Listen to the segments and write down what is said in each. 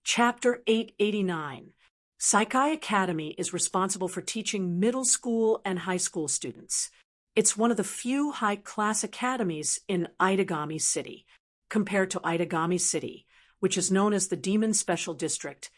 Chapter 889. Saikai Academy is responsible for teaching middle school and high school students. It's one of the few high-class academies in Aidagami City. Compared to Aidagami City, which is known as the Demon Special District,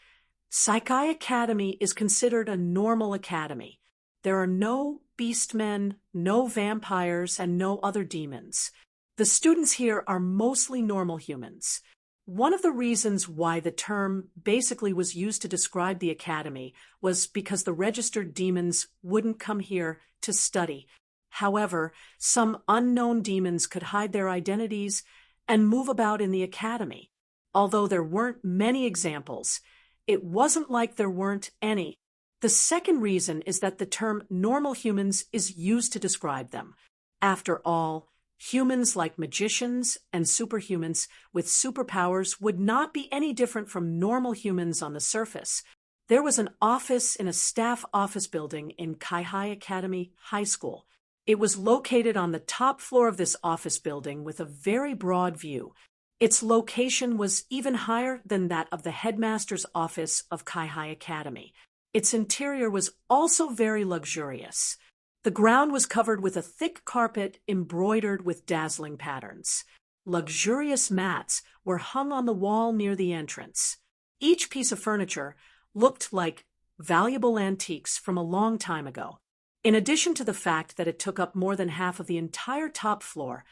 Saikai Academy is considered a normal academy. There are no beastmen, no vampires, and no other demons. The students here are mostly normal humans. One of the reasons why the term basically was used to describe the academy was because the registered demons wouldn't come here to study. However, some unknown demons could hide their identities and move about in the academy. Although there weren't many examples, it wasn't like there weren't any. The second reason is that the term normal humans is used to describe them. After all, humans like magicians and superhumans with superpowers would not be any different from normal humans on the surface. There was an office in a staff office building in Kaihai Academy High School. It was located on the top floor of this office building with a very broad view. Its location was even higher than that of the headmaster's office of Kaihai Academy. Its interior was also very luxurious. The ground was covered with a thick carpet embroidered with dazzling patterns. Luxurious mats were hung on the wall near the entrance. Each piece of furniture looked like valuable antiques from a long time ago. In addition to the fact that it took up more than half of the entire top floor,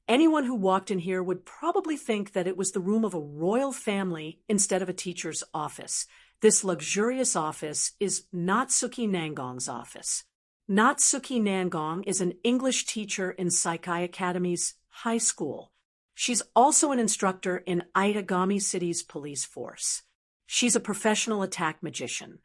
anyone who walked in here would probably think that it was the room of a royal family instead of a teacher's office. This luxurious office is Natsuki Nangong's office. Natsuki Nangong is an English teacher in Saikai Academy's high school. She's also an instructor in Aidagami City's police force. She's a professional attack magician.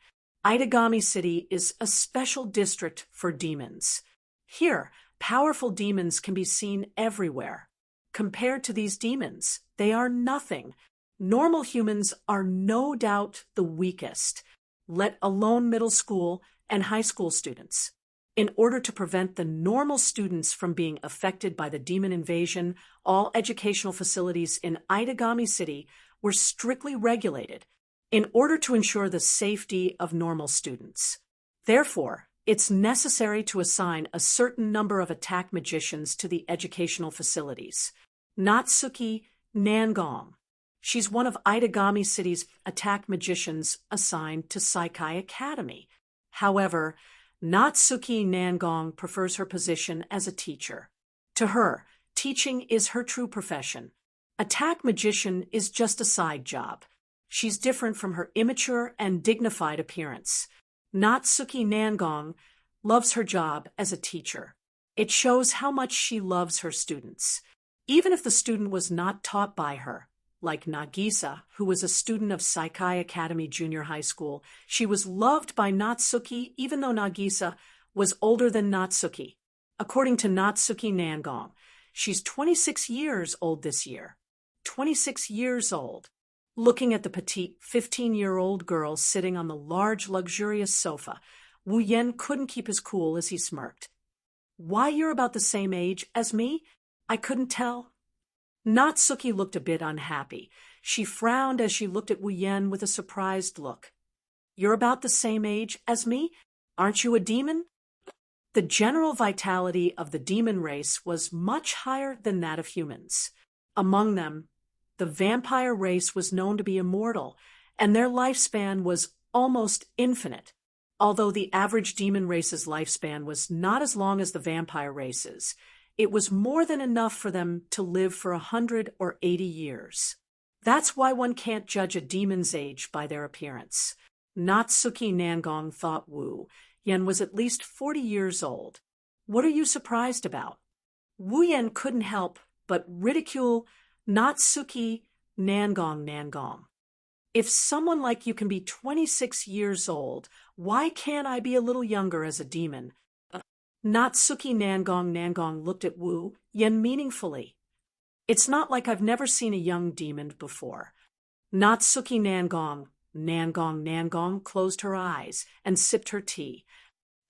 Aidagami City is a special district for demons. Here, powerful demons can be seen everywhere. Compared to these demons, they are nothing. Normal humans are no doubt the weakest, let alone middle school and high school students. In order to prevent the normal students from being affected by the demon invasion, all educational facilities in Aidagami City were strictly regulated in order to ensure the safety of normal students. Therefore, it's necessary to assign a certain number of attack magicians to the educational facilities. Natsuki Nangong. She's one of Aidagami City's attack magicians assigned to Saikai Academy. However, Natsuki Nangong prefers her position as a teacher. To her, teaching is her true profession. Attack magician is just a side job. She's different from her immature and dignified appearance. Natsuki Nangong loves her job as a teacher. It shows how much she loves her students. Even if the student was not taught by her, like Nagisa, who was a student of Saikai Academy Junior High School, she was loved by Natsuki even though Nagisa was older than Natsuki. According to Natsuki Nangong, she's 26 years old this year. 26 years old. Looking at the petite 15-year-old girl sitting on the large, luxurious sofa, Wu Yen couldn't keep his cool as he smirked. "Why, you're about the same age as me? I couldn't tell." Natsuki looked a bit unhappy. She frowned as she looked at Wu Yen with a surprised look. "You're about the same age as me? Aren't you a demon?" The general vitality of the demon race was much higher than that of humans. Among them, the vampire race was known to be immortal, and their lifespan was almost infinite. Although the average demon race's lifespan was not as long as the vampire race's, it was more than enough for them to live for 100 or 80 years. That's why one can't judge a demon's age by their appearance. Natsuki Nangong thought Wu Yen was at least 40 years old. "What are you surprised about?" Wu Yen couldn't help but ridicule Natsuki Nangong. "If someone like you can be 26 years old, why can't I be a little younger as a demon?" Natsuki Nangong looked at Wu Yen meaningfully. "It's not like I've never seen a young demon before." Natsuki Nangong closed her eyes and sipped her tea.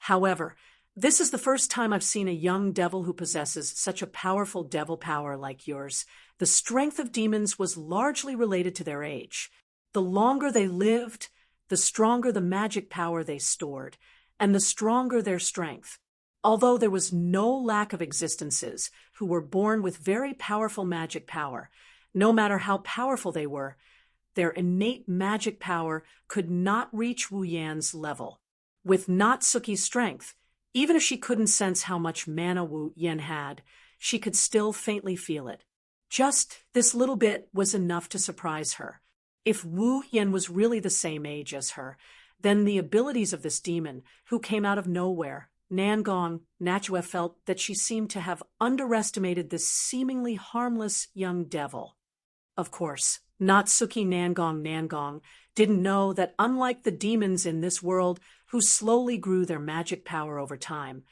"However, this is the first time I've seen a young devil who possesses such a powerful devil power like yours. The strength of demons was largely related to their age. The longer they lived, the stronger the magic power they stored, and the stronger their strength. Although there was no lack of existences who were born with very powerful magic power, no matter how powerful they were, their innate magic power could not reach Wu Yan's level. With Natsuki's strength, even if she couldn't sense how much mana Wu Yan had, she could still faintly feel it. Just this little bit was enough to surprise her. If Wu Yan was really the same age as her, then the abilities of this demon, who came out of nowhere, Nangong Nachue felt that she seemed to have underestimated this seemingly harmless young devil. Of course, Natsuki Nangong didn't know that unlike the demons in this world who slowly grew their magic power over time,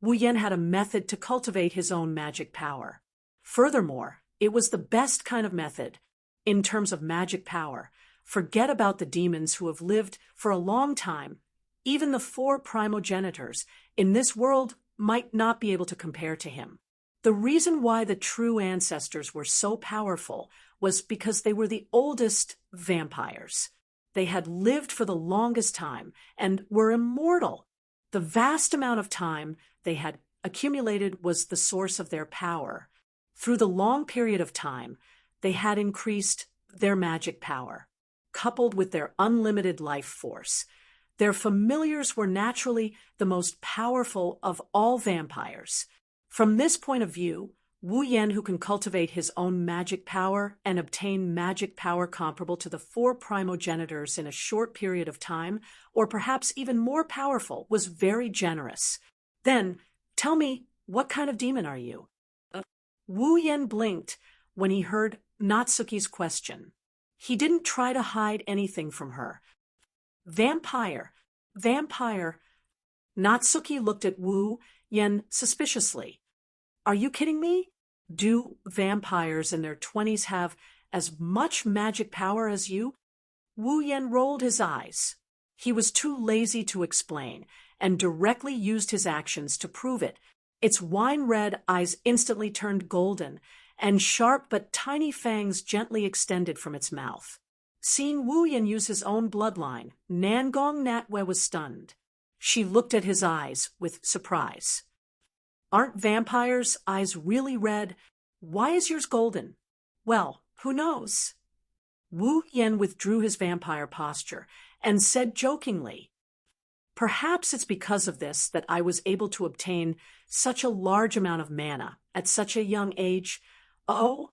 Wu Yan had a method to cultivate his own magic power. Furthermore, it was the best kind of method. In terms of magic power, forget about the demons who have lived for a long time. Even the 4 primogenitors in this world might not be able to compare to him. The reason why the true ancestors were so powerful was because they were the oldest vampires. They had lived for the longest time and were immortal. The vast amount of time they had accumulated was the source of their power. Through the long period of time, they had increased their magic power, coupled with their unlimited life force. Their familiars were naturally the most powerful of all vampires. From this point of view, Wu Yan, who can cultivate his own magic power and obtain magic power comparable to the 4 primogenitors in a short period of time, or perhaps even more powerful, was very generous. Then, tell me, what kind of demon are you? Wu Yan blinked when he heard Natsuki's question. He didn't try to hide anything from her. Vampire. Natsuki looked at Wu Yan suspiciously. Are you kidding me? Do vampires in their 20s have as much magic power as you? Wu Yan rolled his eyes. He was too lazy to explain and directly used his actions to prove it. Its wine-red eyes instantly turned golden, and sharp but tiny fangs gently extended from its mouth. Seeing Wu Yan use his own bloodline, Nangong Natwe was stunned. She looked at his eyes with surprise. Aren't vampires' eyes really red? Why is yours golden? Well, who knows? Wu Yan withdrew his vampire posture and said jokingly, perhaps it's because of this that I was able to obtain such a large amount of mana at such a young age. Oh?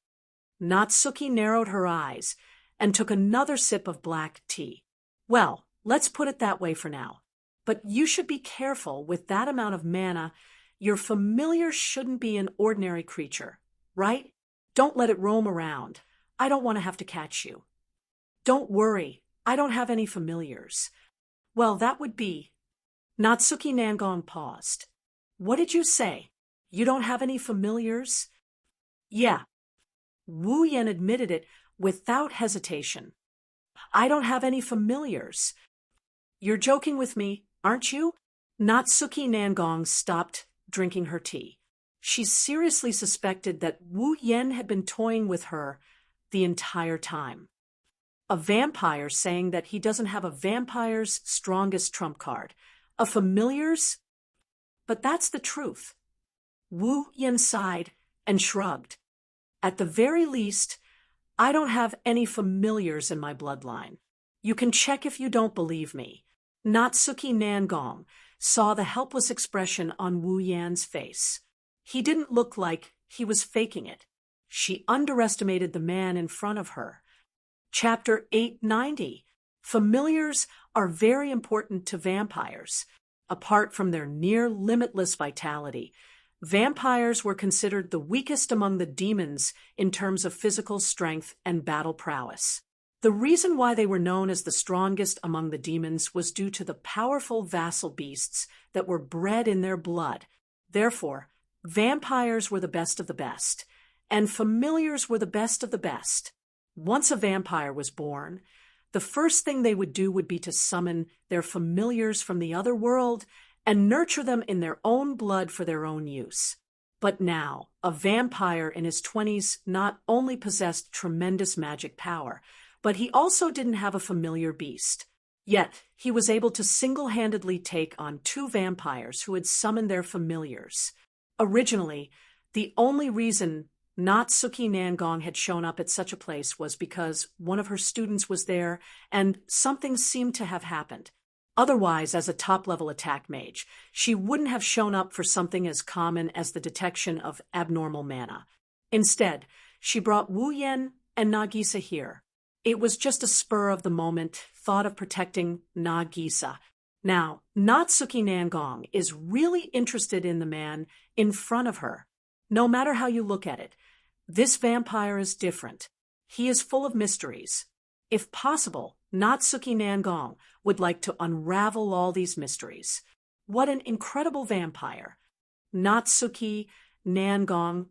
Natsuki narrowed her eyes and took another sip of black tea. Well, let's put it that way for now. But you should be careful with that amount of mana. Your familiar shouldn't be an ordinary creature, right? Don't let it roam around. I don't want to have to catch you. Don't worry, I don't have any familiars. Well, that would be... Natsuki Nangong paused. What did you say? You don't have any familiars? Yeah. Wu Yan admitted it without hesitation. I don't have any familiars. You're joking with me, aren't you? Natsuki Nangong stopped drinking her tea. She seriously suspected that Wu Yan had been toying with her the entire time. A vampire saying that he doesn't have a vampire's strongest trump card. A familiar's? But that's the truth. Wu Yan sighed and shrugged. At the very least, I don't have any familiars in my bloodline. You can check if you don't believe me. Natsuki Nangong saw the helpless expression on Wu Yan's face. He didn't look like he was faking it. She underestimated the man in front of her. Chapter 890. Familiars are very important to vampires. Apart from their near-limitless vitality, vampires were considered the weakest among the demons in terms of physical strength and battle prowess. The reason why they were known as the strongest among the demons was due to the powerful vassal beasts that were bred in their blood. Therefore, vampires were the best of the best, and familiars were the best of the best. Once a vampire was born, the first thing they would do would be to summon their familiars from the other world and nurture them in their own blood for their own use. But now, a vampire in his 20s not only possessed tremendous magic power, but he also didn't have a familiar beast. Yet, he was able to single-handedly take on two vampires who had summoned their familiars. Originally, the only reason Natsuki Nangong had shown up at such a place was because one of her students was there and something seemed to have happened. Otherwise, as a top-level attack mage, she wouldn't have shown up for something as common as the detection of abnormal mana. Instead, she brought Wu Yan and Nagisa here. It was just a spur-of-the-moment thought of protecting Nagisa. Now, Natsuki Nangong is really interested in the man in front of her. No matter how you look at it, this vampire is different. He is full of mysteries. If possible, Natsuki Nangong would like to unravel all these mysteries. What an incredible vampire! Natsuki Nangong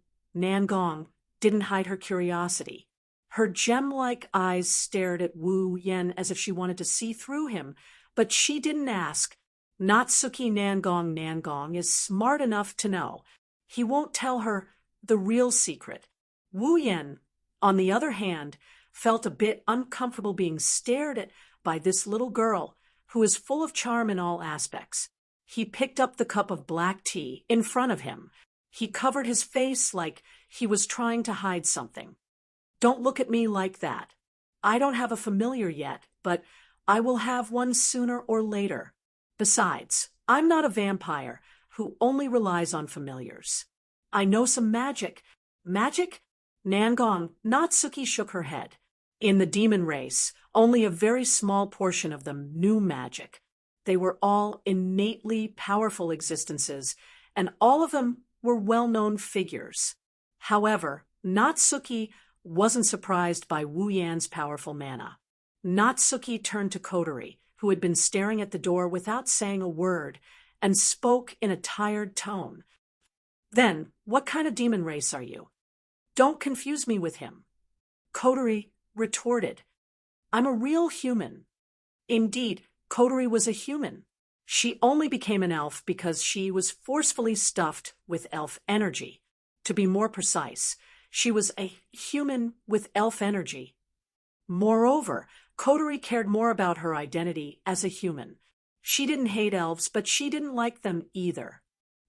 didn't hide her curiosity. Her gem-like eyes stared at Wu Yan as if she wanted to see through him, but she didn't ask. Natsuki Nangong is smart enough to know he won't tell her the real secret. Wu Yan, on the other hand, felt a bit uncomfortable being stared at by this little girl who is full of charm in all aspects. He picked up the cup of black tea in front of him. He covered his face like he was trying to hide something. Don't look at me like that. I don't have a familiar yet, but I will have one sooner or later. Besides, I'm not a vampire who only relies on familiars. I know some magic. Magic? Natsuki shook her head. In the demon race, only a very small portion of them knew magic. They were all innately powerful existences, and all of them were well-known figures. However, Natsuki wasn't surprised by Wu Yan's powerful mana. Natsuki turned to Kotori, who had been staring at the door without saying a word, and spoke in a tired tone. Then, what kind of demon race are you? Don't confuse me with him. Kotori retorted. I'm a real human. Indeed, Kotori was a human. She only became an elf because she was forcefully stuffed with elf energy. To be more precise, she was a human with elf energy. Moreover, Kotori cared more about her identity as a human. She didn't hate elves, but she didn't like them either.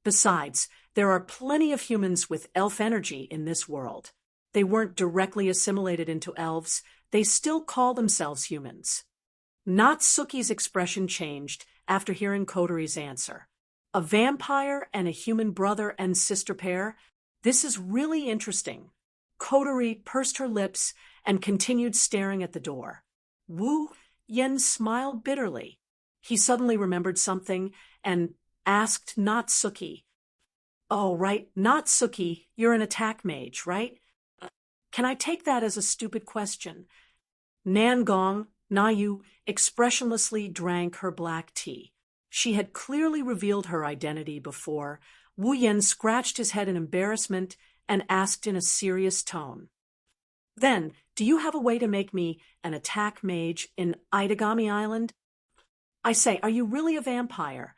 Besides, there are plenty of humans with elf energy in this world. They weren't directly assimilated into elves. They still call themselves humans. Natsuki's expression changed after hearing Kotori's answer. A vampire and a human brother and sister pair? This is really interesting. Kotori pursed her lips and continued staring at the door. Wu Yan smiled bitterly. He suddenly remembered something and asked Natsuki. Oh, right, Natsuki, you're an attack mage, right? Can I take that as a stupid question? Nangong, Nayu, expressionlessly drank her black tea. She had clearly revealed her identity before. Wu Yan scratched his head in embarrassment and asked in a serious tone. Then, do you have a way to make me an attack mage in Aidagami Island? I say, are you really a vampire?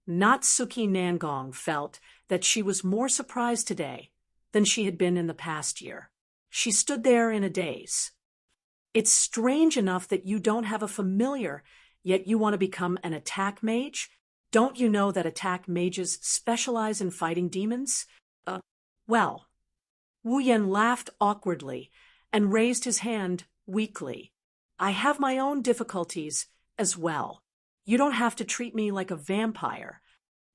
Natsuki Nangong felt that she was more surprised today than she had been in the past year. She stood there in a daze. It's strange enough that you don't have a familiar, yet you want to become an attack mage? Don't you know that attack mages specialize in fighting demons? Well. Wu Yan laughed awkwardly and raised his hand weakly. I have my own difficulties as well. You don't have to treat me like a vampire.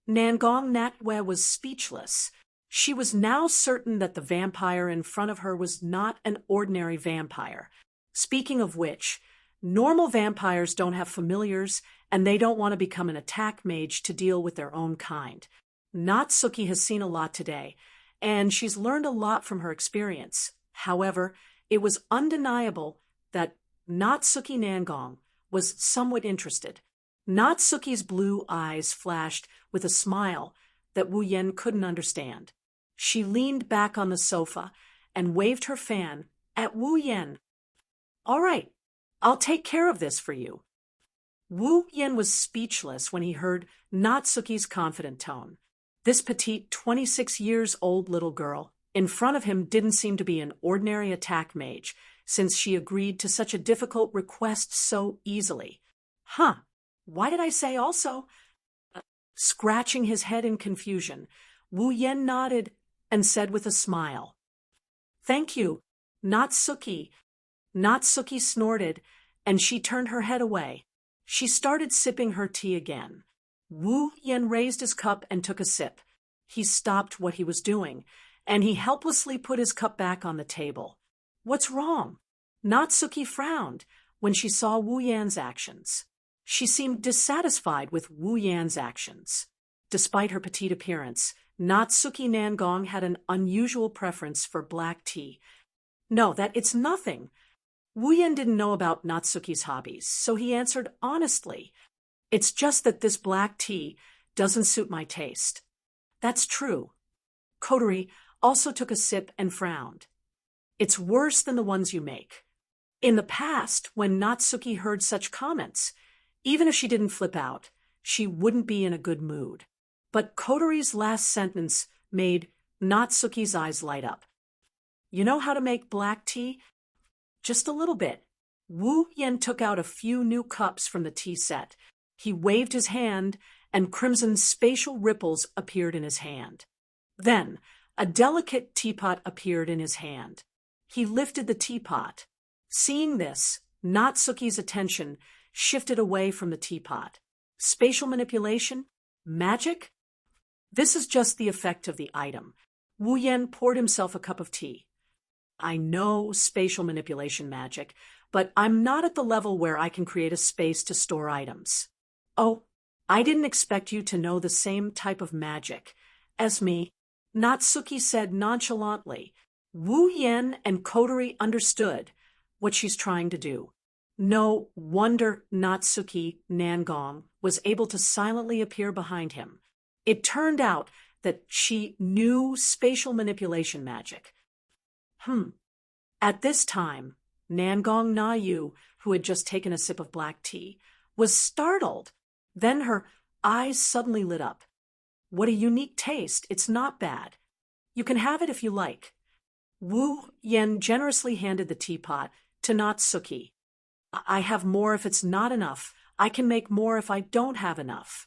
Nangong Natwe was speechless. She was now certain that the vampire in front of her was not an ordinary vampire. Speaking of which, normal vampires don't have familiars, and they don't want to become an attack mage to deal with their own kind. Natsuki has seen a lot today, and she's learned a lot from her experience. However, it was undeniable that Natsuki Nangong was somewhat interested. Natsuki's blue eyes flashed with a smile that Wu Yan couldn't understand. She leaned back on the sofa and waved her fan at Wu Yan. All right, I'll take care of this for you. Wu Yan was speechless when he heard Natsuki's confident tone. This petite 26-year-old little girl in front of him didn't seem to be an ordinary attack mage. since she agreed to such a difficult request so easily. Huh, why did I say also? Scratching his head in confusion, Wu Yen nodded and said with a smile, "Thank you, Natsuki." Natsuki snorted, and she turned her head away. She started sipping her tea again. Wu Yen raised his cup and took a sip. He stopped what he was doing, and he helplessly put his cup back on the table. "What's wrong?" Natsuki frowned when she saw Wu Yan's actions. She seemed dissatisfied with Wu Yan's actions. Despite her petite appearance, Natsuki Nangong had an unusual preference for black tea. "No, it's nothing." Wu Yan didn't know about Natsuki's hobbies, so he answered honestly, "It's just that this black tea doesn't suit my taste." "That's true." Kotori also took a sip and frowned. "It's worse than the ones you make." In the past, when Natsuki heard such comments, even if she didn't flip out, she wouldn't be in a good mood. But Kotori's last sentence made Natsuki's eyes light up. "You know how to make black tea?" "Just a little bit." Wu Yen took out a few new cups from the tea set. He waved his hand, and crimson spatial ripples appeared in his hand. Then, a delicate teapot appeared in his hand. He lifted the teapot. Seeing this, Natsuki's attention shifted away from the teapot. Spatial manipulation? Magic? This is just the effect of the item. Wu Yen poured himself a cup of tea. "I know spatial manipulation magic, but I'm not at the level where I can create a space to store items." "Oh, I didn't expect you to know the same type of magic as me," Natsuki said nonchalantly. Wu Yen and Kotori understood what she's trying to do. No wonder Natsuki Nangong was able to silently appear behind him. It turned out that she knew spatial manipulation magic. At this time, Nangong Na Yu, who had just taken a sip of black tea, was startled. Then her eyes suddenly lit up. "What a unique taste. It's not bad. You can have it if you like." Wu Yen generously handed the teapot to Natsuki. "I have more if it's not enough. I can make more if I don't have enough."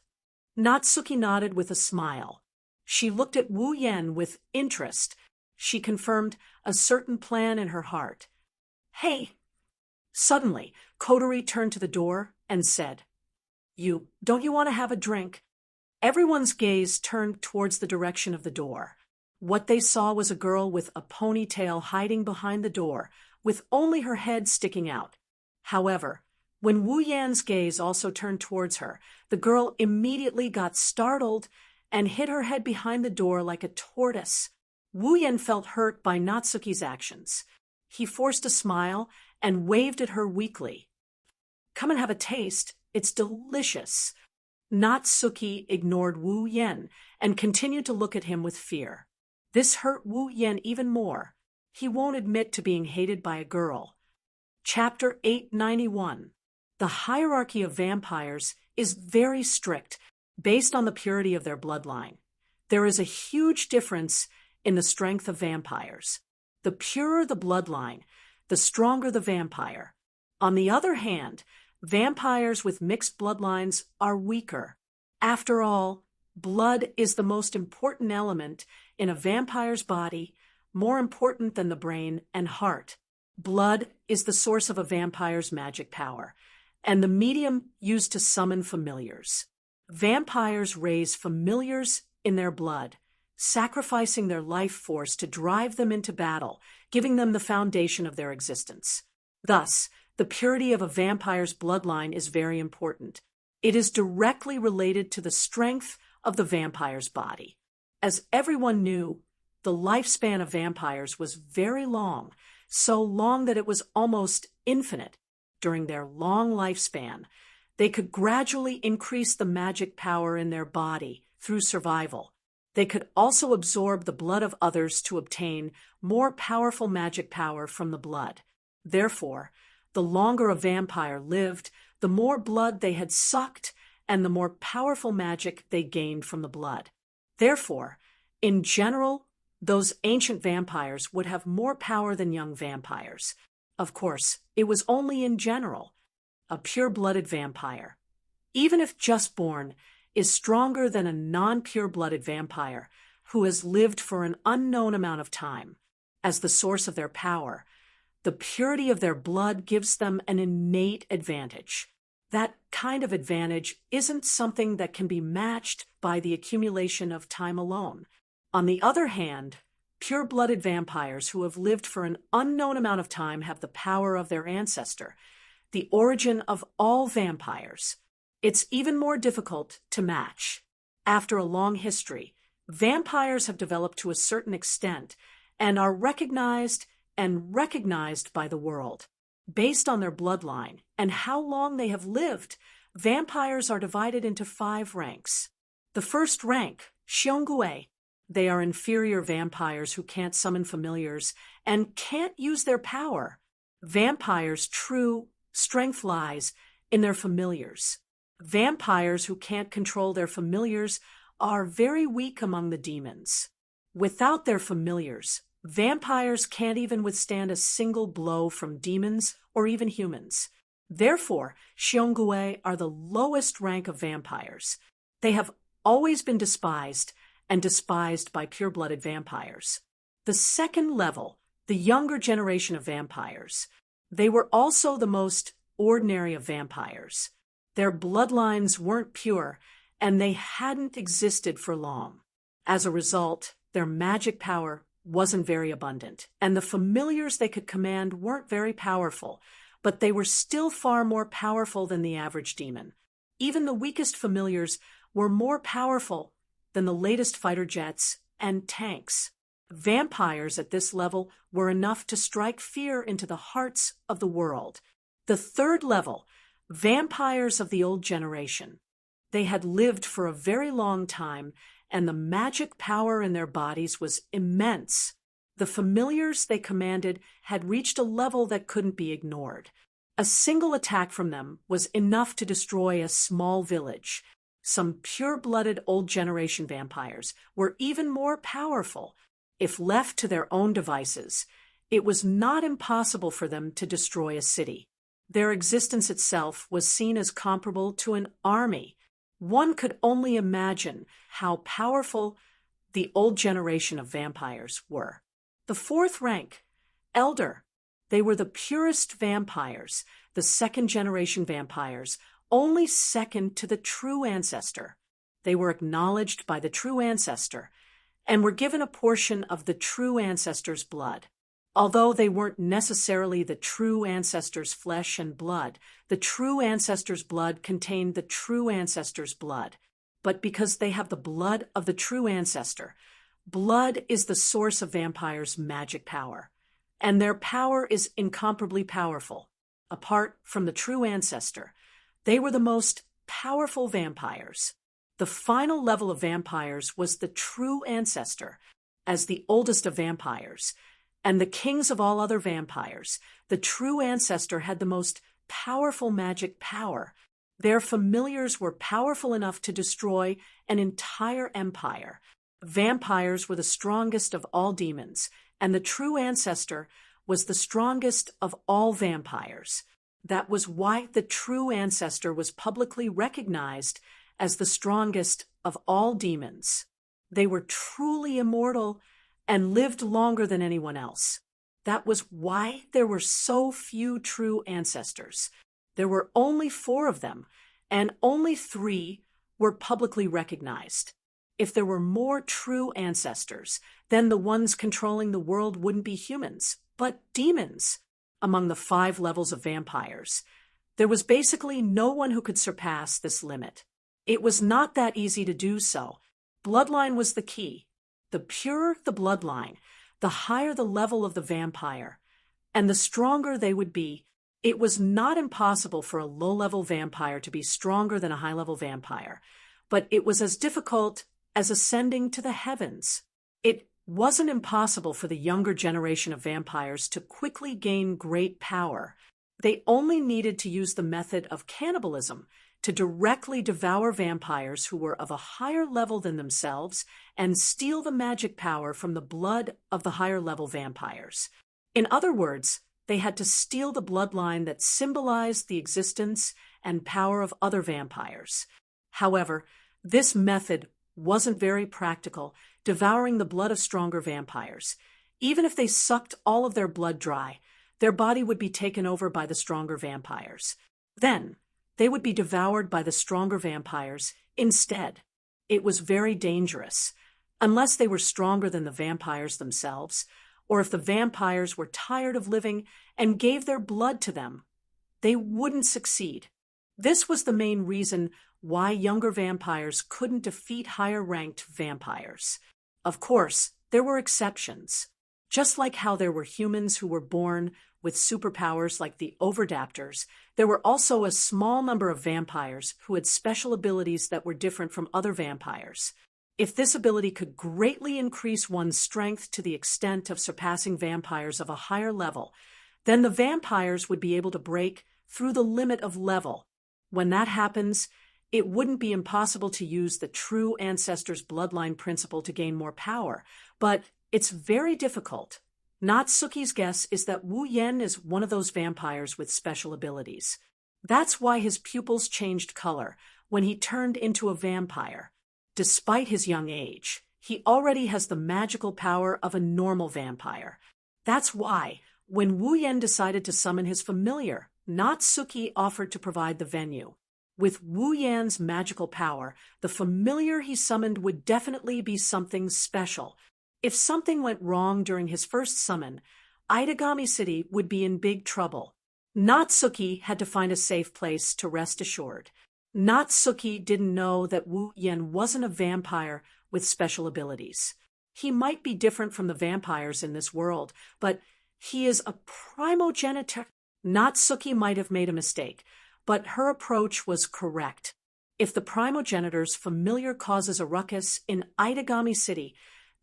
Natsuki nodded with a smile. She looked at Wu Yen with interest. She confirmed a certain plan in her heart. "Hey!" Suddenly, Kotori turned to the door and said, Don't you want to have a drink?" Everyone's gaze turned towards the direction of the door. What they saw was a girl with a ponytail hiding behind the door, with only her head sticking out. However, when Wu Yan's gaze also turned towards her, the girl immediately got startled and hid her head behind the door like a tortoise. Wu Yan felt hurt by Natsuki's actions. He forced a smile and waved at her weakly. "Come and have a taste. It's delicious." Natsuki ignored Wu Yan and continued to look at him with fear. This hurt Wu Yan even more. He won't admit to being hated by a girl. Chapter 891. The hierarchy of vampires is very strict, based on the purity of their bloodline. There is a huge difference in the strength of vampires. The purer the bloodline, the stronger the vampire. On the other hand, vampires with mixed bloodlines are weaker. After all, blood is the most important element in a vampire's body, more important than the brain and heart. Blood is the source of a vampire's magic power, and the medium used to summon familiars. Vampires raise familiars in their blood, sacrificing their life force to drive them into battle, giving them the foundation of their existence. Thus, the purity of a vampire's bloodline is very important. It is directly related to the strength of the vampire's body. As everyone knew, the lifespan of vampires was very long, so long that it was almost infinite. During their long lifespan, they could gradually increase the magic power in their body through survival. They could also absorb the blood of others to obtain more powerful magic power from the blood. Therefore, the longer a vampire lived, the more blood they had sucked and the more powerful magic they gained from the blood. Therefore, in general, those ancient vampires would have more power than young vampires. Of course, it was only in general. A pure-blooded vampire, even if just born, is stronger than a non-pure-blooded vampire who has lived for an unknown amount of time. As the source of their power, the purity of their blood gives them an innate advantage. That kind of advantage isn't something that can be matched by the accumulation of time alone. On the other hand, pure-blooded vampires who have lived for an unknown amount of time have the power of their ancestor, the origin of all vampires. It's even more difficult to match. After a long history, vampires have developed to a certain extent and are recognized by the world. Based on their bloodline and how long they have lived, vampires are divided into 5 ranks. The first rank, Shoujo. They are inferior vampires who can't summon familiars and can't use their power. Vampires' true strength lies in their familiars. Vampires who can't control their familiars are very weak among the demons. Without their familiars, vampires can't even withstand a single blow from demons or even humans. Therefore, Shoujo are the lowest rank of vampires. They have always been despised by pure-blooded vampires. The second level, the younger generation of vampires. They were also the most ordinary of vampires. Their bloodlines weren't pure, and they hadn't existed for long. As a result, their magic power wasn't very abundant, and the familiars they could command weren't very powerful, but they were still far more powerful than the average demon. Even the weakest familiars were more powerful than the latest fighter jets and tanks. Vampires at this level were enough to strike fear into the hearts of the world. The third level, vampires of the old generation. They had lived for a very long time, and the magic power in their bodies was immense. The familiars they commanded had reached a level that couldn't be ignored. A single attack from them was enough to destroy a small village. Some pure-blooded old generation vampires were even more powerful. If left to their own devices, it was not impossible for them to destroy a city. Their existence itself was seen as comparable to an army. One could only imagine how powerful the old generation of vampires were. The fourth rank, Elder. They were the purest vampires, the second-generation vampires, only second to the true ancestor. They were acknowledged by the true ancestor and were given a portion of the true ancestor's blood. Although they weren't necessarily the true ancestor's flesh and blood, the true ancestor's blood contained the true ancestor's blood. But because they have the blood of the true ancestor, blood is the source of vampires' magic power, and their power is incomparably powerful. Apart from the true ancestor, they were the most powerful vampires. The final level of vampires was the true ancestor, as the oldest of vampires, and the kings of all other vampires. The true ancestor had the most powerful magic power. Their familiars were powerful enough to destroy an entire empire. Vampires were the strongest of all demons, and the true ancestor was the strongest of all vampires. That was why the true ancestor was publicly recognized as the strongest of all demons. They were truly immortal and lived longer than anyone else. That was why there were so few true ancestors. There were only 4 of them, and only 3 were publicly recognized. If there were more true ancestors, then the ones controlling the world wouldn't be humans, but demons. Among the 5 levels of vampires, there was basically no one who could surpass this limit. It was not that easy to do so. Bloodline was the key. The purer the bloodline, the higher the level of the vampire, and the stronger they would be. It was not impossible for a low-level vampire to be stronger than a high-level vampire, but it was as difficult as ascending to the heavens. It wasn't impossible for the younger generation of vampires to quickly gain great power. They only needed to use the method of cannibalism to directly devour vampires who were of a higher level than themselves and steal the magic power from the blood of the higher-level vampires. In other words, they had to steal the bloodline that symbolized the existence and power of other vampires. However, this method wasn't very practical, devouring the blood of stronger vampires. Even if they sucked all of their blood dry, their body would be taken over by the stronger vampires. Then, they would be devoured by the stronger vampires instead. It was very dangerous, unless they were stronger than the vampires themselves, or if the vampires were tired of living and gave their blood to them. They wouldn't succeed. This was the main reason why younger vampires couldn't defeat higher-ranked vampires. Of course, there were exceptions. Just like how there were humans who were born with superpowers like the Overdaptors, there were also a small number of vampires who had special abilities that were different from other vampires. If this ability could greatly increase one's strength to the extent of surpassing vampires of a higher level, then the vampires would be able to break through the limit of level. When that happens, it wouldn't be impossible to use the true ancestor's bloodline principle to gain more power, but it's very difficult. Natsuki's guess is that Wu Yan is one of those vampires with special abilities. That's why his pupils changed color when he turned into a vampire. Despite his young age, he already has the magical power of a normal vampire. That's why, when Wu Yan decided to summon his familiar, Natsuki offered to provide the venue. With Wu Yan's magical power, the familiar he summoned would definitely be something special. If something went wrong during his first summon, Aidagami City would be in big trouble. Natsuki had to find a safe place to rest assured. Natsuki didn't know that Wu Yan wasn't a vampire with special abilities. He might be different from the vampires in this world, but he is a primogenitor. Natsuki might have made a mistake, but her approach was correct. If the primogenitor's familiar causes a ruckus in Aidagami City,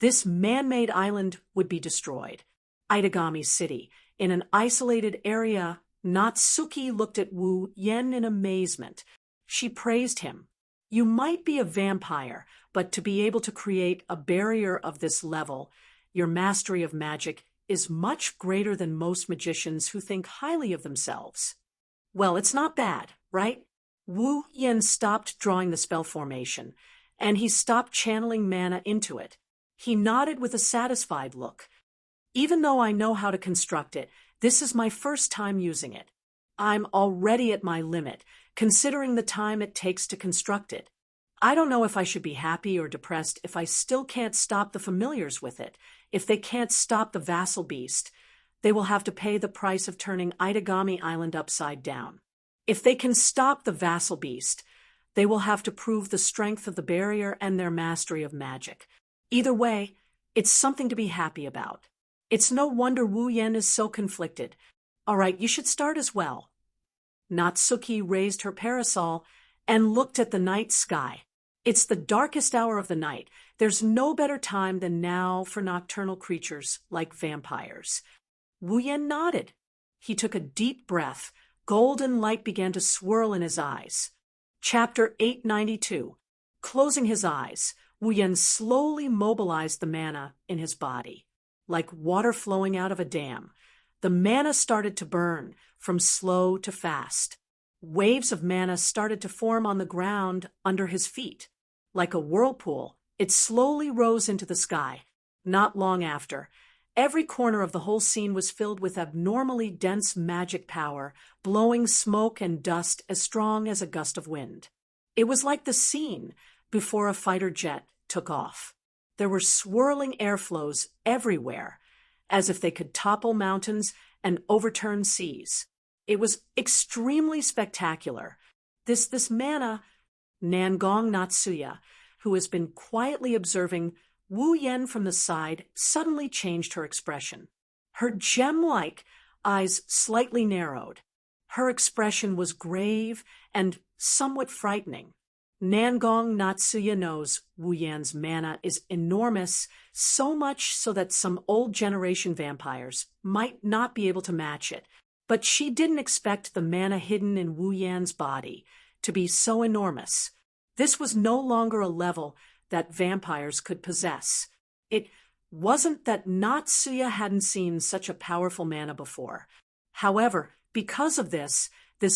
this man-made island would be destroyed. Aidagami City, in an isolated area, Natsuki looked at Wu Yan in amazement. She praised him. You might be a vampire, but to be able to create a barrier of this level, your mastery of magic is much greater than most magicians who think highly of themselves. Well, it's not bad, right? Wu Yan stopped drawing the spell formation, and he stopped channeling mana into it. He nodded with a satisfied look. Even though I know how to construct it, this is my first time using it. I'm already at my limit, considering the time it takes to construct it. I don't know if I should be happy or depressed if I still can't stop the familiars with it. If they can't stop the vassal beast, they will have to pay the price of turning Aidagami Island upside down. If they can stop the vassal beast, they will have to prove the strength of the barrier and their mastery of magic. Either way, it's something to be happy about. It's no wonder Wu Yan is so conflicted. All right, you should start as well. Natsuki raised her parasol and looked at the night sky. It's the darkest hour of the night. There's no better time than now for nocturnal creatures like vampires. Wu Yan nodded. He took a deep breath. Golden light began to swirl in his eyes. Chapter 892. Closing his eyes, Wu Yan slowly mobilized the mana in his body. Like water flowing out of a dam, the mana started to burn, from slow to fast. Waves of mana started to form on the ground under his feet. Like a whirlpool, it slowly rose into the sky. Not long after, every corner of the whole scene was filled with abnormally dense magic power, blowing smoke and dust as strong as a gust of wind. It was like the scene before a fighter jet took off. There were swirling airflows everywhere, as if they could topple mountains and overturn seas. It was extremely spectacular. This mana, Nangong Natsuya, who has been quietly observing Wu Yan from the side, suddenly changed her expression. Her gem-like eyes slightly narrowed. Her expression was grave and somewhat frightening. Nangong Natsuya knows Wu Yan's mana is enormous, so much so that some old generation vampires might not be able to match it. But she didn't expect the mana hidden in Wu Yan's body to be so enormous. This was no longer a level that vampires could possess. It wasn't that Natsuya hadn't seen such a powerful mana before. However, because of this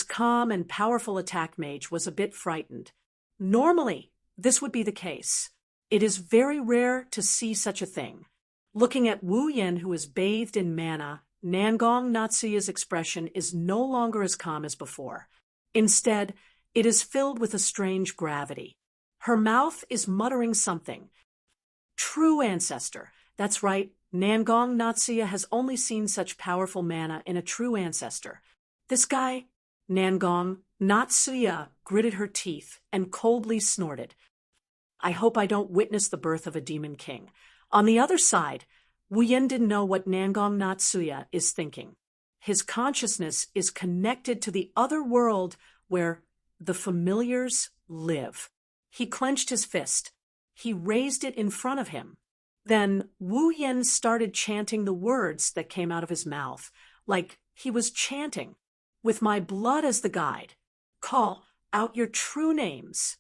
calm and powerful attack mage was a bit frightened. Normally, this would be the case. It is very rare to see such a thing. Looking at Wu Yen, who is bathed in mana, Nangong Natsuya's expression is no longer as calm as before. Instead, it is filled with a strange gravity. Her mouth is muttering something. True ancestor. That's right, Nangong Natsuya has only seen such powerful mana in a true ancestor. This guy, Nangong Natsuya, gritted her teeth and coldly snorted. I hope I don't witness the birth of a demon king. On the other side, Wu Yen didn't know what Nangong Natsuya is thinking. His consciousness is connected to the other world where the familiars live. He clenched his fist. He raised it in front of him. Then Wu Yen started chanting the words that came out of his mouth, like he was chanting, "With my blood as the guide, call out your true names.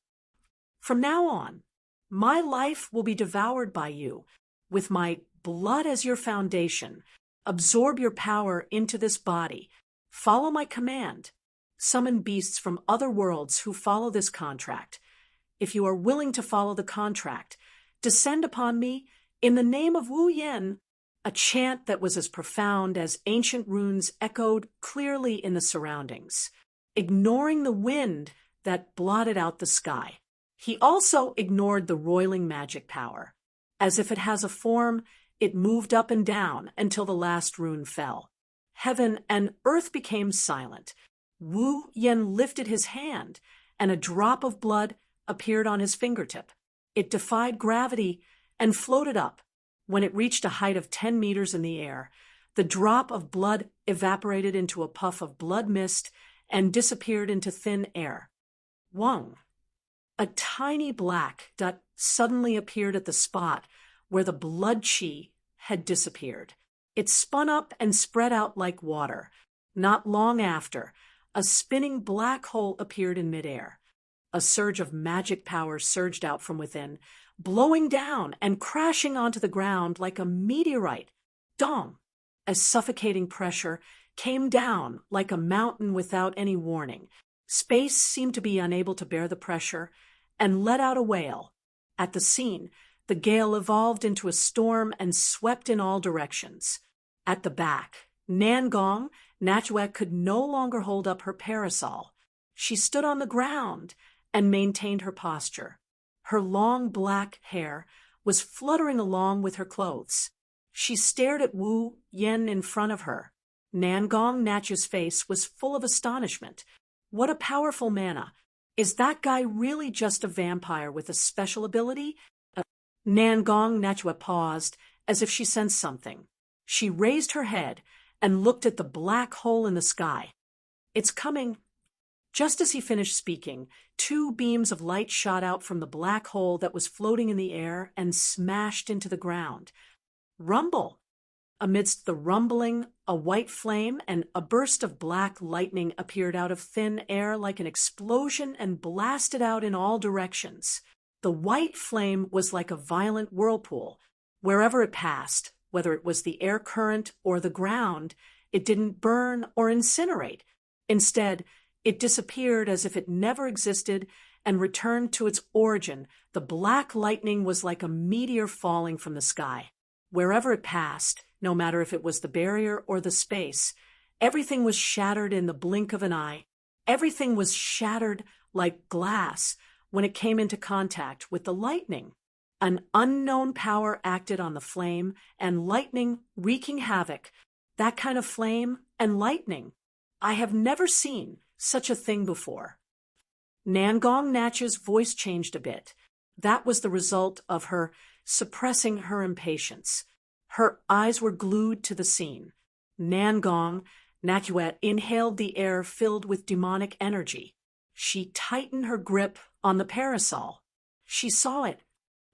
From now on, my life will be devoured by you. With my blood as your foundation, absorb your power into this body. Follow my command. Summon beasts from other worlds who follow this contract. If you are willing to follow the contract, descend upon me in the name of Wu Yen." A chant that was as profound as ancient runes echoed clearly in the surroundings, ignoring the wind that blotted out the sky. He also ignored the roiling magic power. As if it has a form, it moved up and down until the last rune fell. Heaven and earth became silent. Wu Yen lifted his hand, and a drop of blood appeared on his fingertip. It defied gravity and floated up. When it reached a height of 10 meters in the air, the drop of blood evaporated into a puff of blood mist and disappeared into thin air. Wang. A tiny black dot suddenly appeared at the spot where the blood chi had disappeared. It spun up and spread out like water. Not long after, a spinning black hole appeared in midair. A surge of magic power surged out from within, blowing down and crashing onto the ground like a meteorite. Dong! As suffocating pressure came down like a mountain without any warning. Space seemed to be unable to bear the pressure and let out a wail. At the scene, the gale evolved into a storm and swept in all directions. At the back, Nangong Natsuya could no longer hold up her parasol. She stood on the ground and maintained her posture. Her long black hair was fluttering along with her clothes. She stared at Wu Yen in front of her. Nangong Natsuya's face was full of astonishment. What a powerful mana! Is that guy really just a vampire with a special ability? Nangong Natsuya paused as if she sensed something. She raised her head and looked at the black hole in the sky. It's coming. Just as he finished speaking, 2 beams of light shot out from the black hole that was floating in the air and smashed into the ground. Rumble! Amidst the rumbling, a white flame and a burst of black lightning appeared out of thin air like an explosion and blasted out in all directions. The white flame was like a violent whirlpool. Wherever it passed, whether it was the air current or the ground, it didn't burn or incinerate. Instead, it disappeared as if it never existed and returned to its origin. The black lightning was like a meteor falling from the sky. Wherever it passed, no matter if it was the barrier or the space, everything was shattered in the blink of an eye. Everything was shattered like glass when it came into contact with the lightning. An unknown power acted on the flame and lightning, wreaking havoc. That kind of flame and lightning. I have never seen such a thing before. Nangong Natsuya's voice changed a bit. That was the result of her suppressing her impatience. Her eyes were glued to the scene. Nangong Natsuya inhaled the air filled with demonic energy. She tightened her grip on the parasol. She saw it.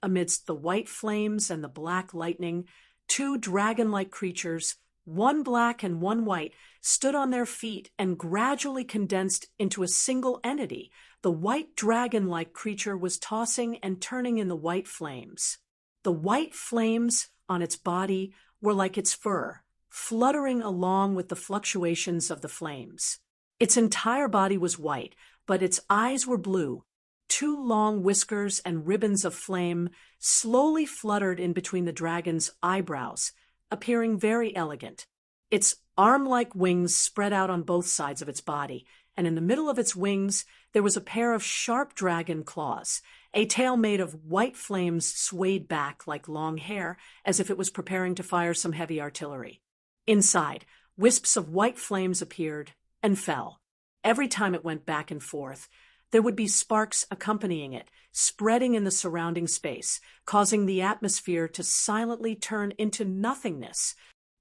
Amidst the white flames and the black lightning, 2 dragon-like creatures, one black and one white, stood on their feet and gradually condensed into a single entity. The white dragon-like creature was tossing and turning in the white flames. The white flames on its body were like its fur, fluttering along with the fluctuations of the flames. Its entire body was white, but its eyes were blue. Two long whiskers and ribbons of flame slowly fluttered in between the dragon's eyebrows, appearing very elegant. Its arm-like wings spread out on both sides of its body, and in the middle of its wings there was a pair of sharp dragon claws. A tail made of white flames swayed back like long hair, as if it was preparing to fire some heavy artillery. Inside, wisps of white flames appeared and fell. Every time it went back and forth, there would be sparks accompanying it, spreading in the surrounding space, causing the atmosphere to silently turn into nothingness.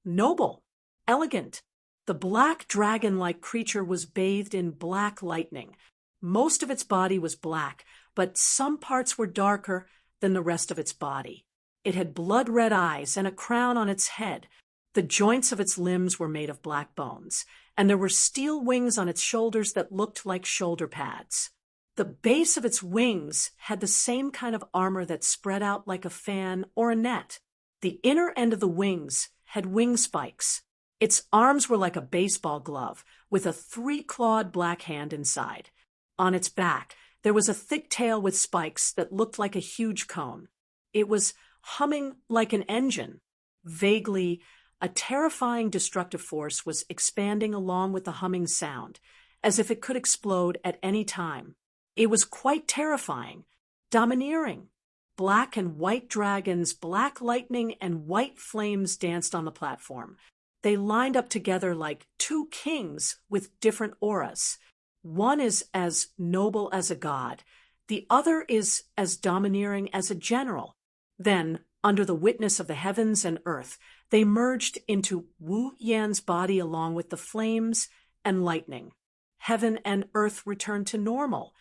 Noble, elegant. The black dragon-like creature was bathed in black lightning. Most of its body was black, but some parts were darker than the rest of its body. It had blood-red eyes and a crown on its head. The joints of its limbs were made of black bones, and there were steel wings on its shoulders that looked like shoulder pads. The base of its wings had the same kind of armor that spread out like a fan or a net. The inner end of the wings had wing spikes. Its arms were like a baseball glove, with a three-clawed black hand inside. On its back, there was a thick tail with spikes that looked like a huge cone. It was humming like an engine. Vaguely, a terrifying destructive force was expanding along with the humming sound, as if it could explode at any time. It was quite terrifying, domineering. Black and white dragons, black lightning, and white flames danced on the platform. They lined up together like two kings with different auras. One is as noble as a god. The other is as domineering as a general. Then, under the witness of the heavens and earth, they merged into Wu Yan's body along with the flames and lightning. Heaven and earth returned to normal.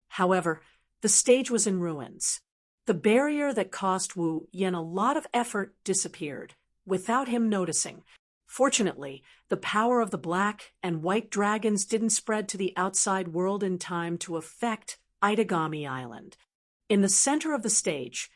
However, the stage was in ruins. The barrier that cost Wu Yan a lot of effort disappeared, without him noticing. Fortunately, the power of the black and white dragons didn't spread to the outside world in time to affect Aidagami Island. In the center of the stage,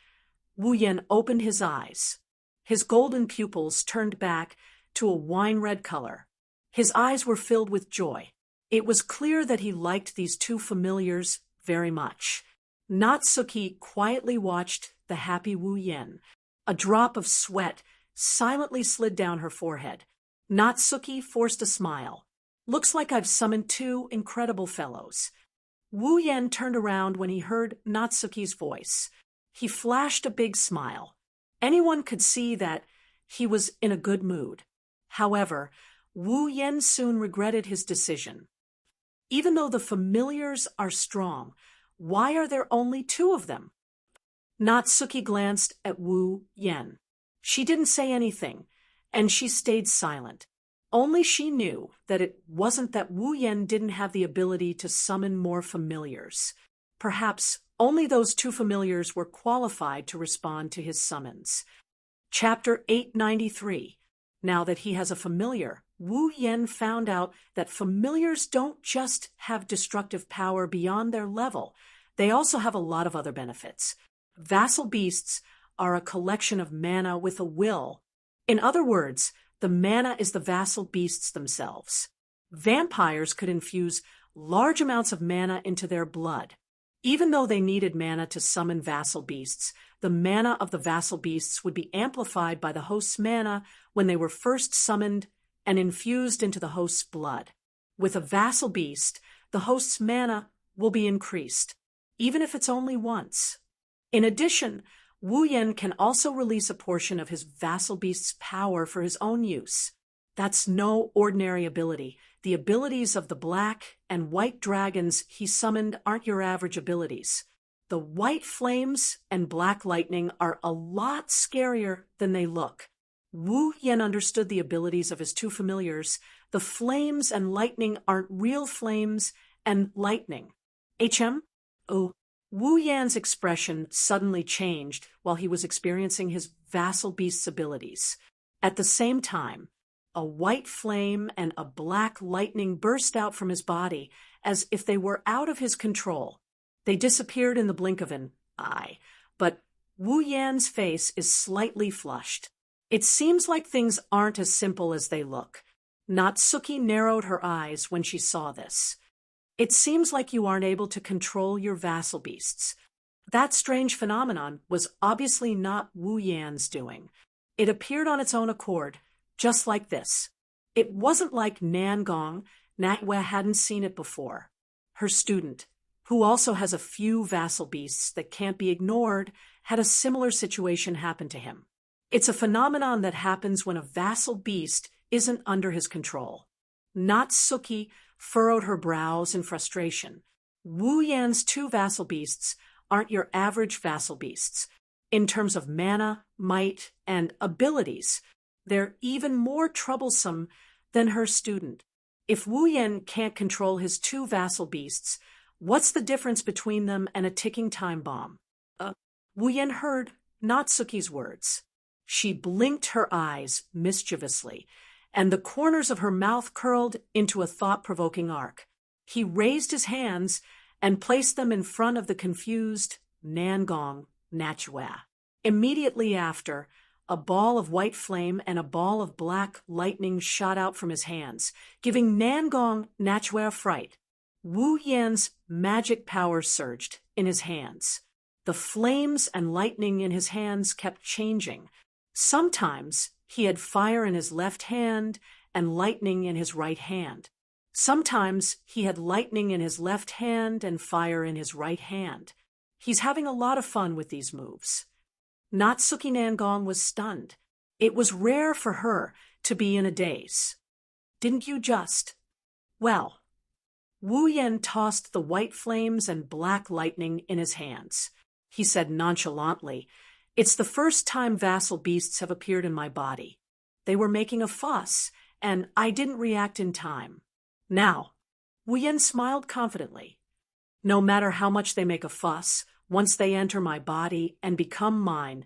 Wu Yan opened his eyes. His golden pupils turned back to a wine-red color. His eyes were filled with joy. It was clear that he liked these two familiars very much. Natsuki quietly watched the happy Wu Yan. A drop of sweat silently slid down her forehead. Natsuki forced a smile. Looks like I've summoned two incredible fellows. Wu Yan turned around when he heard Natsuki's voice. He flashed a big smile. Anyone could see that he was in a good mood. However, Wu Yan soon regretted his decision. Even though the familiars are strong, why are there only two of them? Natsuki glanced at Wu Yan. She didn't say anything, and she stayed silent. Only she knew that it wasn't that Wu Yan didn't have the ability to summon more familiars. Perhaps only those two familiars were qualified to respond to his summons. Chapter 893. Now that he has a familiar, Wu Yan found out that familiars don't just have destructive power beyond their level. They also have a lot of other benefits. Vassal beasts are a collection of mana with a will. In other words, the mana is the vassal beasts themselves. Vampires could infuse large amounts of mana into their blood. Even though they needed mana to summon vassal beasts, the mana of the vassal beasts would be amplified by the host's mana when they were first summoned and infused into the host's blood. With a vassal beast, the host's mana will be increased, even if it's only once. In addition, Wu Yan can also release a portion of his vassal beast's power for his own use. That's no ordinary ability. The abilities of the black and white dragons he summoned aren't your average abilities. The white flames and black lightning are a lot scarier than they look. Wu Yan understood the abilities of his two familiars. The flames and lightning aren't real flames and lightning. Oh. Wu Yan's expression suddenly changed while he was experiencing his vassal beast's abilities. At the same time, a white flame and a black lightning burst out from his body as if they were out of his control. They disappeared in the blink of an eye, but Wu Yan's face is slightly flushed. It seems like things aren't as simple as they look. Natsuki narrowed her eyes when she saw this. It seems like you aren't able to control your vassal beasts. That strange phenomenon was obviously not Wu Yan's doing. It appeared on its own accord, just like this. It wasn't like Nangong. Natwe hadn't seen it before. Her student, who also has a few vassal beasts that can't be ignored, had a similar situation happen to him. It's a phenomenon that happens when a vassal beast isn't under his control. Natsuki furrowed her brows in frustration. Wu Yan's two vassal beasts aren't your average vassal beasts. In terms of mana, might, and abilities, they're even more troublesome than her student. If Wu Yan can't control his two vassal beasts, what's the difference between them and a ticking time bomb? Wu Yan heard Natsuki's words. She blinked her eyes mischievously, and the corners of her mouth curled into a thought-provoking arc. He raised his hands and placed them in front of the confused Nangong Nachua. Immediately after, a ball of white flame and a ball of black lightning shot out from his hands, giving Nangong Nachua fright. Wu Yan's magic power surged in his hands. The flames and lightning in his hands kept changing. Sometimes he had fire in his left hand and lightning in his right hand. Sometimes he had lightning in his left hand and fire in his right hand. He's having a lot of fun with these moves. Natsuki Nangong was stunned. It was rare for her to be in a daze. Didn't you just? Well, Wu Yan tossed the white flames and black lightning in his hands. He said nonchalantly, "It's the first time vassal beasts have appeared in my body. They were making a fuss, and I didn't react in time. Now," Wu Yan smiled confidently, "no matter how much they make a fuss, once they enter my body and become mine,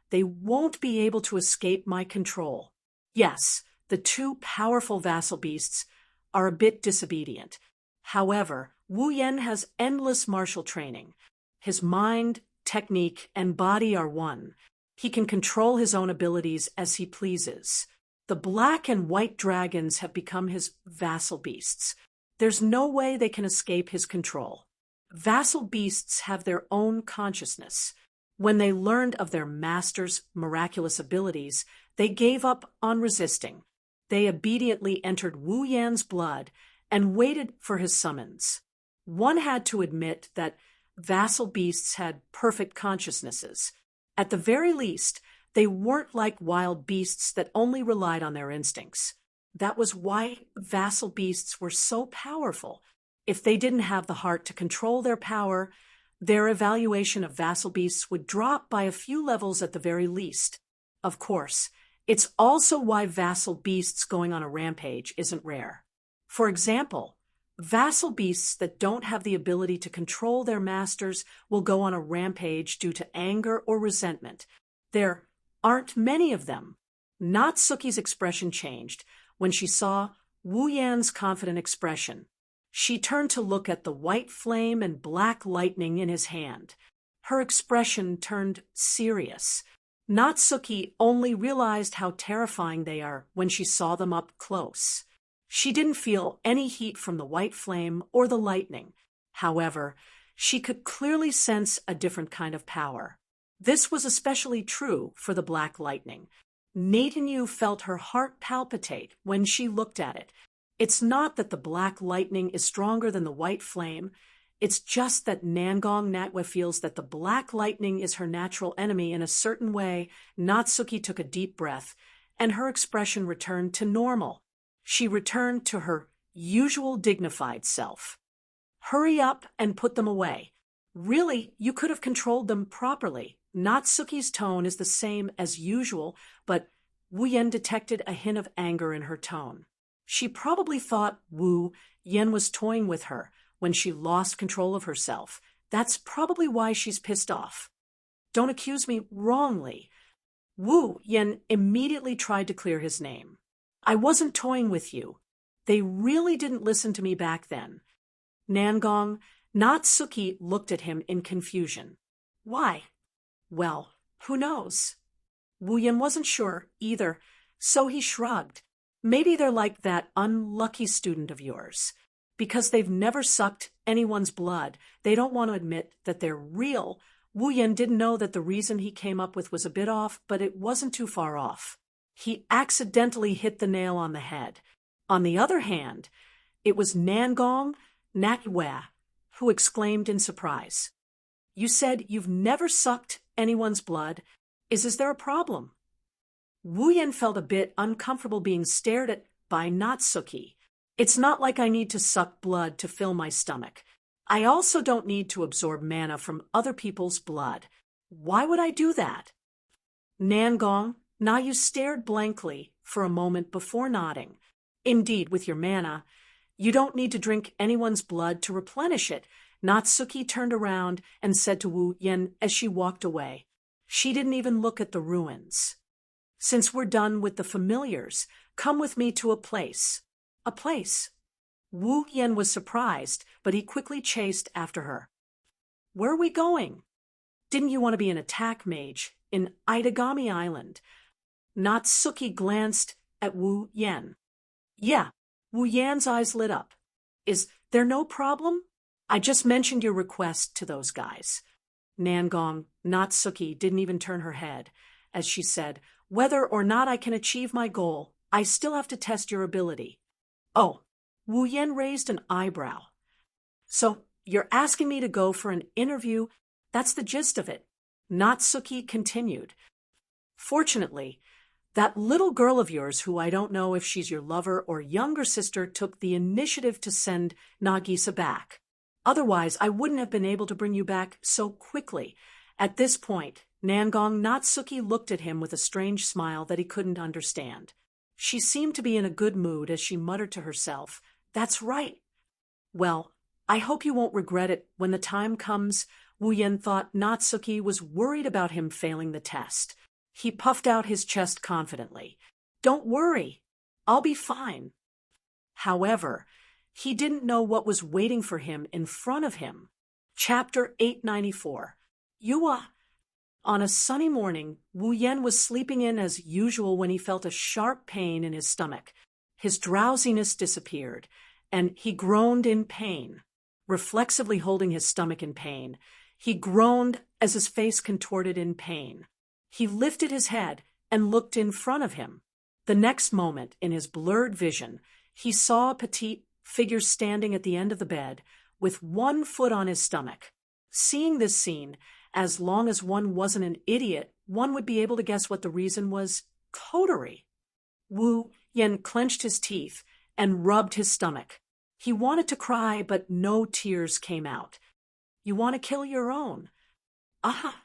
they won't be able to escape my control. Yes, the two powerful vassal beasts are a bit disobedient. However, Wu Yan has endless martial training. His mind, technique, and body are one. He can control his own abilities as he pleases. The black and white dragons have become his vassal beasts. There's no way they can escape his control. Vassal beasts have their own consciousness. When they learned of their master's miraculous abilities, they gave up on resisting. They obediently entered Wu Yan's blood and waited for his summons. One had to admit that vassal beasts had perfect consciousnesses. At the very least, they weren't like wild beasts that only relied on their instincts. That was why vassal beasts were so powerful. If they didn't have the heart to control their power, their evaluation of vassal beasts would drop by a few levels at the very least. Of course, it's also why vassal beasts going on a rampage isn't rare. For example, vassal beasts that don't have the ability to control their masters will go on a rampage due to anger or resentment. There aren't many of them. Natsuki's expression changed when she saw Wu Yan's confident expression. She turned to look at the white flame and black lightning in his hand. Her expression turned serious. Natsuki only realized how terrifying they are when she saw them up close. She didn't feel any heat from the white flame or the lightning. However, she could clearly sense a different kind of power. This was especially true for the black lightning. Netanyahu felt her heart palpitate when she looked at it. It's not that the black lightning is stronger than the white flame. It's just that Nangong Natwe feels that the black lightning is her natural enemy in a certain way. Natsuki took a deep breath, and her expression returned to normal. She returned to her usual dignified self. "Hurry up and put them away. Really, you could have controlled them properly." Natsuki's tone is the same as usual, but Wu Yan detected a hint of anger in her tone. She probably thought Wu Yan was toying with her when she lost control of herself. That's probably why she's pissed off. "Don't accuse me wrongly." Wu Yan immediately tried to clear his name. "I wasn't toying with you. They really didn't listen to me back then." Nangong, Natsuki looked at him in confusion. "Why?" "Well, who knows?" Wu Yan wasn't sure either, so he shrugged. Maybe they're like that unlucky student of yours. Because they've never sucked anyone's blood, they don't want to admit that they're real. Wu Yan didn't know that the reason he came up with was a bit off, but it wasn't too far off. He accidentally hit the nail on the head. On the other hand, it was Nangong Nakiwa who exclaimed in surprise. You said you've never sucked anyone's blood. Is there a problem? Wu Yan felt a bit uncomfortable being stared at by Natsuki. It's not like I need to suck blood to fill my stomach. I also don't need to absorb mana from other people's blood. Why would I do that? Nangong, Nayu stared blankly for a moment before nodding. Indeed, with your mana, you don't need to drink anyone's blood to replenish it. Natsuki turned around and said to Wu Yan as she walked away. She didn't even look at the ruins. Since we're done with the familiars, come with me to a place. A place. Wu Yan was surprised, but he quickly chased after her. Where are we going? Didn't you want to be an attack mage in Itagami Island? Natsuki glanced at Wu Yan. Yeah, Wu Yan's eyes lit up. Is there no problem? I just mentioned your request to those guys. Nangong, Natsuki didn't even turn her head, as she said, whether or not I can achieve my goal, I still have to test your ability. Oh, Wu Yan raised an eyebrow. So, you're asking me to go for an interview? That's the gist of it. Natsuki continued. Fortunately, that little girl of yours, who I don't know if she's your lover or younger sister, took the initiative to send Nagisa back. Otherwise, I wouldn't have been able to bring you back so quickly. At this point, Nangong Natsuki looked at him with a strange smile that he couldn't understand. She seemed to be in a good mood as she muttered to herself, That's right. Well, I hope you won't regret it when the time comes. Wu Yan thought Natsuki was worried about him failing the test. He puffed out his chest confidently. Don't worry. I'll be fine. However, he didn't know what was waiting for him in front of him. Chapter 894. Yua. On a sunny morning, Wu Yan was sleeping in as usual when he felt a sharp pain in his stomach. His drowsiness disappeared, and he groaned in pain. Reflexively holding his stomach in pain, he groaned as his face contorted in pain. He lifted his head and looked in front of him. The next moment, in his blurred vision, he saw a petite figure standing at the end of the bed, with one foot on his stomach. Seeing this scene, as long as one wasn't an idiot, one would be able to guess what the reason was. Coterie. Wu Yan clenched his teeth and rubbed his stomach. He wanted to cry, but no tears came out. You want to kill your own? Aha!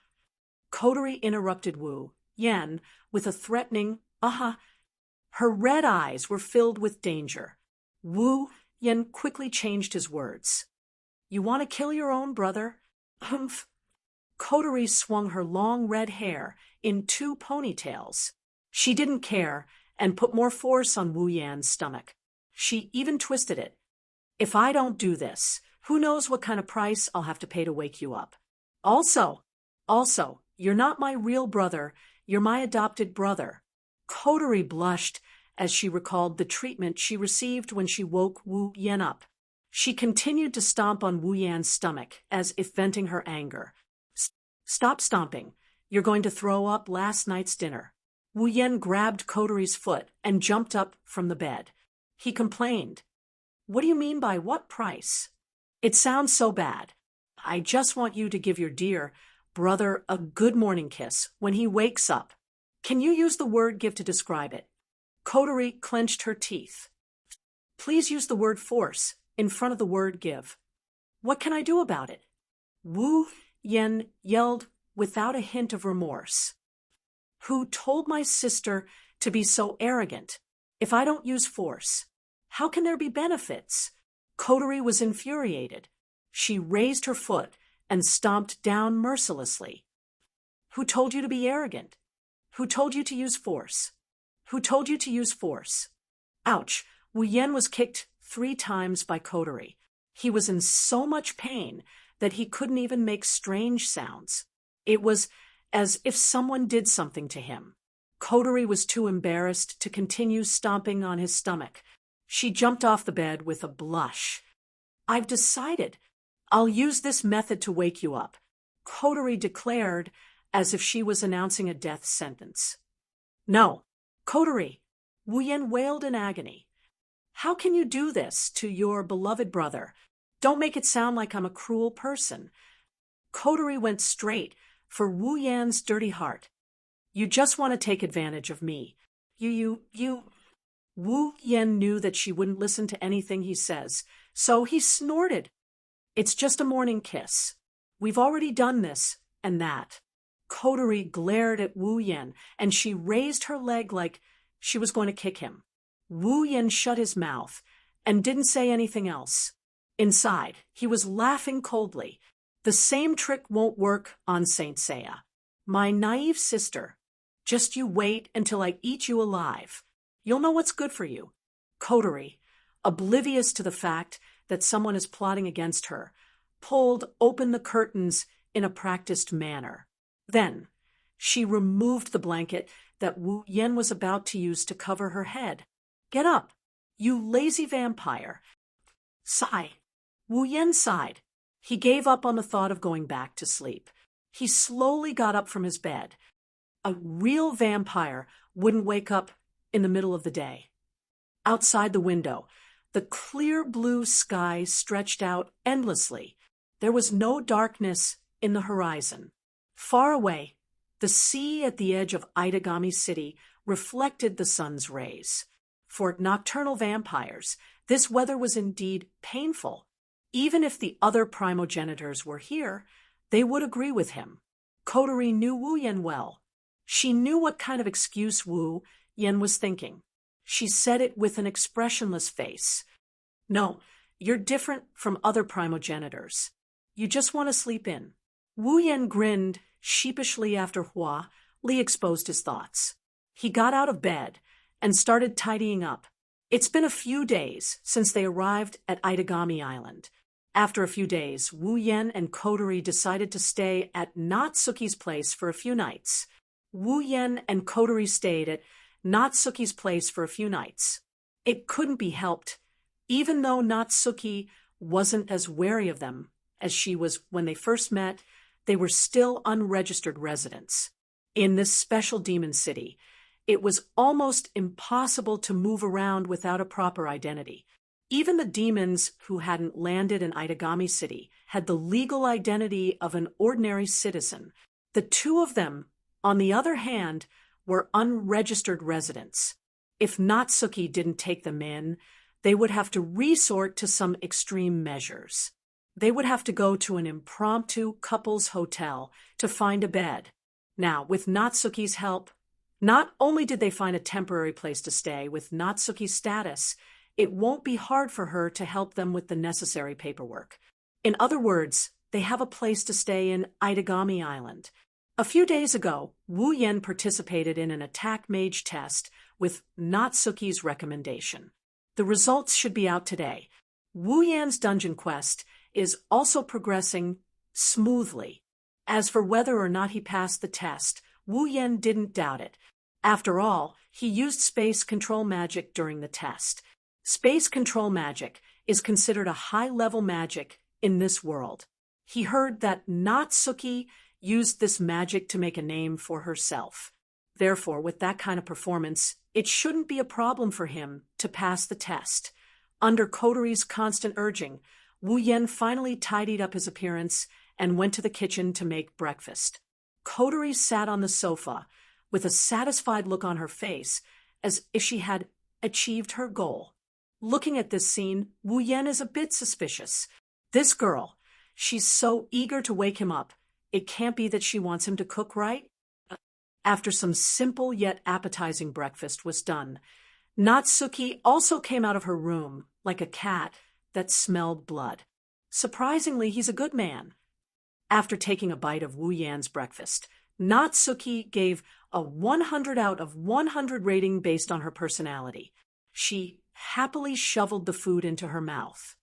Coterie interrupted Wu Yan with a threatening aha. Her red eyes were filled with danger. Wu Yan quickly changed his words. You want to kill your own brother? Humph. Coterie swung her long red hair in 2 ponytails. She didn't care and put more force on Wu Yan's stomach. She even twisted it. If I don't do this, who knows what kind of price I'll have to pay to wake you up. Also, you're not my real brother, you're my adopted brother. Coterie blushed as she recalled the treatment she received when she woke Wu Yan up. She continued to stomp on Wu Yan's stomach, as if venting her anger. Stop stomping. You're going to throw up last night's dinner. Wu Yan grabbed Coterie's foot and jumped up from the bed. He complained. What do you mean by what price? It sounds so bad. I just want you to give your dear brother a good morning kiss when he wakes up. Can you use the word give to describe it? Coterie clenched her teeth. Please use the word force in front of the word give. What can I do about it? Wu Yan yelled without a hint of remorse. Who told my sister to be so arrogant? If I don't use force, how can there be benefits? Coterie was infuriated. She raised her foot and stomped down mercilessly. Who told you to be arrogant? Who told you to use force? Who told you to use force? Ouch! Wu Yan was kicked 3 times by Coterie. He was in so much pain that he couldn't even make strange sounds. It was as if someone did something to him. Kotari was too embarrassed to continue stomping on his stomach. She jumped off the bed with a blush. "I've decided. I'll use this method to wake you up," Kotari declared, as if she was announcing a death sentence. "No, Kotari," Wu Yan wailed in agony. "How can you do this to your beloved brother? Don't make it sound like I'm a cruel person." Kotari went straight for Wu Yan's dirty heart. "You just want to take advantage of me. You. Wu Yan knew that she wouldn't listen to anything he says, so he snorted. "It's just a morning kiss. We've already done this and that." Kotari glared at Wu Yan, and she raised her leg like she was going to kick him. Wu Yan shut his mouth and didn't say anything else. Inside, he was laughing coldly. "The same trick won't work on Saint Seiya. My naive sister. Just you wait until I eat you alive. You'll know what's good for you." Kotari, oblivious to the fact that someone is plotting against her, pulled open the curtains in a practiced manner. Then, she removed the blanket that Wu Yan was about to use to cover her head. "Get up, you lazy vampire." Sigh. Wu Yan sighed. He gave up on the thought of going back to sleep. He slowly got up from his bed. A real vampire wouldn't wake up in the middle of the day. Outside the window, the clear blue sky stretched out endlessly. There was no darkness in the horizon. Far away, the sea at the edge of Aidagami City reflected the sun's rays. For nocturnal vampires, this weather was indeed painful. Even if the other primogenitors were here, they would agree with him. Kotari knew Wu Yan well. She knew what kind of excuse Wu Yan was thinking. She said it with an expressionless face. "No, you're different from other primogenitors. You just want to sleep in." Wu Yan grinned sheepishly after Hua Li exposed his thoughts. He got out of bed and started tidying up. It's been a few days since they arrived at Aidagami Island. After a few days, Wu Yan and Kotari decided to stay at Natsuki's place for a few nights. Wu Yan and Kotari stayed at Natsuki's place for a few nights. It couldn't be helped. Even though Natsuki wasn't as wary of them as she was when they first met, they were still unregistered residents. In this special demon city, it was almost impossible to move around without a proper identity. Even the demons who hadn't landed in Aidagami City had the legal identity of an ordinary citizen. The two of them, on the other hand, were unregistered residents. If Natsuki didn't take them in, they would have to resort to some extreme measures. They would have to go to an impromptu couples hotel to find a bed. Now, with Natsuki's help, not only did they find a temporary place to stay, with Natsuki's status, it won't be hard for her to help them with the necessary paperwork. In other words, they have a place to stay in Aidagami Island. A few days ago, Wu Yan participated in an attack mage test with Natsuki's recommendation. The results should be out today. Wu Yan's dungeon quest is also progressing smoothly. As for whether or not he passed the test, Wu Yan didn't doubt it. After all, he used space control magic during the test. Space control magic is considered a high-level magic in this world. He heard that Natsuki used this magic to make a name for herself. Therefore, with that kind of performance, it shouldn't be a problem for him to pass the test. Under Kotari's constant urging, Wu Yan finally tidied up his appearance and went to the kitchen to make breakfast. Kotari sat on the sofa with a satisfied look on her face, as if she had achieved her goal. Looking at this scene, Wu Yan is a bit suspicious. This girl, she's so eager to wake him up. It can't be that she wants him to cook right? After some simple yet appetizing breakfast was done, Natsuki also came out of her room like a cat that smelled blood. Surprisingly, he's a good man. After taking a bite of Wu Yan's breakfast, Natsuki gave a 100 out of 100 rating based on her personality. She happily shoveled the food into her mouth.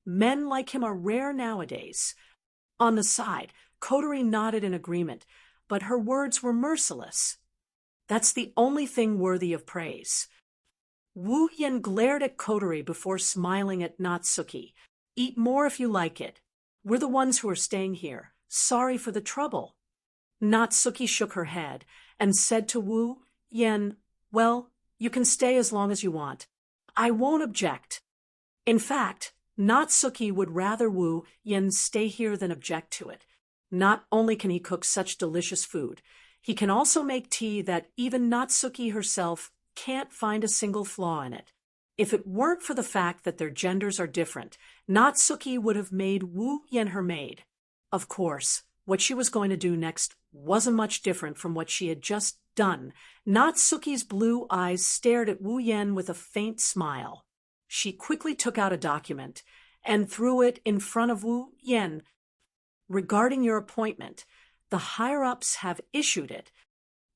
Men like him are rare nowadays. On the side, Kotari nodded in agreement, but her words were merciless. That's the only thing worthy of praise. Wu Yen glared at Kotori before smiling at Natsuki. Eat more if you like it. We're the ones who are staying here. Sorry for the trouble. Natsuki shook her head and said to Wu Yen, well, you can stay as long as you want. I won't object. In fact, Natsuki would rather Wu Yen stay here than object to it. Not only can he cook such delicious food, he can also make tea that even Natsuki herself can't find a single flaw in it. If it weren't for the fact that their genders are different, Natsuki would have made Wu Yen her maid. Of course, what she was going to do next wasn't much different from what she had just done. Natsuki's blue eyes stared at Wu Yen with a faint smile. She quickly took out a document and threw it in front of Wu Yen. Regarding your appointment, the higher-ups have issued it.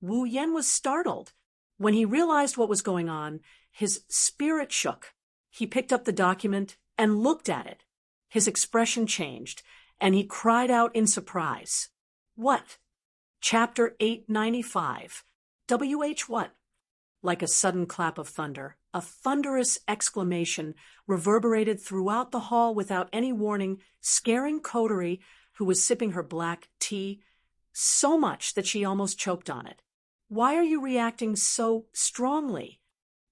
Wu Yen was startled. When he realized what was going on, his spirit shook. He picked up the document and looked at it. His expression changed, and he cried out in surprise. What? Chapter 895. WH what? Like a sudden clap of thunder, a thunderous exclamation reverberated throughout the hall without any warning, scaring Kotori, who was sipping her black tea, so much that she almost choked on it. Why are you reacting so strongly?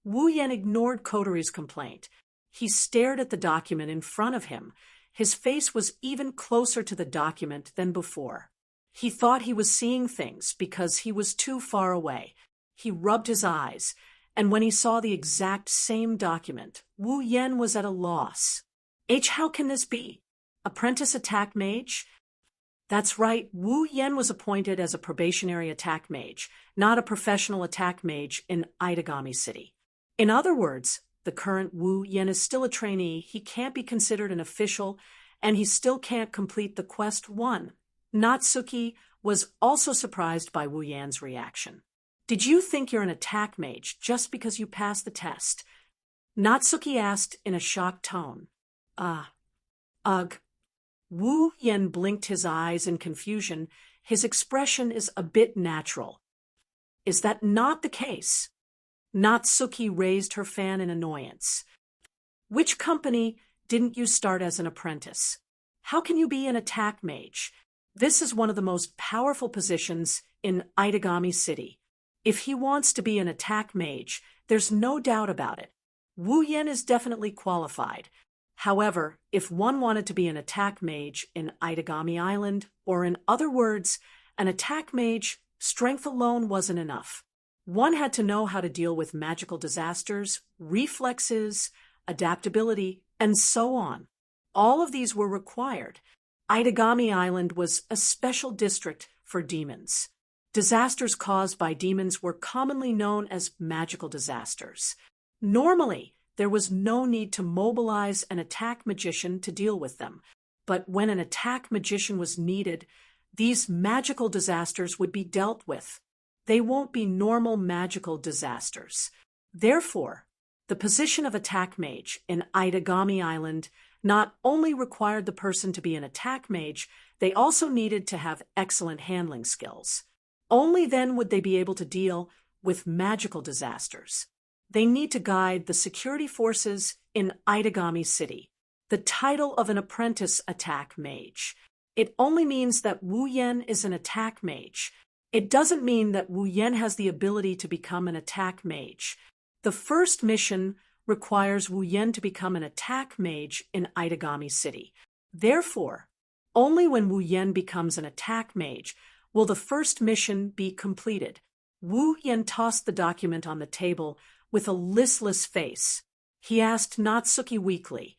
Wu Yen ignored Kotori's complaint. He stared at the document in front of him. His face was even closer to the document than before. He thought he was seeing things because he was too far away. He rubbed his eyes, and when he saw the exact same document, Wu Yen was at a loss. How can this be? Apprentice attack mage? That's right, Wu Yen was appointed as a probationary attack mage, not a professional attack mage in Aidagami City. In other words, the current Wu Yen is still a trainee, he can't be considered an official, and he still can't complete the Quest 1. Natsuki was also surprised by Wu Yan's reaction. Did you think you're an attack mage just because you passed the test? Natsuki asked in a shocked tone. Ugh. Wu Yen blinked his eyes in confusion. His expression is a bit natural. Is that not the case? Natsuki raised her fan in annoyance. Which company didn't you start as an apprentice? How can you be an attack mage? This is one of the most powerful positions in Aidagami City. If he wants to be an attack mage, there's no doubt about it. Wu Yen is definitely qualified. However, if one wanted to be an attack mage in Aidagami Island, or in other words, an attack mage, strength alone wasn't enough. One had to know how to deal with magical disasters, reflexes, adaptability, and so on. All of these were required. Aidagami Island was a special district for demons. Disasters caused by demons were commonly known as magical disasters. Normally, there was no need to mobilize an attack magician to deal with them, but when an attack magician was needed, these magical disasters would be dealt with. They won't be normal magical disasters. Therefore, the position of attack mage in Aidagami Island not only required the person to be an attack mage, they also needed to have excellent handling skills. Only then would they be able to deal with magical disasters. They need to guide the security forces in Aidagami City. The title of an apprentice attack mage. It only means that Wu Yen is an attack mage. It doesn't mean that Wu Yen has the ability to become an attack mage. The first mission requires Wu Yen to become an attack mage in Aidagami City. Therefore, only when Wu Yen becomes an attack mage will the first mission be completed. Wu Yen tossed the document on the table with a listless face. He asked Natsuki weakly,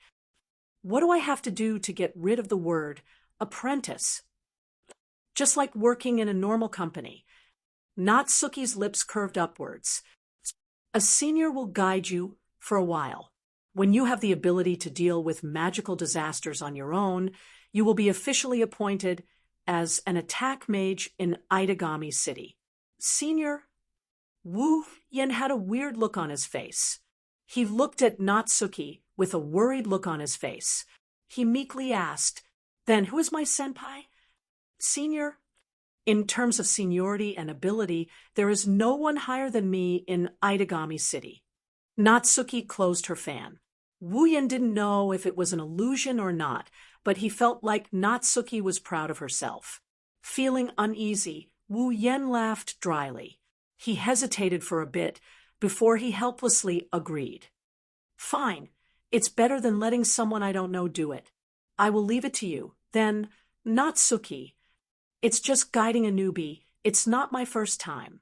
"What do I have to do to get rid of the word apprentice?" "Just like working in a normal company." Natsuki's lips curved upwards. "A senior will guide you for a while. When you have the ability to deal with magical disasters on your own, you will be officially appointed as an attack mage in Aidagami City." "Senior?" Wu Yen had a weird look on his face. He looked at Natsuki with a worried look on his face. He meekly asked, "Then who is my senpai?" "Senior?" In terms of seniority and ability, there is no one higher than me in Aidagami City. Natsuki closed her fan. Wu Yen didn't know if it was an illusion or not, but he felt like Natsuki was proud of herself. Feeling uneasy, Wu Yen laughed dryly. He hesitated for a bit before he helplessly agreed. Fine. It's better than letting someone I don't know do it. I will leave it to you. Then, Natsuki. It's just guiding a newbie. It's not my first time.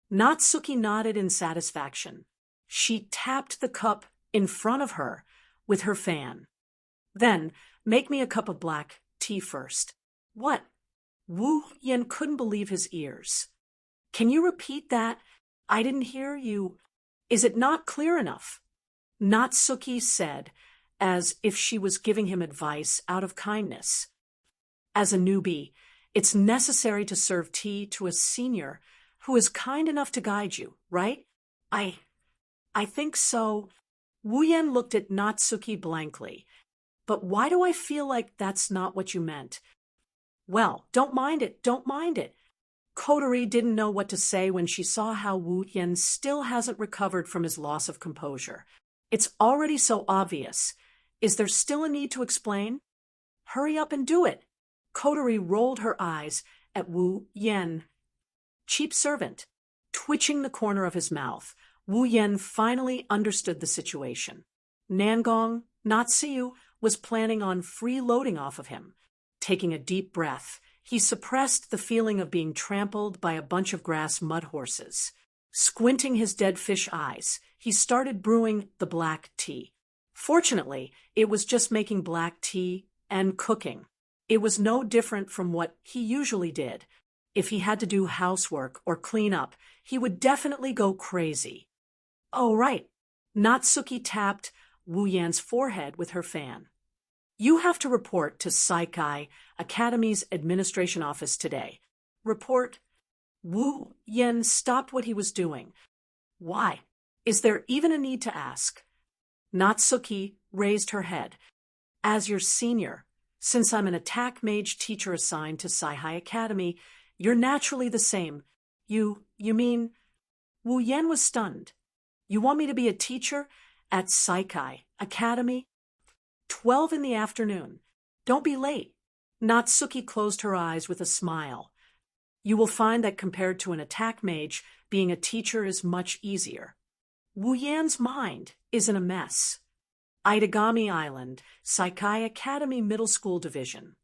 Natsuki nodded in satisfaction. She tapped the cup in front of her with her fan. Then, make me a cup of black tea first. What? Wu Yen couldn't believe his ears. Can you repeat that? I didn't hear you. Is it not clear enough? Natsuki said, as if she was giving him advice out of kindness. As a newbie, it's necessary to serve tea to a senior who is kind enough to guide you, right? I think so. Wu Yen looked at Natsuki blankly. But why do I feel like that's not what you meant? Well, don't mind it. Kotori didn't know what to say when she saw how Wu Yen still hasn't recovered from his loss of composure. It's already so obvious. Is there still a need to explain? Hurry up and do it. Kotori rolled her eyes at Wu Yen. Cheap servant. Twitching the corner of his mouth, Wu Yen finally understood the situation. Nangong, Natsuyu, was planning on freeloading off of him. Taking a deep breath, he suppressed the feeling of being trampled by a bunch of grass mud horses. Squinting his dead fish eyes, he started brewing the black tea. Fortunately, it was just making black tea and cooking. It was no different from what he usually did. If he had to do housework or clean up, he would definitely go crazy. Oh, right. Natsuki tapped Wu Yan's forehead with her fan. You have to report to Saikai Academy's administration office today. Report. Wu Yan stopped what he was doing. Why? Is there even a need to ask? Natsuki raised her head. As your senior, since I'm an attack mage teacher assigned to Saikai Academy, you're naturally the same. You mean? Wu Yan was stunned. You want me to be a teacher at Saikai Academy? 12 in the afternoon. Don't be late. Natsuki closed her eyes with a smile. You will find that compared to an attack mage, being a teacher is much easier. Wu Yan's mind is in a mess. Aidagami Island, Saikai Academy Middle School Division.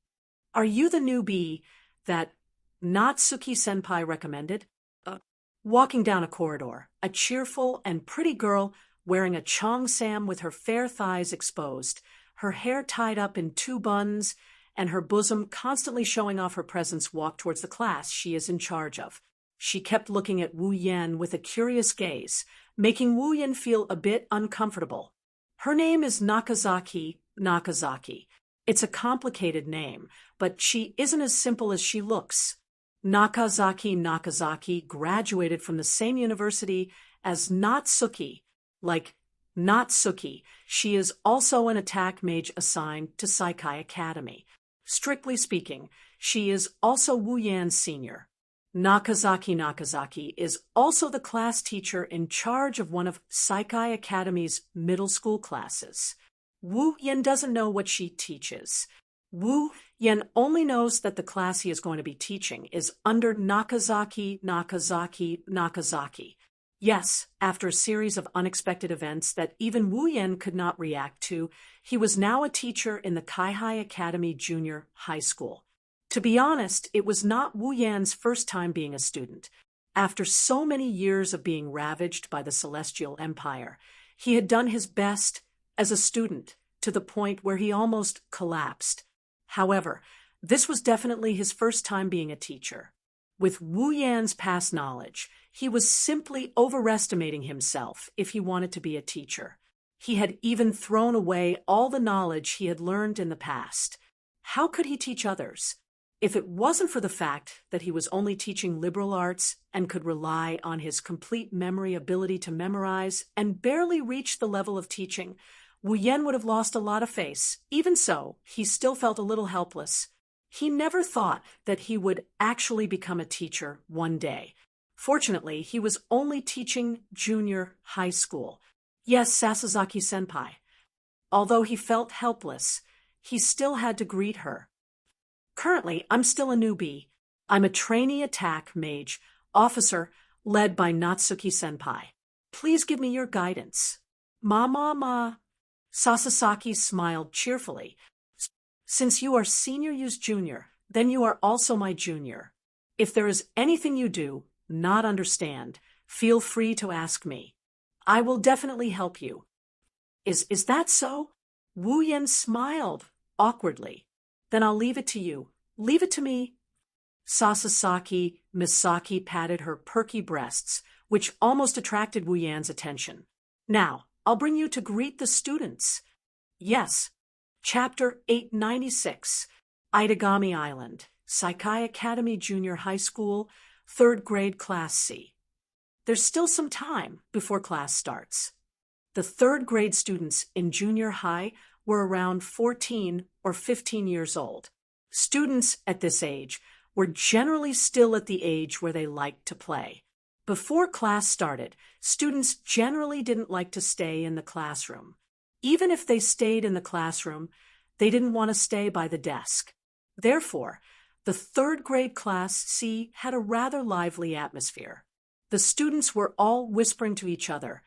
Are you the newbie that Natsuki-senpai recommended? Walking down a corridor, a cheerful and pretty girl wearing a cheongsam with her fair thighs exposed, her hair tied up in two buns, and her bosom constantly showing off her presence walked towards the class she is in charge of. She kept looking at Wu Yan with a curious gaze, making Wu Yan feel a bit uncomfortable. Her name is Nakozaki. It's a complicated name, but she isn't as simple as she looks. Nakozaki graduated from the same university as Natsuki. Like Natsuki, she is also an attack mage assigned to Saikai Academy. Strictly speaking, she is also Wu Yan's senior. Nakozaki is also the class teacher in charge of one of Saikai Academy's middle school classes. Wu Yan doesn't know what she teaches. Wu Yan only knows that the class he is going to be teaching is under Nakozaki. Yes, after a series of unexpected events that even Wu Yan could not react to, he was now a teacher in the Kaihai Academy Junior High School. To be honest, it was not Wu Yan's first time being a student. After so many years of being ravaged by the Celestial Empire, he had done his best as a student to the point where he almost collapsed. However, this was definitely his first time being a teacher. With Wu Yan's past knowledge, he was simply overestimating himself if he wanted to be a teacher. He had even thrown away all the knowledge he had learned in the past. How could he teach others? If it wasn't for the fact that he was only teaching liberal arts and could rely on his complete memory ability to memorize and barely reach the level of teaching, Wu Yan would have lost a lot of face. Even so, he still felt a little helpless. He never thought that he would actually become a teacher one day. Fortunately, he was only teaching junior high school. Yes, Sasazaki-senpai. Although he felt helpless, he still had to greet her. Currently, I'm still a newbie. I'm a trainee attack mage, officer led by Natsuki-senpai. Please give me your guidance. Ma. Sasasaki smiled cheerfully. Since you are senior use junior, then you are also my junior. If there is anything you do not understand, feel free to ask me. I will definitely help you. Is that so? Wu Yen smiled awkwardly. Then I'll leave it to you. Leave it to me. Sasasaki Misaki patted her perky breasts, which almost attracted Wu Yan's attention. Now, I'll bring you to greet the students. Yes. Chapter 896, Itagami Island, Saikai Academy Junior High School, 3rd grade Class C. There's still some time before class starts. The 3rd grade students in junior high were around 14 or 15 years old. Students at this age were generally still at the age where they liked to play. Before class started, students generally didn't like to stay in the classroom. Even if they stayed in the classroom, they didn't want to stay by the desk. Therefore, the 3rd grade Class C had a rather lively atmosphere. The students were all whispering to each other,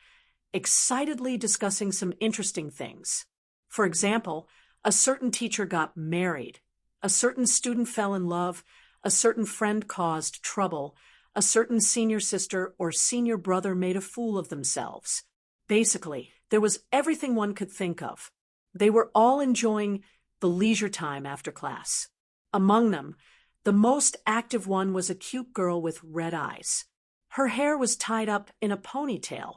excitedly discussing some interesting things. For example, a certain teacher got married, a certain student fell in love, a certain friend caused trouble, a certain senior sister or senior brother made a fool of themselves. Basically, there was everything one could think of. They were all enjoying the leisure time after class. Among them, the most active one was a cute girl with red eyes. Her hair was tied up in a ponytail.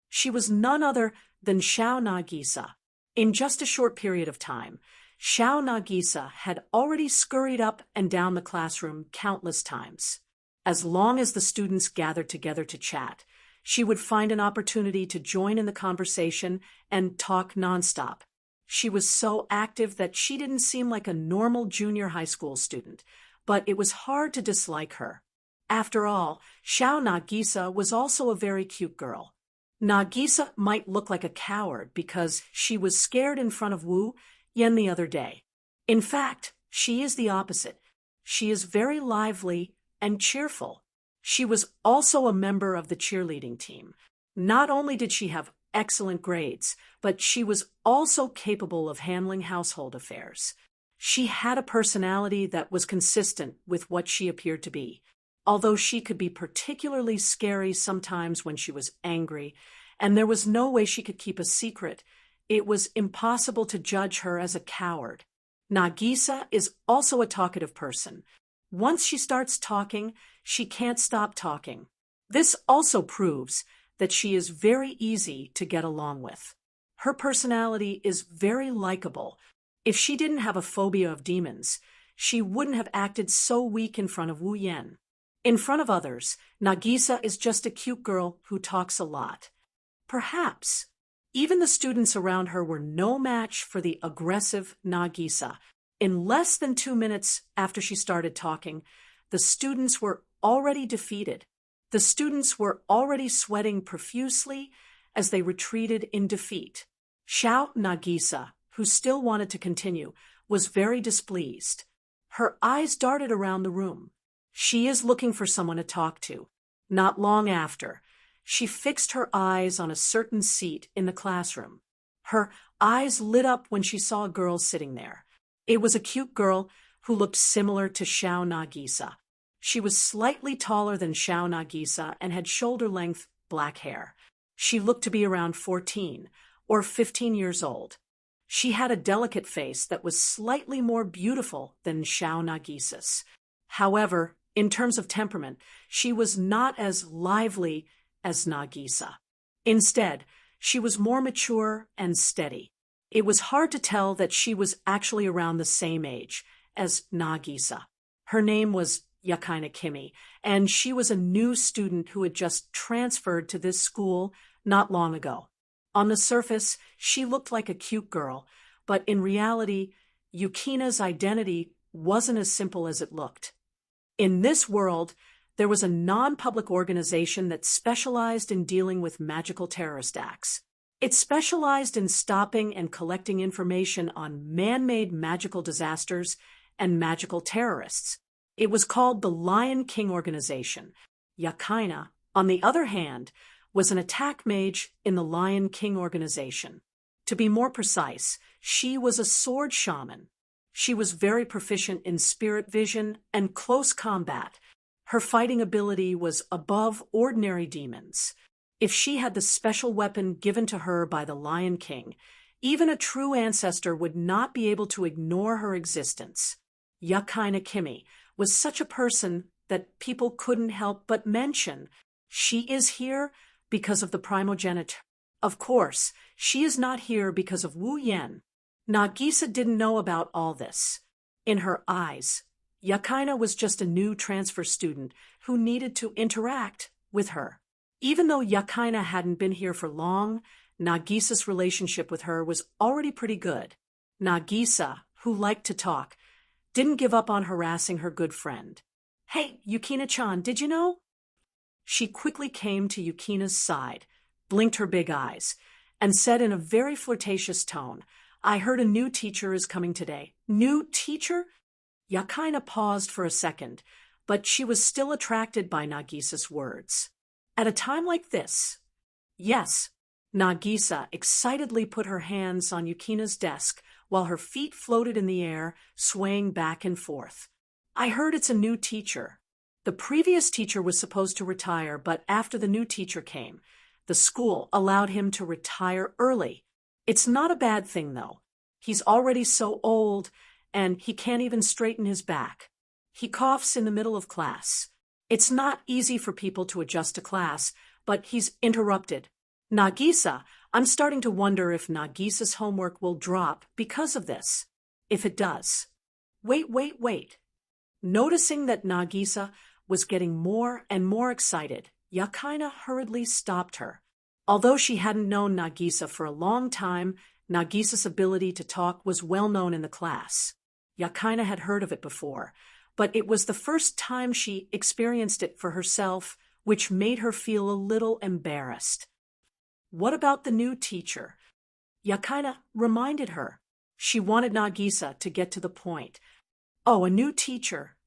She was none other than Shao Nagisa. In just a short period of time, Shao Nagisa had already scurried up and down the classroom countless times. As long as the students gathered together to chat, she would find an opportunity to join in the conversation and talk nonstop. She was so active that she didn't seem like a normal junior high school student, but it was hard to dislike her. After all, Shao Nagisa was also a very cute girl. Nagisa might look like a coward because she was scared in front of Wu Yen the other day. In fact, she is the opposite. She is very lively and cheerful. She was also a member of the cheerleading team. Not only did she have excellent grades, but she was also capable of handling household affairs. She had a personality that was consistent with what she appeared to be, although she could be particularly scary sometimes when she was angry, and there was no way she could keep a secret. It was impossible to judge her as a coward. Nagisa is also a talkative person. Once she starts talking, she can't stop talking. This also proves that she is very easy to get along with. Her personality is very likable. If she didn't have a phobia of demons, she wouldn't have acted so weak in front of Wu Yen. In front of others, Nagisa is just a cute girl who talks a lot. Perhaps even the students around her were no match for the aggressive Nagisa. In less than 2 minutes after she started talking, the students were already defeated. The students were already sweating profusely as they retreated in defeat. Shao Nagisa, who still wanted to continue, was very displeased. Her eyes darted around the room. She is looking for someone to talk to. Not long after, she fixed her eyes on a certain seat in the classroom. Her eyes lit up when she saw a girl sitting there. It was a cute girl who looked similar to Shao Nagisa. She was slightly taller than Shao Nagisa and had shoulder-length black hair. She looked to be around 14 or 15 years old. She had a delicate face that was slightly more beautiful than Shao Nagisa's. However, in terms of temperament, she was not as lively as Nagisa. Instead, she was more mature and steady. It was hard to tell that she was actually around the same age as Nagisa. Her name was Yakaina Kimi, and she was a new student who had just transferred to this school not long ago. On the surface, she looked like a cute girl, but in reality, Yukina's identity wasn't as simple as it looked. In this world, there was a non-public organization that specialized in dealing with magical terrorist acts. It specialized in stopping and collecting information on man-made magical disasters and magical terrorists. It was called the Lion King Organization. Yakaina, on the other hand, was an attack mage in the Lion King Organization. To be more precise, she was a sword shaman. She was very proficient in spirit vision and close combat. Her fighting ability was above ordinary demons. If she had the special weapon given to her by the Lion King, even a true ancestor would not be able to ignore her existence. Yakaina Kimi was such a person that people couldn't help but mention. She is here because of the primogeniture. Of course, she is not here because of Wu Yen. Nagisa didn't know about all this. In her eyes, Yakaina was just a new transfer student who needed to interact with her. Even though Yakaina hadn't been here for long, Nagisa's relationship with her was already pretty good. Nagisa, who liked to talk, didn't give up on harassing her good friend. "Hey, Yukina-chan, did you know?" She quickly came to Yukina's side, blinked her big eyes, and said in a very flirtatious tone, "I heard a new teacher is coming today." "New teacher?" Yakaina paused for a second, but she was still attracted by Nagisa's words. "At a time like this?" "Yes." Nagisa excitedly put her hands on Yukina's desk while her feet floated in the air, swaying back and forth. "I heard it's a new teacher. The previous teacher was supposed to retire, but after the new teacher came, the school allowed him to retire early. It's not a bad thing, though. He's already so old, and he can't even straighten his back. He coughs in the middle of class. It's not easy for people to adjust to class, but he's interrupted. Nagisa, I'm starting to wonder if Nagisa's homework will drop because of this. If it does." Wait. Noticing that Nagisa was getting more and more excited, Yakaina hurriedly stopped her. Although she hadn't known Nagisa for a long time, Nagisa's ability to talk was well known in the class. Yakaina had heard of it before, but it was the first time she experienced it for herself, which made her feel a little embarrassed. "What about the new teacher?" Yakaina reminded her. She wanted Nagisa to get to the point. "Oh, a new teacher."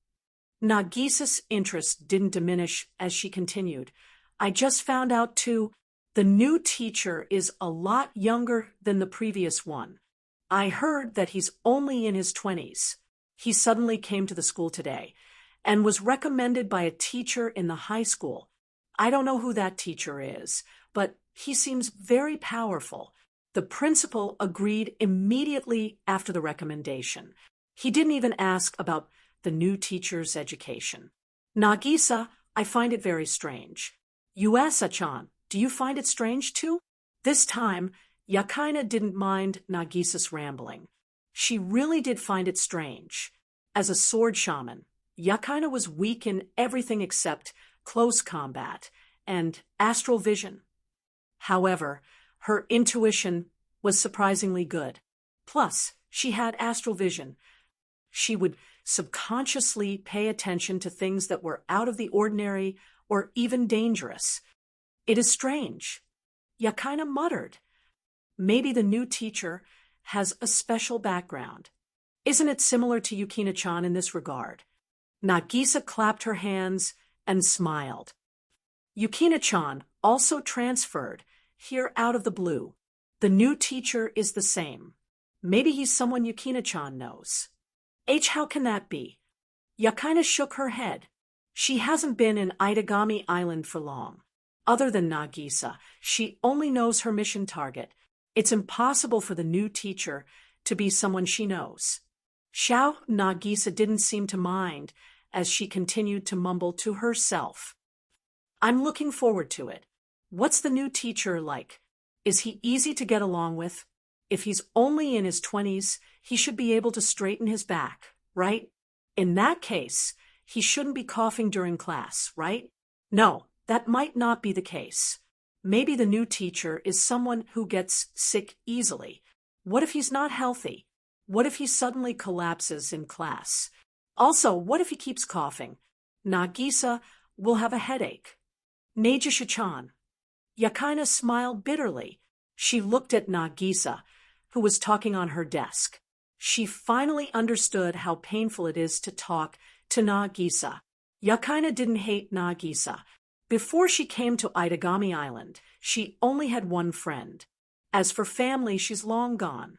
Nagisa's interest didn't diminish as she continued. "I just found out, too, the new teacher is a lot younger than the previous one. I heard that he's only in his 20s. He suddenly came to the school today and was recommended by a teacher in the high school. I don't know who that teacher is, but he seems very powerful. The principal agreed immediately after the recommendation. He didn't even ask about the new teacher's education." "Nagisa, I find it very strange. Yuasa-chan, do you find it strange too?" This time, Yakaina didn't mind Nagisa's rambling. She really did find it strange. As a sword shaman, Yakaina was weak in everything except close combat and astral vision. However, her intuition was surprisingly good. Plus, she had astral vision. She would subconsciously pay attention to things that were out of the ordinary or even dangerous. "It is strange," Yakaina muttered. "Maybe the new teacher has a special background. Isn't it similar to Yukina-chan in this regard?" Nagisa clapped her hands and smiled. "Yukina-chan also transferred here out of the blue. The new teacher is the same. Maybe he's someone Yukina-chan knows." How can that be?" Yakaina shook her head. She hasn't been in Itagami Island for long. Other than Nagisa, she only knows her mission target. It's impossible for the new teacher to be someone she knows. Nagisa didn't seem to mind as she continued to mumble to herself. "I'm looking forward to it. What's the new teacher like? Is he easy to get along with? If he's only in his 20s, he should be able to straighten his back, right? In that case, he shouldn't be coughing during class, right? No, that might not be the case. Maybe the new teacher is someone who gets sick easily. What if he's not healthy? What if he suddenly collapses in class? Also, what if he keeps coughing? Nagisa will have a headache. Neji-chan. Yakaina smiled bitterly. She looked at Nagisa, who was talking on her desk. She finally understood how painful it is to talk to Nagisa. Yakaina didn't hate Nagisa. Before she came to Itagami Island, she only had one friend. As for family, she's long gone.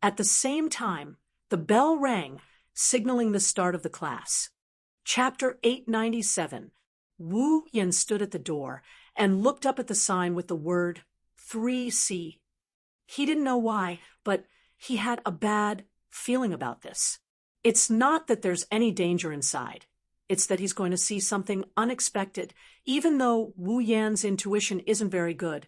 At the same time, the bell rang, signaling the start of the class. Chapter 897. Wu Yen stood at the door and looked up at the sign with the word 3C. He didn't know why, but he had a bad feeling about this. It's not that there's any danger inside. It's that he's going to see something unexpected. Even though Wu Yan's intuition isn't very good,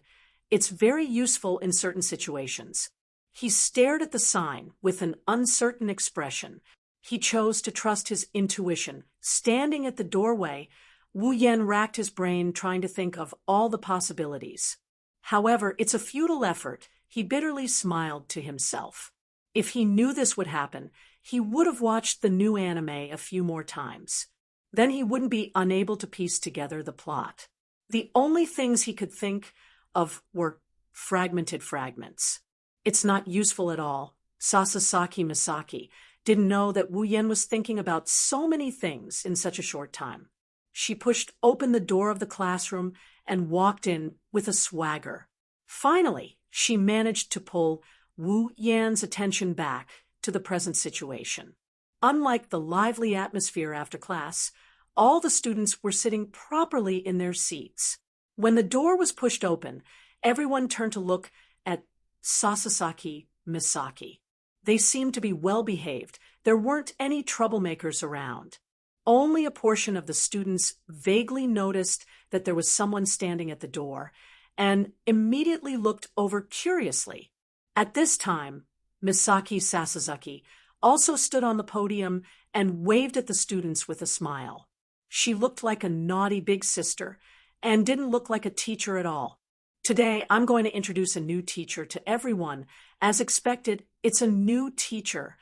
it's very useful in certain situations. He stared at the sign with an uncertain expression. He chose to trust his intuition. Standing at the doorway, Wu Yan racked his brain trying to think of all the possibilities. However, it's a futile effort. He bitterly smiled to himself. If he knew this would happen, he would have watched the new anime a few more times. Then he wouldn't be unable to piece together the plot. The only things he could think of were fragmented fragments. It's not useful at all. Sasasaki Misaki didn't know that Wu Yan was thinking about so many things in such a short time. She pushed open the door of the classroom and walked in with a swagger. Finally, she managed to pull Wu Yan's attention back to the present situation. Unlike the lively atmosphere after class, all the students were sitting properly in their seats. When the door was pushed open, everyone turned to look at Sasasaki Misaki. They seemed to be well-behaved. There weren't any troublemakers around. Only a portion of the students vaguely noticed that there was someone standing at the door and immediately looked over curiously. At this time, Misaki Sasazaki also stood on the podium and waved at the students with a smile. She looked like a naughty big sister and didn't look like a teacher at all. Today, I'm going to introduce a new teacher to everyone. As expected, it's a new teacher.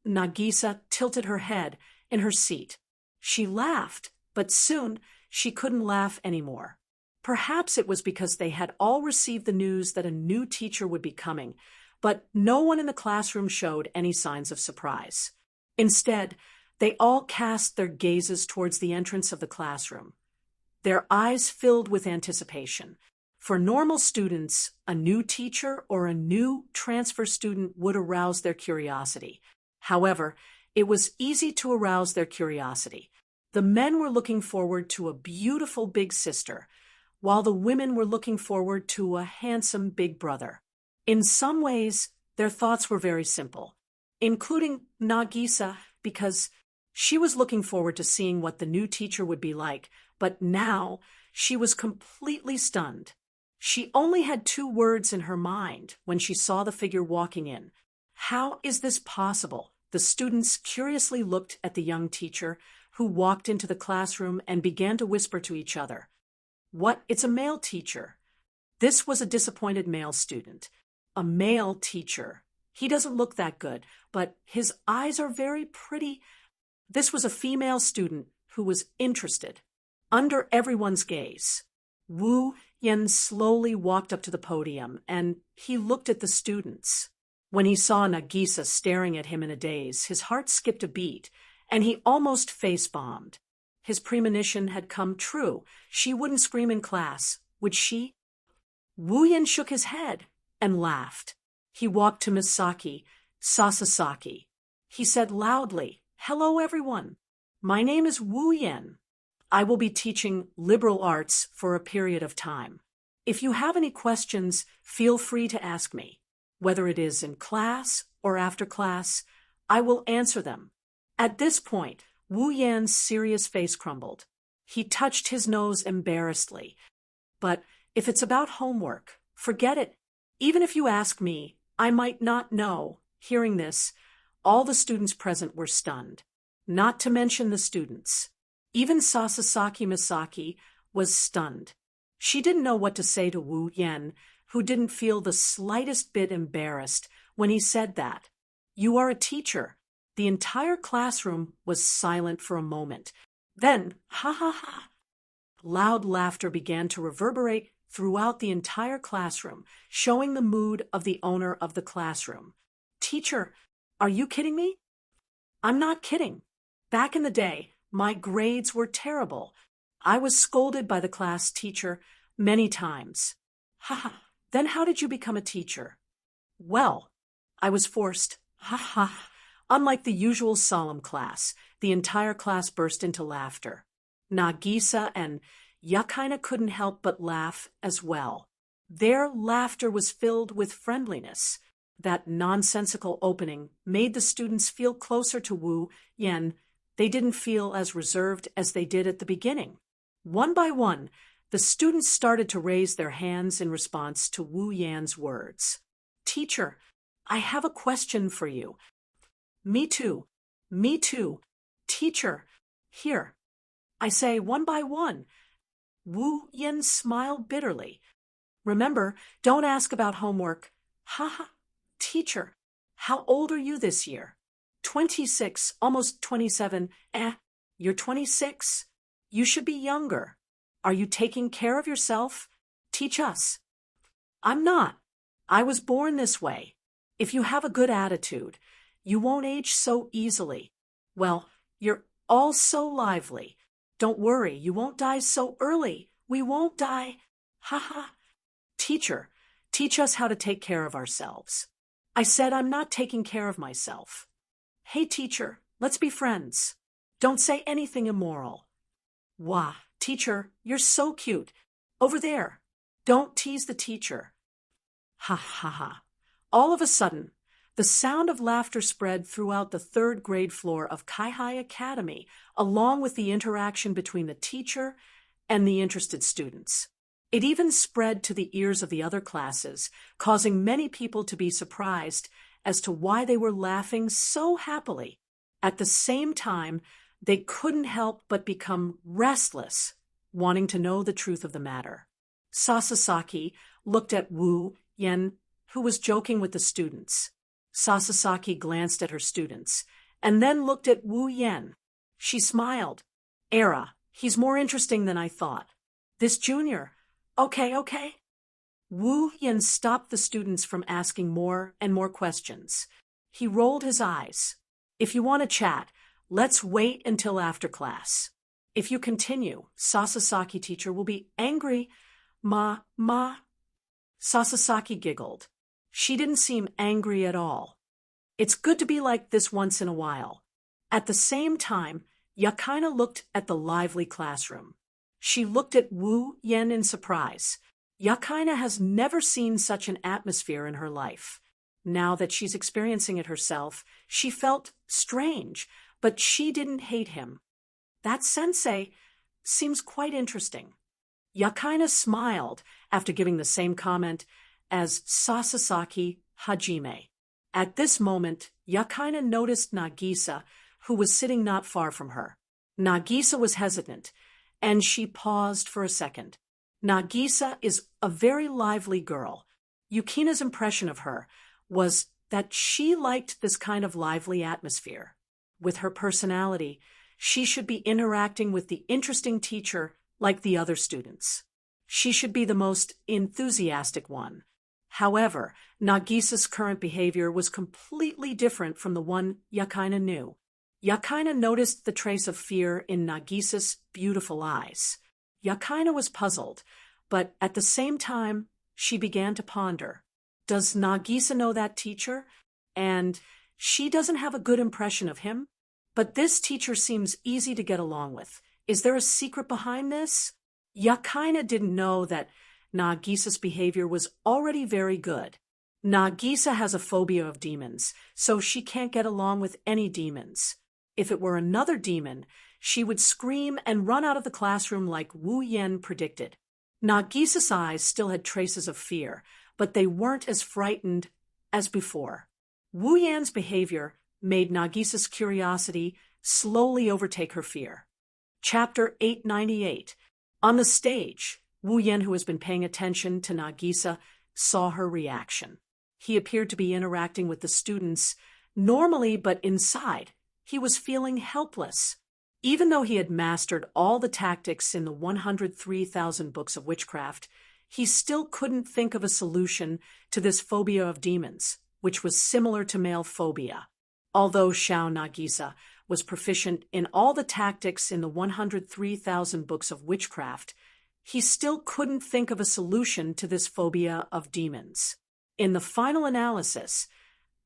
Nagisa tilted her head in her seat. She laughed, but soon she couldn't laugh anymore. Perhaps it was because they had all received the news that a new teacher would be coming, but no one in the classroom showed any signs of surprise. Instead, they all cast their gazes towards the entrance of the classroom. Their eyes filled with anticipation. For normal students, a new teacher or a new transfer student would arouse their curiosity. However, it was easy to arouse their curiosity. The men were looking forward to a beautiful big sister, while the women were looking forward to a handsome big brother. In some ways, their thoughts were very simple, including Nagisa, because she was looking forward to seeing what the new teacher would be like, but now she was completely stunned. She only had 2 words in her mind when she saw the figure walking in. How is this possible? The students curiously looked at the young teacher, who walked into the classroom and began to whisper to each other. What? It's a male teacher. This was a disappointed male student. A male teacher. He doesn't look that good, but his eyes are very pretty. This was a female student who was interested. Under everyone's gaze, Wu Yan slowly walked up to the podium, and he looked at the students. When he saw Nagisa staring at him in a daze, his heart skipped a beat, and he almost face-bombed. His premonition had come true. She wouldn't scream in class, would she? Wu Yan shook his head and laughed. He walked to Misaki Sasasaki. He said loudly, "Hello, everyone. My name is Wu Yan. I will be teaching liberal arts for a period of time. If you have any questions, feel free to ask me. Whether it is in class or after class, I will answer them." At this point, Wu Yan's serious face crumbled. He touched his nose embarrassedly. "But if it's about homework, forget it. Even if you ask me, I might not know." Hearing this, all the students present were stunned. Not to mention the students. Even Sasasaki Misaki was stunned. She didn't know what to say to Wu Yan, who didn't feel the slightest bit embarrassed when he said that. You are a teacher. The entire classroom was silent for a moment. Then, ha ha ha, loud laughter began to reverberate throughout the entire classroom, showing the mood of the owner of the classroom. Teacher, are you kidding me? I'm not kidding. Back in the day, my grades were terrible. I was scolded by the class teacher many times. Ha ha. Then how did you become a teacher? Well, I was forced. Ha ha. Unlike the usual solemn class, the entire class burst into laughter. Nagisa and Yakaina couldn't help but laugh as well. Their laughter was filled with friendliness. That nonsensical opening made the students feel closer to Wu Yen. They didn't feel as reserved as they did at the beginning. One by one, the students started to raise their hands in response to Wu Yan's words. Teacher, I have a question for you. Me too. Me too. Teacher, here. I say one by one. Wu Yan smiled bitterly. Remember, don't ask about homework. Ha ha. Teacher, how old are you this year? 26, almost 27. You're 26? You should be younger. Are you taking care of yourself? Teach us. I'm not. I was born this way. If you have a good attitude, you won't age so easily. Well, you're all so lively. Don't worry, you won't die so early. We won't die. Ha ha. Teacher, teach us how to take care of ourselves. I said I'm not taking care of myself. Hey teacher, let's be friends. Don't say anything immoral. Wah, teacher, you're so cute. Over there. Don't tease the teacher. Ha ha ha. All of a sudden, the sound of laughter spread throughout the third grade floor of Kaihai Academy, along with the interaction between the teacher and the interested students. It even spread to the ears of the other classes, causing many people to be surprised as to why they were laughing so happily. At the same time, they couldn't help but become restless, wanting to know the truth of the matter. Sasasaki looked at Wu Yen, who was joking with the students. Sasasaki glanced at her students, and then looked at Wu Yen. She smiled. Era, he's more interesting than I thought. This junior. Okay. Wu Yen stopped the students from asking more and more questions. He rolled his eyes. If you want to chat, let's wait until after class. If you continue, Sasasaki teacher will be angry. Ma. Sasasaki giggled. She didn't seem angry at all. It's good to be like this once in a while. At the same time, Yakaina looked at the lively classroom. She looked at Wu Yen in surprise. Yakaina has never seen such an atmosphere in her life. Now that she's experiencing it herself, she felt strange, but she didn't hate him. That sensei seems quite interesting. Yakaina smiled after giving the same comment as Sasasaki Hajime. At this moment, Yakaina noticed Nagisa, who was sitting not far from her. Nagisa was hesitant, and she paused for a second. Nagisa is a very lively girl. Yukina's impression of her was that she liked this kind of lively atmosphere. With her personality, she should be interacting with the interesting teacher like the other students. She should be the most enthusiastic one. However, Nagisa's current behavior was completely different from the one Yakaina knew. Yakaina noticed the trace of fear in Nagisa's beautiful eyes. Yakaina was puzzled, but at the same time, she began to ponder. Does Nagisa know that teacher? And she doesn't have a good impression of him? But this teacher seems easy to get along with. Is there a secret behind this? Yakaina didn't know that Nagisa's behavior was already very good. Nagisa has a phobia of demons, so she can't get along with any demons. If it were another demon, she would scream and run out of the classroom like Wu Yen predicted. Nagisa's eyes still had traces of fear, but they weren't as frightened as before. Wu Yan's behavior made Nagisa's curiosity slowly overtake her fear. Chapter 898. On the stage, Wu Yan, who has been paying attention to Nagisa, saw her reaction. He appeared to be interacting with the students normally, but inside, he was feeling helpless. Even though he had mastered all the tactics in the 103,000 books of witchcraft, he still couldn't think of a solution to this phobia of demons, which was similar to male phobia. Although Shao Nagisa was proficient in all the tactics in the 103,000 books of witchcraft, he still couldn't think of a solution to this phobia of demons. In the final analysis,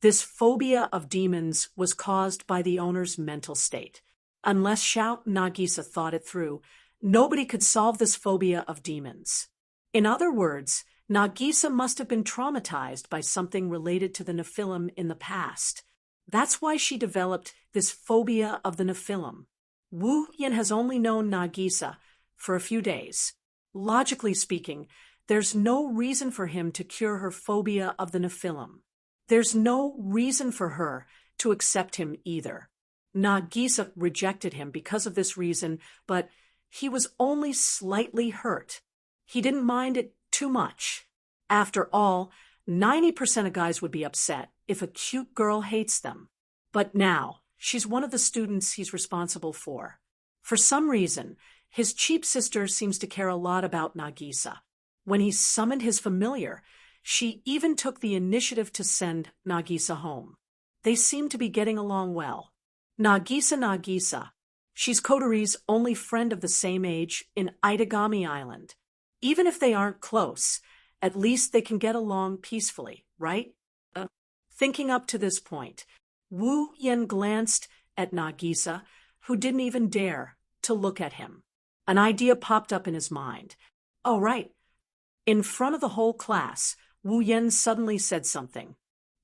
this phobia of demons was caused by the owner's mental state. Unless Shao Nagisa thought it through, nobody could solve this phobia of demons. In other words, Nagisa must have been traumatized by something related to the Nephilim in the past. That's why she developed this phobia of the Nephilim. Wu Yin has only known Nagisa for a few days. Logically speaking, there's no reason for him to cure her phobia of the Nephilim. There's no reason for her to accept him either. Nagisa rejected him because of this reason, but he was only slightly hurt. He didn't mind it too much. After all, 90% of guys would be upset if a cute girl hates them. But now, she's one of the students he's responsible for. For some reason, his cheap sister seems to care a lot about Nagisa. When he summoned his familiar, she even took the initiative to send Nagisa home. They seem to be getting along well. Nagisa. She's Kotori's only friend of the same age in Aidagami Island. Even if they aren't close, at least they can get along peacefully, right? Thinking up to this point, Wu Yen glanced at Nagisa, who didn't even dare to look at him. An idea popped up in his mind. Oh, right. In front of the whole class, Wu Yen suddenly said something.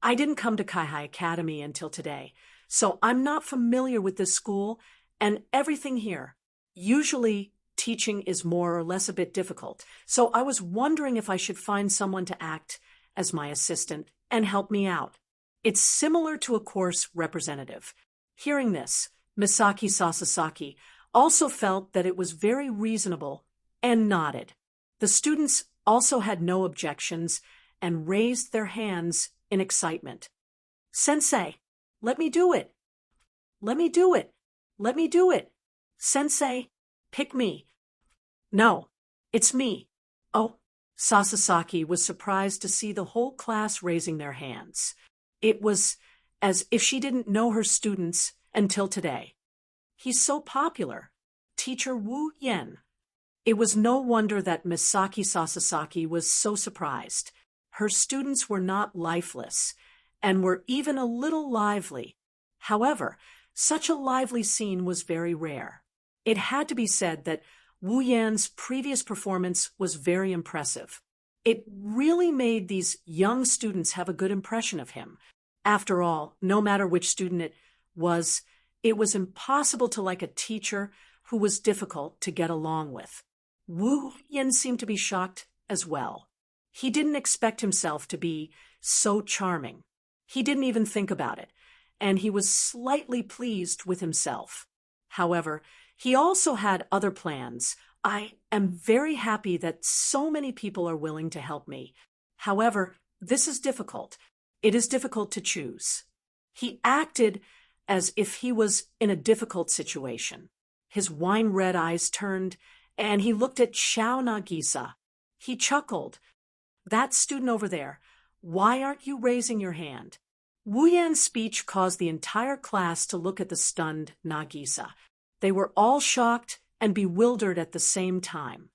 I didn't come to Kaihai Academy until today, so I'm not familiar with this school and everything here. Usually, teaching is more or less a bit difficult, so I was wondering if I should find someone to act as my assistant and help me out. It's similar to a course representative. Hearing this, Misaki Sasasaki also felt that it was very reasonable and nodded. The students also had no objections and raised their hands in excitement. Sensei, let me do it. Let me do it. Let me do it. Sensei, pick me. No, it's me. Oh, Sasasaki was surprised to see the whole class raising their hands. It was as if she didn't know her students until today. He's so popular. Teacher Wu Yen. It was no wonder that Misaki Sasasaki was so surprised. Her students were not lifeless, and were even a little lively. However, such a lively scene was very rare. It had to be said that Wu Yan's previous performance was very impressive. It really made these young students have a good impression of him. After all, no matter which student it was impossible to like a teacher who was difficult to get along with. Wu Yan seemed to be shocked as well. He didn't expect himself to be so charming. He didn't even think about it, and he was slightly pleased with himself. However, he also had other plans. I am very happy that so many people are willing to help me. However, this is difficult. It is difficult to choose. He acted as if he was in a difficult situation. His wine-red eyes turned, and he looked at Shao Nagisa. He chuckled. That student over there, why aren't you raising your hand? Wu Yan's speech caused the entire class to look at the stunned Nagisa. They were all shocked and bewildered at the same time.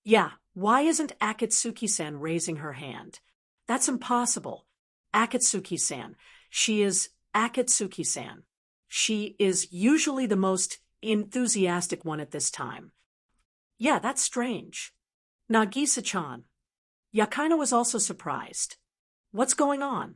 Yeah, why isn't Akatsuki-san raising her hand? That's impossible. Akatsuki-san. She is Akatsuki-san. She is usually the most enthusiastic one at this time. Yeah, that's strange. Nagisa-chan. Yakaina was also surprised. What's going on?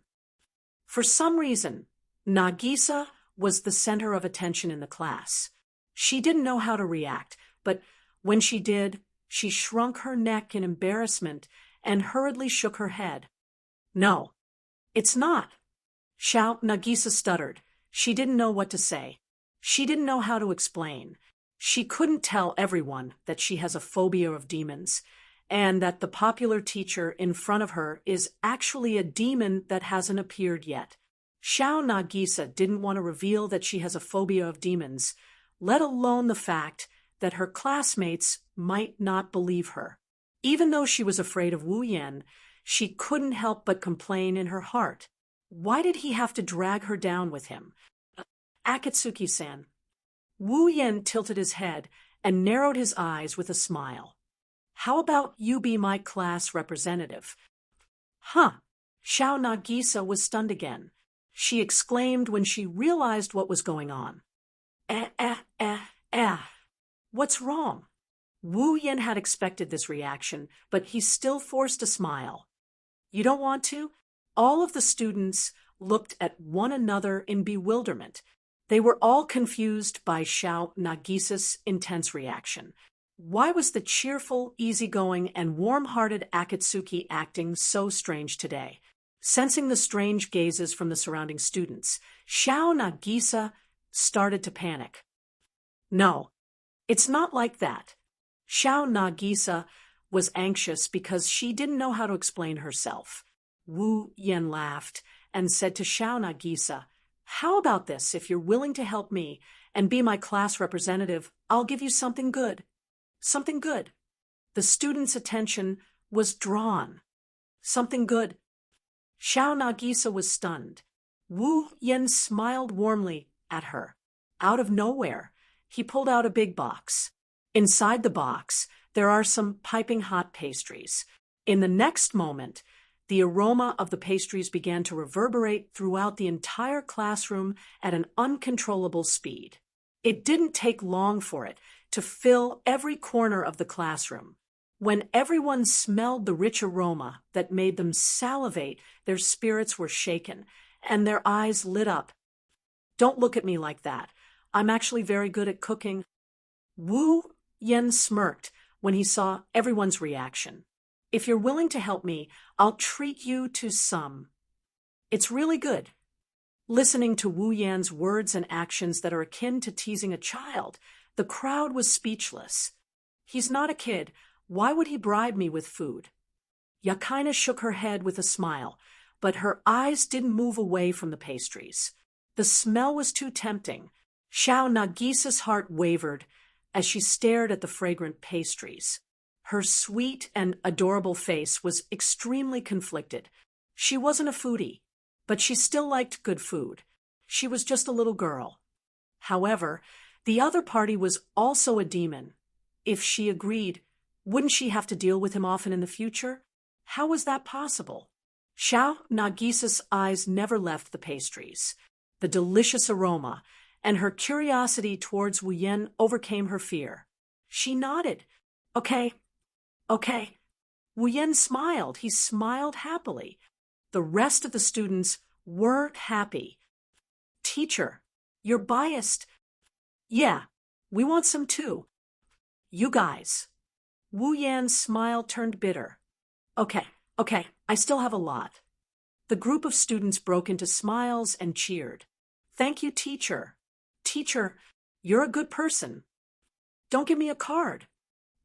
For some reason, Nagisa was the center of attention in the class. She didn't know how to react, but when she did, she shrunk her neck in embarrassment and hurriedly shook her head. No, it's not. Nagisa stuttered. She didn't know what to say. She didn't know how to explain. She couldn't tell everyone that she has a phobia of demons, and that the popular teacher in front of her is actually a demon that hasn't appeared yet. Xiao Nagisa didn't want to reveal that she has a phobia of demons, let alone the fact that her classmates might not believe her. Even though she was afraid of Wu Yan, she couldn't help but complain in her heart. Why did he have to drag her down with him? Akatsuki-san. Wu Yan tilted his head and narrowed his eyes with a smile. How about you be my class representative? Huh. Xiao Nagisa was stunned again. She exclaimed when she realized what was going on. What's wrong? Wu Yan had expected this reaction, but he still forced a smile. You don't want to? All of the students looked at one another in bewilderment. They were all confused by Xiao Nagisa's intense reaction. Why was the cheerful, easygoing, and warm-hearted Akatsuki acting so strange today? Sensing the strange gazes from the surrounding students, Xiao Nagisa started to panic. No, it's not like that. Xiao Nagisa was anxious because she didn't know how to explain herself. Wu Yan laughed and said to Xiao Nagisa, How about this? If you're willing to help me and be my class representative, I'll give you something good. Something good. The students' attention was drawn. Something good. Xiao Nagisa was stunned. Wu Yan smiled warmly at her. Out of nowhere, he pulled out a big box. Inside the box, there are some piping hot pastries. In the next moment, the aroma of the pastries began to reverberate throughout the entire classroom at an uncontrollable speed. It didn't take long for it to fill every corner of the classroom. When everyone smelled the rich aroma that made them salivate, their spirits were shaken, and their eyes lit up. Don't look at me like that. I'm actually very good at cooking. Wu Yan smirked when he saw everyone's reaction. If you're willing to help me, I'll treat you to some. It's really good. Listening to Wu Yan's words and actions that are akin to teasing a child, the crowd was speechless. He's not a kid. Why would he bribe me with food? Yakaina shook her head with a smile, but her eyes didn't move away from the pastries. The smell was too tempting. Xiao Nagisa's heart wavered as she stared at the fragrant pastries. Her sweet and adorable face was extremely conflicted. She wasn't a foodie, but she still liked good food. She was just a little girl. However, the other party was also a demon. If she agreed, wouldn't she have to deal with him often in the future? How was that possible? Xiao Nagisa's eyes never left the pastries. The delicious aroma and her curiosity towards Wu Yan overcame her fear. She nodded. Okay. Wu Yan smiled. He smiled happily. The rest of the students weren't happy. Teacher, you're biased. Yeah, we want some too. You guys. Wu Yan's smile turned bitter. Okay, I still have a lot. The group of students broke into smiles and cheered. Thank you, teacher. Teacher, you're a good person. Don't give me a card.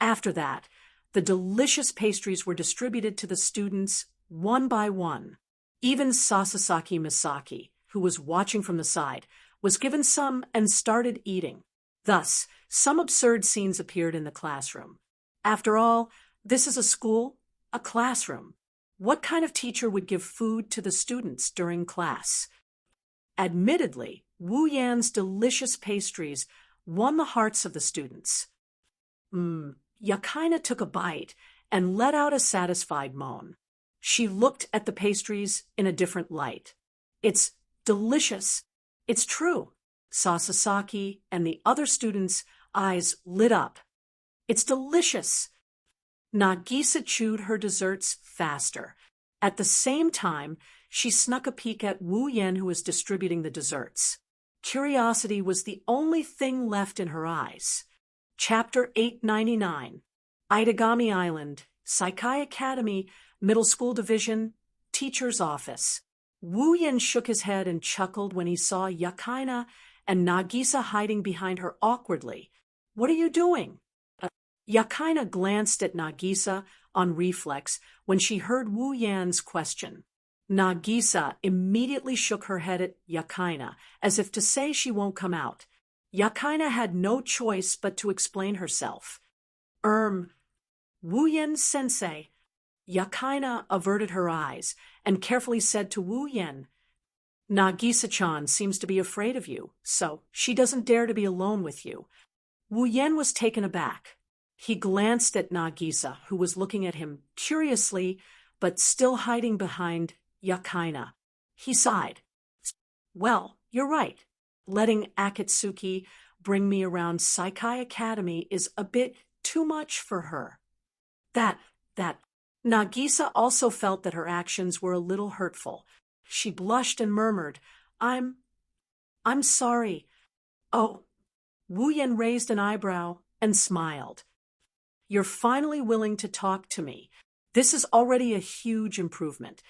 After that, the delicious pastries were distributed to the students one by one. Even Sasasaki Misaki, who was watching from the side, was given some and started eating. Thus, some absurd scenes appeared in the classroom. After all, this is a school, a classroom. What kind of teacher would give food to the students during class? Admittedly, Wu Yan's delicious pastries won the hearts of the students. Yakaina took a bite and let out a satisfied moan. She looked at the pastries in a different light. It's delicious. It's true. Sasasaki and the other students' eyes lit up. It's delicious. Nagisa chewed her desserts faster. At the same time, she snuck a peek at Wu Yan, who was distributing the desserts. Curiosity was the only thing left in her eyes. Chapter 899. Itagami Island, Saikai Academy, Middle School Division, Teacher's Office. Wu Yan shook his head and chuckled when he saw Yakaina and Nagisa hiding behind her awkwardly. What are you doing? Yakaina glanced at Nagisa on reflex when she heard Wu Yan's question. Nagisa immediately shook her head at Yakaina, as if to say she won't come out. Yakaina had no choice but to explain herself. Wu-Yen-sensei. Yakaina averted her eyes and carefully said to Wu-Yen, Nagisa-chan seems to be afraid of you, so she doesn't dare to be alone with you. Wu-Yen was taken aback. He glanced at Nagisa, who was looking at him curiously, but still hiding behind Yakaina. He sighed. Well, you're right. Letting Akatsuki bring me around Saikai Academy is a bit too much for her. That. Nagisa also felt that her actions were a little hurtful. She blushed and murmured, I'm sorry. Oh. Wu-Yen raised an eyebrow and smiled. You're finally willing to talk to me. This is already a huge improvement.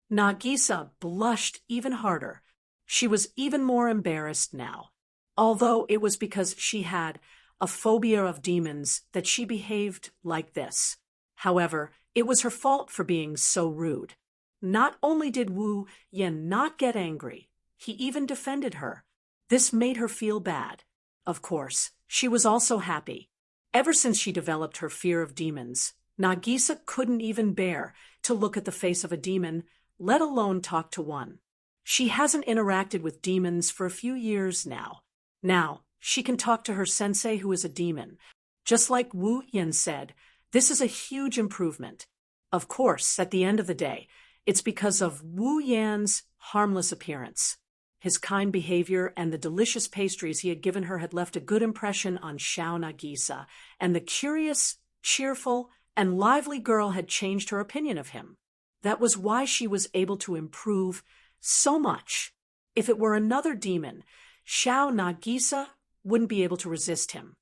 Nagisa blushed even harder. She was even more embarrassed now, although it was because she had a phobia of demons that she behaved like this. However, it was her fault for being so rude. Not only did Wu-Yen not get angry, he even defended her. This made her feel bad. Of course, she was also happy. Ever since she developed her fear of demons, Nagisa couldn't even bear to look at the face of a demon, let alone talk to one. She hasn't interacted with demons for a few years now. Now, she can talk to her sensei who is a demon. Just like Wu-Yen said, this is a huge improvement. Of course, at the end of the day, it's because of Wu-Yan's harmless appearance. His kind behavior and the delicious pastries he had given her had left a good impression on Shao Nagisa, and the curious, cheerful, and lively girl had changed her opinion of him. That was why she was able to improve so much. If it were another demon, Shao Nagisa wouldn't be able to resist him.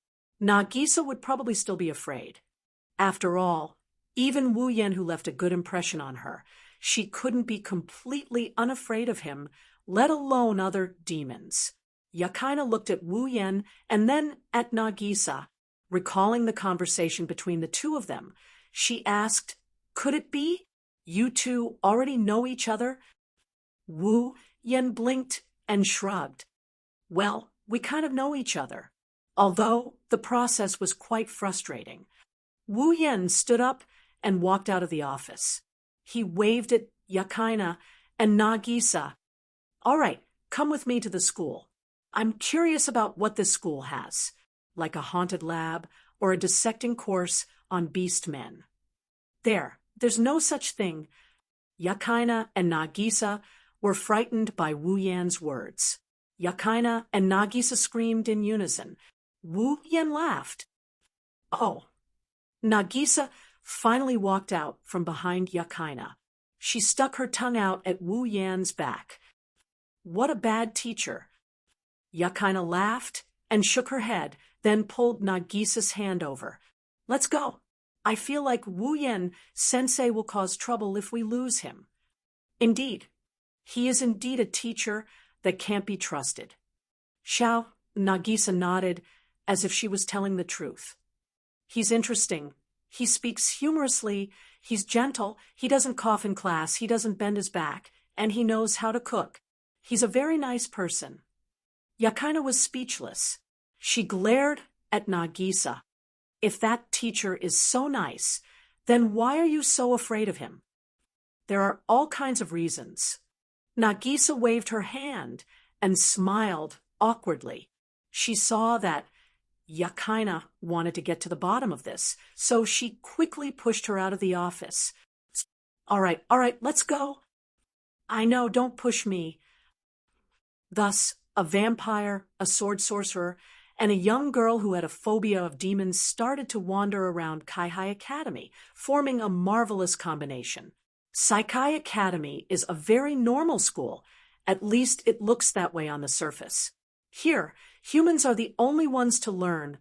Nagisa would probably still be afraid. After all, even Wu-Yen, who left a good impression on her, she couldn't be completely unafraid of him, let alone other demons. Yakaina looked at Wu-Yen and then at Nagisa. Recalling the conversation between the two of them, she asked, could it be you two already know each other? Wu-Yen blinked and shrugged. Well, we kind of know each other, although the process was quite frustrating. Wu-Yen stood up and walked out of the office. He waved at Yakaina and Nagisa. All right, come with me to the school. I'm curious about what this school has, like a haunted lab or a dissecting course on beast men. There's no such thing. Yakaina and Nagisa were frightened by Wu-Yan's words. Yakaina and Nagisa screamed in unison. Wu-Yan laughed. Oh. Nagisa finally walked out from behind Yakaina. She stuck her tongue out at Wu-Yan's back. What a bad teacher. Yakaina laughed and shook her head, then pulled Nagisa's hand over. Let's go. I feel like Wu-Yen sensei will cause trouble if we lose him. Indeed. He is indeed a teacher that can't be trusted. Shao, Nagisa nodded as if she was telling the truth. He's interesting. He speaks humorously. He's gentle. He doesn't cough in class. He doesn't bend his back. And he knows how to cook. He's a very nice person. Yakaina was speechless. She glared at Nagisa. If that teacher is so nice, then why are you so afraid of him? There are all kinds of reasons. Nagisa waved her hand and smiled awkwardly. She saw that Yakaina wanted to get to the bottom of this, so she quickly pushed her out of the office. All right, let's go. I know, don't push me. Thus, a vampire, a sword sorcerer, and a young girl who had a phobia of demons started to wander around Kaihai Academy, forming a marvelous combination. Saikai Academy is a very normal school. At least it looks that way on the surface. Here, humans are the only ones to learn,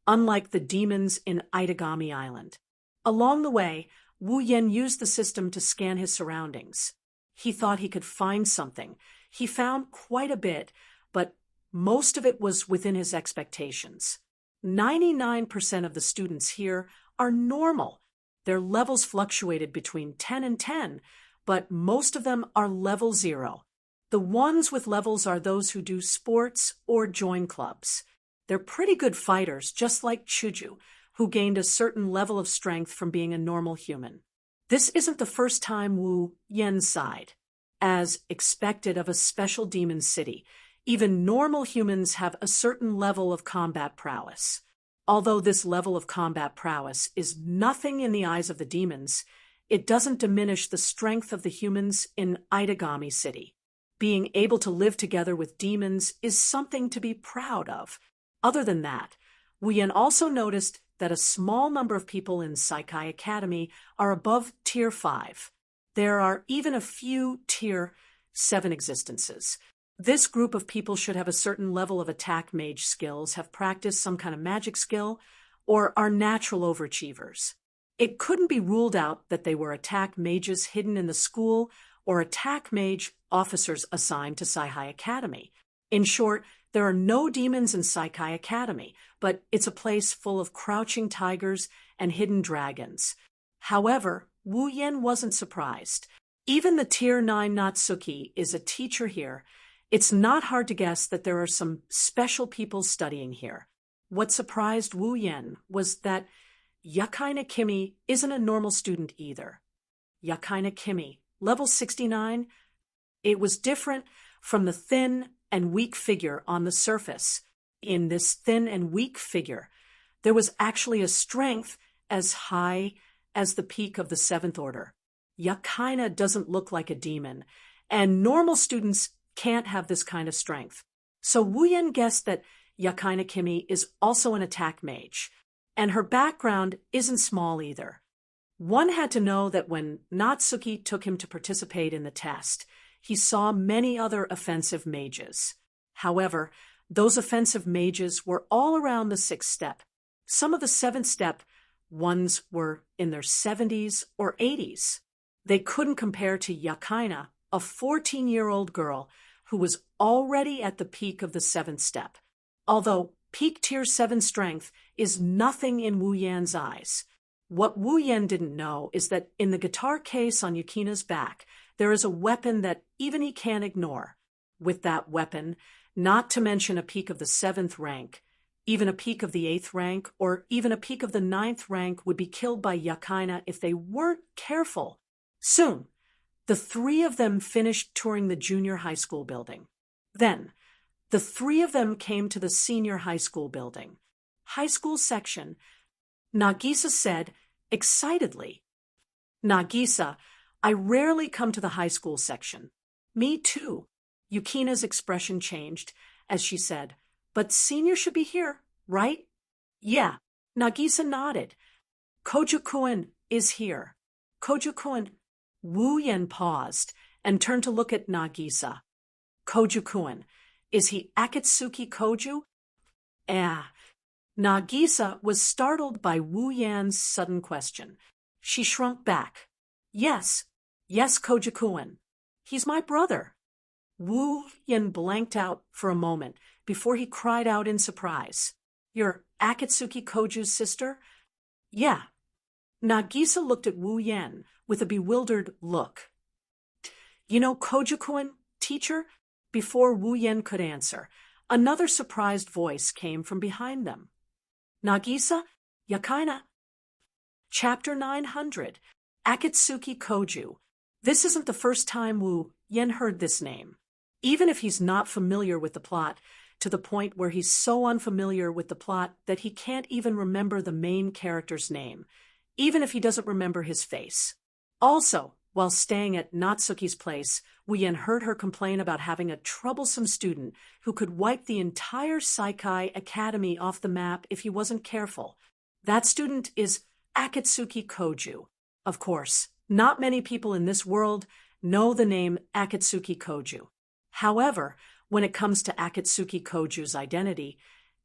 unlike the demons in Itagami Island. Along the way, Wu-Yen used the system to scan his surroundings. He thought he could find something. He found quite a bit, but most of it was within his expectations. 99% of the students here are normal. Their levels fluctuated between 10 and 10, but most of them are level 0. The ones with levels are those who do sports or join clubs. They're pretty good fighters, just like Shoujo, who gained a certain level of strength from being a normal human. This isn't the first time Wu Yen sighed. As expected of a special demon city, even normal humans have a certain level of combat prowess. Although this level of combat prowess is nothing in the eyes of the demons, it doesn't diminish the strength of the humans in Aidagami City. Being able to live together with demons is something to be proud of. Other than that, Wu Yen also noticed that a small number of people in Saikai Academy are above Tier 5. There are even a few Tier 7 existences. This group of people should have a certain level of attack mage skills, have practiced some kind of magic skill, or are natural overachievers. It couldn't be ruled out that they were attack mages hidden in the school or attack mage officers assigned to Saikai Academy. In short, there are no demons in Saikai Academy, but it's a place full of crouching tigers and hidden dragons. However, Wu Yen wasn't surprised. Even the Tier 9 Natsuki is a teacher here. It's not hard to guess that there are some special people studying here. What surprised Wu Yen was that Yakaina Kimi isn't a normal student either. Yakaina Kimi, level 69, it was different from the thin and weak figure on the surface. In this thin and weak figure, there was actually a strength as high as the peak of the 7th order. Yakaina doesn't look like a demon, and normal students can't have this kind of strength. So Wu Yen guessed that Yakaina Kimi is also an attack mage, and her background isn't small either. One had to know that when Natsuki took him to participate in the test, he saw many other offensive mages. However, those offensive mages were all around the 6th step. Some of the 7th step ones were in their 70s or 80s. They couldn't compare to Yakaina, a 14-year-old girl who was already at the peak of the 7th step. Although peak Tier 7 strength is nothing in Wu Yen's eyes. What Wu Yen didn't know is that in the guitar case on Yukina's back, there is a weapon that even he can't ignore. With that weapon, not to mention a peak of the 7th rank, even a peak of the 8th rank, or even a peak of the 9th rank would be killed by Yakaina if they weren't careful. Soon, the 3 of them finished touring the junior high school building. Then, the 3 of them came to the senior high school building. High school section, Nagisa said excitedly. Nagisa, I rarely come to the high school section. Me too. Yukina's expression changed as she said, but senior should be here, right? Yeah. Nagisa nodded. Kojo-kun is here. Kojo-kun. Wu Yen paused and turned to look at Nagisa. Kojo-kun. Is he Akatsuki Kojo? Nagisa was startled by Wu Yan's sudden question. She shrunk back. Yes, Kojo-kun. He's my brother. Wu Yen blanked out for a moment before he cried out in surprise. You're Akatsuki Kojo's sister? Yeah. Nagisa looked at Wu Yen with a bewildered look. You know Kojo-kun, teacher? Before Wu Yen could answer, another surprised voice came from behind them. Nagisa, Yakaina. Chapter 900, Akatsuki Kojo. This isn't the first time Wu Yen heard this name. Even if he's not familiar with the plot, to the point where he's so unfamiliar with the plot that he can't even remember the main character's name, even if he doesn't remember his face. Also, while staying at Natsuki's place, Wu Yen heard her complain about having a troublesome student who could wipe the entire Saikai Academy off the map if he wasn't careful. That student is Akatsuki Kojo. Of course, not many people in this world know the name Akatsuki Kojo. However, when it comes to Akatsuki Kojo's identity,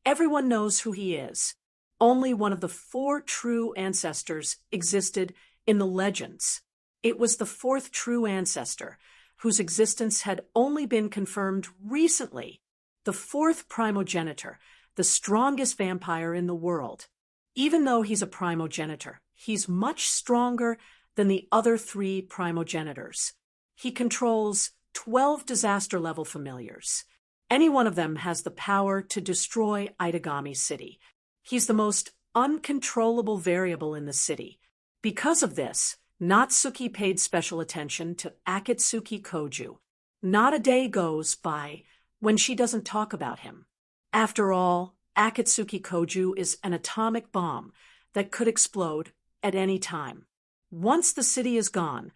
everyone knows who he is. Only one of the 4 true ancestors existed in the legends. It was the 4th true ancestor, whose existence had only been confirmed recently. The 4th primogenitor, the strongest vampire in the world. Even though he's a primogenitor, he's much stronger than the other 3 primogenitors. He controls 12 disaster-level familiars. Any one of them has the power to destroy Itagami City. He's the most uncontrollable variable in the city. Because of this, Natsuki paid special attention to Akatsuki Koju. Not a day goes by when she doesn't talk about him. After all, Akatsuki Koju is an atomic bomb that could explode at any time. Once the city is gone,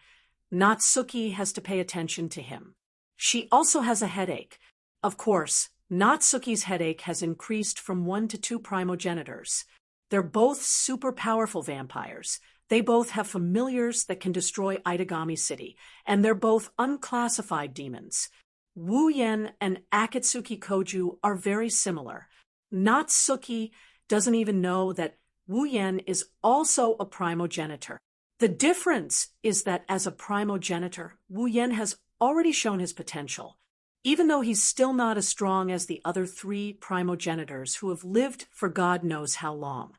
Natsuki has to pay attention to him. She also has a headache. Of course, Natsuki's headache has increased from 1 to 2 primogenitors. They're both super powerful vampires. They both have familiars that can destroy Itagami City, and they're both unclassified demons. Wu Yen and Akatsuki Koju are very similar. Natsuki doesn't even know that Wu Yen is also a primogenitor. The difference is that as a primogenitor, Wu Yen has already shown his potential, even though he's still not as strong as the other 3 primogenitors who have lived for God knows how long.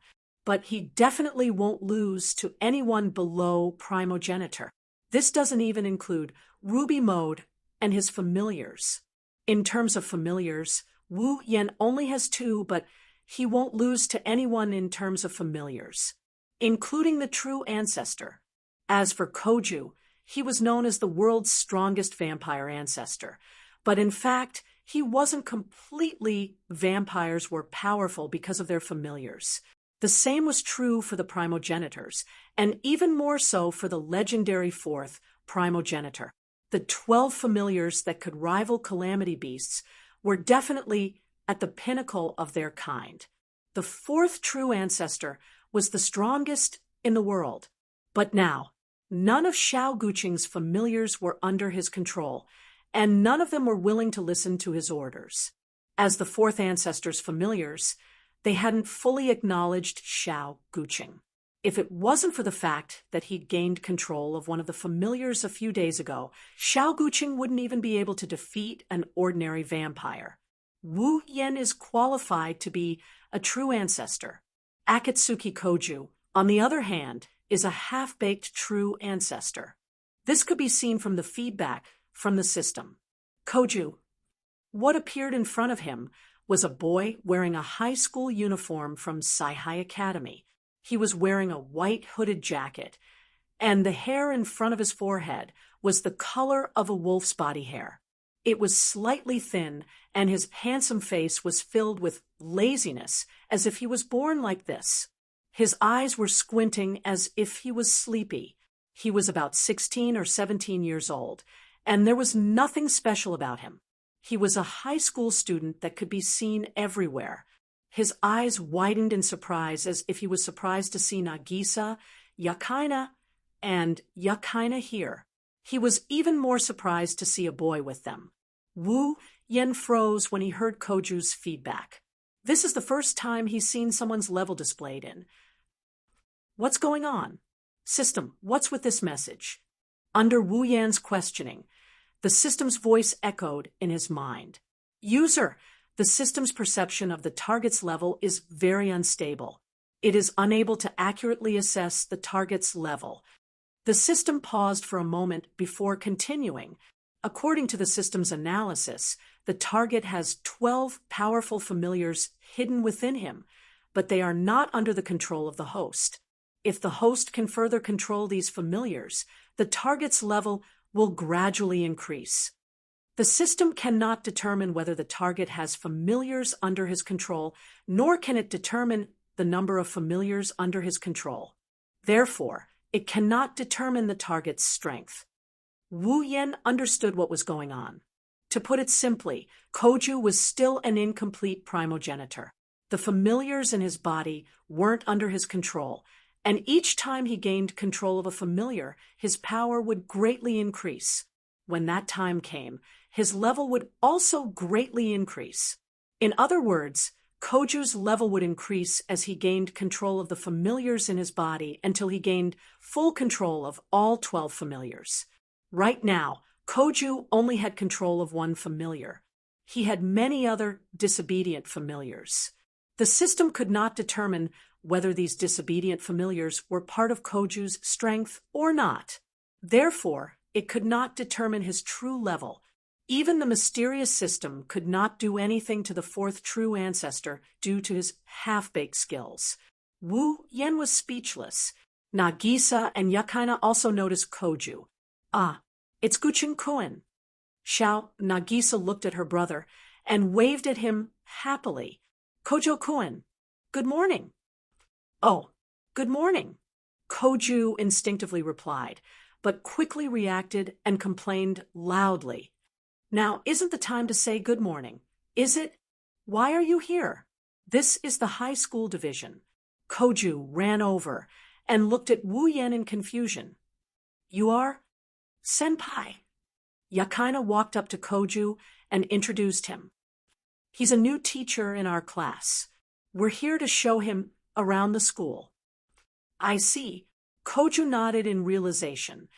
But he definitely won't lose to anyone below primogenitor. This doesn't even include Ruby Mode and his familiars. In terms of familiars, Wu Yen only has 2, but he won't lose to anyone in terms of familiars, including the true ancestor. As for Koju, he was known as the world's strongest vampire ancestor, but in fact, he wasn't completely. Vampires were powerful because of their familiars. The same was true for the primogenitors, and even more so for the legendary 4th primogenitor. The 12 familiars that could rival calamity beasts were definitely at the pinnacle of their kind. The 4th true ancestor was the strongest in the world. But now, none of Xiao Guqing's familiars were under his control, and none of them were willing to listen to his orders. As the 4th ancestor's familiars, they hadn't fully acknowledged Xiao Guqing. If it wasn't for the fact that he'd gained control of one of the familiars a few days ago, Xiao Guqing wouldn't even be able to defeat an ordinary vampire. Wu Yen is qualified to be a true ancestor. Akatsuki Koju, on the other hand, is a half-baked true ancestor. This could be seen from the feedback from the system. Koju, what appeared in front of him was a boy wearing a high school uniform from Saihai Academy. He was wearing a white hooded jacket, and the hair in front of his forehead was the color of a wolf's body hair. It was slightly thin, and his handsome face was filled with laziness, as if he was born like this. His eyes were squinting as if he was sleepy. He was about 16 or 17 years old, and there was nothing special about him. He was a high school student that could be seen everywhere. His eyes widened in surprise as if he was surprised to see Nagisa, Yakaina, and Yakaina here. He was even more surprised to see a boy with them. Wu Yen froze when he heard Koju's feedback. This is the first time he's seen someone's level displayed in. What's going on? System, what's with this message? Under Wu Yan's questioning, the system's voice echoed in his mind. User, the system's perception of the target's level is very unstable. It is unable to accurately assess the target's level. The system paused for a moment before continuing. According to the system's analysis, the target has 12 powerful familiars hidden within him, but they are not under the control of the host. If the host can further control these familiars, the target's level will gradually increase. The system cannot determine whether the target has familiars under his control, nor can it determine the number of familiars under his control. Therefore, it cannot determine the target's strength. Wu Yen understood what was going on. To put it simply, Koju was still an incomplete primogenitor. The familiars in his body weren't under his control, and each time he gained control of a familiar, his power would greatly increase. When that time came, his level would also greatly increase. In other words, Koju's level would increase as he gained control of the familiars in his body until he gained full control of all 12 familiars. Right now, Koju only had control of one familiar. He had many other disobedient familiars. The system could not determine whether these disobedient familiars were part of Koju's strength or not. Therefore, it could not determine his true level. Even the mysterious system could not do anything to the fourth true ancestor due to his half-baked skills. Wu Yan was speechless. Nagisa and Yakaina also noticed Koju. "Ah, it's Guchun-kun." Nagisa looked at her brother and waved at him happily. "Kojo-kun, good morning." "Oh, good morning," Koju instinctively replied, but quickly reacted and complained loudly. "Now isn't the time to say good morning, is it? Why are you here? This is the high school division." Koju ran over and looked at Wu Yan in confusion. "You are? Senpai." Yakaina walked up to Koju and introduced him. "He's a new teacher in our class. We're here to show him around the school." "I see." Koju nodded in realization.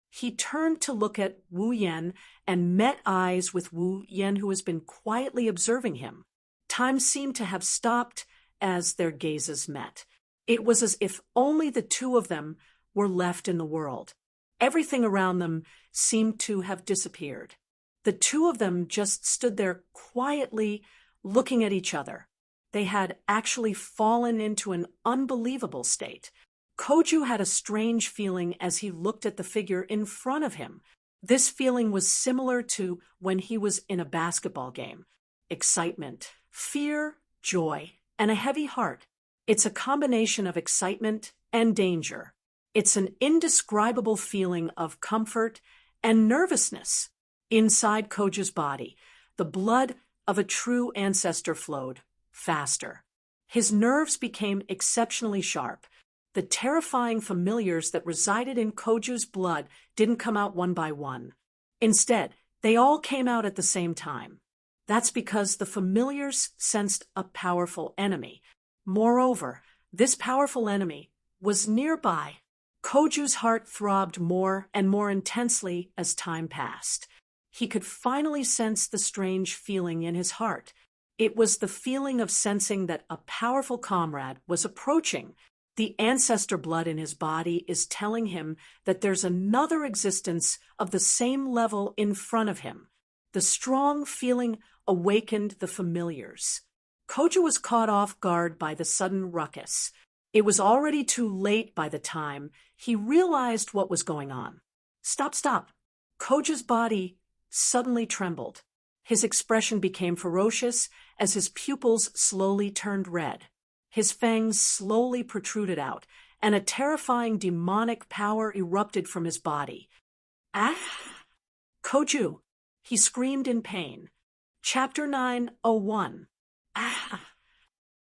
He turned to look at Wu Yan and met eyes with Wu Yan, who has been quietly observing him. Time seemed to have stopped as their gazes met. It was as if only the two of them were left in the world. Everything around them seemed to have disappeared. The two of them just stood there quietly looking at each other. They had actually fallen into an unbelievable state. Koju had a strange feeling as he looked at the figure in front of him. This feeling was similar to when he was in a basketball game. Excitement, fear, joy, and a heavy heart. It's a combination of excitement and danger. It's an indescribable feeling of comfort and nervousness. Inside Koju's body, the blood of a true ancestor flowed faster. His nerves became exceptionally sharp. The terrifying familiars that resided in Koju's blood didn't come out one by one. Instead, they all came out at the same time. That's because the familiars sensed a powerful enemy. Moreover, this powerful enemy was nearby. Koju's heart throbbed more and more intensely as time passed. He could finally sense the strange feeling in his heart. It was the feeling of sensing that a powerful comrade was approaching. The ancestor blood in his body is telling him that there's another existence of the same level in front of him. The strong feeling awakened the familiars. Koju was caught off guard by the sudden ruckus. It was already too late by the time he realized what was going on. Stop. Koju's body suddenly trembled. His expression became ferocious as his pupils slowly turned red. His fangs slowly protruded out, and a terrifying demonic power erupted from his body. "Ah! Koju!" he screamed in pain. Chapter 901. "Ah!"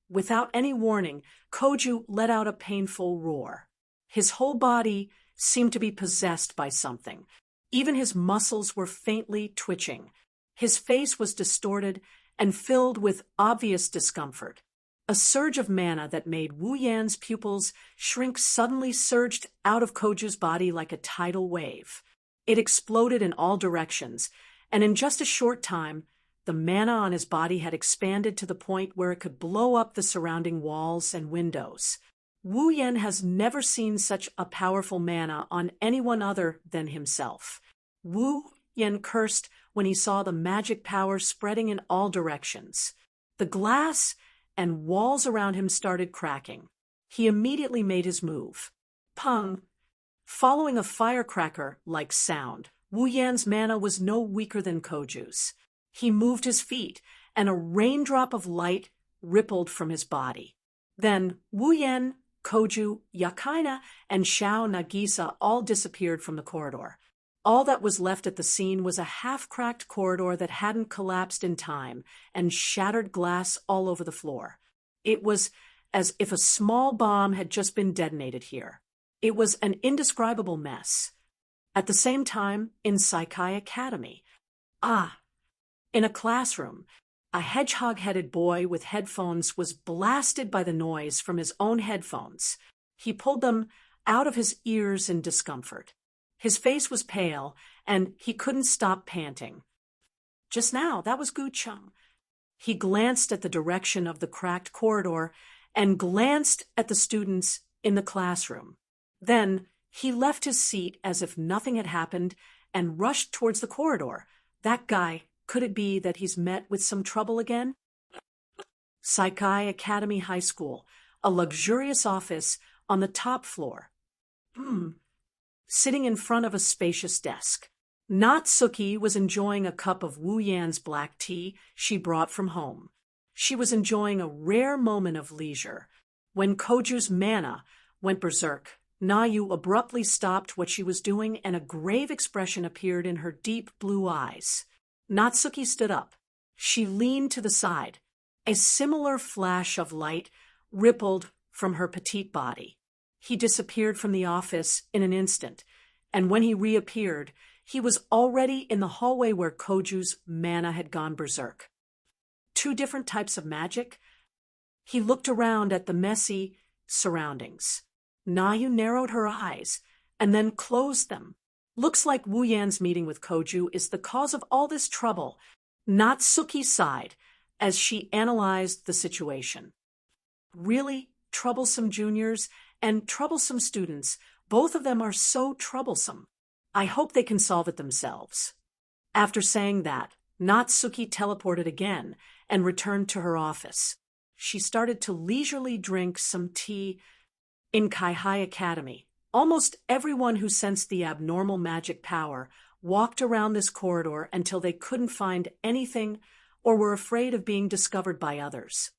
Without any warning, Koju let out a painful roar. His whole body seemed to be possessed by something. Even his muscles were faintly twitching. His face was distorted and filled with obvious discomfort. A surge of mana that made Wu Yan's pupils shrink suddenly surged out of Koju's body like a tidal wave. It exploded in all directions, and in just a short time, the mana on his body had expanded to the point where it could blow up the surrounding walls and windows. Wu Yan has never seen such a powerful mana on anyone other than himself. Wu Yan cursed when he saw the magic power spreading in all directions. The glass and walls around him started cracking. He immediately made his move. Pung! Following a firecracker-like sound, Wu Yan's mana was no weaker than Koju's. He moved his feet, and a raindrop of light rippled from his body. Then Wu Yan, Koju, Yakaina, and Nagisa all disappeared from the corridor. All that was left at the scene was a half-cracked corridor that hadn't collapsed in time and shattered glass all over the floor. It was as if a small bomb had just been detonated here. It was an indescribable mess. At the same time, in Saikai Academy. In a classroom, a hedgehog-headed boy with headphones was blasted by the noise from his own headphones. He pulled them out of his ears in discomfort. His face was pale, and he couldn't stop panting. "Just now, that was Guchun." He glanced at the direction of the cracked corridor and glanced at the students in the classroom. Then he left his seat as if nothing had happened and rushed towards the corridor. That guy, could it be that he's met with some trouble again? Saikai Academy High School, a luxurious office on the top floor. Sitting in front of a spacious desk. Natsuki was enjoying a cup of Wu Yan's black tea she brought from home. She was enjoying a rare moment of leisure. When Koju's mana went berserk, Nayu abruptly stopped what she was doing and a grave expression appeared in her deep blue eyes. Natsuki stood up. She leaned to the side. A similar flash of light rippled from her petite body. He disappeared from the office in an instant, and when he reappeared, he was already in the hallway where Koju's mana had gone berserk. Two different types of magic? He looked around at the messy surroundings. Nayu narrowed her eyes and then closed them. Looks like Wu Yan's meeting with Koju is the cause of all this trouble. Natsuki sighed as she analyzed the situation. Really troublesome juniors and troublesome students, both of them are so troublesome. I hope they can solve it themselves. After saying that, Natsuki teleported again and returned to her office. She started to leisurely drink some tea. In Kaihai Academy, almost everyone who sensed the abnormal magic power walked around this corridor until they couldn't find anything or were afraid of being discovered by others.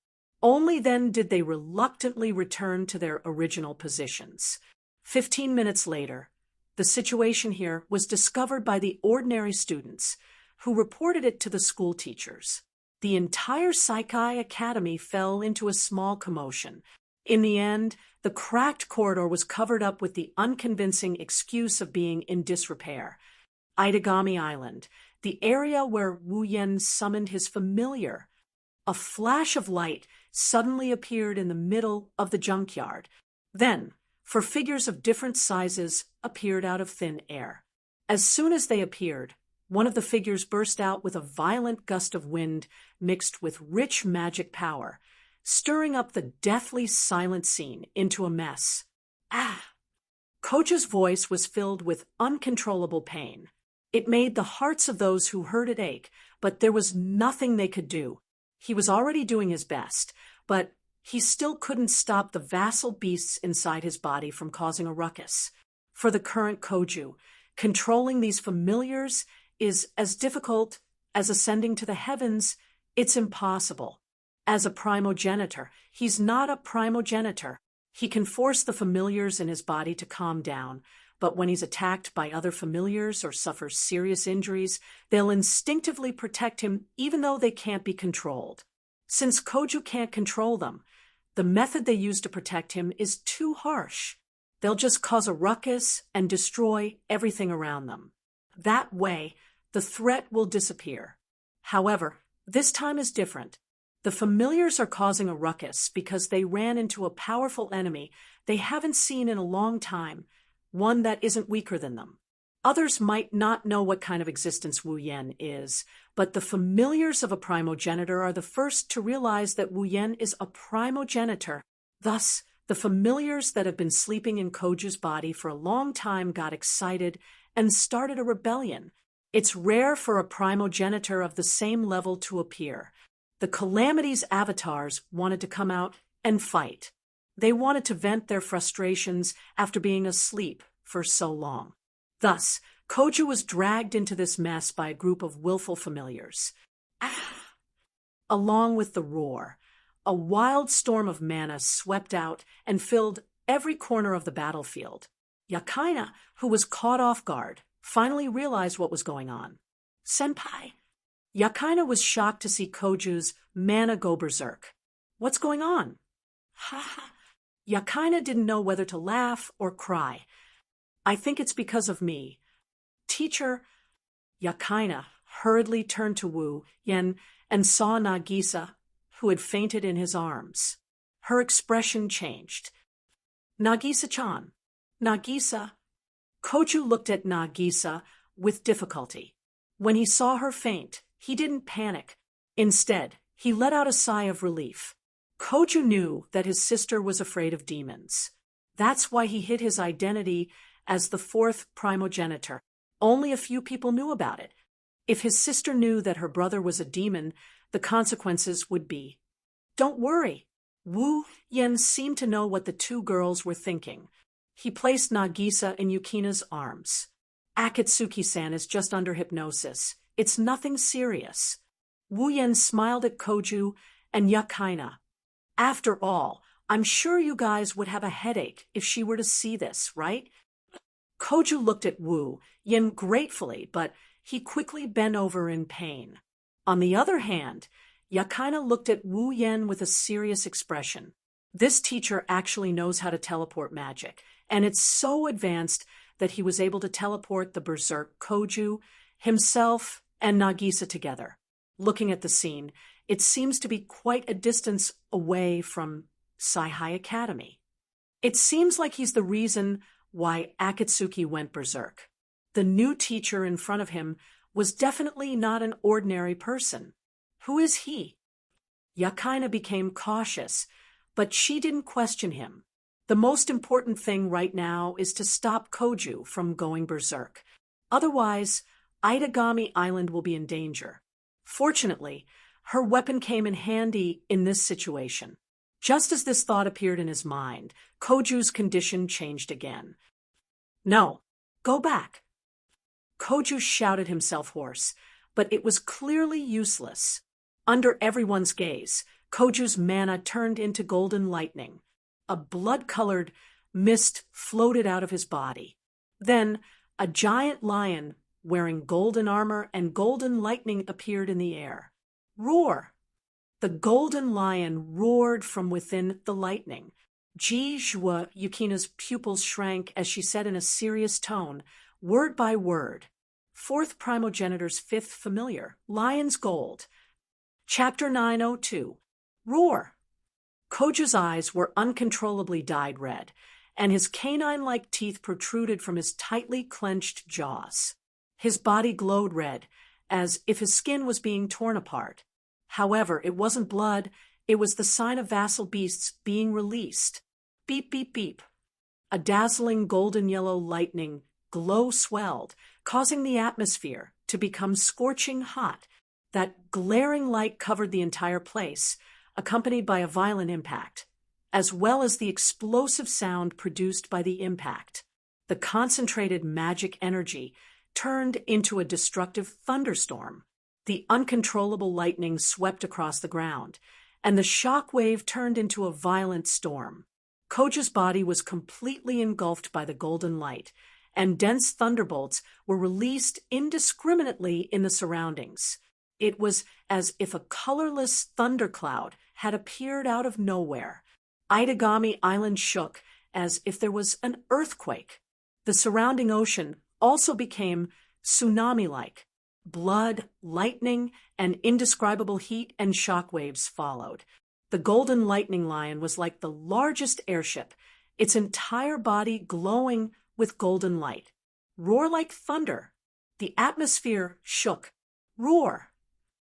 Only then did they reluctantly return to their original positions. 15 minutes later, the situation here was discovered by the ordinary students, who reported it to the school teachers. The entire Saikai Academy fell into a small commotion. In the end, the cracked corridor was covered up with the unconvincing excuse of being in disrepair. Aidagami Island, the area where Wu Yan summoned his familiar. A flash of light suddenly appeared in the middle of the junkyard. Then, four figures of different sizes appeared out of thin air. As soon as they appeared, one of the figures burst out with a violent gust of wind mixed with rich magic power, stirring up the deathly silent scene into a mess. Ah! Koju's voice was filled with uncontrollable pain. It made the hearts of those who heard it ache, but there was nothing they could do. He was already doing his best, but he still couldn't stop the vassal beasts inside his body from causing a ruckus. For the current Koju, controlling these familiars is as difficult as ascending to the heavens. It's impossible. As a primogenitor, he's not a primogenitor. He can force the familiars in his body to calm down, but when he's attacked by other familiars or suffers serious injuries, they'll instinctively protect him even though they can't be controlled. Since Koju can't control them, the method they use to protect him is too harsh. They'll just cause a ruckus and destroy everything around them. That way, the threat will disappear. However, this time is different. The familiars are causing a ruckus because they ran into a powerful enemy they haven't seen in a long time, one that isn't weaker than them. Others might not know what kind of existence Wu Yan is, but the familiars of a primogenitor are the first to realize that Wu Yan is a primogenitor. Thus, the familiars that have been sleeping in Koju's body for a long time got excited and started a rebellion. It's rare for a primogenitor of the same level to appear. The Calamity's avatars wanted to come out and fight. They wanted to vent their frustrations after being asleep for so long. Thus, Koju was dragged into this mess by a group of willful familiars. Ah! Along with the roar, a wild storm of mana swept out and filled every corner of the battlefield. Yakaina, who was caught off guard, finally realized what was going on. "Senpai!" Yakaina was shocked to see Koju's mana go berserk. "What's going on?" "Ha ha." Yakaina didn't know whether to laugh or cry. "I think it's because of me." "Teacher." Yakaina hurriedly turned to Wu Yan and saw Nagisa, who had fainted in his arms. Her expression changed. "Nagisa-chan." "Nagisa." Koju looked at Nagisa with difficulty. When he saw her faint, he didn't panic. Instead, he let out a sigh of relief. Koju knew that his sister was afraid of demons. That's why he hid his identity as the fourth primogenitor. Only a few people knew about it. If his sister knew that her brother was a demon, the consequences would be. Don't worry. Wu Yen seemed to know what the two girls were thinking. He placed Nagisa in Yukina's arms. Akatsuki-san is just under hypnosis. It's nothing serious. Wu Yen smiled at Koju and Yukina. After all, I'm sure you guys would have a headache if she were to see this, right? Koju looked at Wu Yen gratefully, but he quickly bent over in pain. On the other hand, Yukina looked at Wu Yen with a serious expression. This teacher actually knows how to teleport magic, and it's so advanced that he was able to teleport the berserk Koju, himself, and Nagisa together. Looking at the scene, it seems to be quite a distance away from Saihai Academy. It seems like he's the reason why Akatsuki went berserk. The new teacher in front of him was definitely not an ordinary person. Who is he? Yukina became cautious, but she didn't question him. The most important thing right now is to stop Koju from going berserk. Otherwise, Aidagami Island will be in danger. Fortunately, her weapon came in handy in this situation. Just as this thought appeared in his mind, Koju's condition changed again. No, go back. Koju shouted himself hoarse, but it was clearly useless. Under everyone's gaze, Koju's mana turned into golden lightning. A blood-colored mist floated out of his body. Then, a giant lion wearing golden armor and golden lightning appeared in the air. Roar! The golden lion roared from within the lightning. Jijua Yukina's pupils shrank as she said in a serious tone, word by word. Fourth primogenitor's fifth familiar, Lion's Gold. Chapter 902. Roar! Koju's eyes were uncontrollably dyed red, and his canine-like teeth protruded from his tightly clenched jaws. His body glowed red, as if his skin was being torn apart. However, it wasn't blood, it was the sign of vassal beasts being released. Beep, beep, beep. A dazzling golden-yellow lightning glow swelled, causing the atmosphere to become scorching hot. That glaring light covered the entire place, accompanied by a violent impact, as well as the explosive sound produced by the impact. The concentrated magic energy turned into a destructive thunderstorm. The uncontrollable lightning swept across the ground, and the shock wave turned into a violent storm. Koju's body was completely engulfed by the golden light, and dense thunderbolts were released indiscriminately in the surroundings. It was as if a colorless thundercloud had appeared out of nowhere. Aidagami Island shook as if there was an earthquake. The surrounding ocean also became tsunami-like. Blood, lightning, and indescribable heat and shock waves followed. The golden lightning lion was like the largest airship, its entire body glowing with golden light. Roar like thunder. The atmosphere shook. Roar.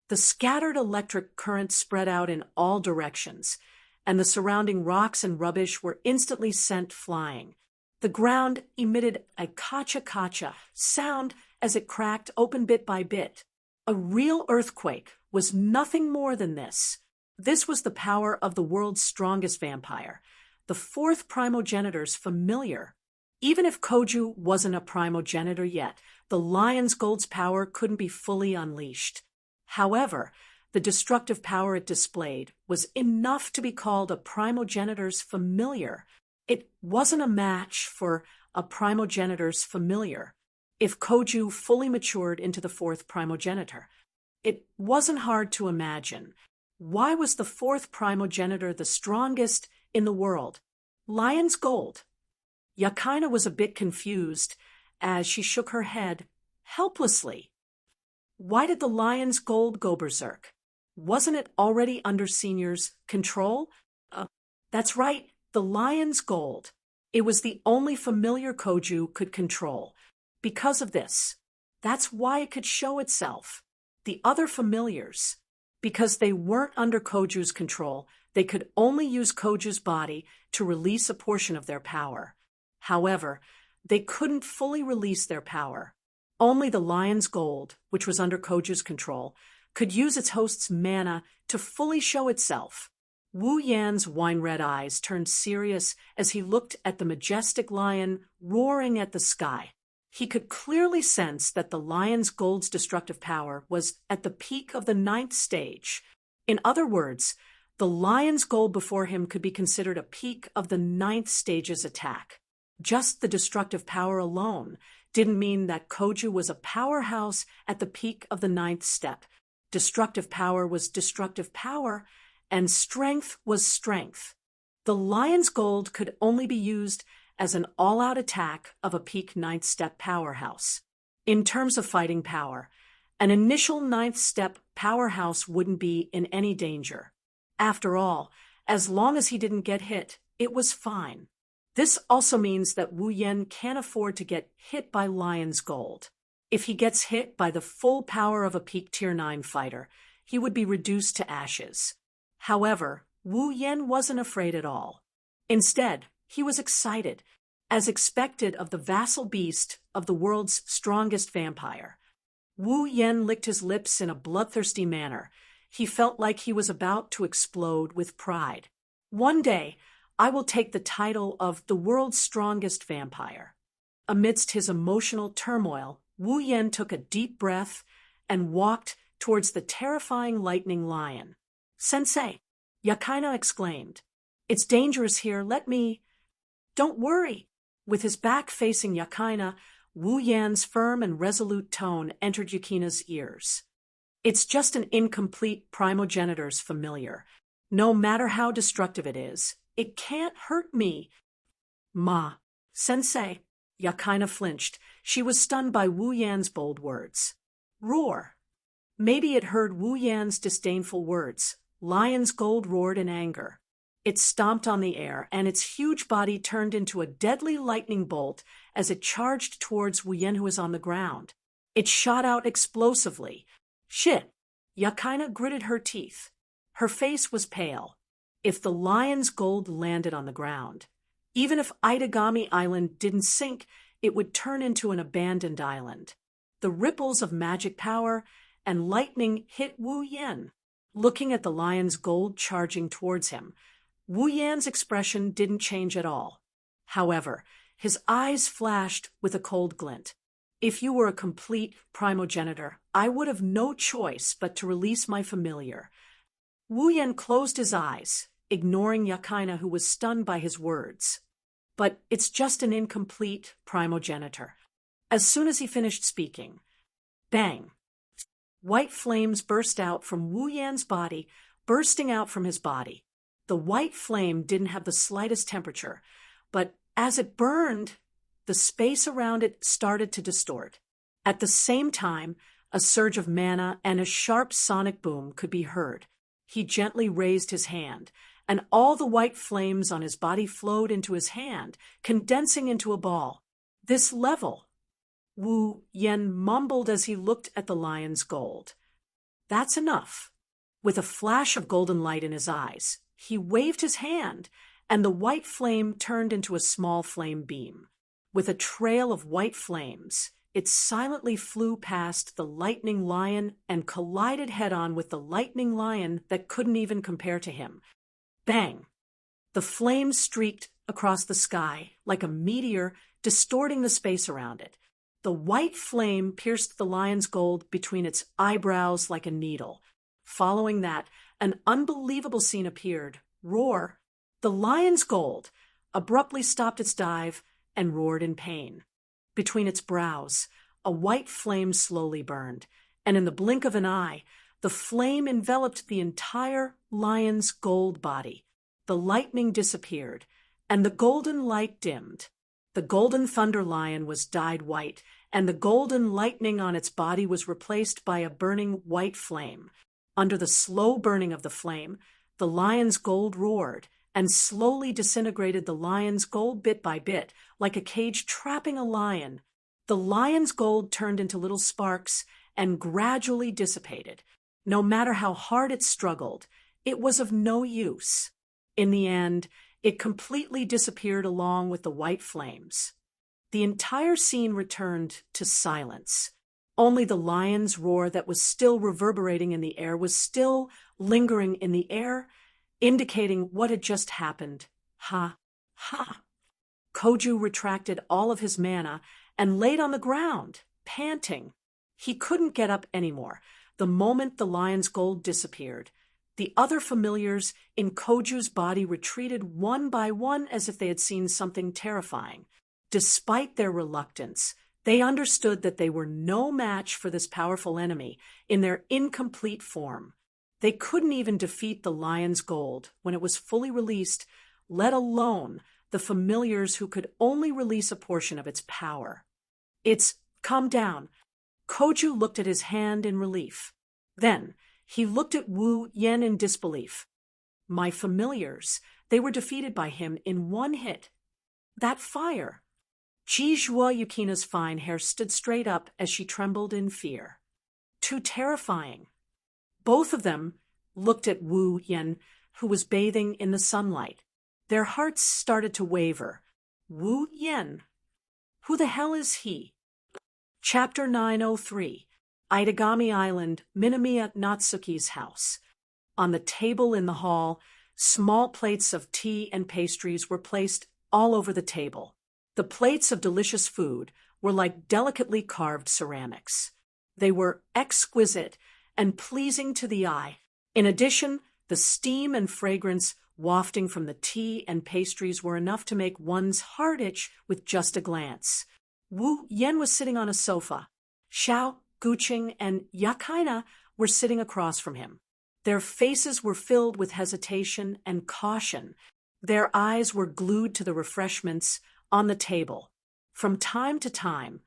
The scattered electric current spread out in all directions, and the surrounding rocks and rubbish were instantly sent flying. The ground emitted a kacha-kacha sound as it cracked open bit by bit. A real earthquake was nothing more than this. This was the power of the world's strongest vampire, the fourth primogenitor's familiar. Even if Koju wasn't a primogenitor yet, the Lion's Gold's power couldn't be fully unleashed. However, the destructive power it displayed was enough to be called a primogenitor's familiar. It wasn't a match for a primogenitor's familiar. If Koju fully matured into the fourth primogenitor, it wasn't hard to imagine. Why was the fourth primogenitor the strongest in the world? Lion's Gold. Yukina was a bit confused as she shook her head helplessly. Why did the Lion's Gold go berserk? Wasn't it already under Senior's control? That's right, the Lion's Gold. It was the only familiar Koju could control. Because of this, that's why it could show itself. The other familiars, because they weren't under Koju's control, They could only use Koju's body to release a portion of their power. However, they couldn't fully release their power. Only the lion's gold, which was under Koju's control, could use its host's mana to fully show itself. Wu Yan's wine-red eyes turned serious as he looked at the majestic lion roaring at the sky. He could clearly sense that the lion's gold's destructive power was at the peak of the 9th stage. In other words, the lion's gold before him could be considered a peak of the 9th stage's attack. Just the destructive power alone didn't mean that Koju was a powerhouse at the peak of the 9th step. Destructive power was destructive power, and strength was strength. The lion's gold could only be used as an all-out attack of a peak 9th step powerhouse. In terms of fighting power, an initial 9th step powerhouse wouldn't be in any danger. After all, as long as he didn't get hit, it was fine. This also means that Wu Yan can't afford to get hit by lion's gold. If he gets hit by the full power of a peak tier 9 fighter, he would be reduced to ashes. However, Wu Yan wasn't afraid at all. Instead, he was excited, as expected of the vassal beast of the world's strongest vampire. Wu Yan licked his lips in a bloodthirsty manner. He felt like he was about to explode with pride. One day, I will take the title of the world's strongest vampire. Amidst his emotional turmoil, Wu Yan took a deep breath and walked towards the terrifying lightning lion. "Sensei," Yakaina exclaimed. "It's dangerous here, let me—" "Don't worry." With his back facing Yakaina, Wu Yan's firm and resolute tone entered Yukina's ears. "It's just an incomplete primogenitor's familiar. No matter how destructive it is, it can't hurt me." "Ma, Sensei." Yakaina flinched. She was stunned by Wu Yan's bold words. "Roar." Maybe it heard Wu Yan's disdainful words. Lion's gold roared in anger. It stomped on the air, and its huge body turned into a deadly lightning bolt as it charged towards Wu Yan, who was on the ground. It shot out explosively. "Shit!" Yakaina gritted her teeth. Her face was pale. If the lion's gold landed on the ground, even if Aidagami Island didn't sink, it would turn into an abandoned island. The ripples of magic power and lightning hit Wu Yan. Looking at the lion's gold charging towards him, Wu Yan's expression didn't change at all. However, his eyes flashed with a cold glint. "If you were a complete primogenitor, I would have no choice but to release my familiar." Wu Yan closed his eyes, ignoring Yakaina, who was stunned by his words. "But it's just an incomplete primogenitor." As soon as he finished speaking, bang! White flames burst out from Wu Yan's body, bursting out from his body. The white flame didn't have the slightest temperature, but as it burned, the space around it started to distort. At the same time, a surge of mana and a sharp sonic boom could be heard. He gently raised his hand, and all the white flames on his body flowed into his hand, condensing into a ball. "This level," Wu Yan mumbled as he looked at the lion's gold. "That's enough." With a flash of golden light in his eyes, he waved his hand, and the white flame turned into a small flame beam. With a trail of white flames, it silently flew past the lightning lion and collided head-on with the lightning lion that couldn't even compare to him. Bang! The flames streaked across the sky like a meteor, distorting the space around it. The white flame pierced the lion's gold between its eyebrows like a needle. Following that, an unbelievable scene appeared. Roar! The lion's gold abruptly stopped its dive and roared in pain. Between its brows, a white flame slowly burned, and in the blink of an eye, the flame enveloped the entire lion's gold body. The lightning disappeared, and the golden light dimmed. The golden thunder lion was dyed white, and the golden lightning on its body was replaced by a burning white flame. Under the slow burning of the flame, the lion's gold roared and slowly disintegrated the lion's gold bit by bit, like a cage trapping a lion. The lion's gold turned into little sparks and gradually dissipated. No matter how hard it struggled, It was of no use. In the end, it completely disappeared along with the white flames. The entire scene returned to silence. Only the lion's roar that was still reverberating in the air was still lingering in the air, indicating what had just happened. Ha! Ha! Koju retracted all of his mana and laid on the ground, panting. He couldn't get up anymore the moment the lion's gold disappeared. The other familiars in Koju's body retreated one by one as if they had seen something terrifying. Despite their reluctance, they understood that they were no match for this powerful enemy in their incomplete form. They couldn't even defeat the lion's gold when it was fully released, let alone the familiars who could only release a portion of its power. Calm down. Koju looked at his hand in relief. Then, he looked at Wu Yen in disbelief. My familiars, they were defeated by him in one hit. That fire. Jijua Yukina's fine hair stood straight up as she trembled in fear. Too terrifying. Both of them looked at Wu Yen, who was bathing in the sunlight. Their hearts started to waver. Wu Yen. Who the hell is he? Chapter 903. Itagami Island, Minamiya Natsuki's house. On the table in the hall, small plates of tea and pastries were placed all over the table. The plates of delicious food were like delicately carved ceramics. They were exquisite and pleasing to the eye. In addition, the steam and fragrance wafting from the tea and pastries were enough to make one's heart itch with just a glance. Wu Yen was sitting on a sofa. Xiao, Guqing, and Yakaina were sitting across from him. Their faces were filled with hesitation and caution. Their eyes were glued to the refreshments on the table. From time to time,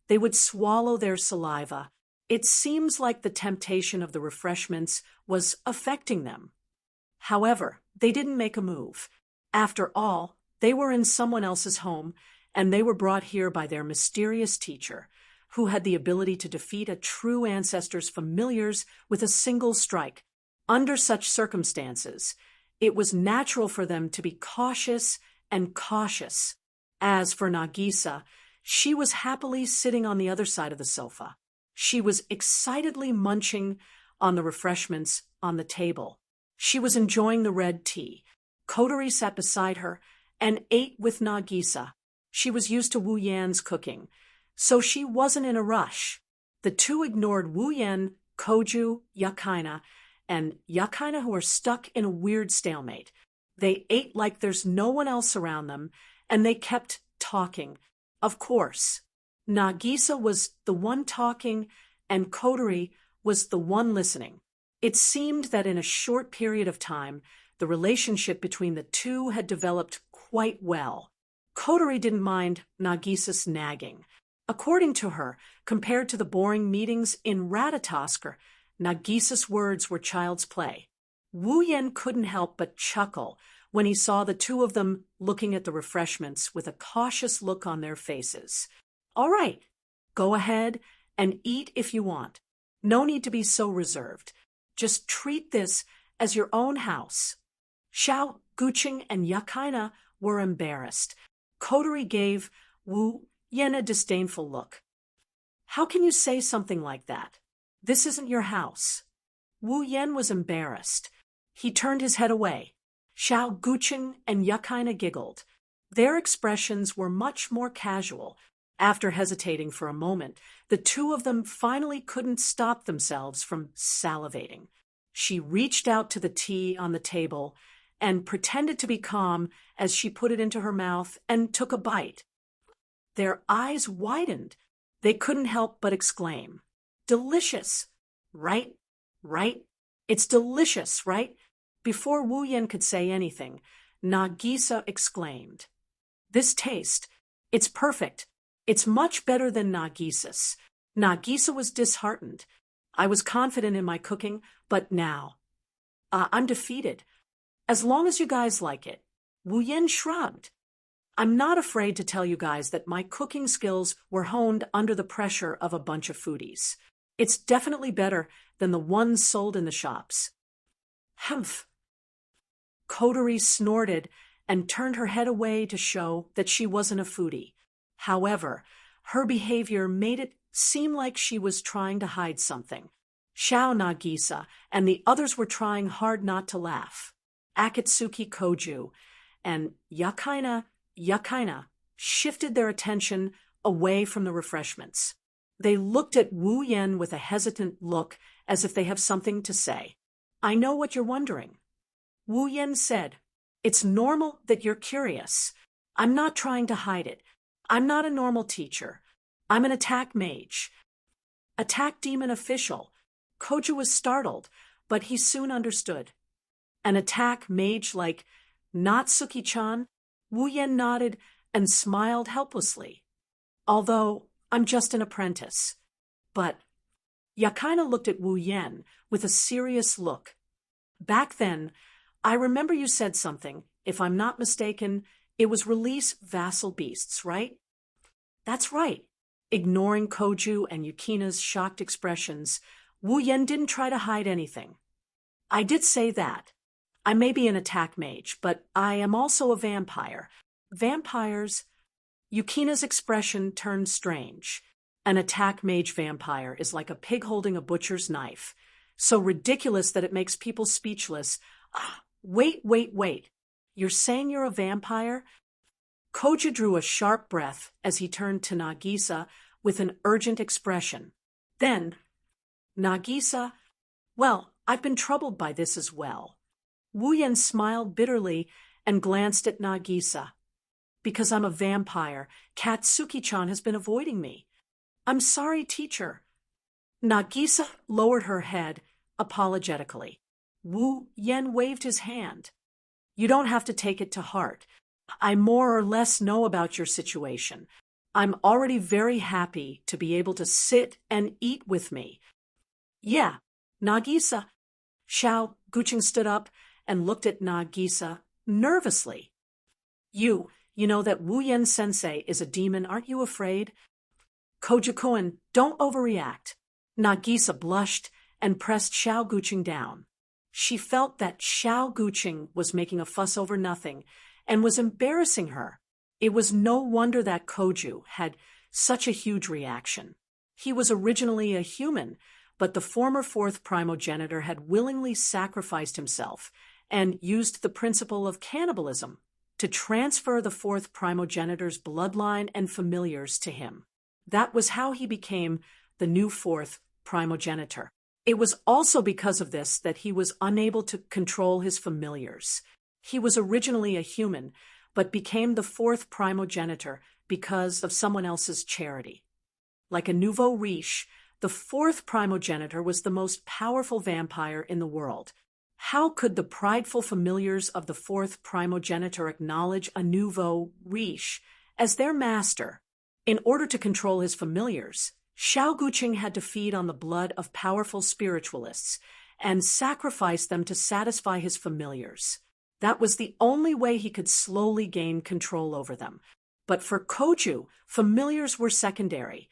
they would swallow their saliva. It seems like the temptation of the refreshments was affecting them. However, they didn't make a move. After all, they were in someone else's home, and they were brought here by their mysterious teacher, who had the ability to defeat a true ancestor's familiars with a single strike. Under such circumstances, it was natural for them to be cautious and cautious. As for Nagisa, she was happily sitting on the other side of the sofa. She was excitedly munching on the refreshments on the table. She was enjoying the red tea. Kotori sat beside her and ate with Nagisa. She was used to Wu Yan's cooking, so she wasn't in a rush. The two ignored Wu Yan, Koju, Yakaina, and Yakaina, who were stuck in a weird stalemate. They ate like there's no one else around them, and they kept talking. Of course, Nagisa was the one talking, and Kotori was the one listening. It seemed that in a short period of time, the relationship between the two had developed quite well. Kotori didn't mind Nagisa's nagging. According to her, compared to the boring meetings in Ratatosker, Nagisa's words were child's play. Wu Yen couldn't help but chuckle when he saw the two of them looking at the refreshments with a cautious look on their faces. All right, go ahead and eat if you want. No need to be so reserved. Just treat this as your own house. Xiao, Guqing, and Yakaina were embarrassed. Kotori gave Wu Yen a disdainful look. How can you say something like that? This isn't your house. Wu Yen was embarrassed. He turned his head away. Xiao, Guqing, and Yakaina giggled. Their expressions were much more casual. After hesitating for a moment, the two of them finally couldn't stop themselves from salivating. She reached out to the tea on the table and pretended to be calm as she put it into her mouth and took a bite. Their eyes widened. They couldn't help but exclaim, "Delicious! Right? Right? It's delicious, right?" Before Wu Yen could say anything, Nagisa exclaimed, "This taste, it's perfect. It's much better than Nagisa's." Nagisa was disheartened. "I was confident in my cooking, but now, I'm defeated. As long as you guys like it." Wu Yen shrugged. "I'm not afraid to tell you guys that my cooking skills were honed under the pressure of a bunch of foodies. It's definitely better than the ones sold in the shops." Humph. Coterie snorted and turned her head away to show that she wasn't a foodie. However, her behavior made it seem like she was trying to hide something. Shao Nagisa and the others were trying hard not to laugh. Akatsuki Koju and Yakaina shifted their attention away from the refreshments. They looked at Wu Yen with a hesitant look as if they have something to say. I know what you're wondering. Wu Yen said, It's normal that you're curious. I'm not trying to hide it. I'm not a normal teacher. I'm an attack mage. Attack demon official. Koju was startled, but he soon understood. An attack mage like Natsuki-chan? Wu Yen nodded and smiled helplessly. Although I'm just an apprentice. But Yakaina looked at Wu Yen with a serious look. Back then, I remember you said something. If I'm not mistaken, it was release vassal beasts, right? That's right. Ignoring Koju and Yukina's shocked expressions, Wu Yen didn't try to hide anything. I did say that. I may be an attack mage, but I am also a vampire. Vampires... Yukina's expression turned strange. An attack mage vampire is like a pig holding a butcher's knife. So ridiculous that it makes people speechless. Wait. You're saying you're a vampire? Koju drew a sharp breath as he turned to Nagisa with an urgent expression. Then, Nagisa, well, I've been troubled by this as well. Wu Yen smiled bitterly and glanced at Nagisa. Because I'm a vampire, Katsuki-chan has been avoiding me. I'm sorry, teacher. Nagisa lowered her head apologetically. Wu Yen waved his hand. You don't have to take it to heart. I more or less know about your situation. I'm already very happy to be able to sit and eat with me. Yeah, Nagisa. Shao Guqing stood up and looked at Nagisa nervously. You know that Wu Yen sensei is a demon, aren't you afraid? Koju-kun, don't overreact. Nagisa blushed and pressed Shao Guqing down. She felt that Shao Guqing was making a fuss over nothing and was embarrassing her. It was no wonder that Koju had such a huge reaction. He was originally a human, but the former fourth primogenitor had willingly sacrificed himself and used the principle of cannibalism to transfer the fourth primogenitor's bloodline and familiars to him. That was how he became the new fourth primogenitor. It was also because of this that he was unable to control his familiars. He was originally a human, but became the fourth primogenitor because of someone else's charity. Like a nouveau riche, the fourth primogenitor was the most powerful vampire in the world. How could the prideful familiars of the fourth primogenitor acknowledge a nouveau riche as their master? In order to control his familiars, Shao Guqing had to feed on the blood of powerful spiritualists and sacrifice them to satisfy his familiars. That was the only way he could slowly gain control over them. But for Koju, familiars were secondary.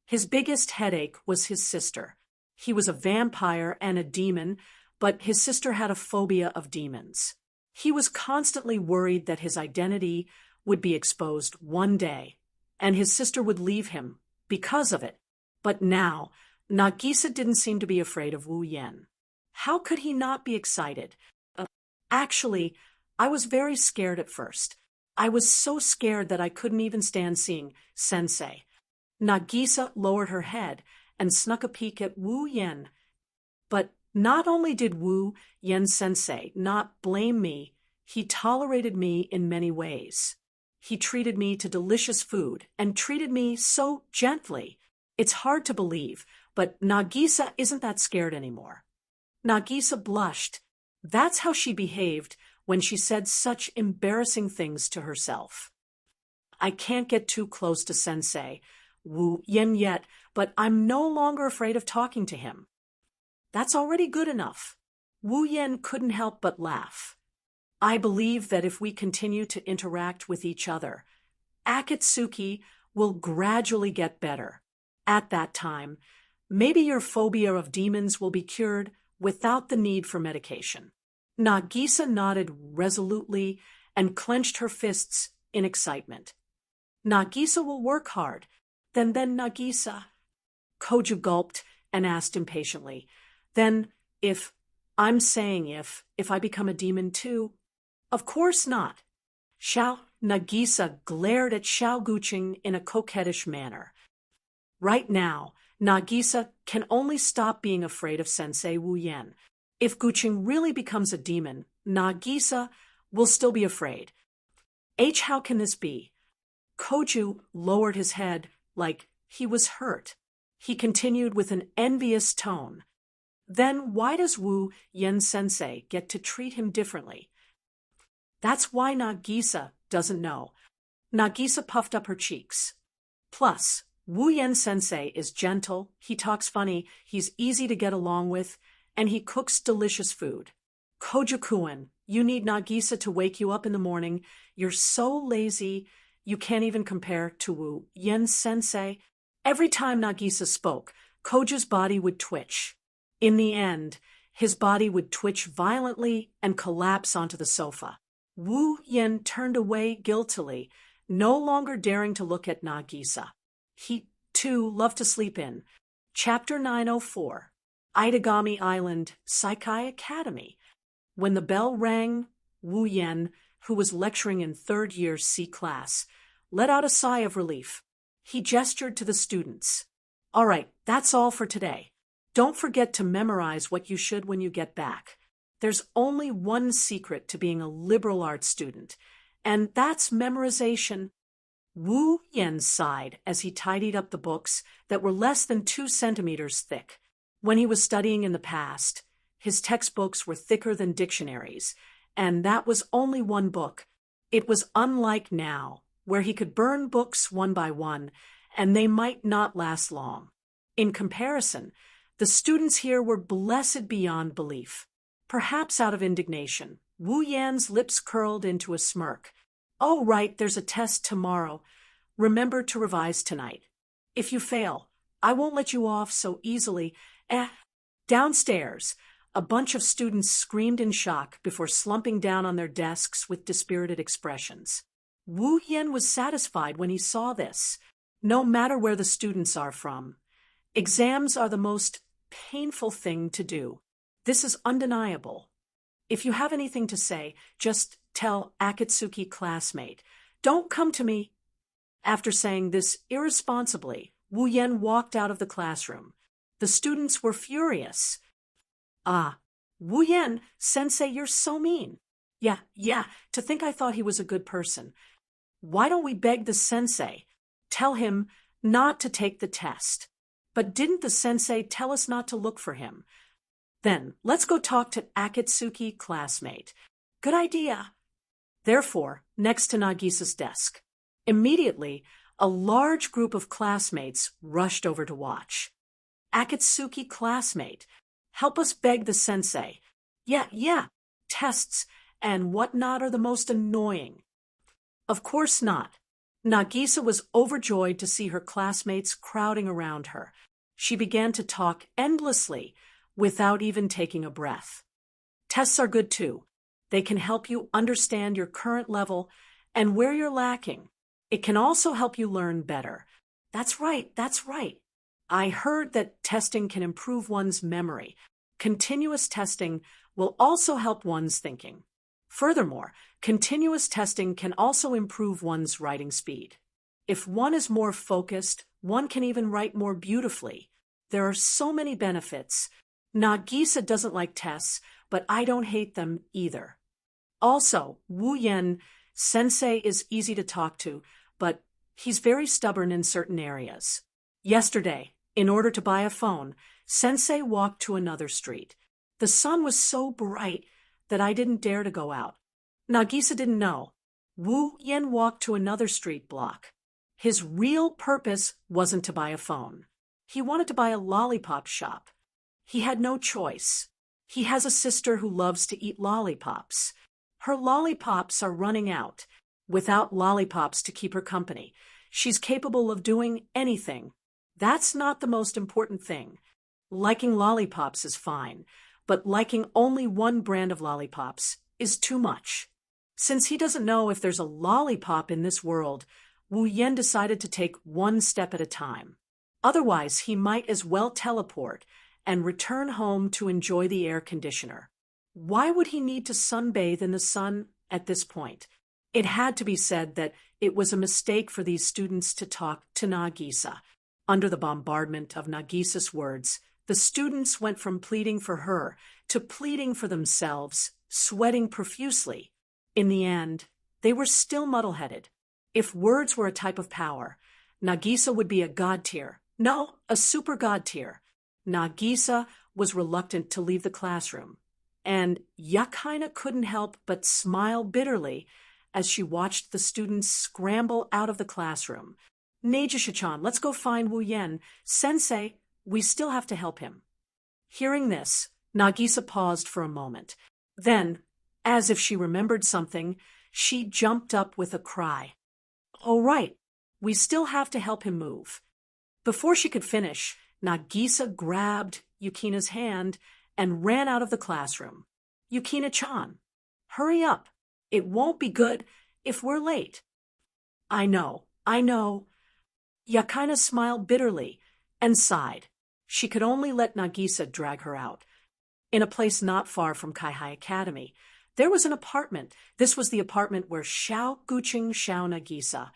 His biggest headache was his sister. He was a vampire and a demon, but his sister had a phobia of demons. He was constantly worried that his identity would be exposed one day, and his sister would leave him because of it. But now, Nagisa didn't seem to be afraid of Wu Yen. How could he not be excited? Actually, I was very scared at first. I was so scared that I couldn't even stand seeing Sensei. Nagisa lowered her head and snuck a peek at Wu Yen. But not only did Wu Yen Sensei not blame me, he tolerated me in many ways. He treated me to delicious food and treated me so gently. It's hard to believe, but Nagisa isn't that scared anymore. Nagisa blushed. That's how she behaved when she said such embarrassing things to herself. I can't get too close to Sensei, Wu Yen, yet, but I'm no longer afraid of talking to him. That's already good enough. Wu Yen couldn't help but laugh. I believe that if we continue to interact with each other, Akatsuki will gradually get better. At that time, maybe your phobia of demons will be cured without the need for medication. Nagisa nodded resolutely and clenched her fists in excitement. Nagisa will work hard. Then Nagisa. Koju gulped and asked impatiently. Then, I'm saying if I become a demon too? Of course not. Nagisa glared at Xiao Guqing in a coquettish manner. Right now, Nagisa can only stop being afraid of Sensei Wu Yan. If Guqing really becomes a demon, Nagisa will still be afraid. How can this be? Koju lowered his head like he was hurt. He continued with an envious tone. Then why does Wu Yan Sensei get to treat him differently? That's why Nagisa doesn't know. Nagisa puffed up her cheeks. Plus, Wu Yan Sensei is gentle, he talks funny, he's easy to get along with, and he cooks delicious food. Koju-kun, you need Nagisa to wake you up in the morning. You're so lazy, you can't even compare to Wu Yan Sensei. Every time Nagisa spoke, Koju's body would twitch. In the end, his body would twitch violently and collapse onto the sofa. Wu Yan turned away guiltily, no longer daring to look at Nagisa. He, too, loved to sleep in. Chapter 904, Aidagami Island Saikai Academy. When the bell rang, Wu Yan, who was lecturing in third-year C class, let out a sigh of relief. He gestured to the students. All right, that's all for today. Don't forget to memorize what you should when you get back. There's only one secret to being a liberal arts student, and that's memorization. Wu Yan sighed as he tidied up the books that were less than 2 centimeters thick. When he was studying in the past, his textbooks were thicker than dictionaries, and that was only one book. It was unlike now, where he could burn books one by one, and they might not last long. In comparison, the students here were blessed beyond belief. Perhaps out of indignation, Wu Yan's lips curled into a smirk. Oh, right, there's a test tomorrow. Remember to revise tonight. If you fail, I won't let you off so easily. Downstairs, a bunch of students screamed in shock before slumping down on their desks with dispirited expressions. Wu Yan was satisfied when he saw this. No matter where the students are from, exams are the most painful thing to do. This is undeniable. If you have anything to say, just tell Akatsuki classmate. Don't come to me. After saying this irresponsibly, Wu Yan walked out of the classroom. The students were furious. Ah, Wu Yan, sensei, you're so mean. Yeah, to think I thought he was a good person. Why don't we beg the sensei? Tell him not to take the test. But didn't the sensei tell us not to look for him? Then, let's go talk to Akatsuki classmate. Good idea. Therefore, next to Nagisa's desk. Immediately, a large group of classmates rushed over to watch. Akatsuki classmate, help us beg the sensei. Yeah, tests and whatnot are the most annoying. Of course not. Nagisa was overjoyed to see her classmates crowding around her. She began to talk endlessly, without even taking a breath. Tests are good too. They can help you understand your current level and where you're lacking. It can also help you learn better. That's right. I heard that testing can improve one's memory. Continuous testing will also help one's thinking. Furthermore, continuous testing can also improve one's writing speed. If one is more focused, one can even write more beautifully. There are so many benefits. Nagisa doesn't like tests, but I don't hate them either. Also, Wu Yan sensei is easy to talk to, but he's very stubborn in certain areas. Yesterday, in order to buy a phone, sensei walked to another street. The sun was so bright that I didn't dare to go out. Nagisa didn't know. Wu Yan walked to another street block. His real purpose wasn't to buy a phone. He wanted to buy a lollipop shop. He had no choice. He has a sister who loves to eat lollipops. Her lollipops are running out. Without lollipops to keep her company, she's capable of doing anything. That's not the most important thing. Liking lollipops is fine. but liking only one brand of lollipops is too much. Since he doesn't know if there's a lollipop in this world, Wu Yan decided to take one step at a time. Otherwise, he might as well teleport and return home to enjoy the air conditioner. Why would he need to sunbathe in the sun at this point? It had to be said that it was a mistake for these students to talk to Nagisa. Under the bombardment of Nagisa's words, the students went from pleading for her to pleading for themselves, sweating profusely. In the end, they were still muddle-headed. If words were a type of power, Nagisa would be a god tier. No, a super god tier. Nagisa was reluctant to leave the classroom, and Yakaina couldn't help but smile bitterly as she watched the students scramble out of the classroom. Neijisha-chan, let's go find Wu Yan. Sensei, we still have to help him. Hearing this, Nagisa paused for a moment. Then, as if she remembered something, she jumped up with a cry. "Oh, right, we still have to help him move." Before she could finish, Nagisa grabbed Yukina's hand and ran out of the classroom. "Yukina-chan, hurry up. It won't be good if we're late." I know. Yakaina smiled bitterly and sighed. She could only let Nagisa drag her out. In a place not far from Kaihai Academy, there was an apartment. This was the apartment where Xiao Guqing Xiao Nagisa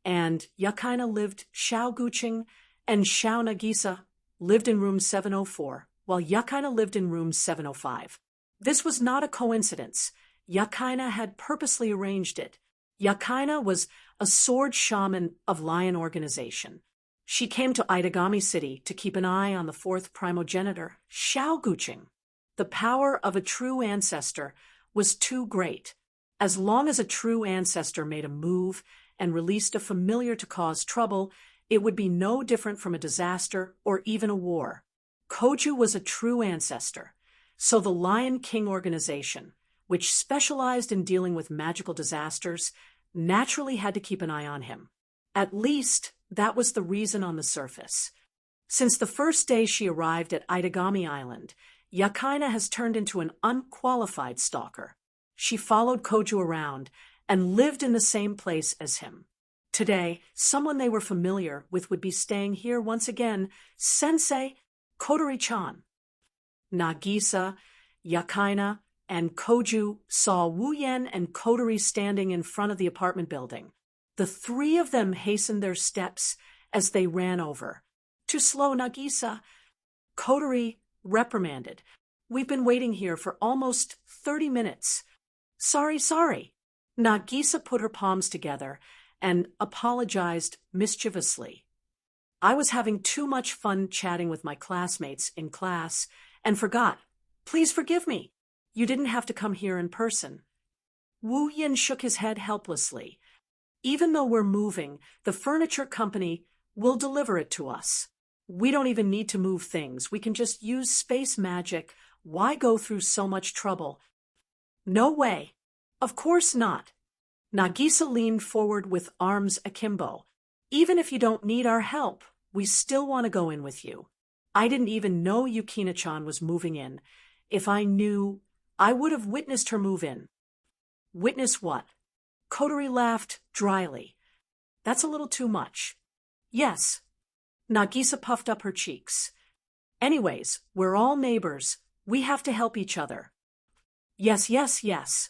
and Yakaina lived. Xiao Guqing and Xiao Nagisa lived in room 704, while Yakaina lived in room 705. This was not a coincidence. Yakaina had purposely arranged it. Yakaina was a sword shaman of Lion Organization. She came to Aidagami City to keep an eye on the fourth primogenitor, Xiao Guqing. The power of a true ancestor was too great. As long as a true ancestor made a move and released a familiar to cause trouble, it would be no different from a disaster or even a war. Koju was a true ancestor, so the Lion King organization, which specialized in dealing with magical disasters, naturally had to keep an eye on him. At least, that was the reason on the surface. Since the first day she arrived at Aidagami Island, Yakaina has turned into an unqualified stalker. She followed Koju around and lived in the same place as him. Today, someone they were familiar with would be staying here once again. Sensei, Kotori-chan. Nagisa, Yakaina, and Koju saw Wu Yan and Kotori standing in front of the apartment building. The three of them hastened their steps as they ran over. "Too slow, Nagisa," Kotori reprimanded. "We've been waiting here for almost 30 minutes. Sorry. Nagisa put her palms together and apologized mischievously. "I was having too much fun chatting with my classmates in class and forgot. Please forgive me. You didn't have to come here in person." Wu Yan shook his head helplessly. "Even though we're moving, the furniture company will deliver it to us. We don't even need to move things. We can just use space magic. Why go through so much trouble?" "No way. Of course not." Nagisa leaned forward with arms akimbo. "Even if you don't need our help, we still want to go in with you. I didn't even know Yukina-chan was moving in. If I knew, I would have witnessed her move in." "Witness what?" Kotori laughed dryly. "That's a little too much." "Yes." Nagisa puffed up her cheeks. "Anyways, we're all neighbors. We have to help each other." Yes.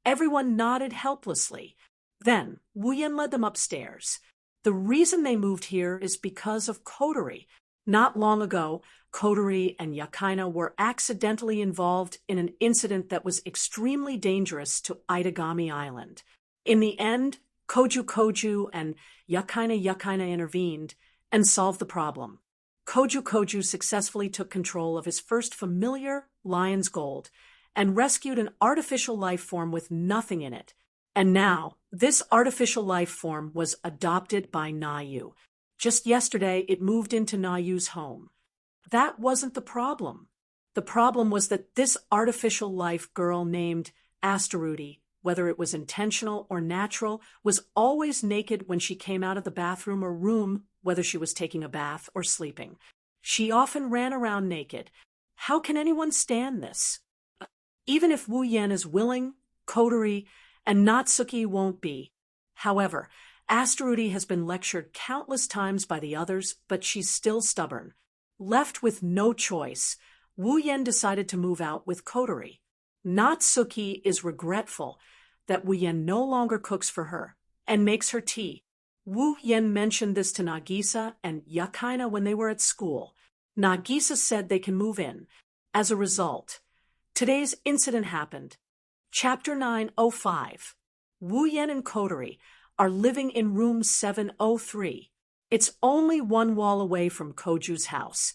Everyone nodded helplessly. Then Wu Yan led them upstairs. The reason they moved here is because of Kotori. Not long ago, Kotori and Yakaina were accidentally involved in an incident that was extremely dangerous to Aidagami Island. In the end, Koju and Yakaina intervened and solved the problem. Koju successfully took control of his first familiar, Lion's Gold, and rescued an artificial life form with nothing in it. And now, this artificial life form was adopted by Nayu. Just yesterday, it moved into Nayu's home. That wasn't the problem. The problem was that this artificial life girl named Asteroidi, whether it was intentional or natural, was always naked when she came out of the bathroom or room, whether she was taking a bath or sleeping. She often ran around naked. How can anyone stand this? Even if Wu Yan is willing, Kotori and Natsuki won't be. However, Asteruti has been lectured countless times by the others, but she's still stubborn. Left with no choice, Wu Yan decided to move out with Kotori. Natsuki is regretful that Wu Yan no longer cooks for her and makes her tea. Wu Yan mentioned this to Nagisa and Yakaina when they were at school. Nagisa said they can move in. As a result, today's incident happened. Chapter 905. Wu Yan and Kotori are living in room 703. It's only one wall away from Koju's house,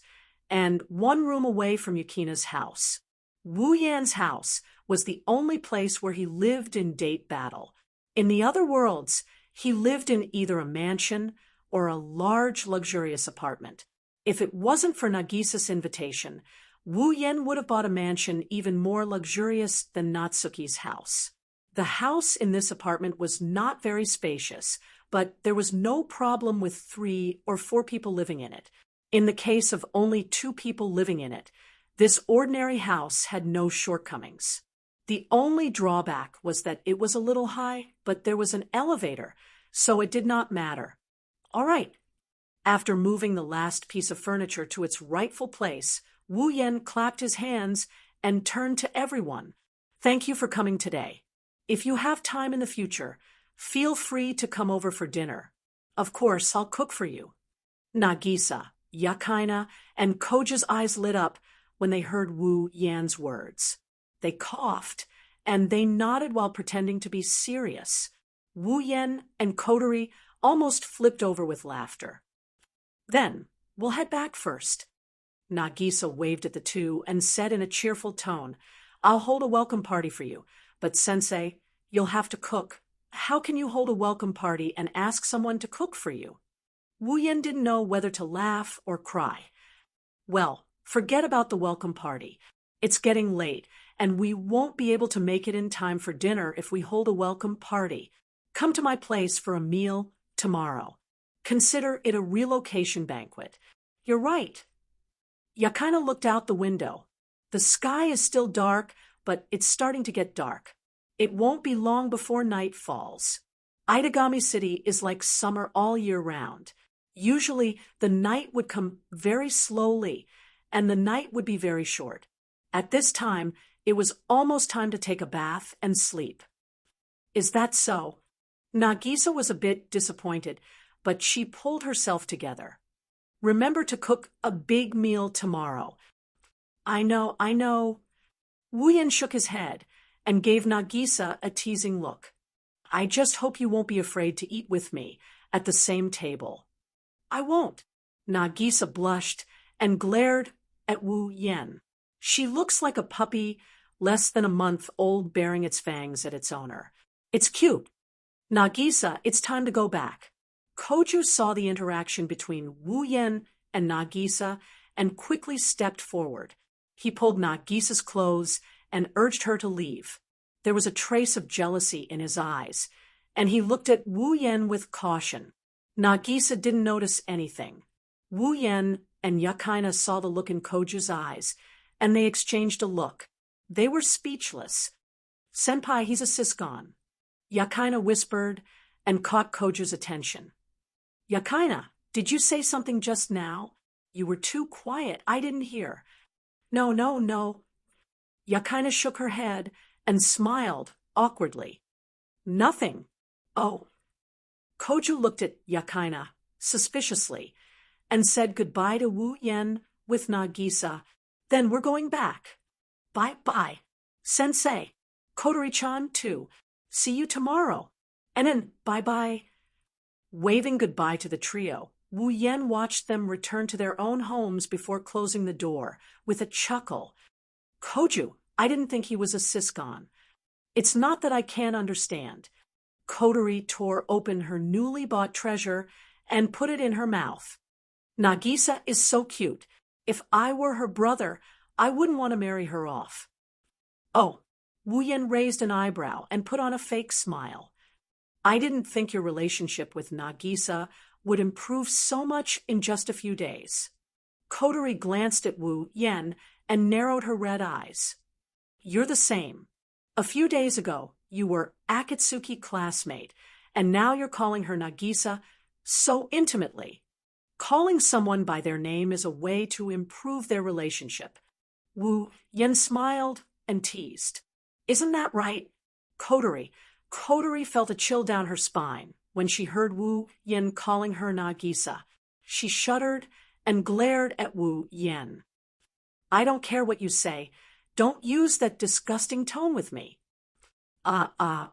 and one room away from Yukina's house. Wu Yan's house was the only place where he lived in date battle. In the other worlds, he lived in either a mansion or a large, luxurious apartment. If it wasn't for Nagisa's invitation, Wu Yan would have bought a mansion even more luxurious than Natsuki's house. The house in this apartment was not very spacious, but there was no problem with 3 or 4 people living in it. In the case of only 2 people living in it, this ordinary house had no shortcomings. The only drawback was that it was a little high, but there was an elevator, so it did not matter. All right. After moving the last piece of furniture to its rightful place, Wu Yan clapped his hands and turned to everyone. Thank you for coming today. If you have time in the future, feel free to come over for dinner. Of course, I'll cook for you. Nagisa, Yakaina, and Koja's eyes lit up when they heard Wu Yan's words. They coughed, and they nodded while pretending to be serious. Wu Yan and Kotori almost flipped over with laughter. Then, we'll head back first. Nagisa waved at the two and said in a cheerful tone, I'll hold a welcome party for you, but Sensei, you'll have to cook. How can you hold a welcome party and ask someone to cook for you? Wu Yan didn't know whether to laugh or cry. Well, forget about the welcome party. It's getting late, and we won't be able to make it in time for dinner if we hold a welcome party. Come to my place for a meal tomorrow. Consider it a relocation banquet. You're right. Yakaina looked out the window. The sky is still dark, but it's starting to get dark. It won't be long before night falls. Aidagami City is like summer all year round. Usually, the night would come very slowly, and the night would be very short. At this time, it was almost time to take a bath and sleep. Is that so? Nagisa was a bit disappointed, but she pulled herself together. Remember to cook a big meal tomorrow. I know. Wu Yan shook his head and gave Nagisa a teasing look. I just hope you won't be afraid to eat with me at the same table. I won't. Nagisa blushed and glared at Wu Yan. She looks like a puppy less than a month old bearing its fangs at its owner. It's cute. Nagisa, it's time to go back. Koju saw the interaction between Wu Yan and Nagisa and quickly stepped forward. He pulled Nagisa's clothes and urged her to leave. There was a trace of jealousy in his eyes, and he looked at Wu Yan with caution. Nagisa didn't notice anything. Wu Yan and Yakaina saw the look in Koju's eyes, and they exchanged a look. They were speechless. Senpai, he's a sisgon. Yakaina whispered and caught Koju's attention. Yakaina, did you say something just now? You were too quiet. I didn't hear. No. Yakaina shook her head and smiled awkwardly. Nothing. Oh. Koju looked at Yakaina suspiciously and said goodbye to Wu Yan with Nagisa. Then we're going back. Bye. Sensei. Kotori-chan, too. See you tomorrow. And then bye-bye. Waving goodbye to the trio, Wu Yan watched them return to their own homes before closing the door, with a chuckle. Koju, I didn't think he was a sisgon. It's not that I can't understand. Kotori tore open her newly bought treasure and put it in her mouth. Nagisa is so cute. If I were her brother, I wouldn't want to marry her off. Oh, Wu Yan raised an eyebrow and put on a fake smile. I didn't think your relationship with Nagisa would improve so much in just a few days. Kotori glanced at Wu Yan and narrowed her red eyes. You're the same. A few days ago, you were Akatsuki classmate, and now you're calling her Nagisa so intimately. Calling someone by their name is a way to improve their relationship. Wu Yen smiled and teased. Isn't that right? Kotori felt a chill down her spine when she heard Wu Yen calling her Nagisa. She shuddered and glared at Wu Yen. I don't care what you say. Don't use that disgusting tone with me.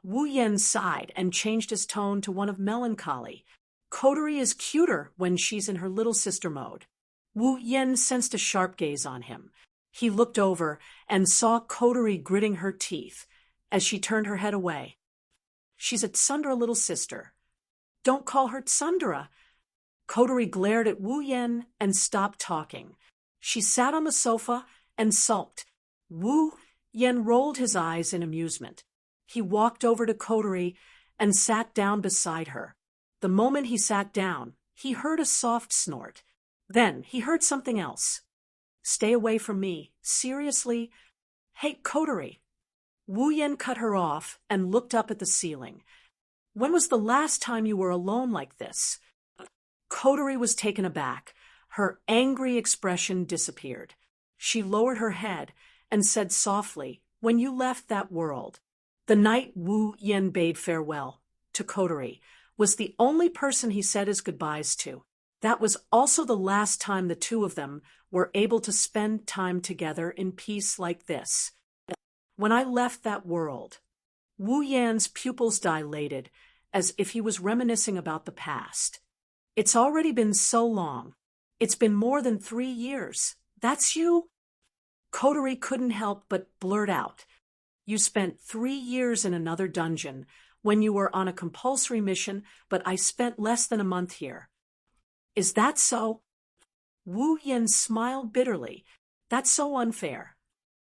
Wu Yen sighed and changed his tone to one of melancholy. Kotori is cuter when she's in her little sister mode. Wu Yen sensed a sharp gaze on him. He looked over and saw Kotori gritting her teeth as she turned her head away. She's a tsundere little sister. Don't call her tsundere. Kotori glared at Wu Yen and stopped talking. She sat on the sofa and sulked. Wu Yen rolled his eyes in amusement. He walked over to Kotori and sat down beside her. The moment he sat down, he heard a soft snort. Then he heard something else. Stay away from me. Seriously? Hey, Kotori. Wu Yen cut her off and looked up at the ceiling. When was the last time you were alone like this? Kotori was taken aback. Her angry expression disappeared. She lowered her head and said softly, when you left that world. The night Wu Yen bade farewell to Kotori was the only person he said his goodbyes to. That was also the last time the two of them were able to spend time together in peace like this. When I left that world, Wu Yan's pupils dilated as if he was reminiscing about the past. It's already been so long. It's been more than 3 years. That's you? Kotori couldn't help but blurt out. You spent 3 years in another dungeon when you were on a compulsory mission, but I spent less than a month here. Is that so? Wu Yen smiled bitterly. That's so unfair.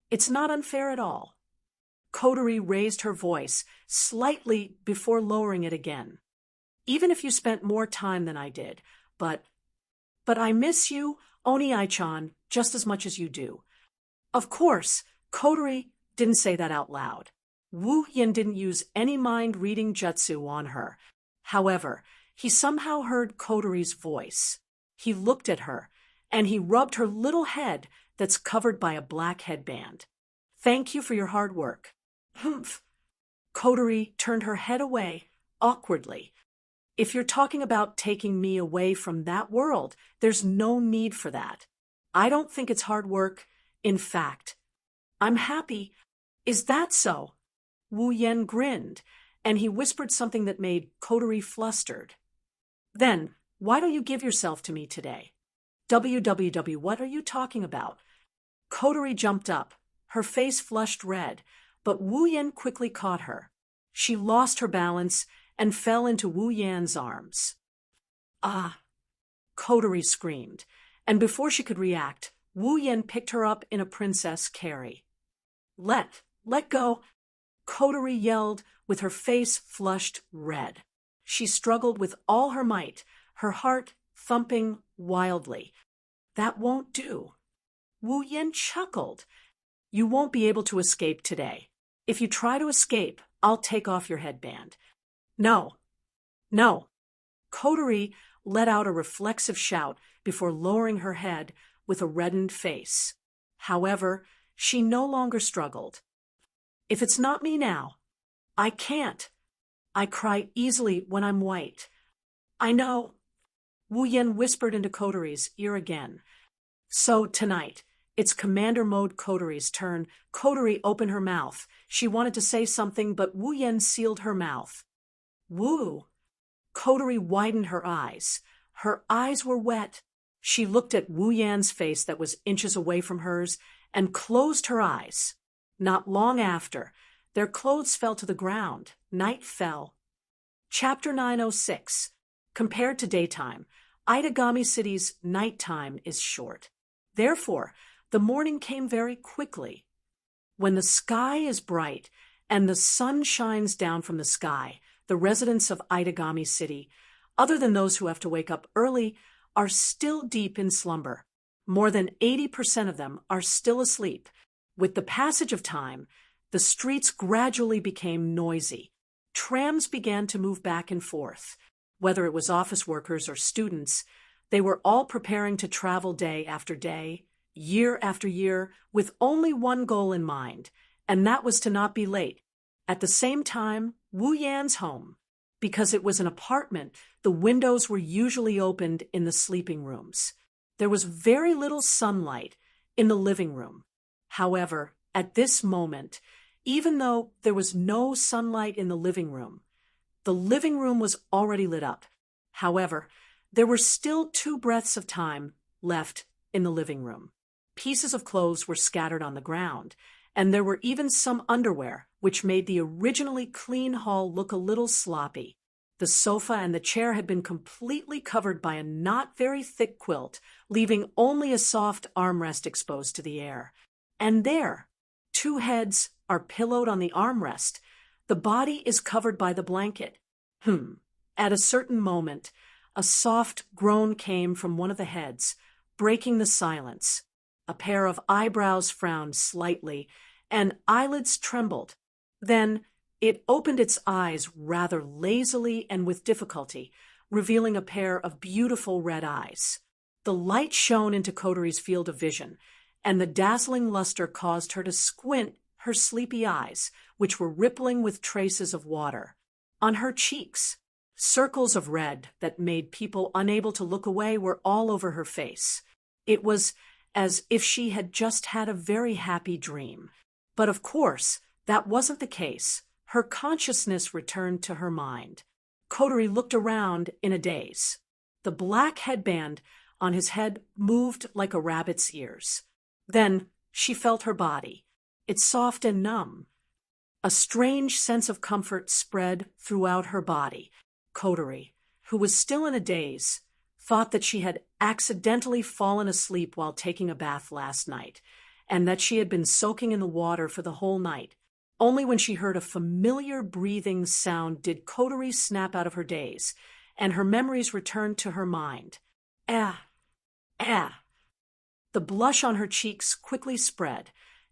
It's not unfair at all. Kotori raised her voice slightly before lowering it again. Even if you spent more time than I did, but I miss you, Oni-chan, just as much as you do. Of course, Kotori didn't say that out loud. Wu Yen didn't use any mind-reading jutsu on her. However, he somehow heard Kotori's voice. He looked at her, and he rubbed her little head that's covered by a black headband. Thank you for your hard work. Humph. Kotori turned her head away, awkwardly. If you're talking about taking me away from that world, there's no need for that. I don't think it's hard work. In fact, I'm happy. Is that so? Wu Yen grinned, and he whispered something that made Kotori flustered. Then, why don't you give yourself to me today? WWW, what are you talking about? Kotori jumped up, her face flushed red, but Wu Yen quickly caught her. She lost her balance and fell into Wu Yan's arms. Ah! Kotori screamed, and before she could react, Wu Yen picked her up in a princess carry. Let go! Kotori yelled with her face flushed red. She struggled with all her might, her heart thumping wildly. That won't do. Wu Yen chuckled. You won't be able to escape today. If you try to escape, I'll take off your headband. No. Kotori let out a reflexive shout before lowering her head with a reddened face. However, she no longer struggled. If it's not me now, I can't. I cry easily when I'm white. I know. Wu Yen whispered into Kotori's ear again. So tonight, it's Commander Mode Kotori's turn. Kotori opened her mouth. She wanted to say something, but Wu Yen sealed her mouth. Wu! Kotori widened her eyes. Her eyes were wet. She looked at Wu Yan's face that was inches away from hers and closed her eyes. Not long after, their clothes fell to the ground. Night fell. Chapter 906. Compared to daytime, Aidagami City's nighttime is short. Therefore, the morning came very quickly. When the sky is bright and the sun shines down from the sky, the residents of Aidagami City, other than those who have to wake up early, are still deep in slumber. More than 80% of them are still asleep. With the passage of time, the streets gradually became noisy. Trams began to move back and forth. Whether it was office workers or students, they were all preparing to travel day after day, year after year, with only one goal in mind, and that was to not be late. At the same time, Wu Yan's home. Because it was an apartment, the windows were usually opened in the sleeping rooms. There was very little sunlight in the living room. However, at this moment, even though there was no sunlight in the living room was already lit up. However, there were still 2 breaths of time left in the living room. Pieces of clothes were scattered on the ground, and there were even some underwear, which made the originally clean hall look a little sloppy. The sofa and the chair had been completely covered by a not very thick quilt, leaving only a soft armrest exposed to the air. And there, 2 heads are pillowed on the armrest. The body is covered by the blanket. At a certain moment, a soft groan came from one of the heads, breaking the silence. A pair of eyebrows frowned slightly, and eyelids trembled. Then it opened its eyes rather lazily and with difficulty, revealing a pair of beautiful red eyes. The light shone into Kotori's field of vision, and the dazzling luster caused her to squint her sleepy eyes, which were rippling with traces of water. On her cheeks, circles of red that made people unable to look away were all over her face. It was as if she had just had a very happy dream. But of course, that wasn't the case. Her consciousness returned to her mind. Kotori looked around in a daze. The black headband on his head moved like a rabbit's ears. Then she felt her body. It's soft and numb. A strange sense of comfort spread throughout her body. Kotori, who was still in a daze, thought that she had accidentally fallen asleep while taking a bath last night, and that she had been soaking in the water for the whole night. Only when she heard a familiar breathing sound did Kotori snap out of her daze, and her memories returned to her mind. The blush on her cheeks quickly spread,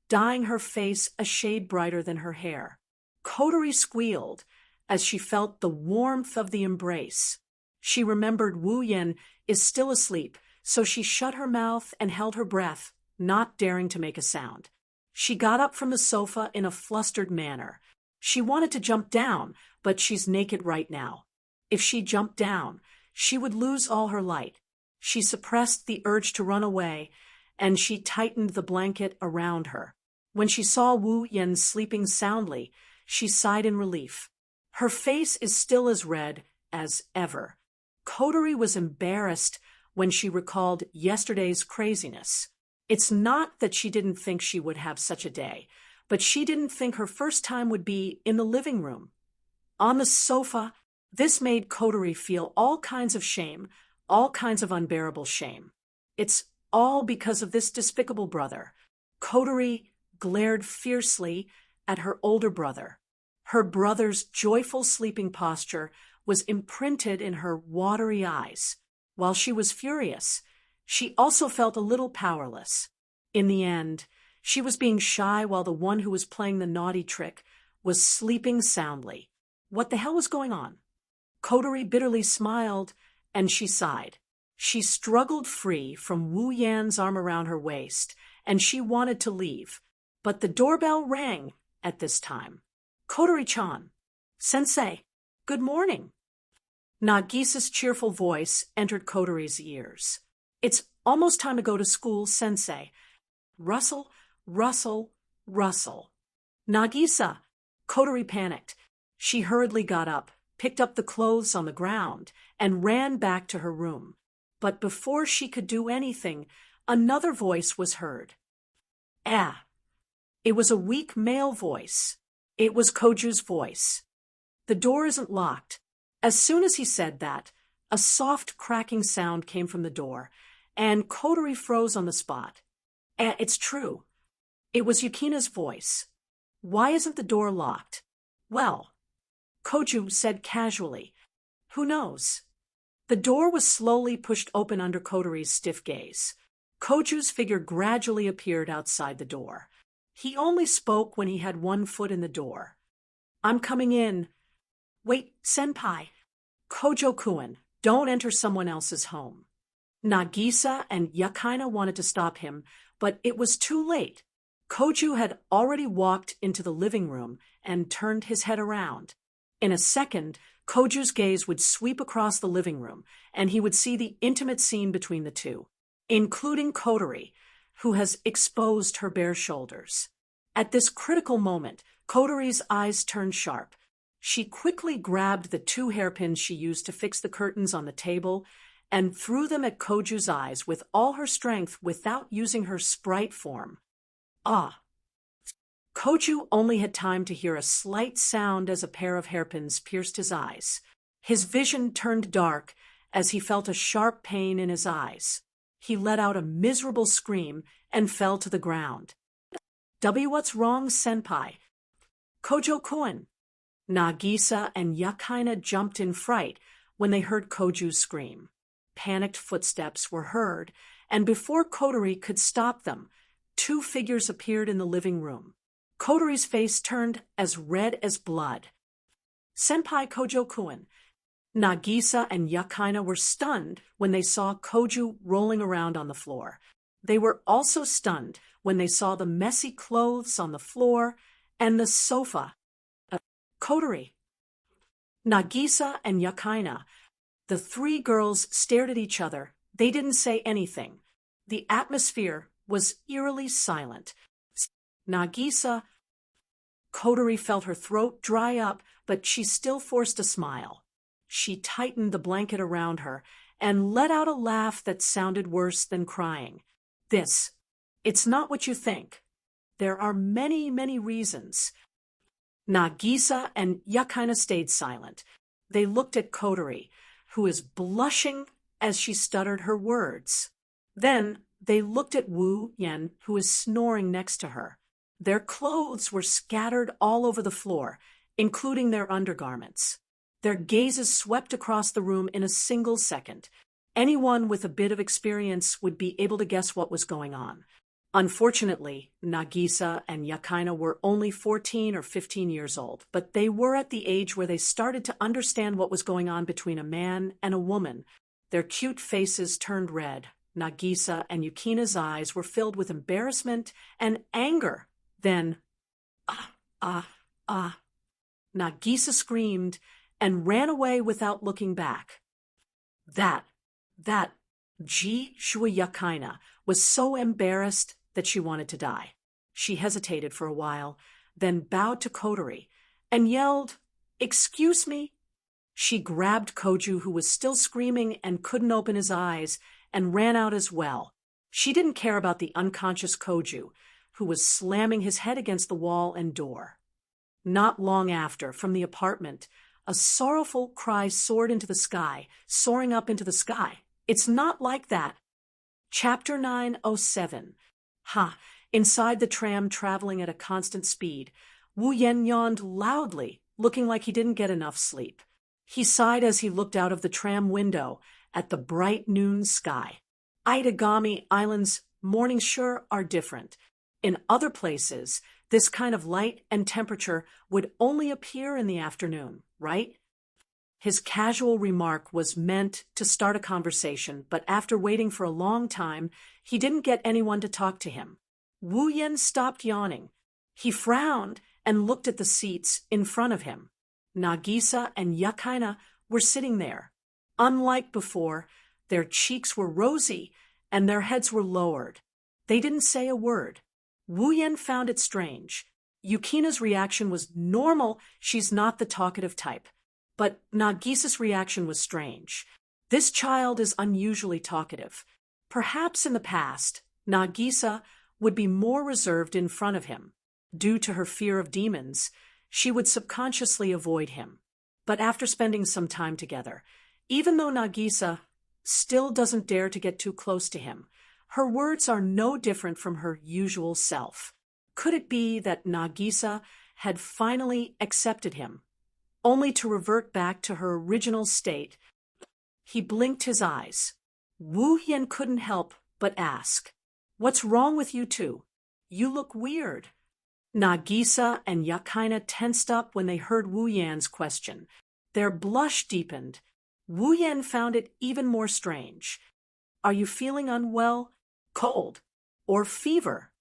dyeing her face a shade brighter than her hair. Kotori squealed as she felt the warmth of the embrace. She remembered Wu Yan is still asleep, so she shut her mouth and held her breath, not daring to make a sound. She got up from the sofa in a flustered manner. She wanted to jump down, but she's naked right now. If she jumped down, she would lose all her light. She suppressed the urge to run away, and she tightened the blanket around her. When she saw Wu Yan sleeping soundly, she sighed in relief. Her face is still as red as ever. Kotori was embarrassed when she recalled yesterday's craziness. It's not that she didn't think she would have such a day, but she didn't think her first time would be in the living room. On the sofa, this made Kotori feel all kinds of shame, all kinds of unbearable shame. It's all because of this despicable brother. Kotori glared fiercely at her older brother. Her brother's joyful sleeping posture was imprinted in her watery eyes. While she was furious, she also felt a little powerless. In the end, she was being shy while the one who was playing the naughty trick was sleeping soundly. What the hell was going on? Kotori bitterly smiled, and she sighed. She struggled free from Wu Yan's arm around her waist, and she wanted to leave. But the doorbell rang at this time. Kotori-chan. Sensei, good morning. Nagisa's cheerful voice entered Kotori's ears. It's almost time to go to school, Sensei. Rustle, rustle, rustle. Nagisa! Kotori panicked. She hurriedly got up, picked up the clothes on the ground, and ran back to her room. But before she could do anything, another voice was heard. It was a weak male voice. It was Koju's voice. The door isn't locked. As soon as he said that, a soft cracking sound came from the door, and Kotori froze on the spot. It's true. It was Yukina's voice. Why isn't the door locked? Well, Koju said casually. Who knows? The door was slowly pushed open under Kotori's stiff gaze. Koju's figure gradually appeared outside the door. He only spoke when he had one foot in the door. "I'm coming in." "Wait, senpai." "Kojo-kun, don't enter someone else's home." Nagisa and Yakaina wanted to stop him, but it was too late. Koju had already walked into the living room and turned his head around. In a second, Koju's gaze would sweep across the living room, and he would see the intimate scene between the two, including Kotori, who has exposed her bare shoulders. At this critical moment, Kotori's eyes turned sharp. She quickly grabbed the 2 hairpins she used to fix the curtains on the table and threw them at Koju's eyes with all her strength without using her sprite form. Ah! Koju only had time to hear a slight sound as a pair of hairpins pierced his eyes. His vision turned dark as he felt a sharp pain in his eyes. He let out a miserable scream and fell to the ground. "What's wrong, senpai?" "Kojo-kun." Nagisa and Yakaina jumped in fright when they heard Koju's scream. Panicked footsteps were heard, and before Kotori could stop them, 2 figures appeared in the living room. Kotori's face turned as red as blood. "Senpai Kojo-kun." Nagisa and Yakaina were stunned when they saw Koju rolling around on the floor. They were also stunned when they saw the messy clothes on the floor and the sofa. "Kotori." Nagisa and Yakaina. The 3 girls stared at each other. They didn't say anything. The atmosphere was eerily silent. Nagisa. Kotori felt her throat dry up, but she still forced a smile. She tightened the blanket around her and let out a laugh that sounded worse than crying. It's not what you think. There are many, many reasons." Nagisa and Yakaina stayed silent. They looked at Kotori, who was blushing as she stuttered her words. Then they looked at Wu Yen, who was snoring next to her. Their clothes were scattered all over the floor, including their undergarments. Their gazes swept across the room in a single second. Anyone with a bit of experience would be able to guess what was going on. Unfortunately, Nagisa and Yakaina were only 14 or 15 years old, but they were at the age where they started to understand what was going on between a man and a woman. Their cute faces turned red. Nagisa and Yukina's eyes were filled with embarrassment and anger. Then, Nagisa screamed and ran away without looking back. That Shui Yakaina was so embarrassed that she wanted to die. She hesitated for a while, then bowed to Kotori and yelled, "Excuse me." She grabbed Koju, who was still screaming and couldn't open his eyes, and ran out as well. She didn't care about the unconscious Koju, who was slamming his head against the wall and door. Not long after, from the apartment, a sorrowful cry soared into the sky, soaring up into the sky. "It's not like that." Chapter 907. Inside the tram traveling at a constant speed, Wu Yen yawned loudly, looking like he didn't get enough sleep. He sighed as he looked out of the tram window at the bright noon sky. Aidagami Island's mornings sure are different. In other places, this kind of light and temperature would only appear in the afternoon, right? His casual remark was meant to start a conversation, but after waiting for a long time, he didn't get anyone to talk to him. Wu Yen stopped yawning. He frowned and looked at the seats in front of him. Nagisa and Yakaina were sitting there. Unlike before, their cheeks were rosy and their heads were lowered. They didn't say a word. Wu Yen found it strange. Yukina's reaction was normal. She's not the talkative type. But Nagisa's reaction was strange. This child is unusually talkative. Perhaps in the past, Nagisa would be more reserved in front of him. Due to her fear of demons, she would subconsciously avoid him. But after spending some time together, even though Nagisa still doesn't dare to get too close to him, her words are no different from her usual self. Could it be that Nagisa had finally accepted him, only to revert back to her original state? He blinked his eyes. Wu Yen couldn't help but ask, "What's wrong with you two? You look weird." Nagisa and Yakaina tensed up when they heard Wu Yan's question. Their blush deepened. Wu Yan found it even more strange. "Are you feeling unwell, cold, or fever?"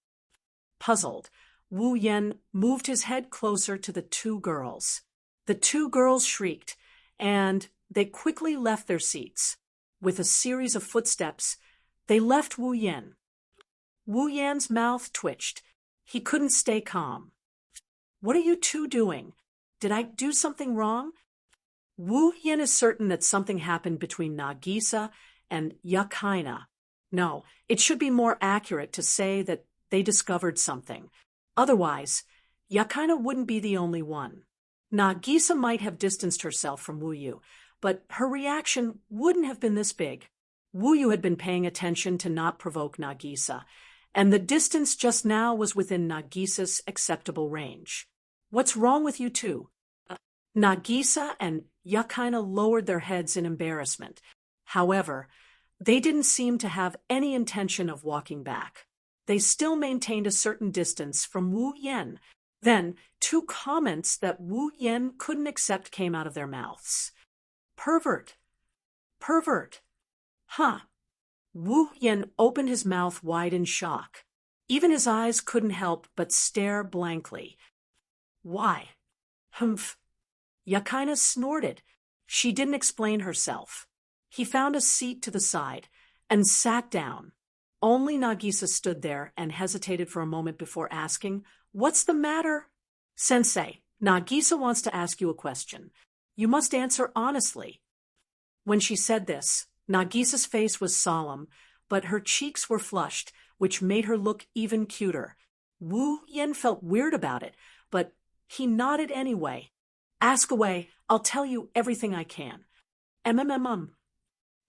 Puzzled, Wu Yan moved his head closer to the two girls. The two girls shrieked, and they quickly left their seats. With a series of footsteps, they left Wu Yan. Wu Yan's mouth twitched. He couldn't stay calm. "What are you two doing? Did I do something wrong?" Wu Yan is certain that something happened between Nagisa and Yakaina. No, it should be more accurate to say that they discovered something. Otherwise, Yakaina wouldn't be the only one. Nagisa might have distanced herself from Wu Yu, but her reaction wouldn't have been this big. Wu Yu had been paying attention to not provoke Nagisa, and the distance just now was within Nagisa's acceptable range. "What's wrong with you two?" Nagisa and Yakaina lowered their heads in embarrassment. However, they didn't seem to have any intention of walking back. They still maintained a certain distance from Wu Yan. Then, two comments that Wu Yan couldn't accept came out of their mouths. "Pervert. Pervert. Huh." Wu Yan opened his mouth wide in shock. Even his eyes couldn't help but stare blankly. "Why?" "Humph." Yakaina snorted. She didn't explain herself. He found a seat to the side and sat down. Only Nagisa stood there and hesitated for a moment before asking, "What's the matter?" "Sensei, Nagisa wants to ask you a question. You must answer honestly." When she said this, Nagisa's face was solemn, but her cheeks were flushed, which made her look even cuter. Wu Yan felt weird about it, but he nodded anyway. "Ask away. I'll tell you everything I can."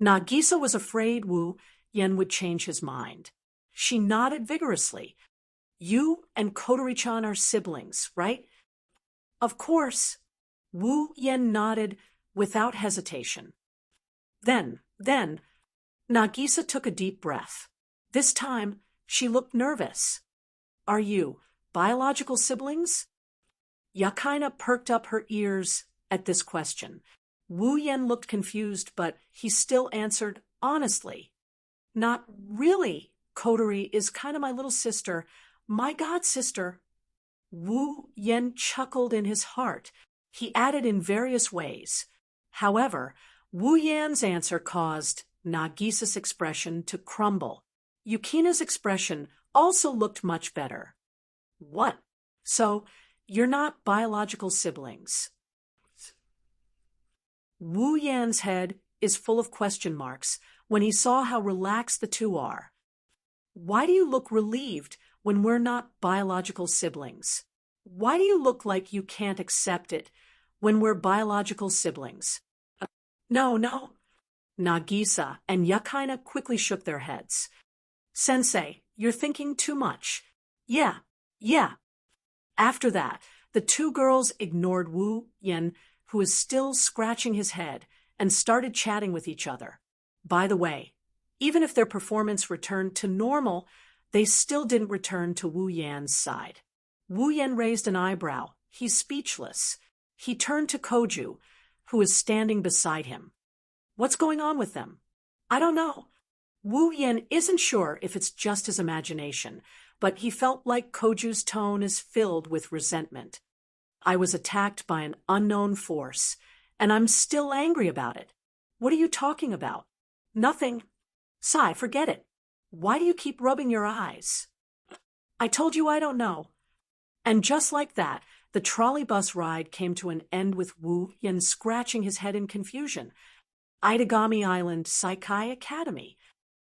Nagisa was afraid Wu Yan would change his mind. She nodded vigorously. "You and Kotori-chan are siblings, right?" "Of course." Wu Yan nodded without hesitation. Then, Nagisa took a deep breath. This time, she looked nervous. "Are you biological siblings?" Yakaina perked up her ears at this question. Wu Yan looked confused, but he still answered honestly. "Not really. Kotori is kind of my little sister, my god-sister." Wu Yan chuckled in his heart. He added in various ways. However, Wu Yan's answer caused Nagisa's expression to crumble. Yukina's expression also looked much better. "What? So, you're not biological siblings?" Wu Yan's head is full of question marks when he saw how relaxed the two are. "Why do you look relieved when we're not biological siblings? Why do you look like you can't accept it when we're biological siblings?" No. Nagisa and Yakaina quickly shook their heads. "Sensei, you're thinking too much." Yeah. After that, the two girls ignored Wu Yan, who was still scratching his head, and started chatting with each other. By the way, even if their performance returned to normal, they still didn't return to Wu Yan's side. Wu Yan raised an eyebrow. He's speechless. He turned to Koju, who was standing beside him. "What's going on with them?" "I don't know." Wu Yan isn't sure if it's just his imagination, but he felt like Koju's tone is filled with resentment. "I was attacked by an unknown force, and I'm still angry about it." "What are you talking about?" "Nothing." "Sai, forget it. Why do you keep rubbing your eyes?" "I told you I don't know." And just like that, the trolley bus ride came to an end with Wu Yan scratching his head in confusion. Aidagami Island Saikai Academy.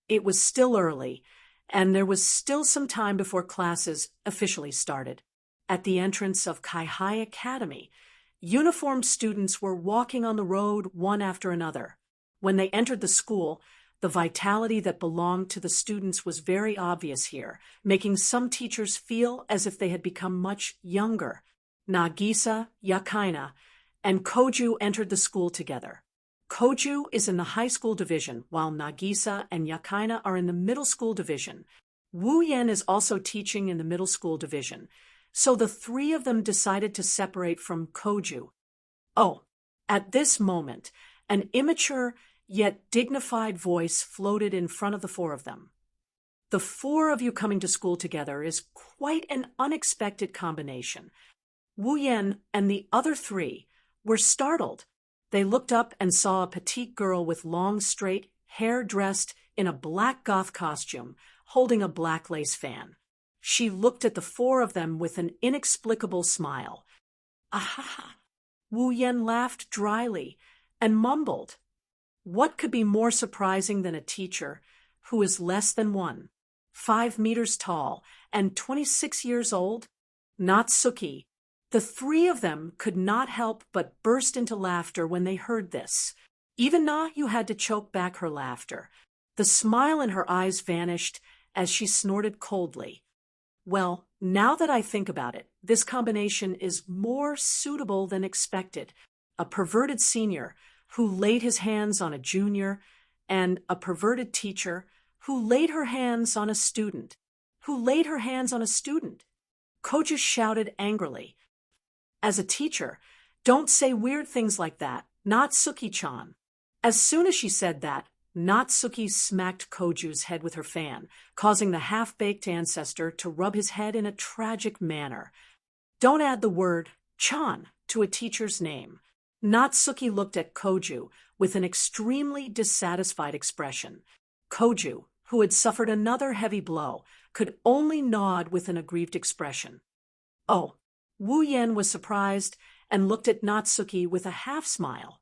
It was still early, and there was still some time before classes officially started. At the entrance of Kaihai Academy, uniformed students were walking on the road one after another. When they entered the school, the vitality that belonged to the students was very obvious here, making some teachers feel as if they had become much younger. Nagisa, Yakaina, and Koju entered the school together. Koju is in the high school division, while Nagisa and Yakaina are in the middle school division. Wu Yan is also teaching in the middle school division, so the three of them decided to separate from Koju. Oh, at this moment, an immature yet dignified voice floated in front of the four of them. The four of you coming to school together is quite an unexpected combination. Wu Yan and the other three were startled. They looked up and saw a petite girl with long, straight hair dressed in a black goth costume, holding a black lace fan. She looked at the four of them with an inexplicable smile. Aha! Wu Yan laughed dryly and mumbled. What could be more surprising than a teacher who is less than 5 meters tall and 26 years old? Natsuki. The three of them could not help but burst into laughter when they heard this. Even Na-Yu had to choke back her laughter. The smile in her eyes vanished as she snorted coldly. Well, now that I think about it, this combination is more suitable than expected. A perverted senior who laid his hands on a junior, and a perverted teacher who laid her hands on a student. Koju shouted angrily. As a teacher, don't say weird things like that, Natsuki-chan. As soon as she said that, Natsuki smacked Koju's head with her fan, causing the half-baked ancestor to rub his head in a tragic manner. Don't add the word chan to a teacher's name. Natsuki looked at Koju with an extremely dissatisfied expression. Koju, who had suffered another heavy blow, could only nod with an aggrieved expression. Oh, Wu Yan was surprised and looked at Natsuki with a half-smile.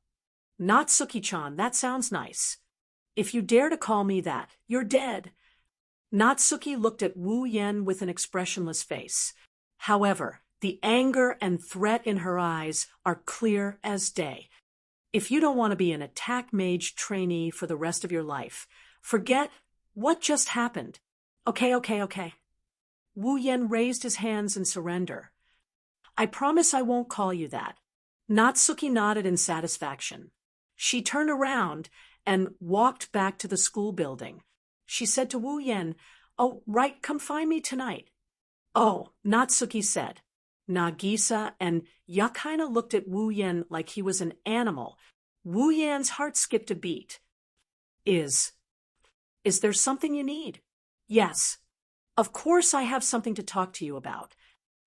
Natsuki-chan, that sounds nice. If you dare to call me that, you're dead. Natsuki looked at Wu Yan with an expressionless face. However, the anger and threat in her eyes are clear as day. If you don't want to be an attack mage trainee for the rest of your life, forget what just happened. Okay. Wu Yan raised his hands in surrender. I promise I won't call you that. Natsuki nodded in satisfaction. She turned around and walked back to the school building. She said to Wu Yan, "Oh, right, come find me tonight." "Oh," Natsuki said. Nagisa and Yakaina looked at Wu Yan like he was an animal. Wu Yan's heart skipped a beat. Is there something you need?" "Yes. Of course I have something to talk to you about."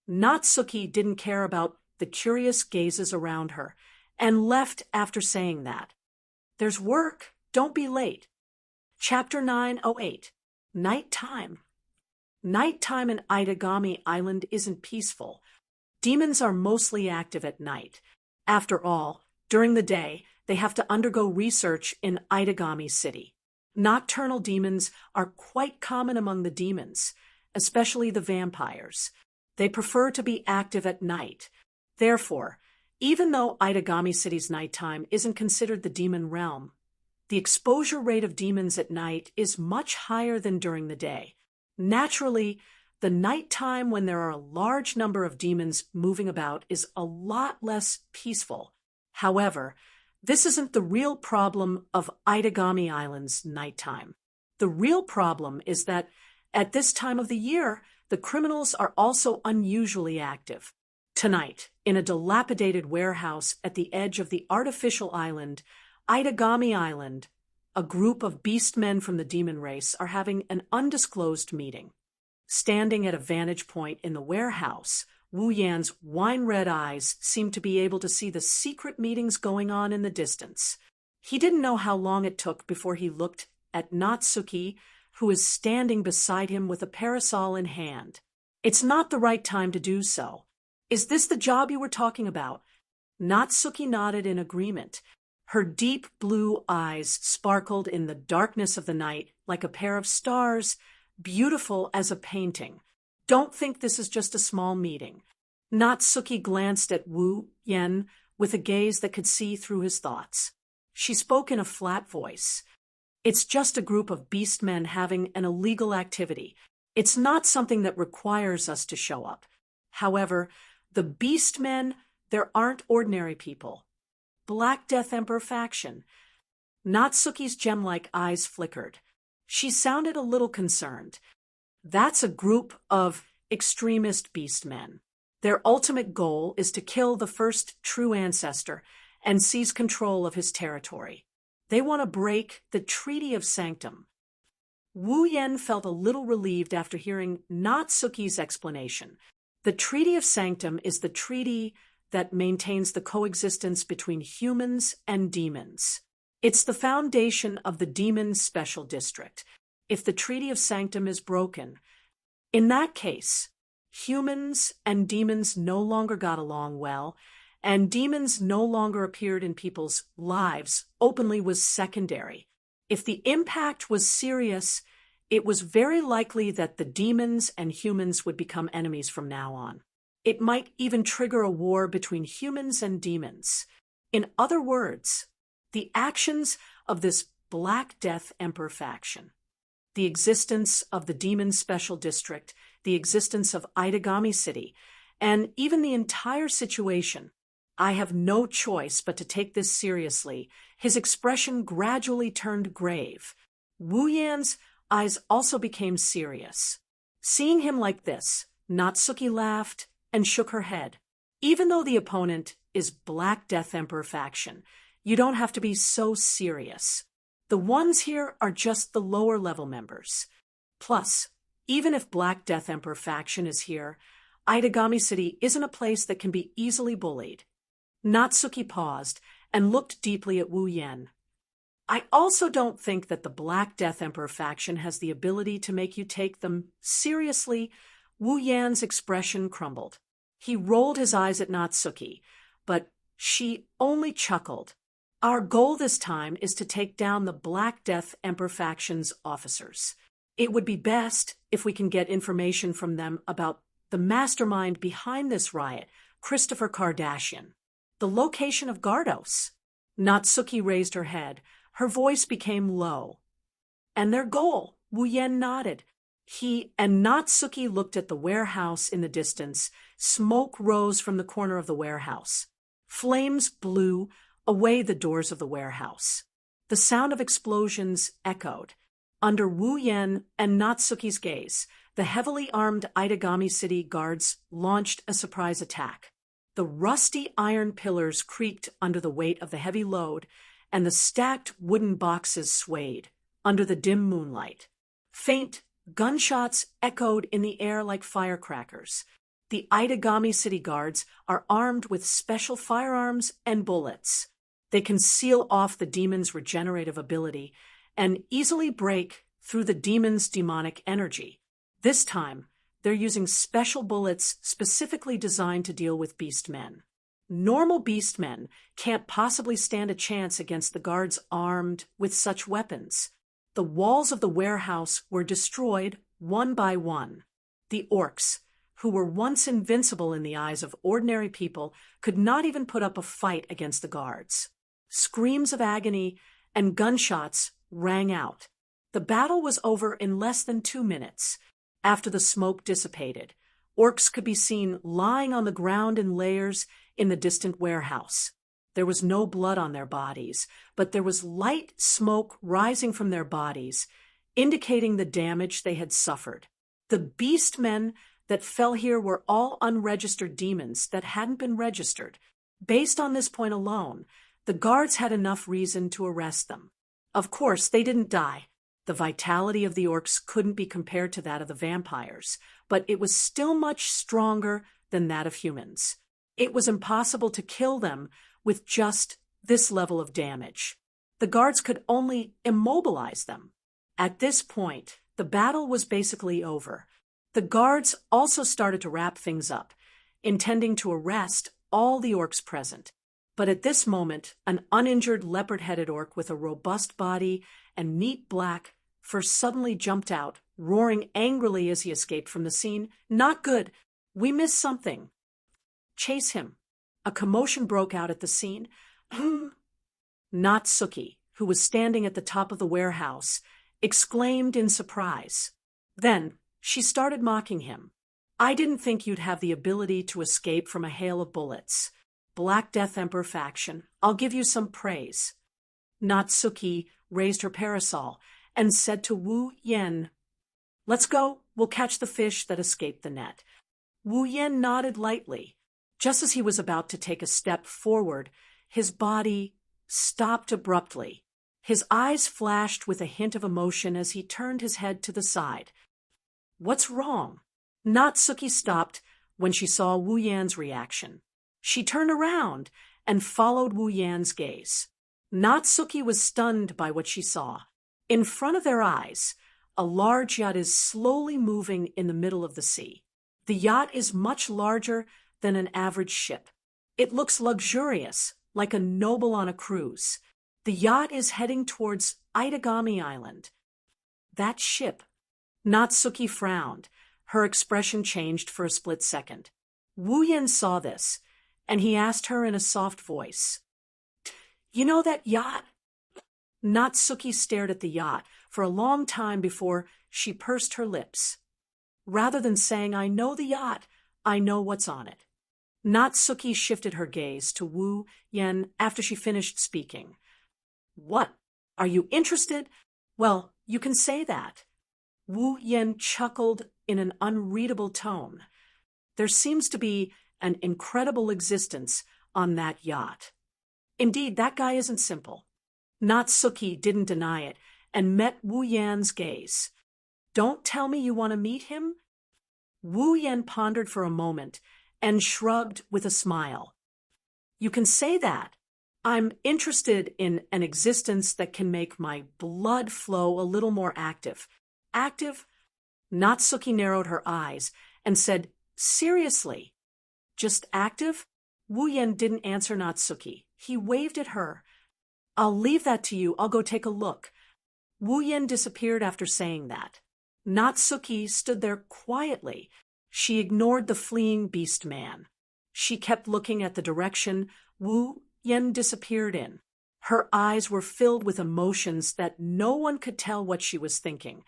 Natsuki didn't care about the curious gazes around her and left after saying that. "There's work. Don't be late." Chapter 908. Nighttime. Nighttime in Aidagami Island isn't peaceful. Demons are mostly active at night. After all, during the day, they have to undergo research in Aidagami City. Nocturnal demons are quite common among the demons, especially the vampires. They prefer to be active at night. Therefore, even though Aidagami City's nighttime isn't considered the demon realm, the exposure rate of demons at night is much higher than during the day. Naturally, the nighttime when there are a large number of demons moving about is a lot less peaceful. However, this isn't the real problem of Aidagami Island's nighttime. The real problem is that at this time of the year, the criminals are also unusually active. Tonight, in a dilapidated warehouse at the edge of the artificial island, Aidagami Island, a group of beastmen from the demon race are having an undisclosed meeting. Standing at a vantage point in the warehouse, Wu Yan's wine-red eyes seemed to be able to see the secret meetings going on in the distance. He didn't know how long it took before he looked at Natsuki, who is standing beside him with a parasol in hand. "It's not the right time to do so. Is this the job you were talking about?" Natsuki nodded in agreement. Her deep blue eyes sparkled in the darkness of the night like a pair of stars, beautiful as a painting. "Don't think this is just a small meeting." Natsuki glanced at Wu Yan with a gaze that could see through his thoughts. She spoke in a flat voice. "It's just a group of beastmen having an illegal activity. It's not something that requires us to show up. However, the beastmen, there aren't ordinary people. Black Death Emperor faction. Natsuki's gem-like eyes flickered. She sounded a little concerned. That's a group of extremist beastmen. Their ultimate goal is to kill the first true ancestor and seize control of his territory. They want to break the Treaty of Sanctum. Wu Yen felt a little relieved after hearing Natsuki's explanation. The Treaty of Sanctum is the treaty that maintains the coexistence between humans and demons. It's the foundation of the Demon Special District. If the Treaty of Sanctum is broken, in that case, humans and demons no longer got along well, and demons no longer appeared in people's lives openly was secondary. If the impact was serious, it was very likely that the demons and humans would become enemies from now on. It might even trigger a war between humans and demons. In other words, the actions of this Black Death Emperor faction, the existence of the Demon Special District, the existence of Aidagami City, and even the entire situation. I have no choice but to take this seriously. His expression gradually turned grave. Wu Yan's eyes also became serious. Seeing him like this, Natsuki laughed and shook her head. Even though the opponent is Black Death Emperor faction, you don't have to be so serious. The ones here are just the lower level members. Plus, even if Black Death Emperor faction is here, Aidagami City isn't a place that can be easily bullied. Natsuki paused and looked deeply at Wu Yen. I also don't think that the Black Death Emperor faction has the ability to make you take them seriously. Wu Yan's expression crumbled. He rolled his eyes at Natsuki, but she only chuckled. Our goal this time is to take down the Black Death Emperor faction's officers. It would be best if we can get information from them about the mastermind behind this riot, Christopher Kardashian. The location of Gardos. Natsuki raised her head. Her voice became low. And their goal, Wu Yen nodded. He and Natsuki looked at the warehouse in the distance. Smoke rose from the corner of the warehouse. Flames blew away the doors of the warehouse. The sound of explosions echoed. Under Wu Yen and Natsuki's gaze, the heavily armed Aidagami City guards launched a surprise attack. The rusty iron pillars creaked under the weight of the heavy load, and the stacked wooden boxes swayed under the dim moonlight. Faint gunshots echoed in the air like firecrackers. The Aidagami City guards are armed with special firearms and bullets. They can seal off the demon's regenerative ability and easily break through the demon's demonic energy. This time, they're using special bullets specifically designed to deal with beastmen. Normal beastmen can't possibly stand a chance against the guards armed with such weapons. The walls of the warehouse were destroyed one by one. The orcs, who were once invincible in the eyes of ordinary people, could not even put up a fight against the guards. Screams of agony and gunshots rang out. The battle was over in less than 2 minutes. After the smoke dissipated, orcs could be seen lying on the ground in layers in the distant warehouse. There was no blood on their bodies, but there was light smoke rising from their bodies, indicating the damage they had suffered. The beastmen that fell here were all unregistered demons that hadn't been registered. Based on this point alone, the guards had enough reason to arrest them. Of course, they didn't die. The vitality of the orcs couldn't be compared to that of the vampires, but it was still much stronger than that of humans. It was impossible to kill them with just this level of damage. The guards could only immobilize them. At this point, the battle was basically over. The guards also started to wrap things up, intending to arrest all the orcs present. But at this moment, an uninjured leopard-headed orc with a robust body and neat black fur suddenly jumped out, roaring angrily as he escaped from the scene. Not good. We missed something. Chase him. A commotion broke out at the scene. Natsuki, who was standing at the top of the warehouse, exclaimed in surprise. Then she started mocking him. I didn't think you'd have the ability to escape from a hail of bullets. Black Death Emperor faction, I'll give you some praise. Natsuki raised her parasol and said to Wu Yen, "Let's go, we'll catch the fish that escaped the net." Wu Yen nodded lightly. Just as he was about to take a step forward, his body stopped abruptly. His eyes flashed with a hint of emotion as he turned his head to the side. "What's wrong?" Natsuki stopped when she saw Wu Yan's reaction. She turned around and followed Wu Yan's gaze. Natsuki was stunned by what she saw. In front of their eyes, a large yacht is slowly moving in the middle of the sea. The yacht is much larger than an average ship. It looks luxurious, like a noble on a cruise. The yacht is heading towards Itagami Island. That ship. Natsuki frowned. Her expression changed for a split second. Wu Yen saw this, and he asked her in a soft voice, "You know that yacht?" Natsuki stared at the yacht for a long time before she pursed her lips. Rather than saying, "I know the yacht, I know what's on it." Natsuki shifted her gaze to Wu Yen after she finished speaking. "What? Are you interested? Well, you can say that." Wu Yen chuckled in an unreadable tone. "There seems to be an incredible existence on that yacht. Indeed, that guy isn't simple." Natsuki didn't deny it and met Wu Yan's gaze. "Don't tell me you want to meet him?" Wu Yan pondered for a moment and shrugged with a smile. "You can say that. I'm interested in an existence that can make my blood flow a little more active." "Active?" Natsuki narrowed her eyes and said, "Seriously? Just active?" Wu Yan didn't answer Natsuki. He waved at her. "I'll leave that to you. I'll go take a look." Wu Yan disappeared after saying that. Natsuki stood there quietly. She ignored the fleeing beast man. She kept looking at the direction Wu Yan disappeared in. Her eyes were filled with emotions that no one could tell what she was thinking.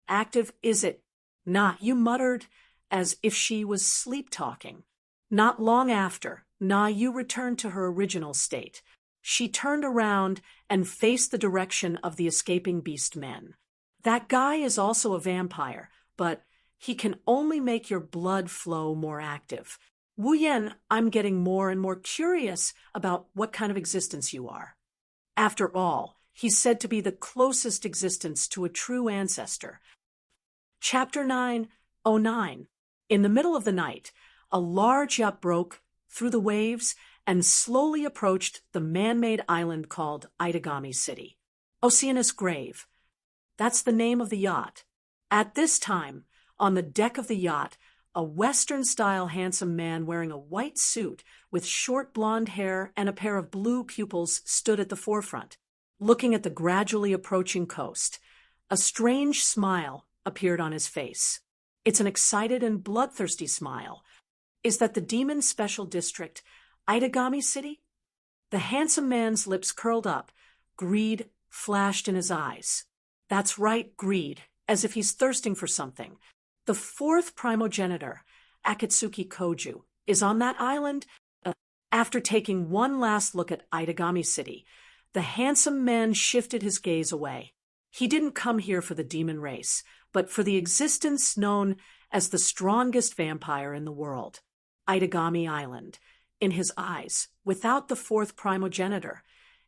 "Active, is it?" "Nah," you muttered, as if she was sleep-talking. Not long after, Na Yu returned to her original state. She turned around and faced the direction of the escaping beast men. "That guy is also a vampire, but he can only make your blood flow more active. Wu Yan, I'm getting more and more curious about what kind of existence you are. After all, he's said to be the closest existence to a true ancestor." Chapter 9:09. In the middle of the night, a large yacht broke through the waves and slowly approached the man-made island called Itagami City. Oceanus Grave. That's the name of the yacht. At this time, on the deck of the yacht, a Western-style handsome man wearing a white suit with short blonde hair and a pair of blue pupils stood at the forefront, looking at the gradually approaching coast. A strange smile appeared on his face. It's an excited and bloodthirsty smile. "Is that the Demon Special District, Itagami City?" The handsome man's lips curled up. Greed flashed in his eyes. "That's right, greed, as if he's thirsting for something. The fourth primogenitor, Akatsuki Koju, is on that island." After taking one last look at Itagami City, the handsome man shifted his gaze away. He didn't come here for the demon race, but for the existence known as the strongest vampire in the world, Itagami Island. In his eyes, without the fourth primogenitor,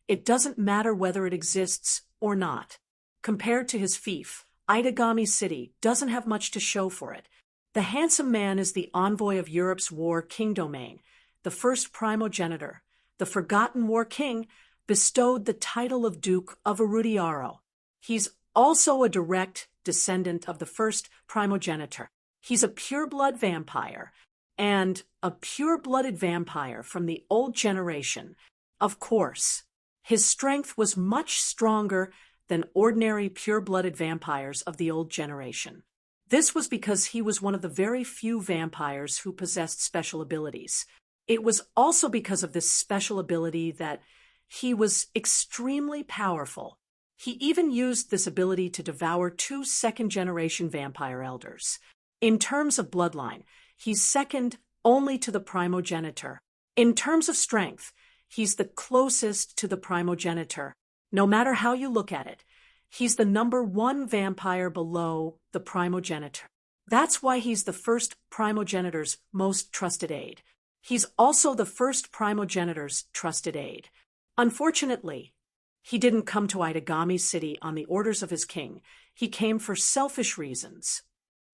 it doesn't matter whether it exists or not. Compared to his fief, Itagami City doesn't have much to show for it. The handsome man is the envoy of Europe's war king domain, the first primogenitor. The forgotten war king bestowed the title of Duke of Arudiaro. He's also a direct descendant of the first primogenitor. He's a pure-blood vampire, and a pure-blooded vampire from the old generation. Of course, his strength was much stronger than ordinary pure-blooded vampires of the old generation. This was because he was one of the very few vampires who possessed special abilities. It was also because of this special ability that he was extremely powerful. He even used this ability to devour 2 second-generation vampire elders. In terms of bloodline, he's second only to the primogenitor. In terms of strength, he's the closest to the primogenitor. No matter how you look at it, he's the #1 vampire below the primogenitor. That's why he's the first primogenitor's most trusted aide. He's also the first primogenitor's trusted aide. Unfortunately, he didn't come to Aidagami City on the orders of his king. He came for selfish reasons.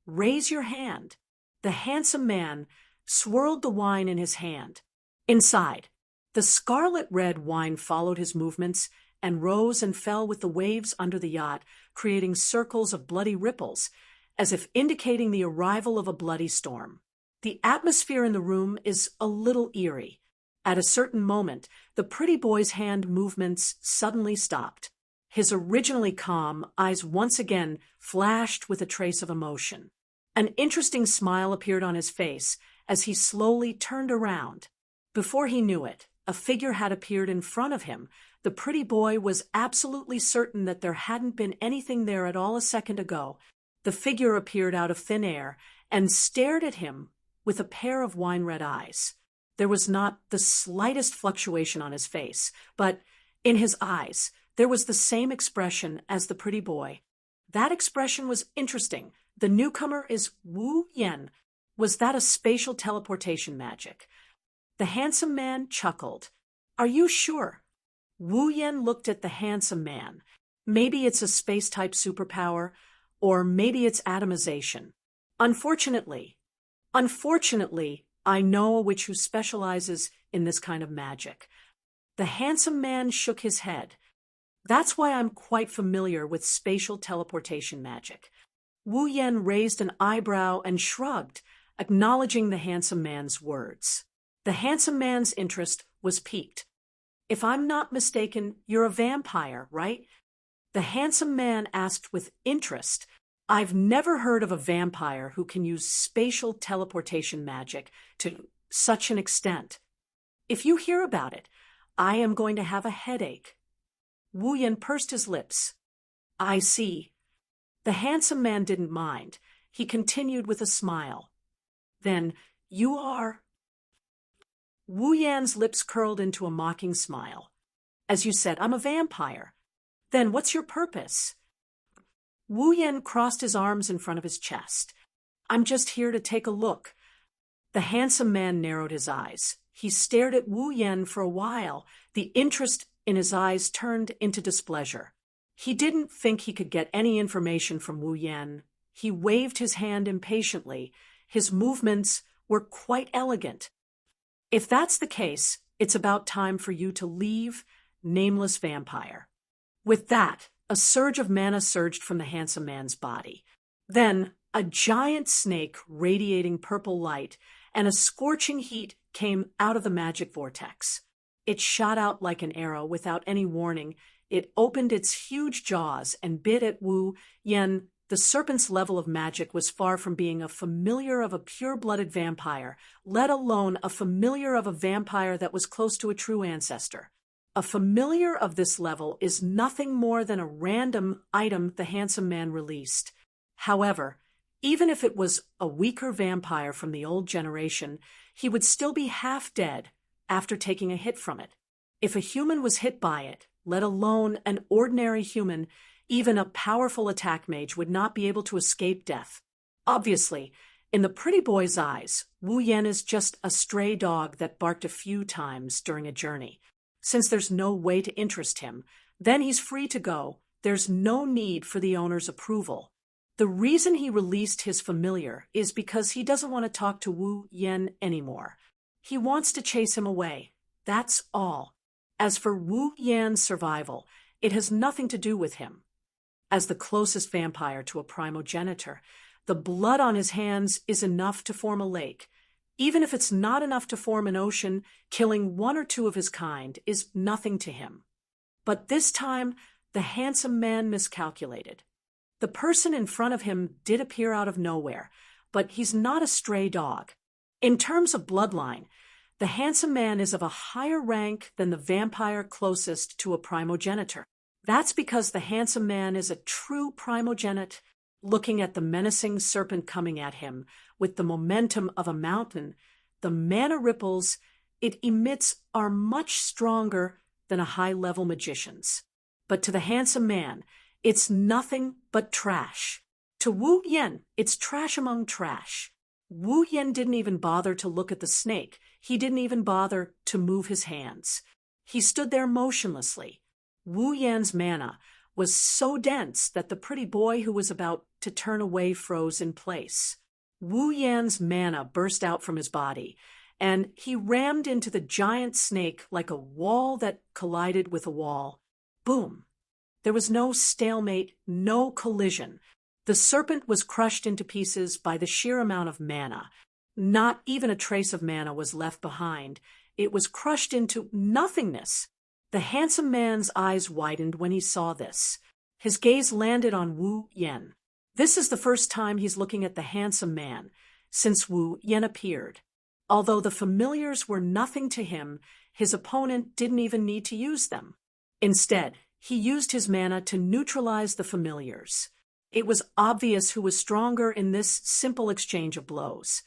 Raise your hand. The handsome man swirled the wine in his hand. Inside, the scarlet-red wine followed his movements and rose and fell with the waves under the yacht, creating circles of bloody ripples, as if indicating the arrival of a bloody storm. The atmosphere in the room is a little eerie. At a certain moment, the pretty boy's hand movements suddenly stopped. His originally calm eyes once again flashed with a trace of emotion. An interesting smile appeared on his face as he slowly turned around. Before he knew it, a figure had appeared in front of him. The pretty boy was absolutely certain that there hadn't been anything there at all a second ago. The figure appeared out of thin air and stared at him with a pair of wine-red eyes. There was not the slightest fluctuation on his face, but in his eyes there was the same expression as the pretty boy. That expression was interesting. The newcomer is Wu Yan. Was that a spatial teleportation magic? The handsome man chuckled. Are you sure? Wu Yan looked at the handsome man. Maybe it's a space-type superpower, or maybe it's atomization. Unfortunately, I know a witch who specializes in this kind of magic. The handsome man shook his head. That's why I'm quite familiar with spatial teleportation magic. Wu Yan raised an eyebrow and shrugged, acknowledging the handsome man's words. The handsome man's interest was piqued. If I'm not mistaken, you're a vampire, right? The handsome man asked with interest. I've never heard of a vampire who can use spatial teleportation magic to such an extent. If you hear about it, I am going to have a headache. Wu Yan pursed his lips. I see. The handsome man didn't mind. He continued with a smile. Then, you are... Wu Yan's lips curled into a mocking smile. As you said, I'm a vampire. Then what's your purpose? Wu Yan crossed his arms in front of his chest. I'm just here to take a look. The handsome man narrowed his eyes. He stared at Wu Yan for a while. The interest in his eyes turned into displeasure. He didn't think he could get any information from Wu Yan. He waved his hand impatiently. His movements were quite elegant. If that's the case, it's about time for you to leave, nameless vampire. With that, a surge of mana surged from the handsome man's body. Then, a giant snake radiating purple light and a scorching heat came out of the magic vortex. It shot out like an arrow without any warning. It opened its huge jaws and bit at Wu Yan. The serpent's level of magic was far from being a familiar of a pure-blooded vampire, let alone a familiar of a vampire that was close to a true ancestor. A familiar of this level is nothing more than a random item the handsome man released. However, even if it was a weaker vampire from the old generation, he would still be half dead after taking a hit from it. If a human was hit by it, let alone an ordinary human, even a powerful attack mage would not be able to escape death. Obviously, in the pretty boy's eyes, Wu Yan is just a stray dog that barked a few times during a journey. Since there's no way to interest him, then he's free to go. There's no need for the owner's approval. The reason he released his familiar is because he doesn't want to talk to Wu Yan anymore. He wants to chase him away. That's all. As for Wu Yan's survival, it has nothing to do with him. As the closest vampire to a primogenitor, the blood on his hands is enough to form a lake. Even if it's not enough to form an ocean, killing one or two of his kind is nothing to him. But this time, the handsome man miscalculated. The person in front of him did appear out of nowhere, but he's not a stray dog. In terms of bloodline, the handsome man is of a higher rank than the vampire closest to a primogenitor. That's because the handsome man is a true primogenite. Looking at the menacing serpent coming at him with the momentum of a mountain, the mana ripples it emits are much stronger than a high-level magician's. but to the handsome man, it's nothing but trash. To Wu Yen, it's trash among trash. Wu Yen didn't even bother to look at the snake. He didn't even bother to move his hands. He stood there motionlessly. Wu Yan's mana was so dense that the pretty boy who was about to turn away froze in place. Wu Yan's mana burst out from his body, and he rammed into the giant snake like a wall that collided with a wall. Boom! There was no stalemate, no collision. The serpent was crushed into pieces by the sheer amount of mana. Not even a trace of mana was left behind. It was crushed into nothingness. The handsome man's eyes widened when he saw this. His gaze landed on Wu Yen. This is the first time he's looking at the handsome man since Wu Yen appeared. Although the familiars were nothing to him, his opponent didn't even need to use them. Instead, he used his mana to neutralize the familiars. It was obvious who was stronger in this simple exchange of blows.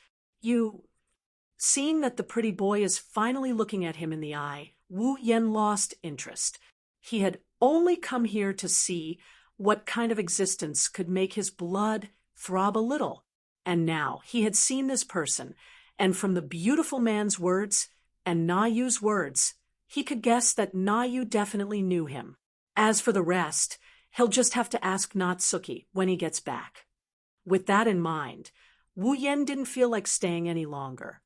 Seeing that the pretty boy is finally looking at him in the eye, Wu Yen lost interest. He had only come here to see what kind of existence could make his blood throb a little. And now he had seen this person, and from the beautiful man's words and Na Yu's words, he could guess that Na Yu definitely knew him. As for the rest, he'll just have to ask Natsuki when he gets back. With that in mind, Wu Yen didn't feel like staying any longer.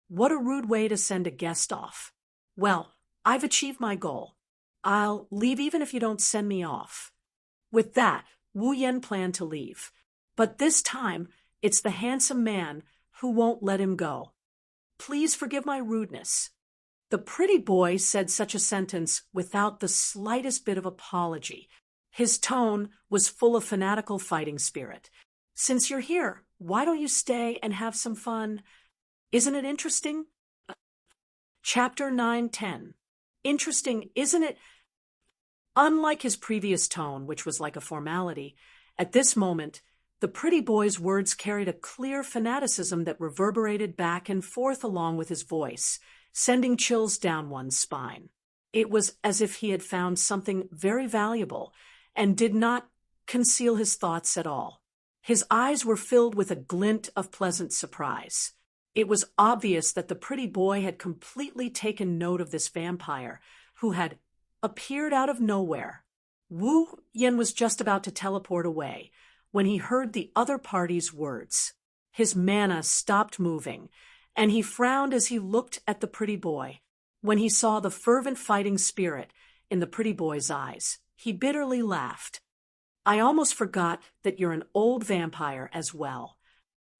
What a rude way to send a guest off. Well, I've achieved my goal. I'll leave even if you don't send me off. With that, Wu Yen planned to leave. But this time, it's the handsome man who won't let him go. Please forgive my rudeness. The pretty boy said such a sentence without the slightest bit of apology. His tone was full of fanatical fighting spirit. Since you're here, why don't you stay and have some fun? Isn't it interesting? Chapter 9:10. Interesting, isn't it? Unlike his previous tone, which was like a formality, at this moment, the pretty boy's words carried a clear fanaticism that reverberated back and forth along with his voice, sending chills down one's spine. It was as if he had found something very valuable and did not conceal his thoughts at all. His eyes were filled with a glint of pleasant surprise. It was obvious that the pretty boy had completely taken note of this vampire, who had appeared out of nowhere. Wu Yen was just about to teleport away when he heard the other party's words. His mana stopped moving, and he frowned as he looked at the pretty boy. When he saw the fervent fighting spirit in the pretty boy's eyes, he bitterly laughed. I almost forgot that you're an old vampire as well.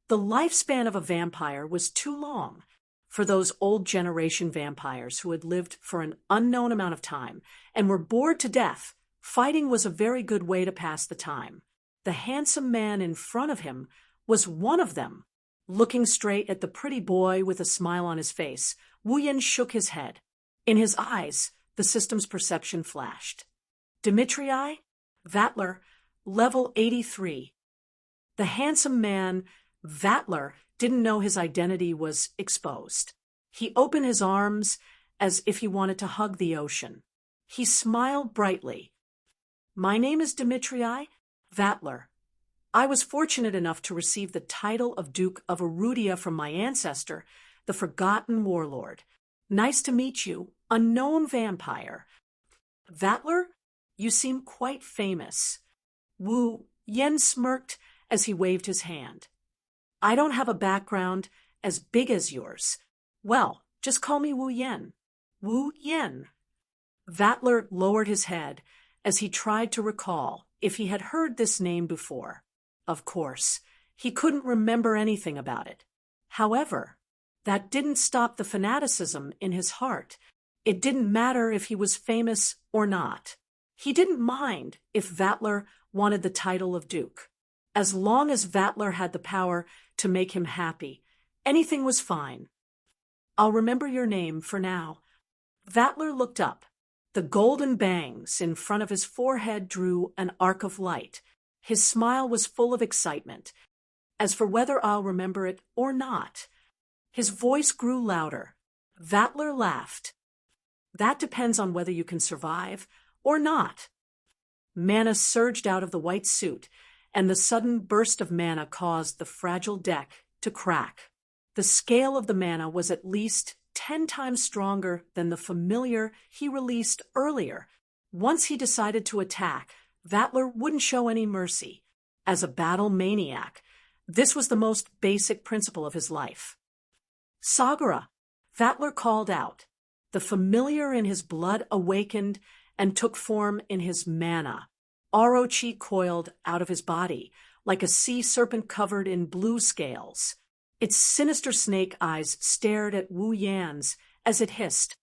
The lifespan of a vampire was too long. For those old generation vampires who had lived for an unknown amount of time and were bored to death, fighting was a very good way to pass the time. The handsome man in front of him was one of them. Looking straight at the pretty boy with a smile on his face, Wu Yen shook his head. In his eyes, the system's perception flashed. Dmitrii, Vatler, level 83. The handsome man, Vatler, didn't know his identity was exposed. He opened his arms as if he wanted to hug the ocean. He smiled brightly. My name is Dmitrii Vatler. I was fortunate enough to receive the title of Duke of Arudia from my ancestor, the Forgotten Warlord. Nice to meet you, unknown vampire. Vatler, you seem quite famous. Wu Yen smirked as he waved his hand. I don't have a background as big as yours. Well, just call me Wu Yen. Wu Yen. Vatler lowered his head as he tried to recall if he had heard this name before. Of course, he couldn't remember anything about it. However, that didn't stop the fanaticism in his heart. It didn't matter if he was famous or not. He didn't mind if Vatler wanted the title of Duke. As long as Vatler had the power to make him happy, anything was fine. I'll remember your name for now. Vatler looked up. The golden bangs in front of his forehead drew an arc of light. His smile was full of excitement. As for whether I'll remember it or not, his voice grew louder. Vatler laughed. That depends on whether you can survive or not. Mana surged out of the white suit, and the sudden burst of mana caused the fragile deck to crack. The scale of the mana was at least 10 times stronger than the familiar he released earlier. Once he decided to attack, Vatler wouldn't show any mercy. As a battle maniac, this was the most basic principle of his life. Sagara, Vatler called out. The familiar in his blood awakened and took form in his mana. Orochi coiled out of his body, like a sea serpent covered in blue scales. Its sinister snake eyes stared at Wu Yan's as it hissed.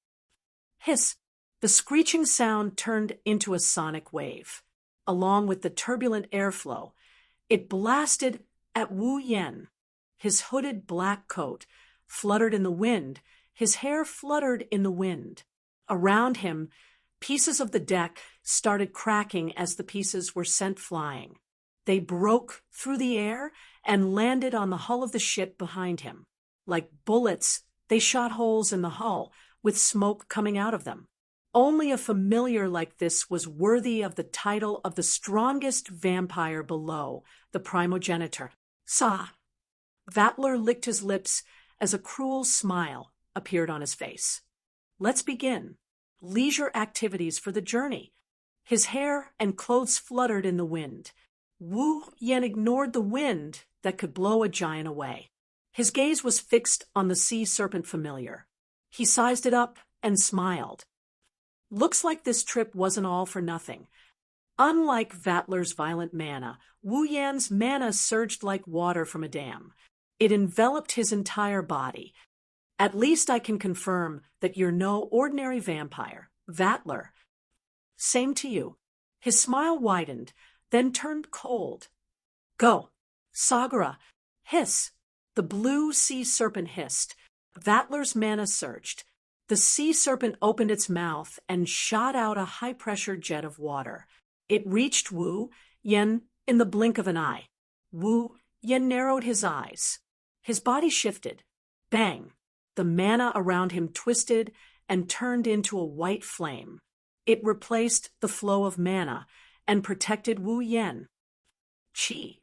Hiss! The screeching sound turned into a sonic wave. Along with the turbulent airflow, it blasted at Wu Yan. His hooded black coat fluttered in the wind, his hair fluttered in the wind. Around him, pieces of the deck started cracking as the pieces were sent flying. They broke through the air and landed on the hull of the ship behind him. Like bullets, they shot holes in the hull, with smoke coming out of them. Only a familiar like this was worthy of the title of the strongest vampire below the primogeniture. Sa! Vatler licked his lips as a cruel smile appeared on his face. Let's begin. Leisure activities for the journey. His hair and clothes fluttered in the wind. Wu Yan ignored the wind that could blow a giant away. His gaze was fixed on the sea serpent familiar. He sized it up and smiled. Looks like this trip wasn't all for nothing. Unlike Vatler's violent mana, Wu Yan's mana surged like water from a dam. It enveloped his entire body. At least I can confirm that you're no ordinary vampire, Vatler. Same to you. His smile widened, then turned cold. Go. Sagara. Hiss. The blue sea serpent hissed. Vatler's mana surged. The sea serpent opened its mouth and shot out a high-pressure jet of water. It reached Wu Yan in the blink of an eye. Wu Yan narrowed his eyes. His body shifted. Bang! The mana around him twisted and turned into a white flame. It replaced the flow of mana and protected Wu Yan. Chi!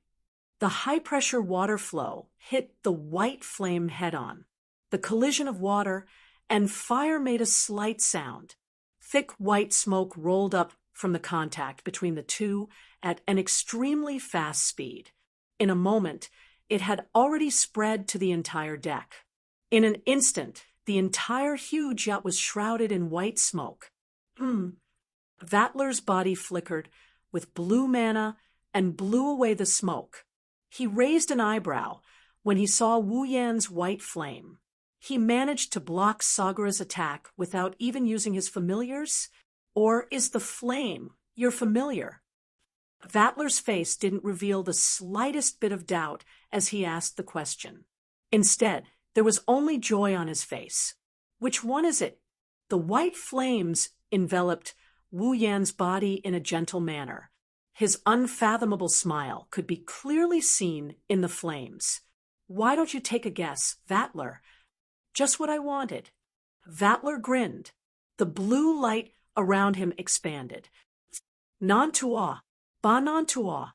The high-pressure water flow hit the white flame head-on. The collision of water and fire made a slight sound. Thick white smoke rolled up from the contact between the two at an extremely fast speed. In a moment, it had already spread to the entire deck. In an instant, the entire huge yacht was shrouded in white smoke. Vatler's body flickered with blue mana and blew away the smoke. He raised an eyebrow when he saw Wu Yan's white flame. He managed to block Sagara's attack without even using his familiars? Or is the flame your familiar? Vatler's face didn't reveal the slightest bit of doubt as he asked the question. Instead, there was only joy on his face. Which one is it? The white flames enveloped Wu Yan's body in a gentle manner. His unfathomable smile could be clearly seen in the flames. Why don't you take a guess, Vatler? Just what I wanted. Vatler grinned. The blue light around him expanded. Non-tua, ba non-tua.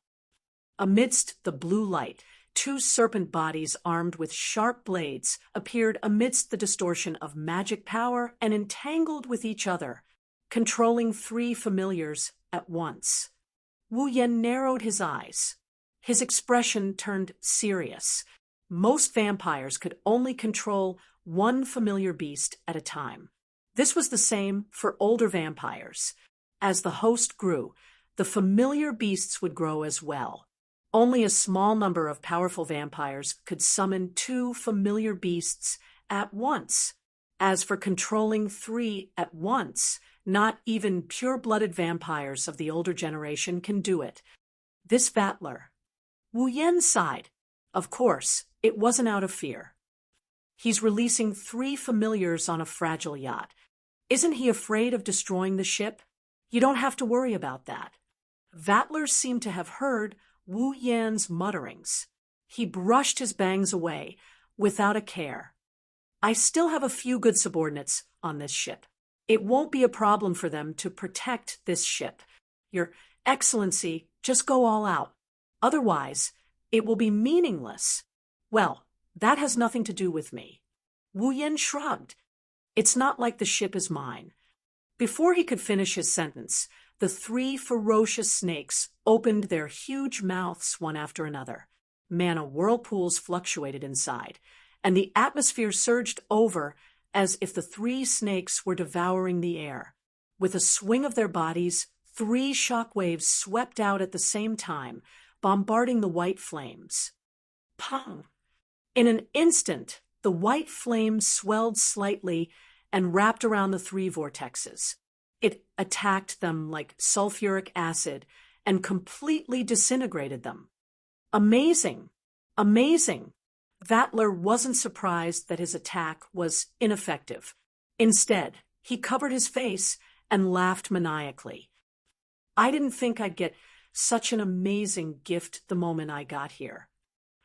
Amidst the blue light, two serpent bodies armed with sharp blades appeared amidst the distortion of magic power and entangled with each other, controlling three familiars at once. Wu Yan narrowed his eyes. His expression turned serious. Most vampires could only control one familiar beast at a time. This was the same for older vampires. As the host grew, the familiar beasts would grow as well. Only a small number of powerful vampires could summon two familiar beasts at once. As for controlling three at once, not even pure-blooded vampires of the older generation can do it. This Vatler. Wu Yan sighed. Of course, it wasn't out of fear. He's releasing three familiars on a fragile yacht. Isn't he afraid of destroying the ship? You don't have to worry about that. Vatler seemed to have heard Wu Yan's mutterings. He brushed his bangs away without a care. I still have a few good subordinates on this ship. It won't be a problem for them to protect this ship. Your Excellency, just go all out. Otherwise, it will be meaningless. Well, that has nothing to do with me. Wu Yan shrugged. It's not like the ship is mine. Before he could finish his sentence, the three ferocious snakes opened their huge mouths one after another. Mana whirlpools fluctuated inside, and the atmosphere surged over as if the three snakes were devouring the air. With a swing of their bodies, three shock waves swept out at the same time, bombarding the white flames. Pong! In an instant, the white flames swelled slightly and wrapped around the three vortexes. It attacked them like sulfuric acid and completely disintegrated them. Amazing! Amazing! Vattler wasn't surprised that his attack was ineffective. Instead, he covered his face and laughed maniacally. I didn't think I'd get such an amazing gift the moment I got here.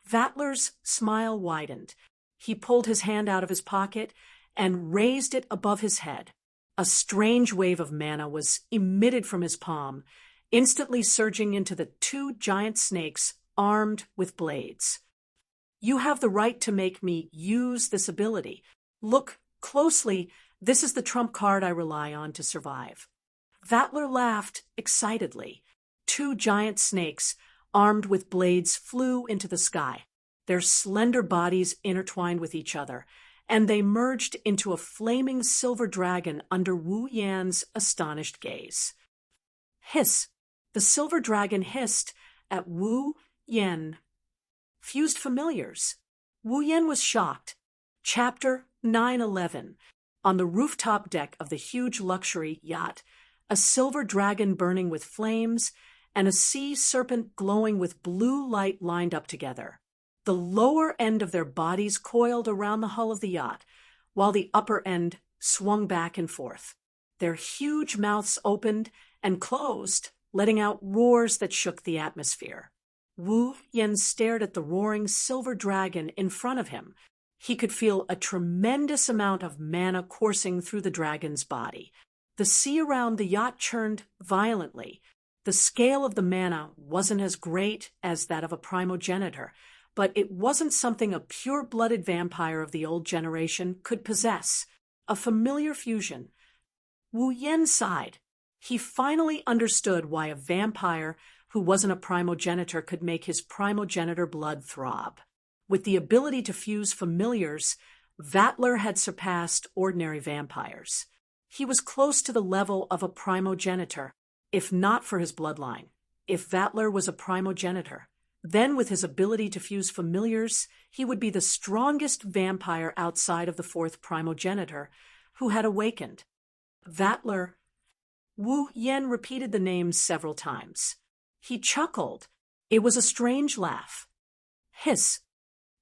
Vattler's smile widened. He pulled his hand out of his pocket and raised it above his head. A strange wave of mana was emitted from his palm, instantly surging into the two giant snakes armed with blades. You have the right to make me use this ability. Look closely, this is the trump card I rely on to survive. Vattler laughed excitedly. Two giant snakes, armed with blades, flew into the sky. Their slender bodies intertwined with each other, and they merged into a flaming silver dragon under Wu Yan's astonished gaze. Hiss! The silver dragon hissed at Wu Yan. Fused familiars. Wu Yan was shocked. Chapter 911. On the rooftop deck of the huge luxury yacht, a silver dragon burning with flames and a sea serpent glowing with blue light lined up together. The lower end of their bodies coiled around the hull of the yacht, while the upper end swung back and forth. Their huge mouths opened and closed, letting out roars that shook the atmosphere. Wu Yan stared at the roaring silver dragon in front of him. He could feel a tremendous amount of mana coursing through the dragon's body. The sea around the yacht churned violently. The scale of the mana wasn't as great as that of a primogenitor, but it wasn't something a pure-blooded vampire of the old generation could possess. A familiar fusion. Wu Yan sighed. He finally understood why a vampire who wasn't a primogenitor could make his primogenitor blood throb. With the ability to fuse familiars, Vattler had surpassed ordinary vampires. He was close to the level of a primogenitor, if not for his bloodline. If Vattler was a primogenitor, then with his ability to fuse familiars, he would be the strongest vampire outside of the fourth primogenitor who had awakened. Vattler. Wu Yan repeated the names several times. He chuckled. It was a strange laugh. Hiss.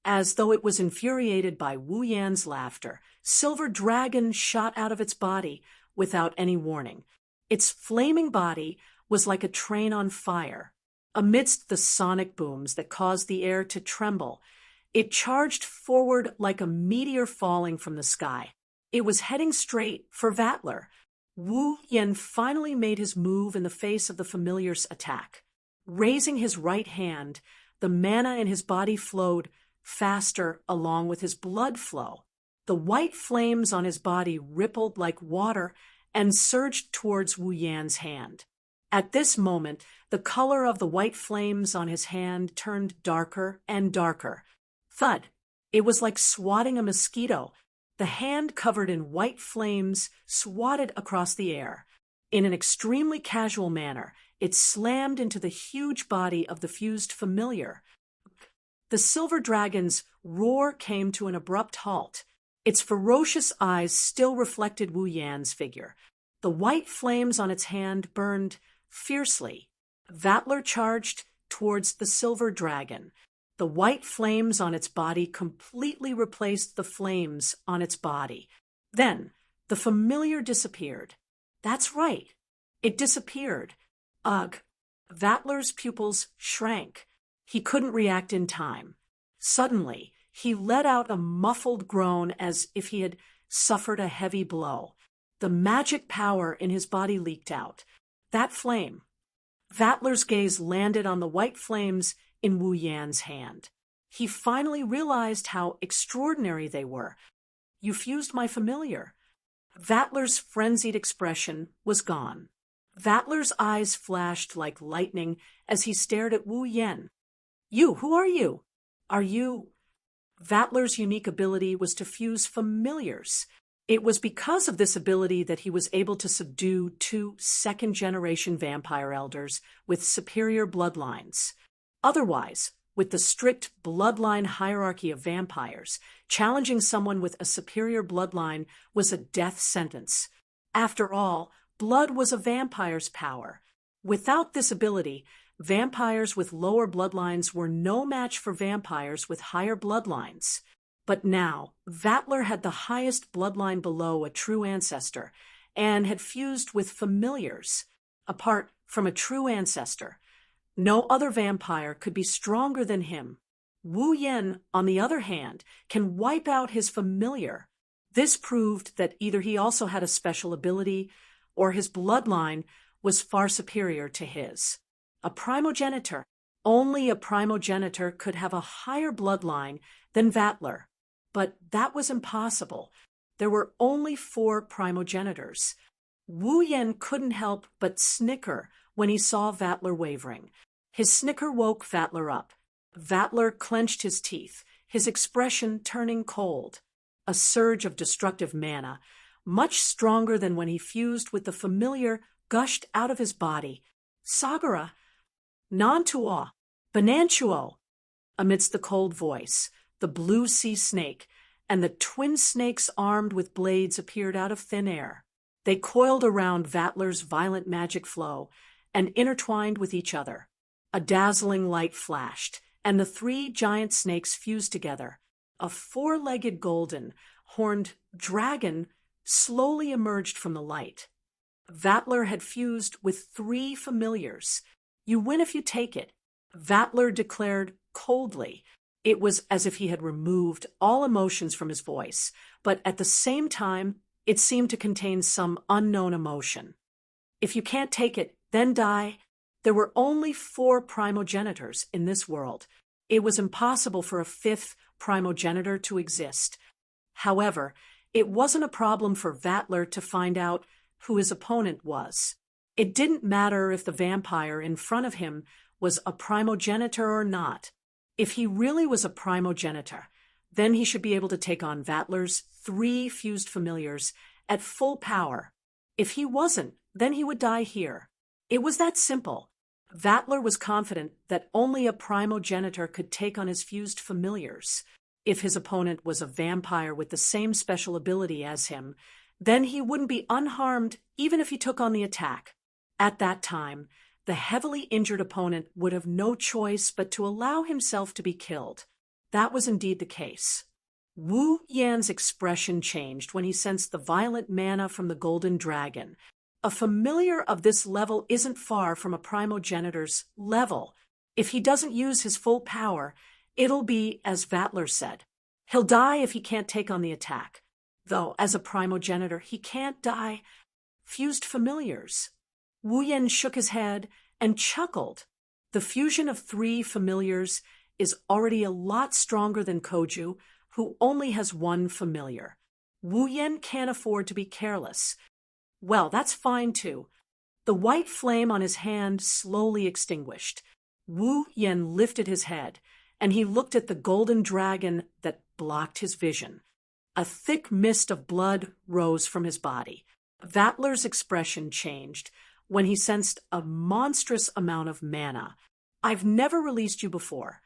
As though it was infuriated by Wu Yan's laughter, Silver Dragon shot out of its body without any warning. Its flaming body was like a train on fire. Amidst the sonic booms that caused the air to tremble, it charged forward like a meteor falling from the sky. It was heading straight for Vattler. Wu Yan finally made his move in the face of the familiar's attack. Raising his right hand, the mana in his body flowed faster along with his blood flow. The white flames on his body rippled like water and surged towards Wu Yan's hand. At this moment, the color of the white flames on his hand turned darker and darker. Thud! It was like swatting a mosquito. The hand covered in white flames swatted across the air. In an extremely casual manner, it slammed into the huge body of the fused familiar. The silver dragon's roar came to an abrupt halt. Its ferocious eyes still reflected Wu Yan's figure. The white flames on its hand burned fiercely. Vattler charged towards the silver dragon. The white flames on its body completely replaced the flames on its body. Then, the familiar disappeared. That's right. It disappeared. Ugh. Vattler's pupils shrank. He couldn't react in time. Suddenly, he let out a muffled groan as if he had suffered a heavy blow. The magic power in his body leaked out. That flame, Vatler's gaze landed on the white flames in Wu Yan's hand. He finally realized how extraordinary they were. "You fused my familiar." Vatler's frenzied expression was gone. Vatler's eyes flashed like lightning as he stared at Wu Yan. Who are you? Are you—" Vatler's unique ability was to fuse familiars. It was because of this ability that he was able to subdue 2 second-generation vampire elders with superior bloodlines. Otherwise, with the strict bloodline hierarchy of vampires, challenging someone with a superior bloodline was a death sentence. After all, blood was a vampire's power. Without this ability, vampires with lower bloodlines were no match for vampires with higher bloodlines. But now, Vatler had the highest bloodline below a true ancestor, and had fused with familiars. Apart from a true ancestor, no other vampire could be stronger than him. Wu Yan, on the other hand, can wipe out his familiar. This proved that either he also had a special ability, or his bloodline was far superior to his. A primogenitor. Only a primogenitor could have a higher bloodline than Vatler. But that was impossible. There were only 4 primogenitors. Wu Yan couldn't help but snicker when he saw Vatler wavering. His snicker woke Vatler up. Vatler clenched his teeth, his expression turning cold. A surge of destructive mana, much stronger than when he fused with the familiar, gushed out of his body. "Sagara! Nantua! Bonantuo!" Amidst the cold voice, the blue sea snake and the twin snakes armed with blades appeared out of thin air. They coiled around Vatler's violent magic flow and intertwined with each other. A dazzling light flashed, and the 3 giant snakes fused together. A 4-legged golden, horned dragon slowly emerged from the light. Vatler had fused with 3 familiars. "You win if you take it," Vatler declared coldly. It was as if he had removed all emotions from his voice, but at the same time, it seemed to contain some unknown emotion. "If you can't take it, then die." There were only 4 primogenitors in this world. It was impossible for a 5th primogenitor to exist. However, it wasn't a problem for Vatler to find out who his opponent was. It didn't matter if the vampire in front of him was a primogenitor or not. If he really was a primogenitor, then he should be able to take on Vatler's 3 fused familiars at full power. If he wasn't, then he would die here. It was that simple. Vatler was confident that only a primogenitor could take on his fused familiars. If his opponent was a vampire with the same special ability as him, then he wouldn't be unharmed even if he took on the attack. At that time, the heavily injured opponent would have no choice but to allow himself to be killed. That was indeed the case. Wu Yan's expression changed when he sensed the violent mana from the golden dragon. A familiar of this level isn't far from a primogenitor's level. If he doesn't use his full power, it'll be as Vatler said. He'll die if he can't take on the attack. Though, as a primogenitor, he can't die. Fused familiars. Wu Yan shook his head and chuckled. The fusion of 3 familiars is already a lot stronger than Koju, who only has 1 familiar. Wu Yan can't afford to be careless. Well, that's fine too. The white flame on his hand slowly extinguished. Wu Yan lifted his head, and he looked at the golden dragon that blocked his vision. A thick mist of blood rose from his body. Vatler's expression changed when he sensed a monstrous amount of mana. "I've never released you before."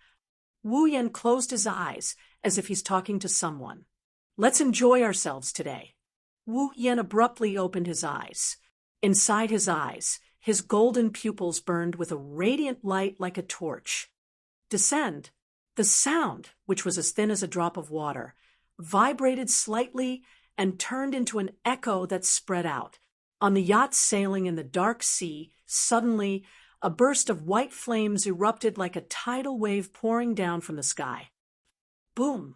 Wu Yan closed his eyes as if he's talking to someone. "Let's enjoy ourselves today." Wu Yan abruptly opened his eyes. Inside his eyes, his golden pupils burned with a radiant light like a torch. "Descend." The sound, which was as thin as a drop of water, vibrated slightly and turned into an echo that spread out. On the yacht sailing in the dark sea, suddenly, a burst of white flames erupted like a tidal wave pouring down from the sky. Boom!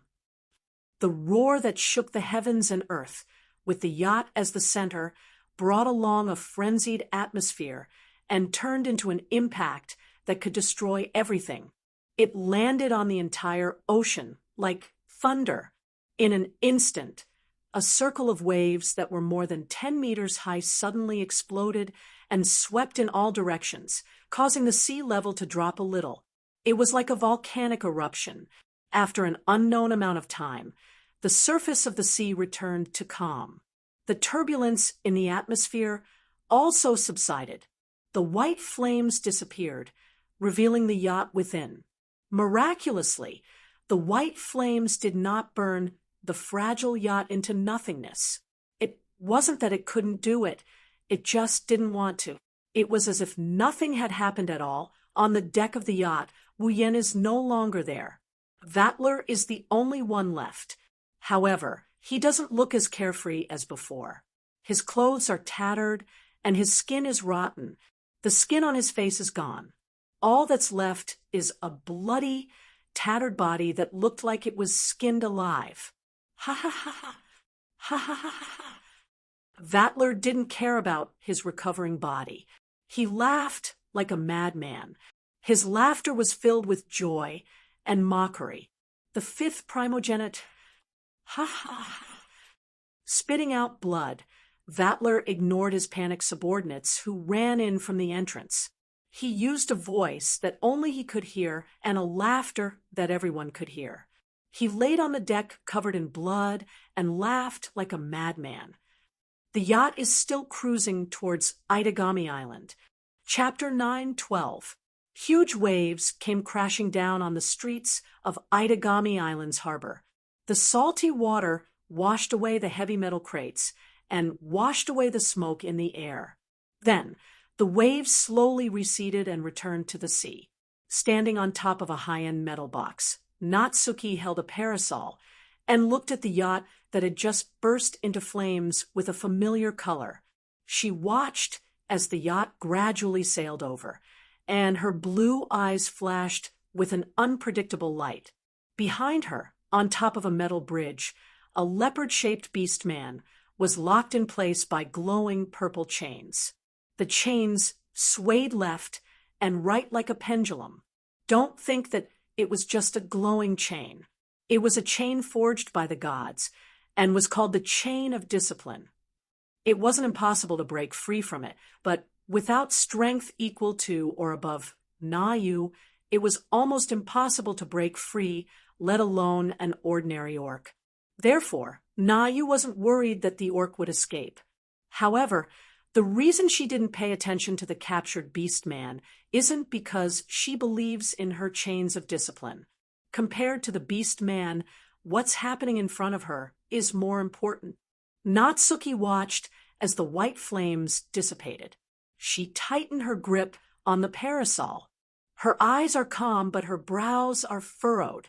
The roar that shook the heavens and earth, with the yacht as the center, brought along a frenzied atmosphere, and turned into an impact that could destroy everything. It landed on the entire ocean like thunder. In an instant, a circle of waves that were more than 10 meters high suddenly exploded and swept in all directions, causing the sea level to drop a little. It was like a volcanic eruption. After an unknown amount of time, the surface of the sea returned to calm. The turbulence in the atmosphere also subsided. The white flames disappeared, revealing the yacht within. Miraculously, the white flames did not burn the fragile yacht into nothingness. It wasn't that it couldn't do it, it just didn't want to. It was as if nothing had happened at all. On the deck of the yacht, Wu Yan is no longer there. Vattler is the only one left. However, he doesn't look as carefree as before. His clothes are tattered, and his skin is rotten. The skin on his face is gone. All that's left is a bloody, tattered body that looked like it was skinned alive. Ha ha ha ha. Ha ha ha ha. Vattler didn't care about his recovering body. He laughed like a madman. His laughter was filled with joy and mockery. The fifth primogenitor, ha ha ha. Spitting out blood, Vattler ignored his panicked subordinates who ran in from the entrance. He used a voice that only he could hear and a laughter that everyone could hear. He laid on the deck covered in blood and laughed like a madman. The yacht is still cruising towards Aidagami Island. Chapter 9:12. Huge waves came crashing down on the streets of Aidagami Island's harbor. The salty water washed away the heavy metal crates and washed away the smoke in the air. Then, the waves slowly receded and returned to the sea. Standing on top of a high-end metal box, Natsuki held a parasol and looked at the yacht that had just burst into flames with a familiar color. She watched as the yacht gradually sailed over, and her blue eyes flashed with an unpredictable light. Behind her, on top of a metal bridge, a leopard-shaped beast man was locked in place by glowing purple chains. The chains swayed left and right like a pendulum. Don't think that it was just a glowing chain. It was a chain forged by the gods and was called the Chain of Discipline. It wasn't impossible to break free from it, but without strength equal to or above Na-Yu, it was almost impossible to break free, let alone an ordinary orc. Therefore, Na-Yu wasn't worried that the orc would escape. However, the reason she didn't pay attention to the captured beast man isn't because she believes in her chains of discipline. Compared to the beast man, what's happening in front of her is more important. Natsuki watched as the white flames dissipated. She tightened her grip on the parasol. Her eyes are calm, but her brows are furrowed.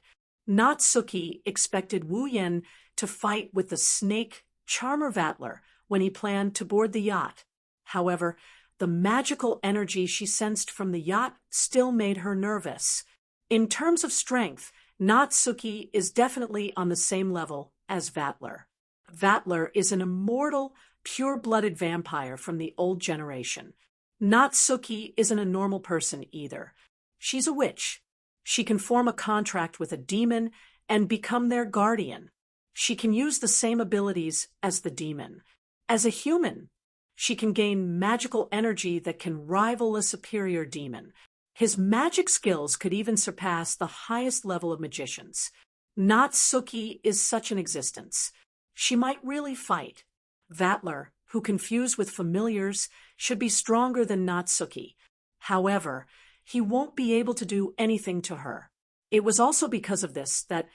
Natsuki expected Wu Yan to fight with the snake Charmer Vattler when he planned to board the yacht. However, the magical energy she sensed from the yacht still made her nervous. In terms of strength, Natsuki is definitely on the same level as Vattler. Vattler is an immortal, pure-blooded vampire from the old generation. Natsuki isn't a normal person either. She's a witch. She can form a contract with a demon and become their guardian. She can use the same abilities as the demon. As a human, she can gain magical energy that can rival a superior demon. His magic skills could even surpass the highest level of magicians. Natsuki is such an existence. She might really fight. Vattler, who confused with familiars, should be stronger than Natsuki. However, he won't be able to do anything to her. It was also because of this that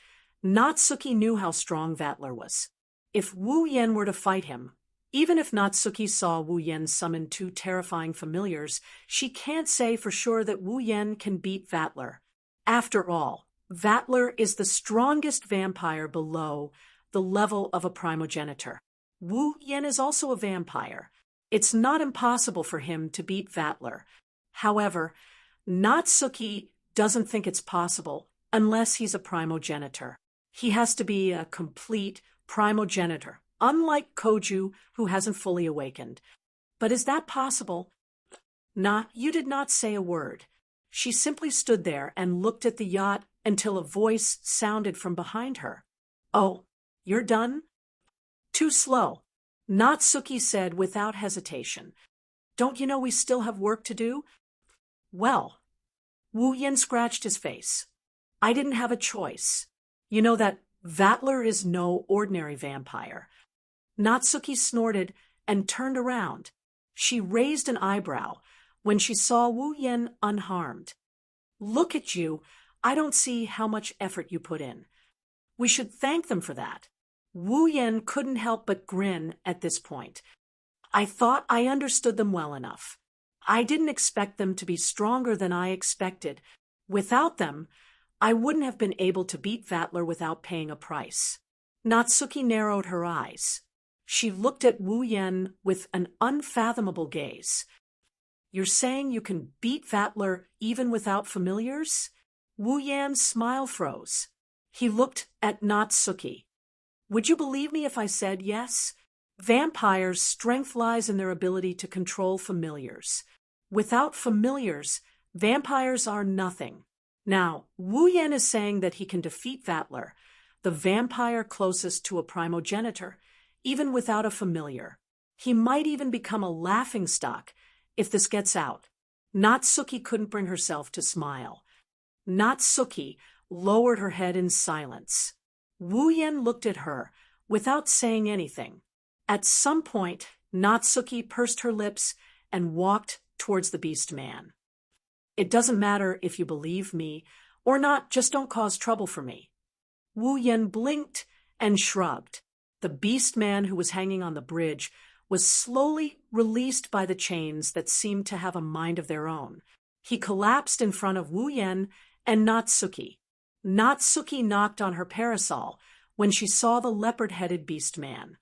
Natsuki knew how strong Vattler was. If Wu Yan were to fight him, even if Natsuki saw Wu Yan summon two terrifying familiars, she can't say for sure that Wu Yan can beat Vattler. After all, Vattler is the strongest vampire below the level of a primogenitor. Wu Yan is also a vampire. It's not impossible for him to beat Vattler. However, Natsuki doesn't think it's possible unless he's a primogenitor. He has to be a complete primogenitor, unlike Koju, who hasn't fully awakened. But is that possible? Nah, you did not say a word. She simply stood there and looked at the yacht until a voice sounded from behind her. Oh, you're done? Too slow. Natsuki said without hesitation. Don't you know we still have work to do? Well, Wu Yen scratched his face. I didn't have a choice. You know that Vatler is no ordinary vampire. Natsuki snorted and turned around. She raised an eyebrow when she saw Wu Yen unharmed. Look at you. I don't see how much effort you put in. We should thank them for that. Wu Yen couldn't help but grin at this point. I thought I understood them well enough. I didn't expect them to be stronger than I expected. Without them, I wouldn't have been able to beat Vatler without paying a price. Natsuki narrowed her eyes. She looked at Wu Yen with an unfathomable gaze. You're saying you can beat Vatler even without familiars? Wu Yan's smile froze. He looked at Natsuki. Would you believe me if I said yes? Vampires' strength lies in their ability to control familiars. Without familiars, vampires are nothing. Now, Wu Yen is saying that he can defeat Vatler, the vampire closest to a primogenitor, even without a familiar. He might even become a laughingstock if this gets out. Natsuki couldn't bring herself to smile. Natsuki lowered her head in silence. Wu Yen looked at her without saying anything. At some point, Natsuki pursed her lips and walked towards the beast man. It doesn't matter if you believe me or not, just don't cause trouble for me. Wu Yen blinked and shrugged. The beast man who was hanging on the bridge was slowly released by the chains that seemed to have a mind of their own. He collapsed in front of Wu Yen and Natsuki. Natsuki knocked on her parasol when she saw the leopard-headed beast man.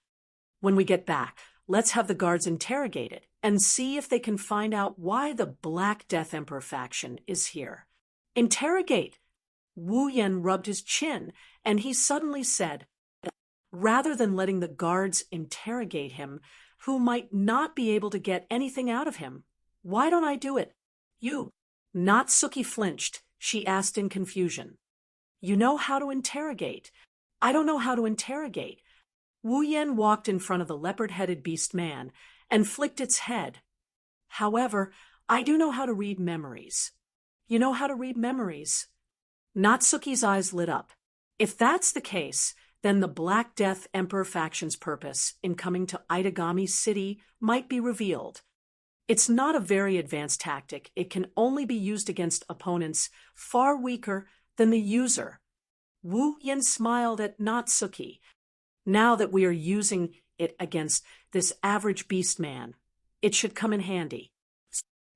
When we get back, let's have the guards interrogated and see if they can find out why the Black Death Emperor faction is here. Interrogate! Wu Yen rubbed his chin, and he suddenly said, rather than letting the guards interrogate him, who might not be able to get anything out of him, why don't I do it? You. Natsuki flinched. She asked in confusion. You know how to interrogate. I don't know how to interrogate. Wu Yen walked in front of the leopard-headed beast man and flicked its head. However, I do know how to read memories. You know how to read memories? Natsuki's eyes lit up. If that's the case, then the Black Death Emperor faction's purpose in coming to Aidagami City might be revealed. It's not a very advanced tactic. It can only be used against opponents far weaker than the user. Wu Yen smiled at Natsuki. Now that we are using it against this average beast man, it should come in handy.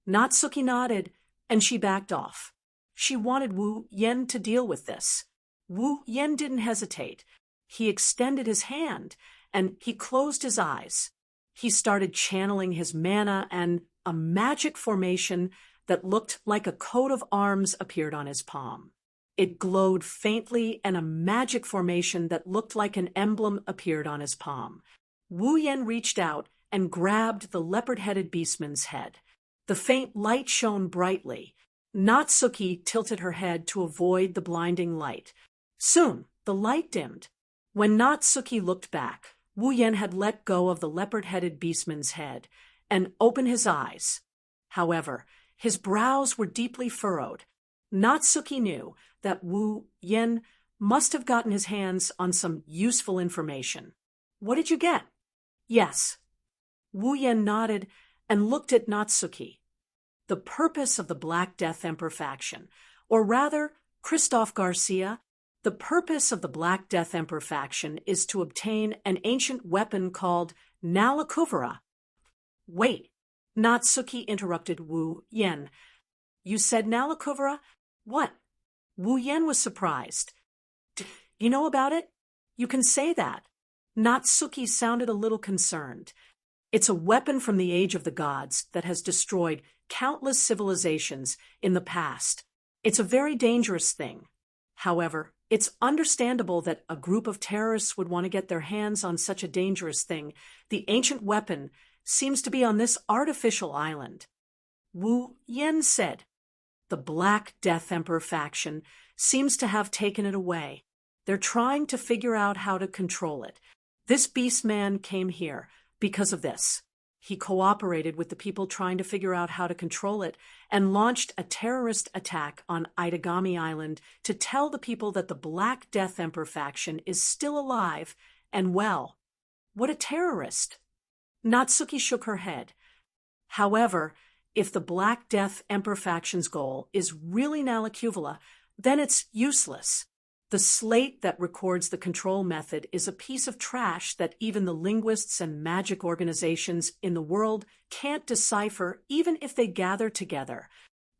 Natsuki nodded, and she backed off. She wanted Wu Yen to deal with this. Wu Yen didn't hesitate. He extended his hand, and he closed his eyes. He started channeling his mana, and a magic formation that looked like a coat of arms appeared on his palm. It glowed faintly, and a magic formation that looked like an emblem appeared on his palm. Wu Yen reached out and grabbed the leopard-headed beastman's head. The faint light shone brightly. Natsuki tilted her head to avoid the blinding light. Soon, the light dimmed. When Natsuki looked back, Wu Yen had let go of the leopard-headed beastman's head and opened his eyes. However, his brows were deeply furrowed. Natsuki knew that Wu Yen must have gotten his hands on some useful information. What did you get? Yes. Wu Yen nodded and looked at Natsuki. The purpose of the Black Death Emperor faction, or rather, Christophe Garcia, the purpose of the Black Death Emperor faction is to obtain an ancient weapon called Nalakuvara. Wait, Natsuki interrupted Wu Yen. You said Nalakuvara? What? Wu Yen was surprised. You know about it? You can say that. Natsuki sounded a little concerned. It's a weapon from the Age of the Gods that has destroyed countless civilizations in the past. It's a very dangerous thing. However, it's understandable that a group of terrorists would want to get their hands on such a dangerous thing. The ancient weapon seems to be on this artificial island. Wu Yen said. The Black Death Emperor faction seems to have taken it away. They're trying to figure out how to control it. This beast man came here because of this. He cooperated with the people trying to figure out how to control it and launched a terrorist attack on Aidagami Island to tell the people that the Black Death Emperor faction is still alive and well. What a terrorist! Natsuki shook her head. However, if the Black Death Emperor faction's goal is really Nalacuvula, then it's useless. The slate that records the control method is a piece of trash that even the linguists and magic organizations in the world can't decipher even if they gather together.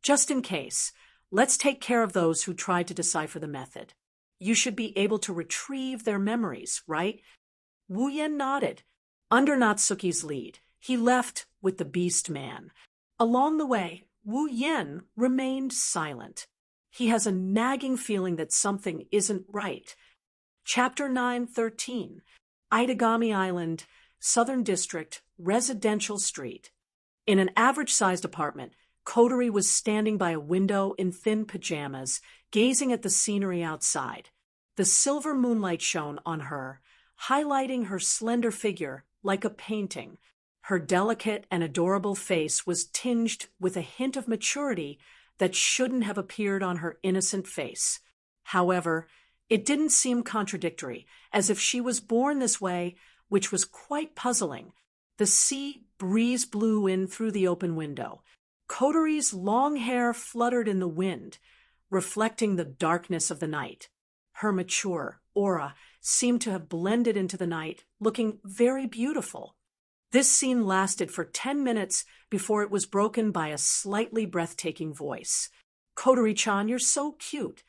Just in case, let's take care of those who try to decipher the method. You should be able to retrieve their memories, right? Wu Yen nodded. Under Natsuki's lead, he left with the Beast Man. Along the way, Wu Yen remained silent. He has a nagging feeling that something isn't right. Chapter 9:13, Aidagami Island, Southern District, Residential Street. In an average-sized apartment, Kotori was standing by a window in thin pajamas, gazing at the scenery outside. The silver moonlight shone on her, highlighting her slender figure like a painting. Her delicate and adorable face was tinged with a hint of maturity that shouldn't have appeared on her innocent face. However, it didn't seem contradictory, as if she was born this way, which was quite puzzling. The sea breeze blew in through the open window. Kotori's long hair fluttered in the wind, reflecting the darkness of the night. Her mature aura seemed to have blended into the night, looking very beautiful. This scene lasted for 10 minutes before it was broken by a slightly breathtaking voice. Kotori-chan, you're so cute.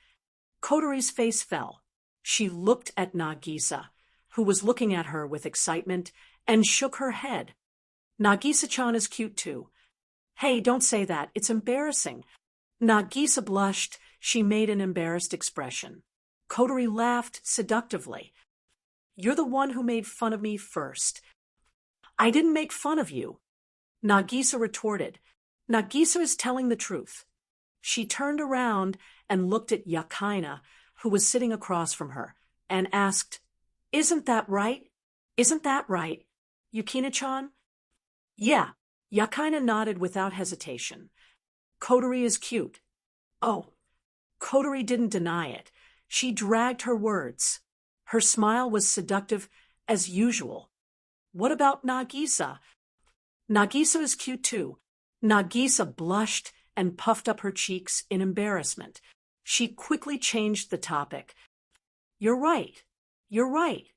Kotori's face fell. She looked at Nagisa, who was looking at her with excitement, and shook her head. Nagisa-chan is cute too. Hey, don't say that. It's embarrassing. Nagisa blushed. She made an embarrassed expression. Kotori laughed seductively. You're the one who made fun of me first. I didn't make fun of you. Nagisa retorted. Nagisa is telling the truth. She turned around and looked at Yakaina, who was sitting across from her, and asked, Isn't that right? Isn't that right, Yukina-chan? Yeah, Yakaina nodded without hesitation. Kotori is cute. Oh, Kotori didn't deny it. She dragged her words. Her smile was seductive as usual. What about Nagisa? Nagisa is cute too. Nagisa blushed and puffed up her cheeks in embarrassment. She quickly changed the topic. You're right. You're right.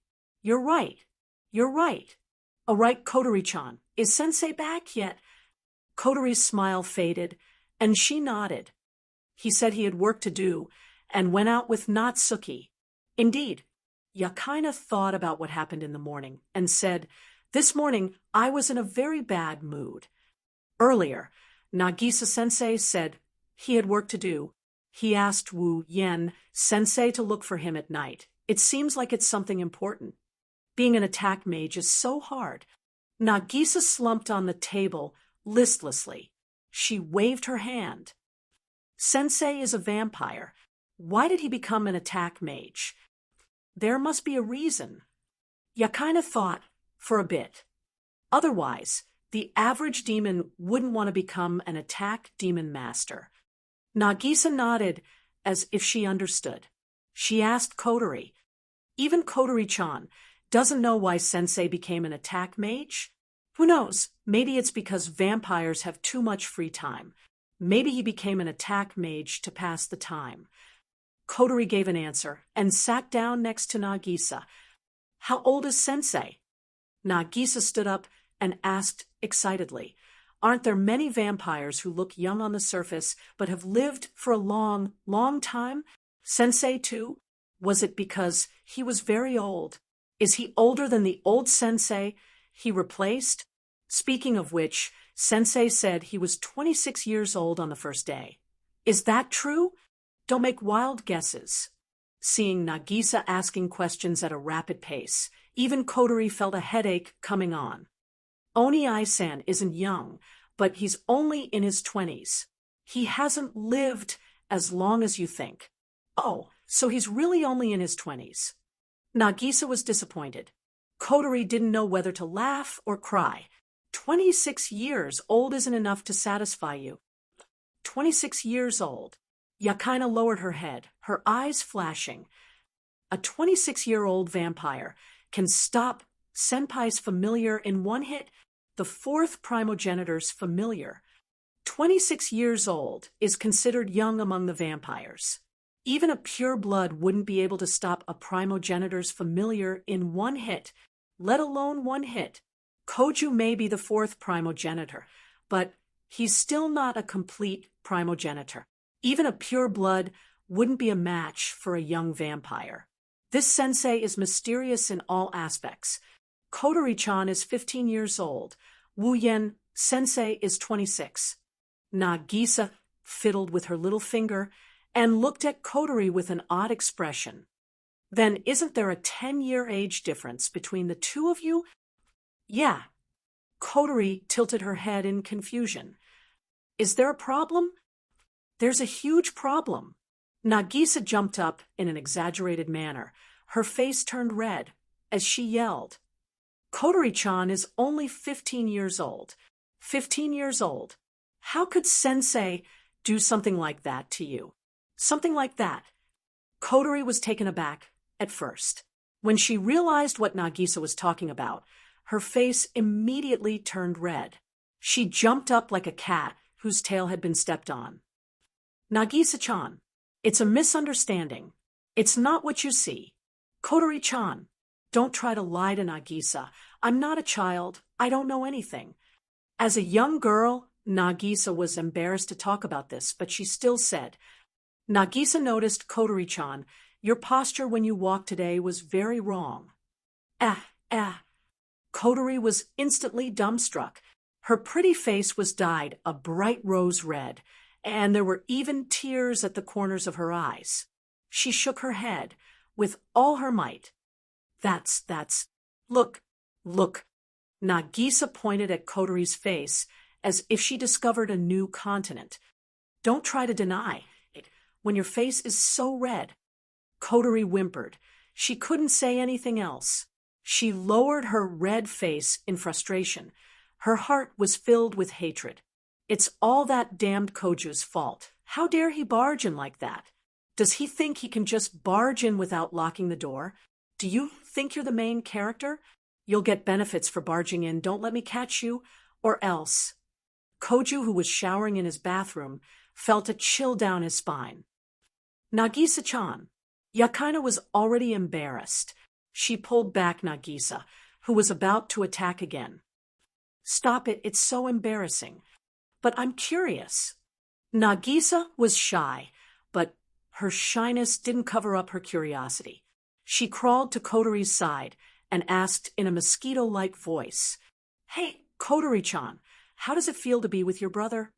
You're right. You're right. All right, Kotori-chan, is Sensei back yet? Kotori's smile faded, and she nodded. He said he had work to do, and went out with Natsuki. Indeed, Yakaina thought about what happened in the morning and said, This morning I was in a very bad mood. Earlier, Nagisa-sensei said he had work to do. He asked Wu Yen sensei to look for him at night. It seems like it's something important. Being an attack mage is so hard. Nagisa slumped on the table listlessly. She waved her hand. Sensei is a vampire. Why did he become an attack mage? There must be a reason. Yakaina thought for a bit. Otherwise, the average demon wouldn't want to become an attack demon master. Nagisa nodded as if she understood. She asked Kotori. Even Kotori-chan doesn't know why Sensei became an attack mage? Who knows? Maybe it's because vampires have too much free time. Maybe he became an attack mage to pass the time. Kotori gave an answer and sat down next to Nagisa. How old is Sensei? Nagisa stood up and asked excitedly, Aren't there many vampires who look young on the surface but have lived for a long, long time? Sensei too? Was it because he was very old? Is he older than the old Sensei he replaced? Speaking of which, Sensei said he was 26 years old on the first day. Is that true? Don't make wild guesses. Seeing Nagisa asking questions at a rapid pace, even Kotori felt a headache coming on. Oni-san isn't young, but he's only in his 20s. He hasn't lived as long as you think. Oh, so he's really only in his 20s. Nagisa was disappointed. Kotori didn't know whether to laugh or cry. 26 years old isn't enough to satisfy you. 26 years old. Yakaina lowered her head, her eyes flashing. A 26-year-old vampire can stop Senpai's familiar in one hit, the fourth primogenitor's familiar. 26 years old is considered young among the vampires. Even a pure blood wouldn't be able to stop a primogenitor's familiar in one hit, let alone one hit. Koju may be the fourth primogenitor, but he's still not a complete primogenitor. Even a pure blood wouldn't be a match for a young vampire. This sensei is mysterious in all aspects. Kotori-chan is 15 years old. Wu Yen sensei is 26. Nagisa fiddled with her little finger and looked at Kotori with an odd expression. Then isn't there a 10-year age difference between the two of you? Yeah. Kotori tilted her head in confusion. Is there a problem? There's a huge problem. Nagisa jumped up in an exaggerated manner. Her face turned red as she yelled. Kotori-chan is only 15 years old. 15 years old. How could sensei do something like that to you? Something like that. Kotori was taken aback at first. When she realized what Nagisa was talking about, her face immediately turned red. She jumped up like a cat whose tail had been stepped on. Nagisa-chan, it's a misunderstanding. It's not what you see. Kotori-chan, don't try to lie to Nagisa. I'm not a child. I don't know anything. As a young girl, Nagisa was embarrassed to talk about this, but she still said, Nagisa noticed, Kotori-chan, your posture when you walked today was very wrong. Kotori was instantly dumbstruck. Her pretty face was dyed a bright rose red, and there were even tears at the corners of her eyes. She shook her head with all her might. Look. Nagisa pointed at Kotori's face as if she discovered a new continent. Don't try to deny it when your face is so red. Kotori whimpered. She couldn't say anything else. She lowered her red face in frustration. Her heart was filled with hatred. It's all that damned Koju's fault. How dare he barge in like that? Does he think he can just barge in without locking the door? Do you think you're the main character? You'll get benefits for barging in. Don't let me catch you, or else. Koju, who was showering in his bathroom, felt a chill down his spine. Nagisa-chan. Yakaina was already embarrassed. She pulled back Nagisa, who was about to attack again. Stop it, it's so embarrassing. But I'm curious. Nagisa was shy, but her shyness didn't cover up her curiosity. She crawled to Kotori's side and asked in a mosquito-like voice, Hey, Kotori-chan, how does it feel to be with your brother?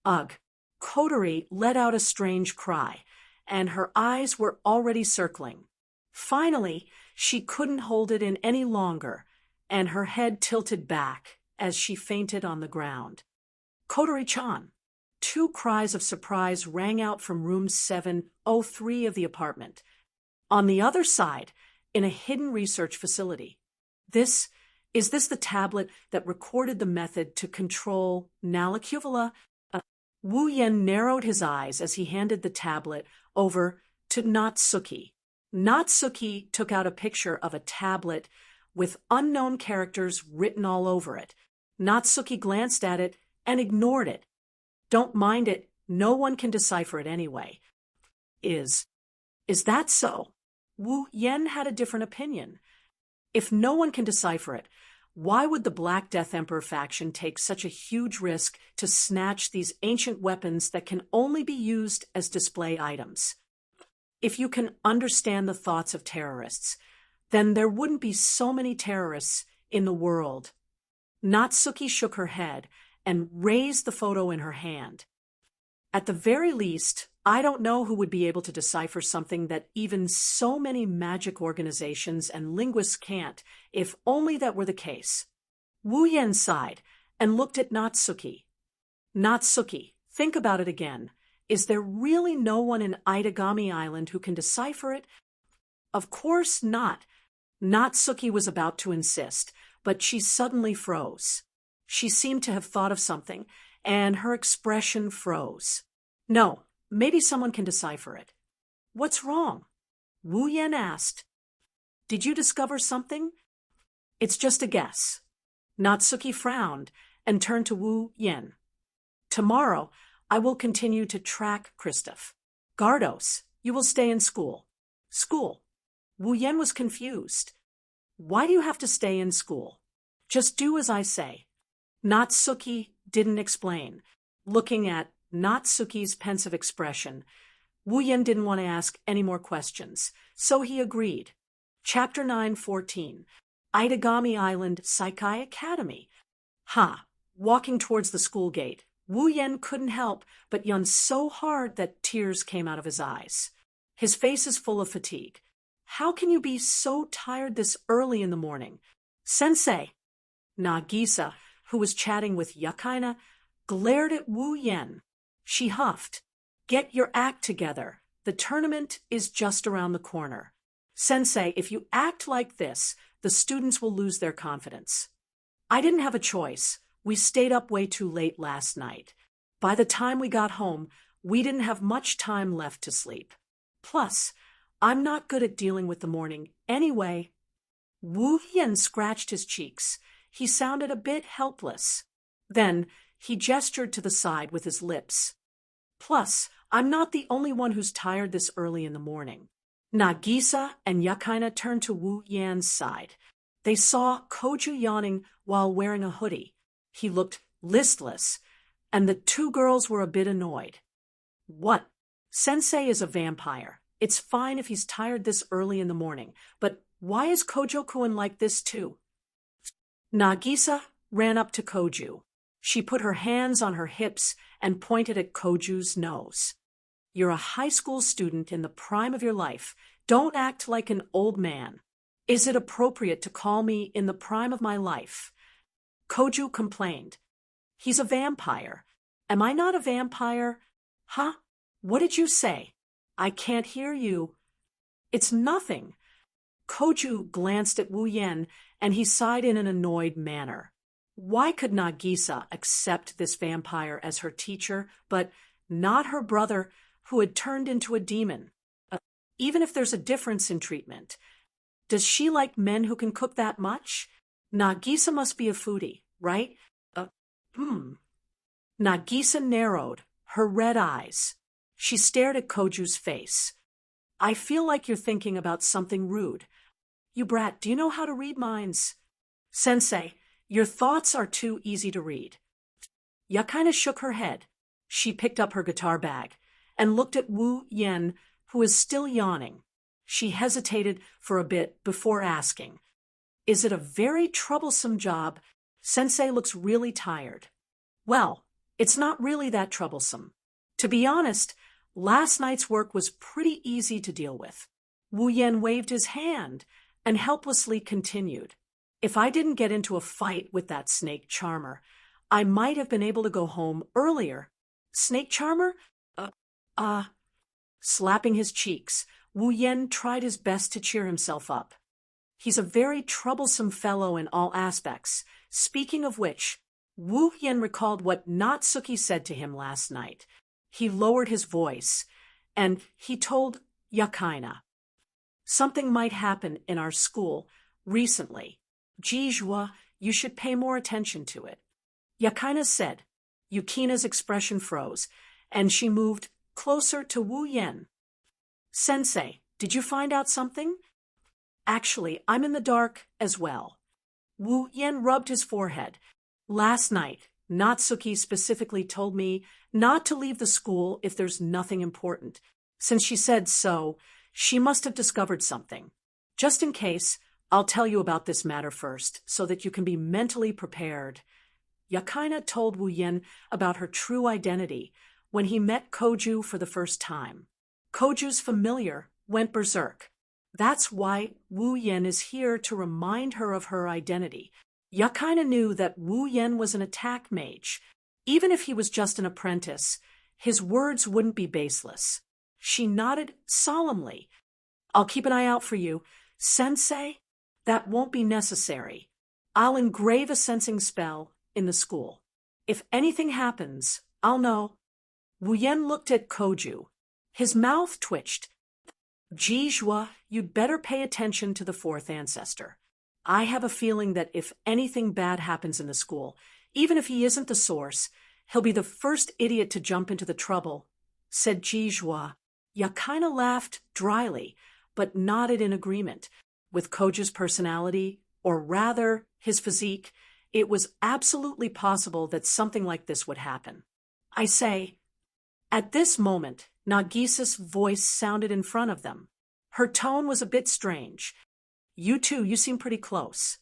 Ugh. Kotori let out a strange cry, and her eyes were already circling. Finally, she couldn't hold it in any longer, and her head tilted back as she fainted on the ground. Kotori-chan. Two cries of surprise rang out from room 703 of the apartment. On the other side, in a hidden research facility. Is this the tablet that recorded the method to control Nalacuvula? Wu Yen narrowed his eyes as he handed the tablet over to Natsuki. Natsuki took out a picture of a tablet with unknown characters written all over it. Natsuki glanced at it and ignored it. Don't mind it, no one can decipher it anyway. Is that so? Wu Yen had a different opinion. If no one can decipher it, why would the Black Death Emperor faction take such a huge risk to snatch these ancient weapons that can only be used as display items? If you can understand the thoughts of terrorists, then there wouldn't be so many terrorists in the world. Natsuki shook her head and raised the photo in her hand. At the very least, I don't know who would be able to decipher something that even so many magic organizations and linguists can't, if only that were the case. Wu Yen sighed and looked at Natsuki. Natsuki, think about it again. Is there really no one in Itagami Island who can decipher it? Of course not. Natsuki was about to insist, but she suddenly froze. She seemed to have thought of something, and her expression froze. No, maybe someone can decipher it. What's wrong? Wu Yan asked. Did you discover something? It's just a guess. Natsuki frowned and turned to Wu Yan. Tomorrow, I will continue to track Kristoff. Gardos, you will stay in school. School. Wu Yan was confused. Why do you have to stay in school? Just do as I say. Natsuki didn't explain. Looking at Natsuki's pensive expression, Wu Yan didn't want to ask any more questions, so he agreed. Chapter 9:14. Itagami Island Saikai Academy. Walking towards the school gate, Wu Yan couldn't help but yawn so hard that tears came out of his eyes. His face is full of fatigue. How can you be so tired this early in the morning? Sensei. Nagisa, who was chatting with Yakaina, glared at Wu Yan. She huffed. Get your act together. The tournament is just around the corner. Sensei, if you act like this, the students will lose their confidence. I didn't have a choice. We stayed up way too late last night. By the time we got home, we didn't have much time left to sleep. Plus, I'm not good at dealing with the morning anyway. Wu Yan scratched his cheeks. He sounded a bit helpless. Then he gestured to the side with his lips. Plus, I'm not the only one who's tired this early in the morning. Nagisa and Yakaina turned to Wu Yan's side. They saw Koju yawning while wearing a hoodie. He looked listless, and the two girls were a bit annoyed. What? Sensei is a vampire. It's fine if he's tired this early in the morning, but why is Kojo-kun like this too? Nagisa ran up to Koju. She put her hands on her hips and pointed at Koju's nose. You're a high school student in the prime of your life. Don't act like an old man. Is it appropriate to call me in the prime of my life? Koju complained. He's a vampire. Am I not a vampire? Huh? What did you say? I can't hear you. It's nothing. Koju glanced at Wu Yan, and he sighed in an annoyed manner. Why could Nagisa accept this vampire as her teacher, but not her brother, who had turned into a demon? Even if there's a difference in treatment, does she like men who can cook that much? Nagisa must be a foodie, right? Nagisa narrowed her red eyes. She stared at Koju's face. I feel like you're thinking about something rude. You brat, do you know how to read minds? Sensei, your thoughts are too easy to read. Yakaina shook her head. She picked up her guitar bag and looked at Wu Yan, who was still yawning. She hesitated for a bit before asking, Is it a very troublesome job? Sensei looks really tired. Well, it's not really that troublesome. To be honest, last night's work was pretty easy to deal with. Wu Yan waved his hand and helplessly continued. If I didn't get into a fight with that snake charmer, I might have been able to go home earlier. Snake charmer? Slapping his cheeks, Wu Yan tried his best to cheer himself up. He's a very troublesome fellow in all aspects. Speaking of which, Wu Yan recalled what Natsuki said to him last night. He lowered his voice, and he told Yakaina. Something might happen in our school recently. Jijua, you should pay more attention to it. Yakaina said. Yukina's expression froze, and she moved closer to Wu Yan. Sensei, did you find out something? Actually, I'm in the dark as well. Wu Yan rubbed his forehead. Last night, Natsuki specifically told me not to leave the school if there's nothing important. Since she said so, she must have discovered something. Just in case, I'll tell you about this matter first, so that you can be mentally prepared. Yakaina told Wu Yan about her true identity when he met Koju for the first time. Koju's familiar went berserk. That's why Wu Yan is here to remind her of her identity. Yakaina knew that Wu Yan was an attack mage. Even if he was just an apprentice, his words wouldn't be baseless. She nodded solemnly. I'll keep an eye out for you. Sensei? That won't be necessary. I'll engrave a sensing spell in the school. If anything happens, I'll know. Wu Yan looked at Koju. His mouth twitched. Jijua, you'd better pay attention to the fourth ancestor. I have a feeling that if anything bad happens in the school, even if he isn't the source, he'll be the first idiot to jump into the trouble, said Jijua. Yakaina laughed dryly, but nodded in agreement. With Koju's personality, or rather, his physique, it was absolutely possible that something like this would happen. I say. At this moment, Nagisa's voice sounded in front of them. Her tone was a bit strange. You two, you seem pretty close.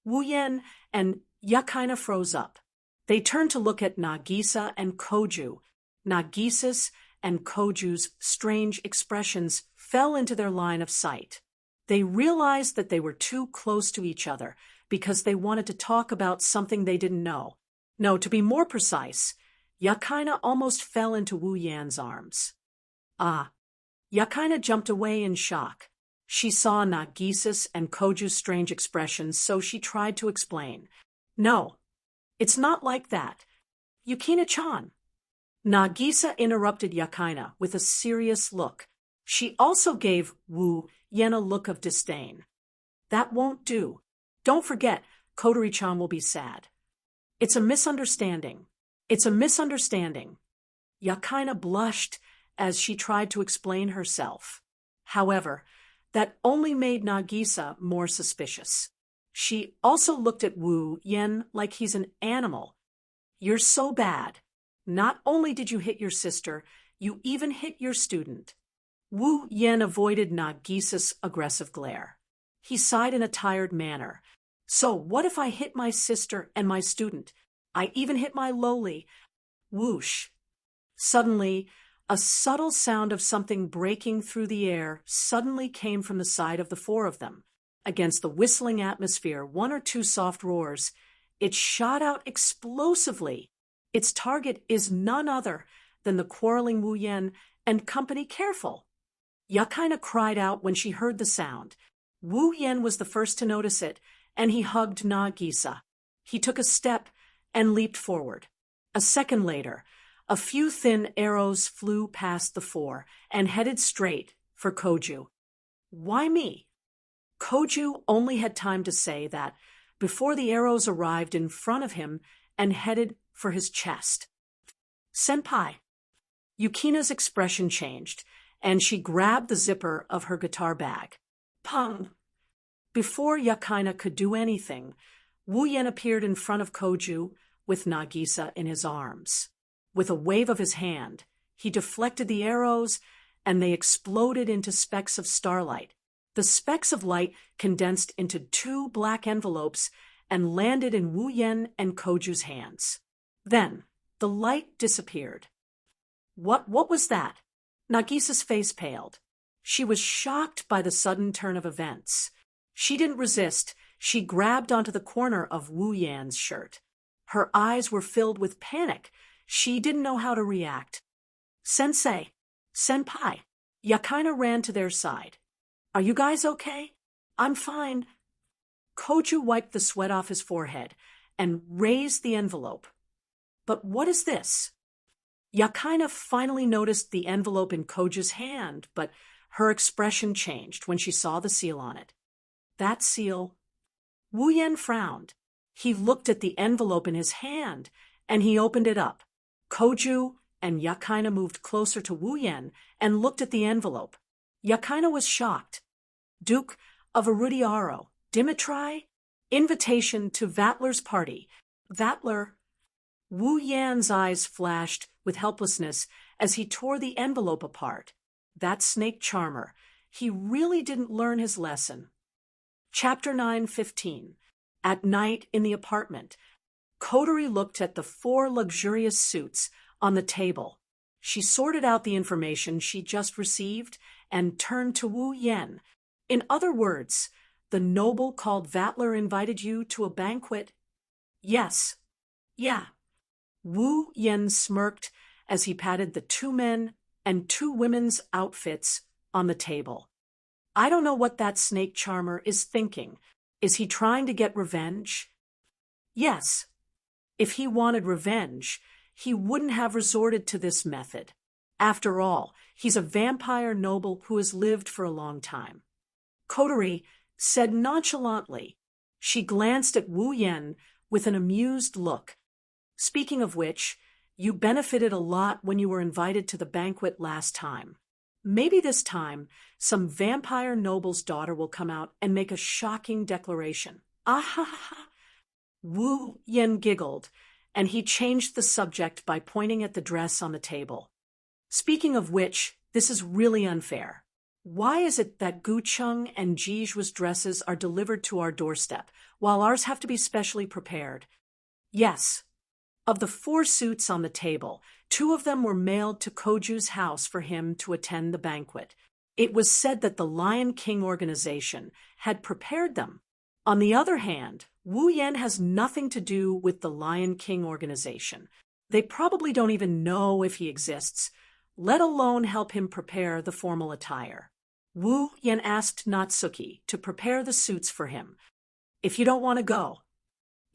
Wu Yan and Yakaina froze up. They turned to look at Nagisa and Koju. Nagisa's and Koju's strange expressions fell into their line of sight. They realized that they were too close to each other because they wanted to talk about something they didn't know. No, to be more precise, Yakaina almost fell into Wu Yan's arms. Ah! Yakaina jumped away in shock. She saw Nagisa's and Koju's strange expressions, so she tried to explain. No, it's not like that. Yukina-chan. Nagisa interrupted Yakaina with a serious look. She also gave Wu Yan a look of disdain. That won't do. Don't forget, Kotori-chan will be sad. It's a misunderstanding. It's a misunderstanding. Yakaina blushed as she tried to explain herself. However, that only made Nagisa more suspicious. She also looked at Wu Yan like he's an animal. You're so bad. Not only did you hit your sister, you even hit your student. Wu Yan avoided Nagisa's aggressive glare. He sighed in a tired manner. So what if I hit my sister and my student? I even hit my lowly. Whoosh. Suddenly, a subtle sound of something breaking through the air suddenly came from the side of the four of them. Against the whistling atmosphere, one or two soft roars. It shot out explosively. Its target is none other than the quarreling Wu Yan and company. Careful! Yakaina cried out when she heard the sound. Wu Yan was the first to notice it, and he hugged Nagisa. He took a step and leaped forward. A second later, a few thin arrows flew past the four and headed straight for Koju. Why me? Koju only had time to say that before the arrows arrived in front of him and headed for his chest. Senpai. Yukina's expression changed, and she grabbed the zipper of her guitar bag. Pung! Before Yakaina could do anything, Wu Yan appeared in front of Koju with Nagisa in his arms. With a wave of his hand, he deflected the arrows, and they exploded into specks of starlight. The specks of light condensed into two black envelopes and landed in Wu Yan and Koju's hands. Then, the light disappeared. What was that? Nagisa's face paled. She was shocked by the sudden turn of events. She didn't resist. She grabbed onto the corner of Wu Yan's shirt. Her eyes were filled with panic. She didn't know how to react. Sensei, Senpai. Yakaina ran to their side. Are you guys okay? I'm fine. Koju wiped the sweat off his forehead and raised the envelope. But what is this? Yakaina finally noticed the envelope in Koju's hand, but her expression changed when she saw the seal on it. That seal. Wu Yan frowned. He looked at the envelope in his hand, and he opened it up. Koju and Yakaina moved closer to Wu Yan and looked at the envelope. Yakaina was shocked. Duke of Arudiaro, Dimitri, invitation to Vatler's party. Vatler. Wu Yan's eyes flashed with helplessness as he tore the envelope apart. That snake charmer. He really didn't learn his lesson. Chapter 9:15. At night in the apartment, Kotori looked at the 4 luxurious suits on the table. She sorted out the information she just received and turned to Wu Yan. In other words, the noble called Vatler invited you to a banquet? Yes. Yeah. Wu Yen smirked as he patted the 2 men and 2 women's outfits on the table. I don't know what that snake charmer is thinking. Is he trying to get revenge? Yes. If he wanted revenge, he wouldn't have resorted to this method. After all, he's a vampire noble who has lived for a long time. Kotori said nonchalantly. She glanced at Wu Yen with an amused look. Speaking of which, you benefited a lot when you were invited to the banquet last time. Maybe this time, some vampire noble's daughter will come out and make a shocking declaration. Ah ha ha ha. Wu Yen giggled, and he changed the subject by pointing at the dress on the table. Speaking of which, this is really unfair. Why is it that Gucheng and Jiju's dresses are delivered to our doorstep, while ours have to be specially prepared? Yes. Of the 4 suits on the table, 2 of them were mailed to Koju's house for him to attend the banquet. It was said that the Lion King organization had prepared them. On the other hand, Wu Yen has nothing to do with the Lion King organization. They probably don't even know if he exists, let alone help him prepare the formal attire. Wu Yen asked Natsuki to prepare the suits for him. If you don't want to go.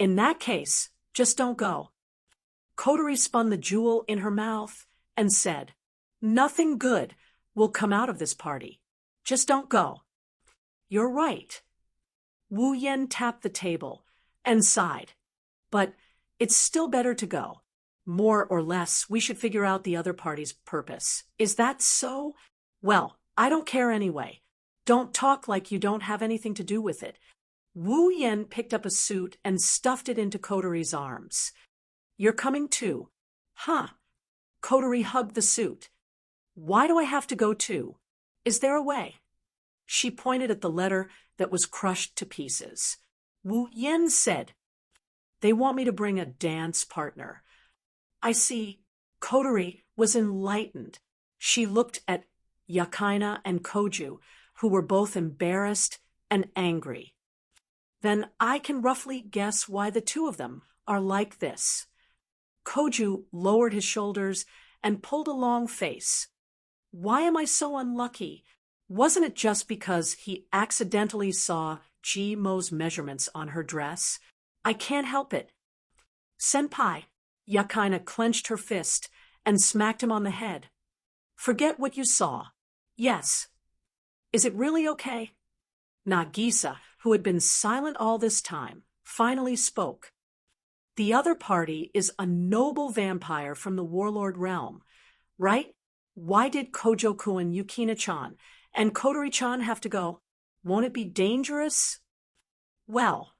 In that case, just don't go. Kotori spun the jewel in her mouth and said, Nothing good will come out of this party. Just don't go. You're right. Wu Yen tapped the table and sighed. But it's still better to go. More or less, we should figure out the other party's purpose. Is that so? Well, I don't care anyway. Don't talk like you don't have anything to do with it. Wu Yen picked up a suit and stuffed it into Kotori's arms. You're coming too. Huh. Kotori hugged the suit. Why do I have to go too? Is there a way? She pointed at the letter that was crushed to pieces. Wu Yen said, They want me to bring a dance partner. I see. Kotori was enlightened. She looked at Yakaina and Koju, who were both embarrassed and angry. Then I can roughly guess why the 2 of them are like this. Koju lowered his shoulders and pulled a long face. Why am I so unlucky? Wasn't it just because he accidentally saw Ji Mo's measurements on her dress? I can't help it. Senpai, Yakaina clenched her fist and smacked him on the head. Forget what you saw. Yes. Is it really okay? Nagisa, who had been silent all this time, finally spoke. The other party is a noble vampire from the warlord realm, right? Why did Kojo-kun, Yukina-chan, and Kotori-chan have to go? Won't it be dangerous? Well.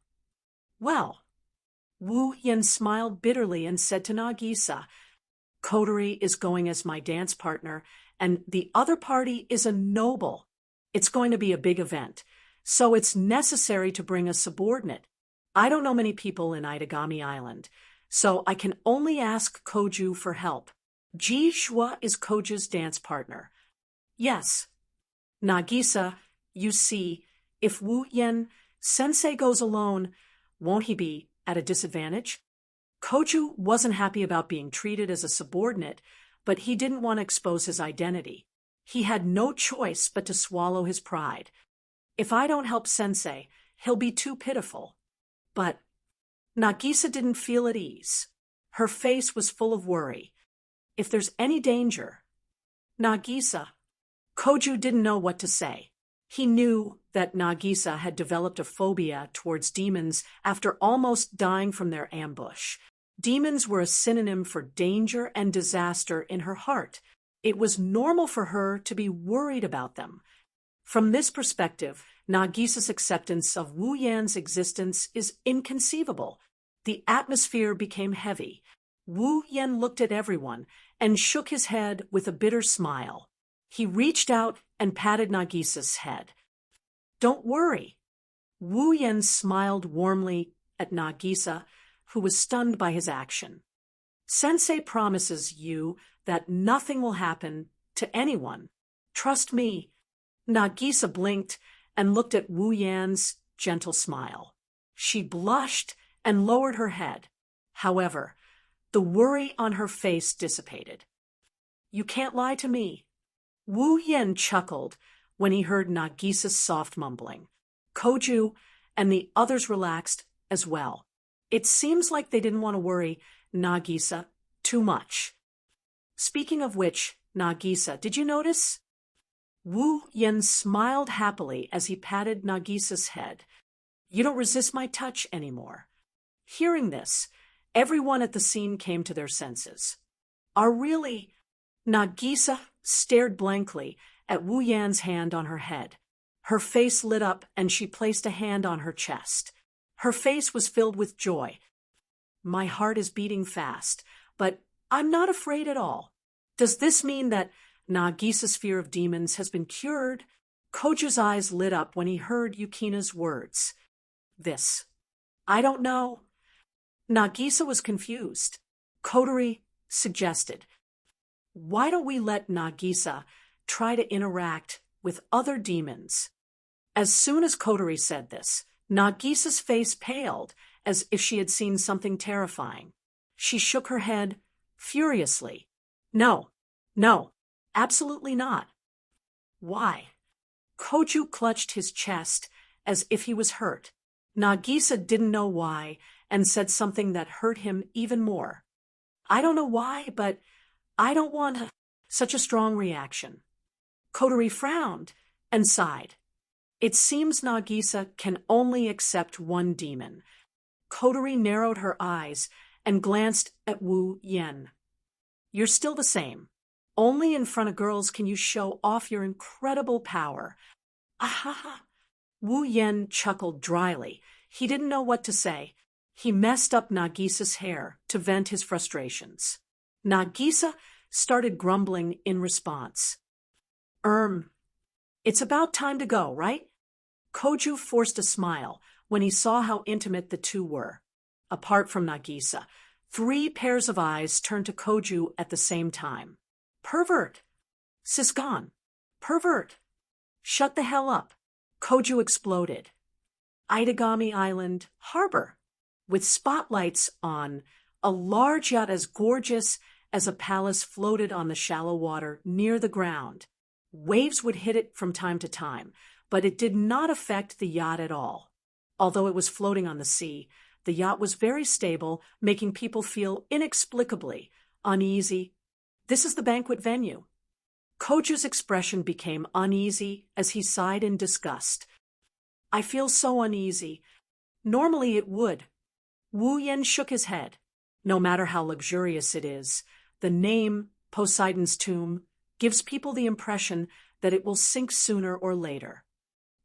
Wu Yen smiled bitterly and said to Nagisa, Kotori is going as my dance partner, and the other party is a noble. It's going to be a big event, so it's necessary to bring a subordinate. I don't know many people in Itagami Island, so I can only ask Koju for help. Jishua is Koju's dance partner. Yes. Nagisa, you see, if Wu Yen sensei goes alone, won't he be at a disadvantage? Koju wasn't happy about being treated as a subordinate, but he didn't want to expose his identity. He had no choice but to swallow his pride. If I don't help sensei, he'll be too pitiful. But Nagisa didn't feel at ease. Her face was full of worry. If there's any danger... Nagisa. Koju didn't know what to say. He knew that Nagisa had developed a phobia towards demons after almost dying from their ambush. Demons were a synonym for danger and disaster in her heart. It was normal for her to be worried about them. From this perspective, Nagisa's acceptance of Wu Yan's existence is inconceivable. The atmosphere became heavy. Wu Yan looked at everyone and shook his head with a bitter smile. He reached out and patted Nagisa's head. Don't worry. Wu Yan smiled warmly at Nagisa, who was stunned by his action. Sensei promises you that nothing will happen to anyone. Trust me. Nagisa blinked and looked at Wu Yan's gentle smile. She blushed and lowered her head. However, The worry on her face dissipated. "You can't lie to me." Wu Yen chuckled when he heard Nagisa's soft mumbling. Koju and the others relaxed as well. It seems like they didn't want to worry Nagisa too much. Speaking of which, Nagisa, did you notice? Wu Yen smiled happily as he patted Nagisa's head. "You don't resist my touch anymore." Hearing this, everyone at the scene came to their senses. "Are really—" Nagisa stared blankly at Wu Yan's hand on her head. Her face lit up and she placed a hand on her chest. Her face was filled with joy. "My heart is beating fast, but I'm not afraid at all. Does this mean that Nagisa's fear of demons has been cured?" Koju's eyes lit up when he heard Yukina's words. I don't know." Nagisa was confused. Kotori suggested, "Why don't we let Nagisa try to interact with other demons?" As soon as Kotori said this, Nagisa's face paled as if she had seen something terrifying. She shook her head furiously. No, absolutely not." "Why?" Koju clutched his chest as if he was hurt. Nagisa didn't know why and said something that hurt him even more. "I don't know why, but I don't want such a strong reaction." Kotori frowned and sighed. It seems Nagisa can only accept one demon. Kotori narrowed her eyes and glanced at Wu Yen. "You're still the same. Only in front of girls can you show off your incredible power." "Ahaha." Wu Yen chuckled dryly. He didn't know what to say. He messed up Nagisa's hair to vent his frustrations. Nagisa started grumbling in response. It's about time to go, right?" Koju forced a smile when he saw how intimate the two were. Apart from Nagisa, 3 pairs of eyes turned to Koju at the same time. "Pervert! Sisgon! Pervert! Shut the hell up!" Koju exploded. Itagami Island Harbor, with spotlights on, a large yacht as gorgeous as a palace floated on the shallow water near the ground. Waves would hit it from time to time, but it did not affect the yacht at all. Although it was floating on the sea, the yacht was very stable, making people feel inexplicably uneasy. "This is the banquet venue." Koju's expression became uneasy as he sighed in disgust. "I feel so uneasy. Normally it would." Wu Yen shook his head. "No matter how luxurious it is, the name Poseidon's Tomb gives people the impression that it will sink sooner or later."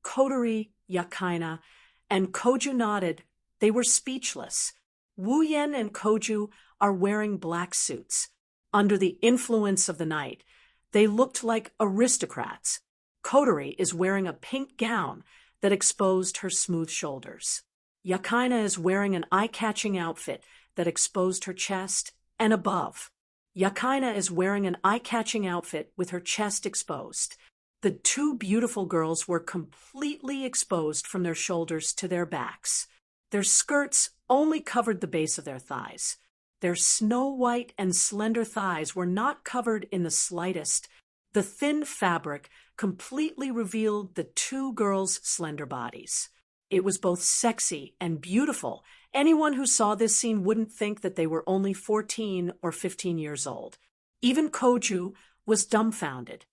Kotori, Yakaina, and Koju nodded. They were speechless. Wu Yen and Koju are wearing black suits. Under the influence of the night, they looked like aristocrats. Kotori is wearing a pink gown that exposed her smooth shoulders. Yakaina is wearing an eye-catching outfit that exposed her chest and above. Yakaina is wearing an eye-catching outfit with her chest exposed. The 2 beautiful girls were completely exposed from their shoulders to their backs. Their skirts only covered the base of their thighs. Their snow-white and slender thighs were not covered in the slightest. The thin fabric completely revealed the 2 girls' slender bodies. It was both sexy and beautiful. Anyone who saw this scene wouldn't think that they were only 14 or 15 years old. Even Koju was dumbfounded.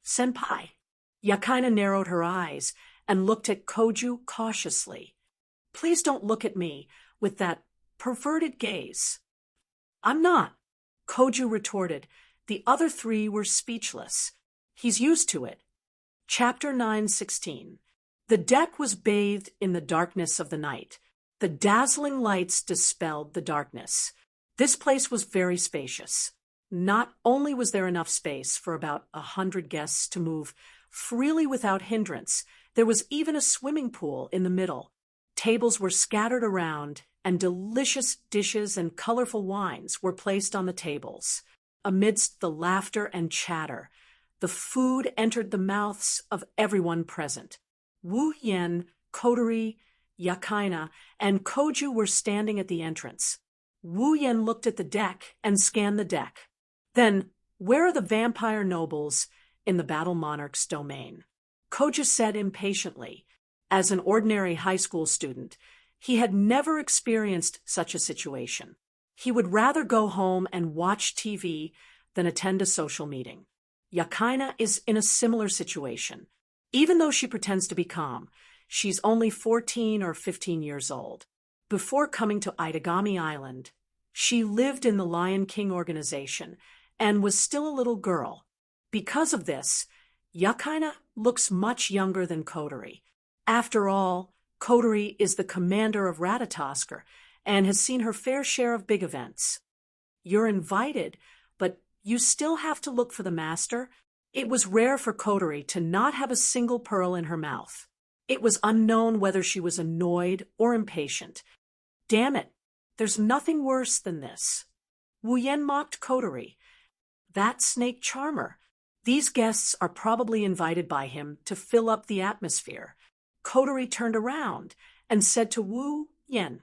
"Senpai." Yakaina narrowed her eyes and looked at Koju cautiously. "Please don't look at me with that perverted gaze." "I'm not," Koju retorted. The other 3 were speechless. He's used to it. Chapter 9:16. The deck was bathed in the darkness of the night. The dazzling lights dispelled the darkness. This place was very spacious. Not only was there enough space for about 100 guests to move freely without hindrance, there was even a swimming pool in the middle. Tables were scattered around, and delicious dishes and colorful wines were placed on the tables. Amidst the laughter and chatter, the food entered the mouths of everyone present. Wu Yen, Kotori, Yakaina, and Koju were standing at the entrance. Wu Yen looked at the deck and scanned the deck. Then, where are the vampire nobles in the Battle Monarch's domain? Koju said impatiently. As an ordinary high school student, he had never experienced such a situation. He would rather go home and watch TV than attend a social meeting. Yakaina is in a similar situation. Even though she pretends to be calm, she's only 14 or 15 years old. Before coming to Itagami Island, she lived in the Lion King organization and was still a little girl. Because of this, Yakaina looks much younger than Kotori. After all, Kotori is the commander of Ratatosker and has seen her fair share of big events. You're invited, but you still have to look for the master. It was rare for Kotori to not have a single pearl in her mouth. It was unknown whether she was annoyed or impatient. Damn it, there's nothing worse than this. Wu Yen mocked Kotori. That snake charmer. These guests are probably invited by him to fill up the atmosphere. Kotori turned around and said to Wu Yen,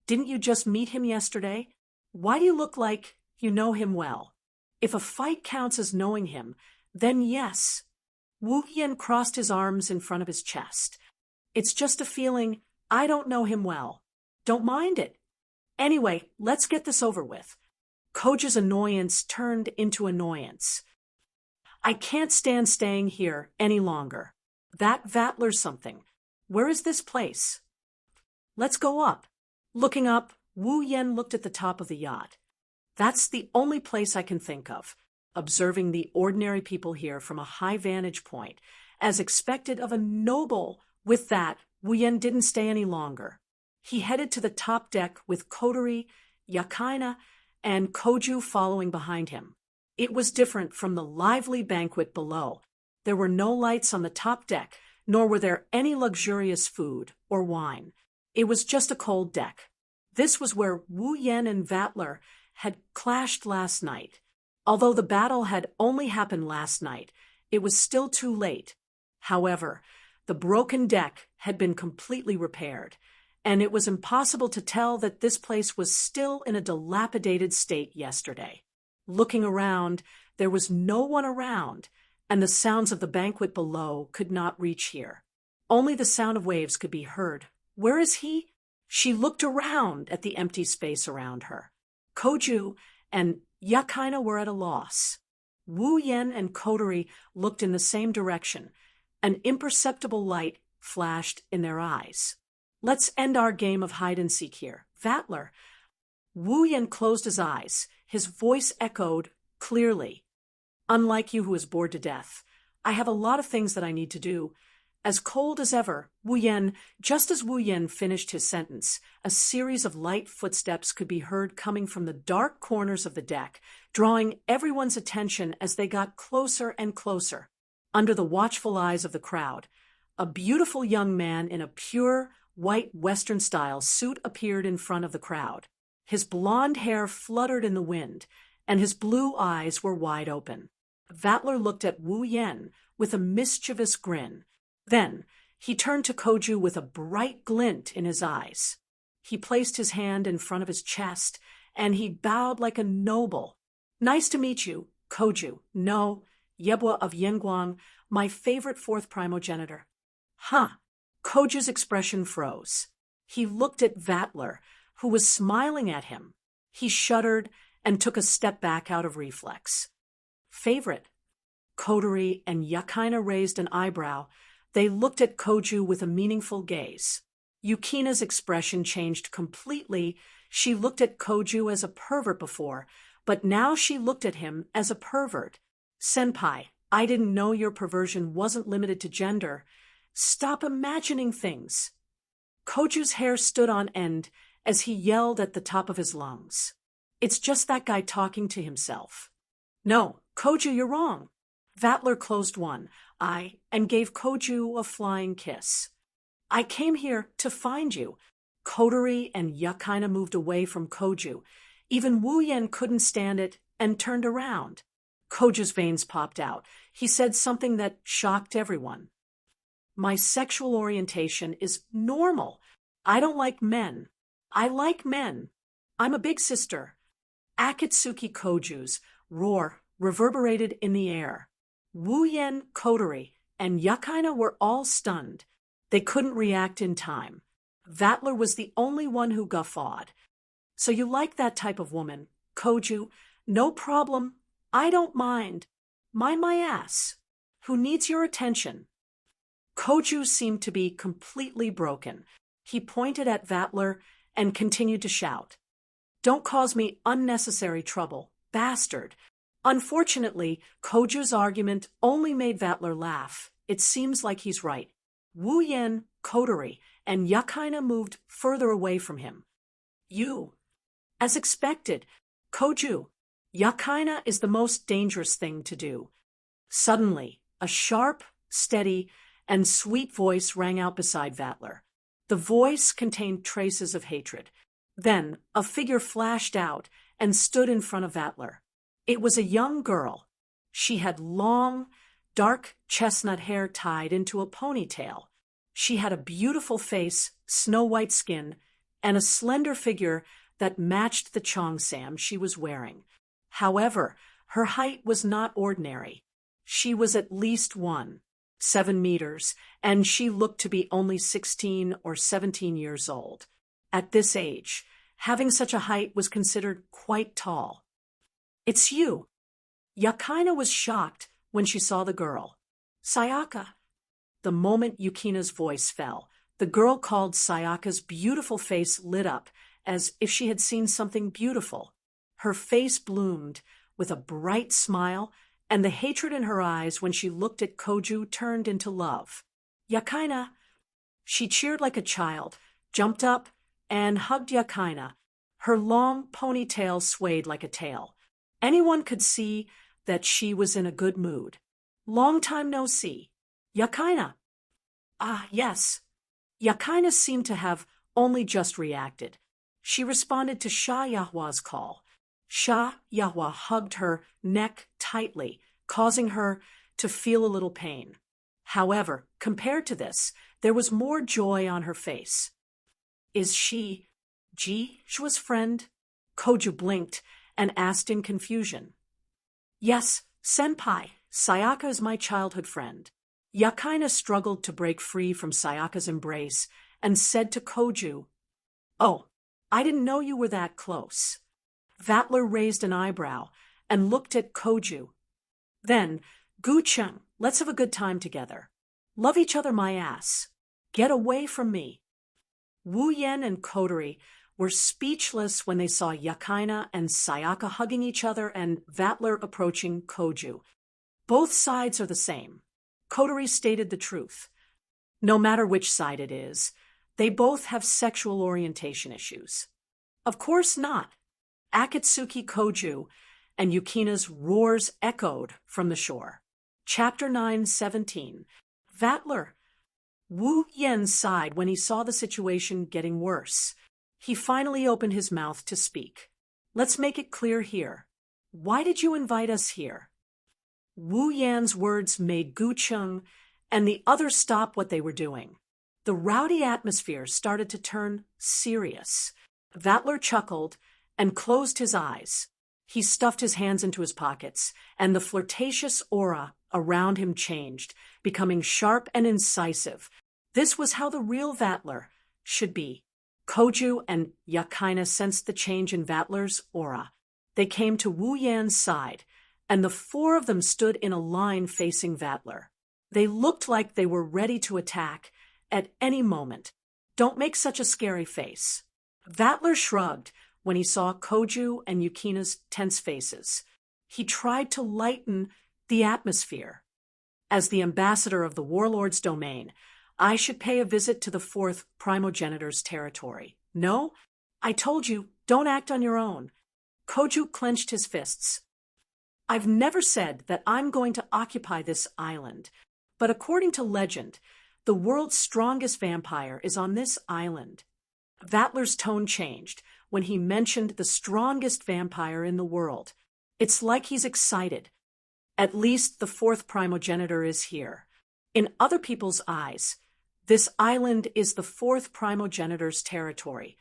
"Didn't you just meet him yesterday? Why do you look like you know him well? If a fight counts as knowing him, then yes." Wu Yen crossed his arms in front of his chest. "It's just a feeling. I don't know him well. Don't mind it. Anyway, let's get this over with." Koju's annoyance turned into annoyance. "I can't stand staying here any longer. That Vatler's something. Where is this place?" "Let's go up." Looking up, Wu Yen looked at the top of the yacht. "That's the only place I can think of." Observing the ordinary people here from a high vantage point, as expected of a noble. With that, Wu Yen didn't stay any longer. He headed to the top deck with Kotori, Yakaina, and Koju following behind him. It was different from the lively banquet below. There were no lights on the top deck, nor were there any luxurious food or wine. It was just a cold deck. This was where Wu Yen and Vatler had clashed last night. Although the battle had only happened last night, it was still too late. However, the broken deck had been completely repaired, and it was impossible to tell that this place was still in a dilapidated state yesterday. Looking around, there was no one around, and the sounds of the banquet below could not reach here. Only the sound of waves could be heard. Where is he? She looked around at the empty space around her. Koju and Yakaina were at a loss. Wu Yen and Kotori looked in the same direction. An imperceptible light flashed in their eyes. "Let's end our game of hide-and-seek here. Vatler." Wu Yen closed his eyes. His voice echoed clearly. "Unlike you who is bored to death, I have a lot of things that I need to do." As cold as ever, just as Wu Yen finished his sentence, a series of light footsteps could be heard coming from the dark corners of the deck, drawing everyone's attention as they got closer and closer. Under the watchful eyes of the crowd, a beautiful young man in a pure, white Western-style suit appeared in front of the crowd. His blonde hair fluttered in the wind, and his blue eyes were wide open. Vatler looked at Wu Yen with a mischievous grin. Then, he turned to Koju with a bright glint in his eyes. He placed his hand in front of his chest, and he bowed like a noble. "Nice to meet you, Koju. No, Yebwa of Yenguang, my favorite fourth primogenitor." "Huh." Koju's expression froze. He looked at Vatler, who was smiling at him. He shuddered and took a step back out of reflex. "Favorite?" Kotori and Yakaina raised an eyebrow. They looked at Koju with a meaningful gaze. Yukina's expression changed completely. She looked at Koju as a pervert before, but now she looked at him as a pervert. "Senpai, I didn't know your perversion wasn't limited to gender. Stop imagining things." Koju's hair stood on end as he yelled at the top of his lungs. "It's just that guy talking to himself." "No, Koju, you're wrong." Vatler closed one eye and gave Koju a flying kiss. "I came here to find you." Kotori and Yakaina moved away from Koju. Even Wu Yen couldn't stand it and turned around. Koju's veins popped out. He said something that shocked everyone. "My sexual orientation is normal. I don't like men. I like men." I'm a big sister. Akatsuki Koju's roar reverberated in the air. Wu Yen, Kotori, and Yakaina were all stunned. They couldn't react in time. Vatler was the only one who guffawed. So you like that type of woman, Koju? No problem. I don't mind. Mind my ass. Who needs your attention? Koju seemed to be completely broken. He pointed at Vatler and continued to shout. Don't cause me unnecessary trouble, bastard. Unfortunately, Koju's argument only made Vatler laugh. It seems like he's right. Wu Yen, Kotori, and Yakaina moved further away from him. You. As expected, Koju, Yakaina is the most dangerous thing to do. Suddenly, a sharp, steady, and sweet voice rang out beside Vatler. The voice contained traces of hatred. Then, a figure flashed out and stood in front of Vatler. It was a young girl. She had long, dark chestnut hair tied into a ponytail. She had a beautiful face, snow-white skin, and a slender figure that matched the cheongsam she was wearing. However, her height was not ordinary. She was at least 7 meters, and she looked to be only 16 or 17 years old. At this age, having such a height was considered quite tall. It's you. Yakaina was shocked when she saw the girl. Sayaka. The moment Yukina's voice fell, the girl called Sayaka's beautiful face lit up as if she had seen something beautiful. Her face bloomed with a bright smile, and the hatred in her eyes when she looked at Koju turned into love. Yakaina. She cheered like a child, jumped up, and hugged Yakaina. Her long ponytail swayed like a tail. Anyone could see that she was in a good mood. Long time no see. Yakaina. Ah, yes. Yakaina seemed to have only just reacted. She responded to Shah Yahwa's call. Shah Yahwa hugged her neck tightly, causing her to feel a little pain. However, compared to this, there was more joy on her face. Is she Shua's friend? Koju blinked and asked in confusion. Yes, senpai, Sayaka is my childhood friend. Yakaina struggled to break free from Sayaka's embrace and said to Koju, Oh, I didn't know you were that close. Vatler raised an eyebrow and looked at Koju. Then, Gu-cheng, let's have a good time together. Love each other my ass. Get away from me. Wu Yen and Kotori were speechless when they saw Yakaina and Sayaka hugging each other and Vatler approaching Koju. Both sides are the same. Kotori stated the truth. No matter which side it is, they both have sexual orientation issues. Of course not. Akatsuki Koju and Yukina's roars echoed from the shore. Chapter 9:17. Vatler. Wu Yen sighed when he saw the situation getting worse. He finally opened his mouth to speak. Let's make it clear here. Why did you invite us here? Wu Yan's words made Gu-cheng and the others stop what they were doing. The rowdy atmosphere started to turn serious. Vatler chuckled and closed his eyes. He stuffed his hands into his pockets, and the flirtatious aura around him changed, becoming sharp and incisive. This was how the real Vatler should be. Koju and Yakaina sensed the change in Vatler's aura. They came to Wu Yan's side, and the four of them stood in a line facing Vatler. They looked like they were ready to attack at any moment. Don't make such a scary face. Vatler shrugged when he saw Koju and Yukina's tense faces. He tried to lighten the atmosphere. As the ambassador of the warlord's domain, I should pay a visit to the fourth primogenitor's territory. No? I told you, don't act on your own. Koju clenched his fists. I've never said that I'm going to occupy this island, but according to legend, the world's strongest vampire is on this island. Vatler's tone changed when he mentioned the strongest vampire in the world. It's like he's excited. At least the fourth primogenitor is here. In other people's eyes, this island is the fourth primogenitor's territory.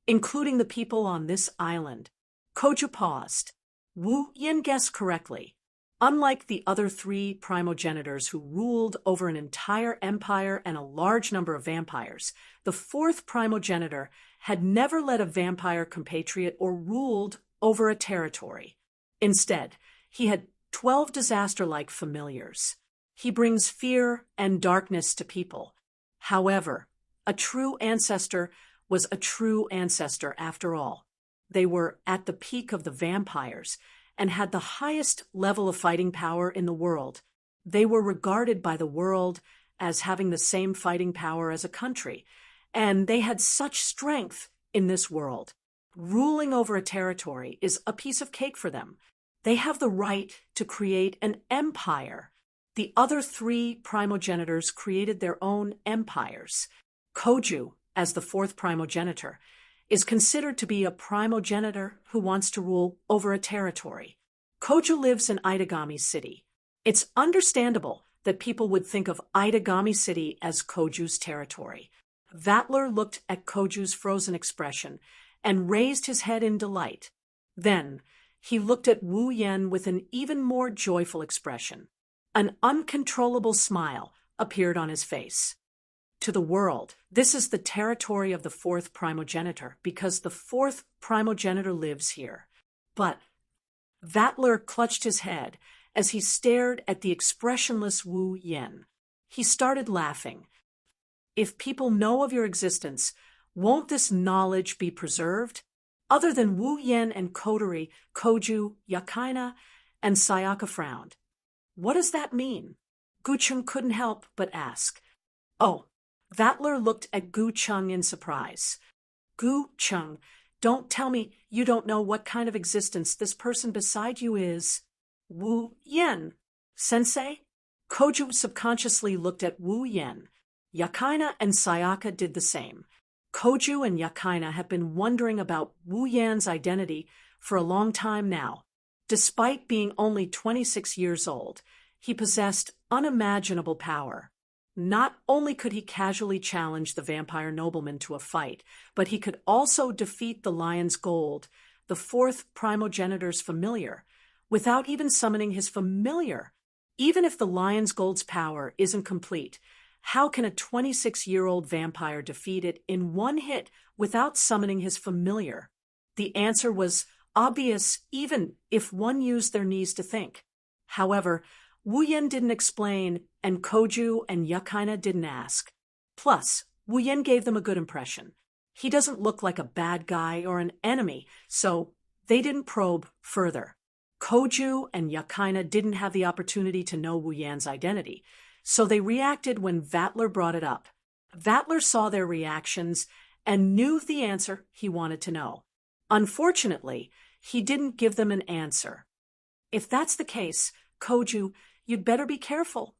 including the people on this island. Koju paused. Wu Yin guessed correctly. Unlike the other three primogenitors who ruled over an entire empire and a large number of vampires, the fourth primogenitor had never led a vampire compatriot or ruled over a territory. Instead, he had 12 disaster-like familiars. He brings fear and darkness to people. However, a true ancestor was a true ancestor after all. They were at the peak of the vampires and had the highest level of fighting power in the world. They were regarded by the world as having the same fighting power as a country, and they had such strength in this world. Ruling over a territory is a piece of cake for them. They have the right to create an empire. The other three primogenitors created their own empires. Koju, as the fourth primogenitor, is considered to be a primogenitor who wants to rule over a territory. Koju lives in Aidagami City. It's understandable that people would think of Aidagami City as Koju's territory. Vatler looked at Koju's frozen expression and raised his head in delight. Then, he looked at Wu Yen with an even more joyful expression. An uncontrollable smile appeared on his face. To the world, this is the territory of the fourth primogenitor because the fourth primogenitor lives here. But Vatler clutched his head as he stared at the expressionless Wu Yen. He started laughing. If people know of your existence, won't this knowledge be preserved? Other than Wu Yen and Kotori, Koju, Yakaina, and Sayaka frowned. What does that mean? Gucheng couldn't help but ask. Oh, Vatler looked at Gucheng in surprise. Gucheng, don't tell me you don't know what kind of existence this person beside you is. Wu Yen. Sensei? Koju subconsciously looked at Wu Yen. Yakaina and Sayaka did the same. Koju and Yakaina have been wondering about Wu Yan's identity for a long time now. Despite being only 26 years old, he possessed unimaginable power. Not only could he casually challenge the vampire nobleman to a fight, but he could also defeat the Lion's Gold, the fourth primogenitor's familiar, without even summoning his familiar. Even if the Lion's Gold's power isn't complete, how can a 26-year-old vampire defeat it in one hit without summoning his familiar? The answer was obvious even if one used their knees to think. However, Wu Yen didn't explain, and Koju and Yakaina didn't ask. Plus, Wu Yen gave them a good impression. He doesn't look like a bad guy or an enemy, so they didn't probe further. Koju and Yakaina didn't have the opportunity to know Wu Yan's identity, so they reacted when Vatler brought it up. Vatler saw their reactions and knew the answer he wanted to know. Unfortunately, he didn't give them an answer. If that's the case, Koju, you'd better be careful,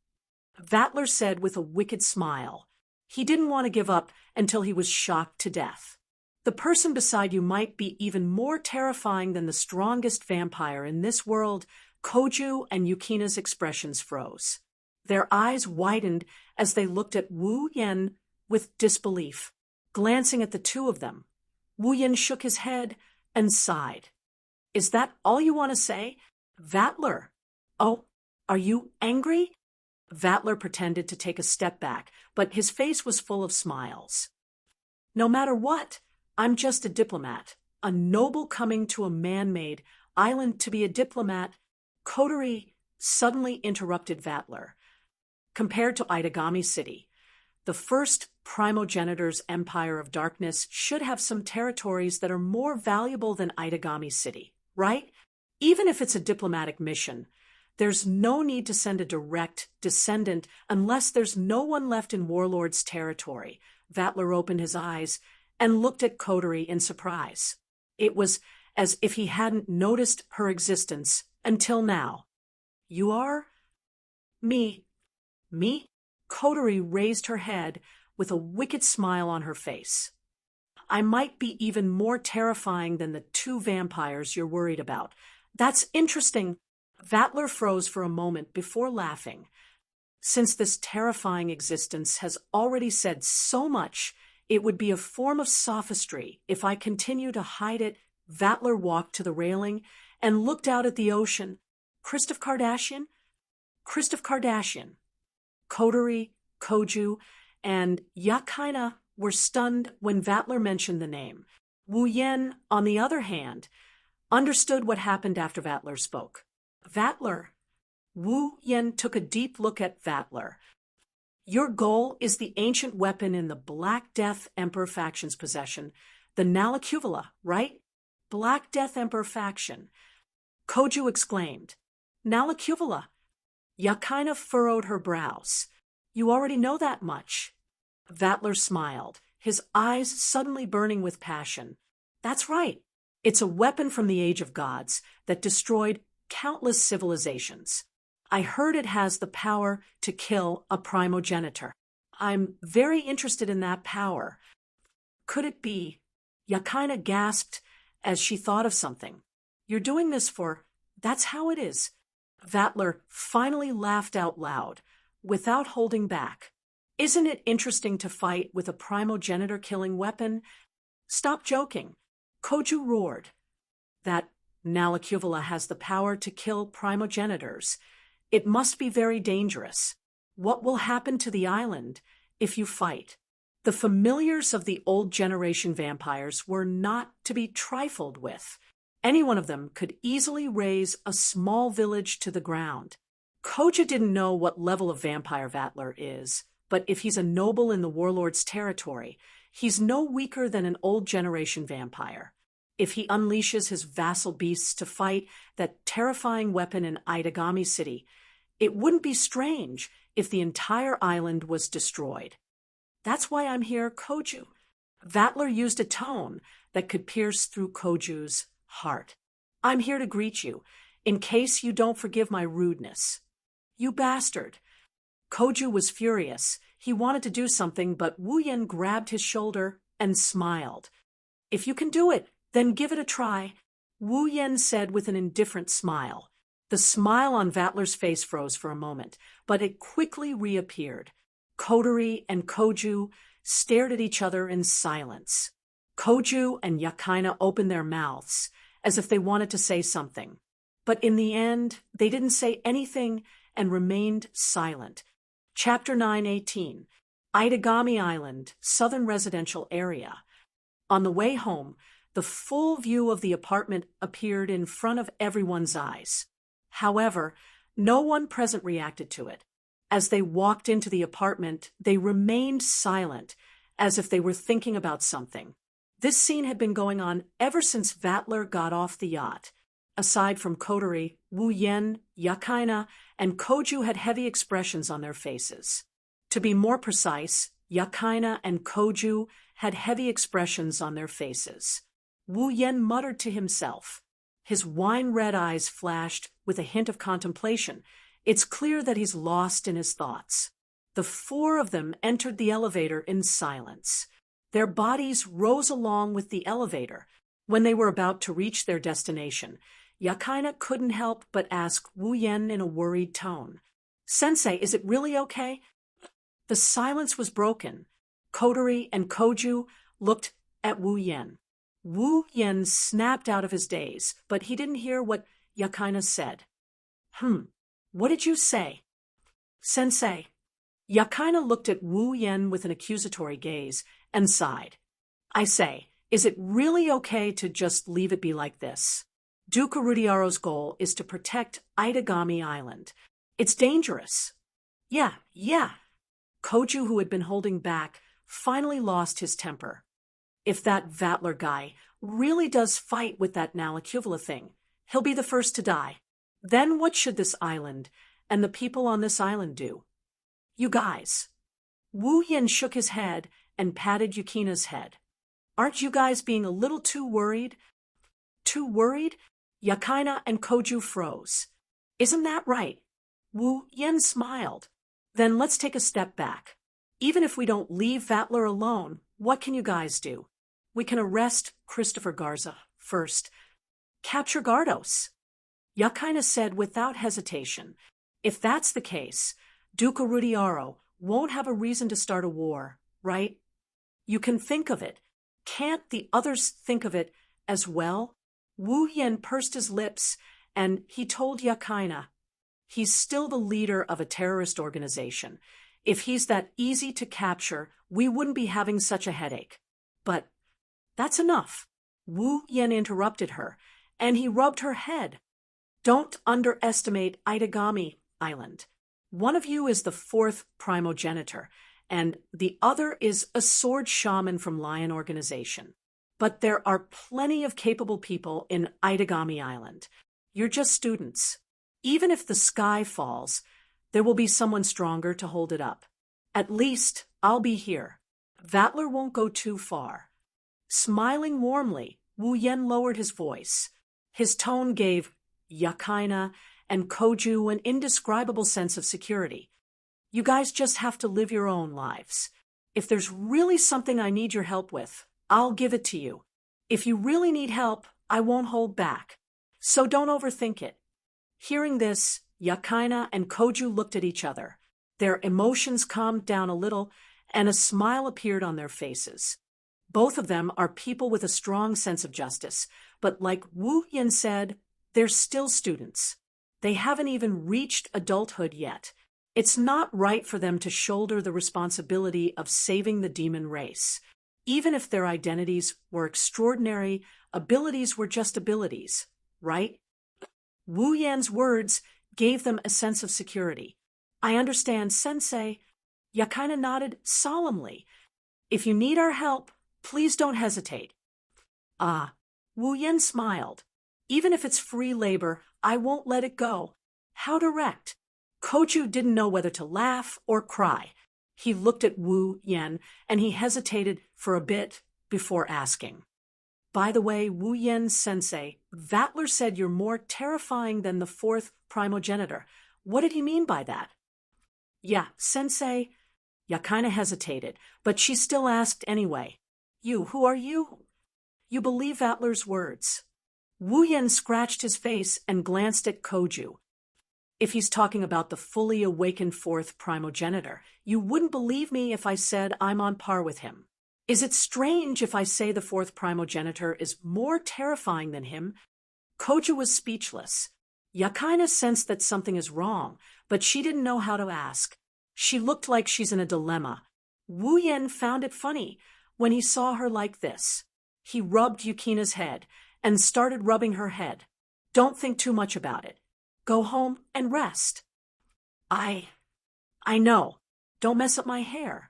Vatler said with a wicked smile. He didn't want to give up until he was shocked to death. The person beside you might be even more terrifying than the strongest vampire in this world. Koju and Yukina's expressions froze. Their eyes widened as they looked at Wu Yen with disbelief. Glancing at the two of them, Wu Yen shook his head and sighed. Is that all you want to say? Vatler. Oh, are you angry? Vatler pretended to take a step back, but his face was full of smiles. No matter what, I'm just a diplomat, a noble coming to a man-made island to be a diplomat. Kotori suddenly interrupted Vatler. Compared to Aidagami City, the first primogenitor's Empire of Darkness should have some territories that are more valuable than Aidagami City, right? Even if it's a diplomatic mission, there's no need to send a direct descendant unless there's no one left in Warlord's territory. Vatler opened his eyes and looked at Kotori in surprise. It was as if he hadn't noticed her existence until now. You are? Me. Me? Kotori raised her head with a wicked smile on her face. I might be even more terrifying than the two vampires you're worried about. That's interesting. Vatler froze for a moment before laughing. Since this terrifying existence has already said so much, It would be a form of sophistry if I continue to hide it. Vatler walked to the railing and looked out at the ocean. Christoph Kardashian? Christoph Kardashian. Coterie, Koju, and Yakaina were stunned when Vatler mentioned the name. Wu Yen, on the other hand, understood what happened after Vatler spoke. Vatler. Wu Yen took a deep look at Vatler. Your goal is the ancient weapon in the Black Death Emperor faction's possession, the Nalacuvula, right? Black Death Emperor faction. Koju exclaimed. Nalacuvula. Yakaina furrowed her brows. You already know that much. Vatler smiled, his eyes suddenly burning with passion. That's right. It's a weapon from the Age of Gods that destroyed countless civilizations. I heard it has the power to kill a primogenitor. I'm very interested in that power. Could it be? Yakaina gasped as she thought of something. You're doing this for... That's how it is. Vatler finally laughed out loud, without holding back. Isn't it interesting to fight with a primogenitor-killing weapon? Stop joking. Koju roared. That Nalacuvula has the power to kill primogenitors. It must be very dangerous. What will happen to the island if you fight? The familiars of the old generation vampires were not to be trifled with. Any one of them could easily raise a small village to the ground. Koja didn't know what level of vampire Vatler is, but if he's a noble in the warlord's territory, he's no weaker than an old generation vampire. If he unleashes his vassal beasts to fight that terrifying weapon in Aidagami City, it wouldn't be strange if the entire island was destroyed. That's why I'm here, Koju. Vatler used a tone that could pierce through Koju's heart. I'm here to greet you, in case you don't forgive my rudeness. You bastard. Koju was furious. He wanted to do something, but Wu Yen grabbed his shoulder and smiled. If you can do it, then give it a try, Wu Yen said with an indifferent smile. The smile on Vatler's face froze for a moment, but it quickly reappeared. Coterie and Koju stared at each other in silence. Koju and Yakaina opened their mouths, as if they wanted to say something. But in the end, they didn't say anything and remained silent. Chapter 9:18. Aidagami Island, Southern Residential Area. On the way home, the full view of the apartment appeared in front of everyone's eyes. However, no one present reacted to it. As they walked into the apartment, they remained silent, as if they were thinking about something. This scene had been going on ever since Vatler got off the yacht. Aside from Coterie, Wu Yen, Yakaina, and Koju had heavy expressions on their faces. To be more precise, Yakaina and Koju had heavy expressions on their faces. Wu Yen muttered to himself. His wine-red eyes flashed with a hint of contemplation. It's clear that he's lost in his thoughts. The four of them entered the elevator in silence. Their bodies rose along with the elevator. When they were about to reach their destination, Yakaina couldn't help but ask Wu Yen in a worried tone. Sensei, is it really okay? The silence was broken. Coterie and Koju looked at Wu Yen. Wu Yen snapped out of his daze, but he didn't hear what Yakaina said. What did you say? Sensei. Yakaina looked at Wu Yen with an accusatory gaze and sighed. I say, is it really okay to just leave it be like this? Duke Rudiaro's goal is to protect Aidagami Island. It's dangerous. Yeah. Koju, who had been holding back, finally lost his temper. If that Vatler guy really does fight with that Nalacuvula thing, he'll be the first to die. Then what should this island and the people on this island do? You guys. Wu Yen shook his head and patted Yukina's head. Aren't you guys being a little too worried? Too worried? Yakaina and Koju froze. Isn't that right? Wu Yen smiled. Then let's take a step back. Even if we don't leave Vatler alone, what can you guys do? We can arrest Christopher Garza first. Capture Gardos. Yakaina said without hesitation. If that's the case, Duke Rudiaro won't have a reason to start a war, right? You can think of it. Can't the others think of it as well? Wu Yen pursed his lips, and he told Yakaina, he's still the leader of a terrorist organization. If he's that easy to capture, we wouldn't be having such a headache. But that's enough. Wu Yen interrupted her, and he rubbed her head. Don't underestimate Itagami Island. One of you is the fourth primogenitor, and the other is a sword shaman from Lion Organization. But there are plenty of capable people in Itagami Island. You're just students. Even if the sky falls, there will be someone stronger to hold it up. At least I'll be here. Vatler won't go too far. Smiling warmly, Wu Yen lowered his voice. His tone gave Yakaina and Koju an indescribable sense of security. You guys just have to live your own lives. If there's really something I need your help with, I'll give it to you. If you really need help, I won't hold back. So don't overthink it. Hearing this, Yakaina and Koju looked at each other. Their emotions calmed down a little, and a smile appeared on their faces. Both of them are people with a strong sense of justice, but like Wu Yen said, they're still students. They haven't even reached adulthood yet. It's not right for them to shoulder the responsibility of saving the demon race. Even if their identities were extraordinary, abilities were just abilities, right? Wu Yan's words gave them a sense of security. I understand, Sensei. Yakaina nodded solemnly. If you need our help, please don't hesitate. Wu Yan smiled. Even if it's free labor, I won't let it go. How direct. Koju didn't know whether to laugh or cry. He looked at Wu Yen, and he hesitated for a bit before asking. By the way, Wu Yen sensei, Vatler said you're more terrifying than the fourth primogenitor. What did he mean by that? Yeah, sensei. Yakaina hesitated, but she still asked anyway. Who are you? You believe Vatler's words. Wu Yen scratched his face and glanced at Koju. If he's talking about the fully awakened fourth primogenitor, you wouldn't believe me if I said I'm on par with him. Is it strange if I say the fourth primogenitor is more terrifying than him? Koju was speechless. Yakaina sensed that something is wrong, but she didn't know how to ask. She looked like she's in a dilemma. Wu Yen found it funny when he saw her like this. He rubbed Yukina's head and started rubbing her head. Don't think too much about it. Go home and rest. I know. Don't mess up my hair.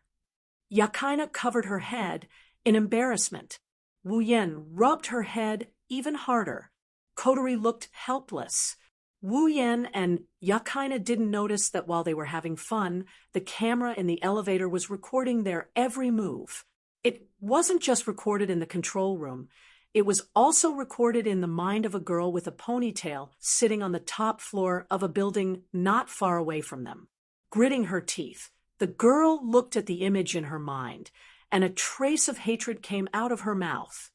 Yakaina covered her head in embarrassment. Wu Yen rubbed her head even harder. Kotori looked helpless. Wu Yen and Yakaina didn't notice that while they were having fun, the camera in the elevator was recording their every move. It wasn't just recorded in the control room. It was also recorded in the mind of a girl with a ponytail sitting on the top floor of a building not far away from them. Gritting her teeth, the girl looked at the image in her mind, and a trace of hatred came out of her mouth.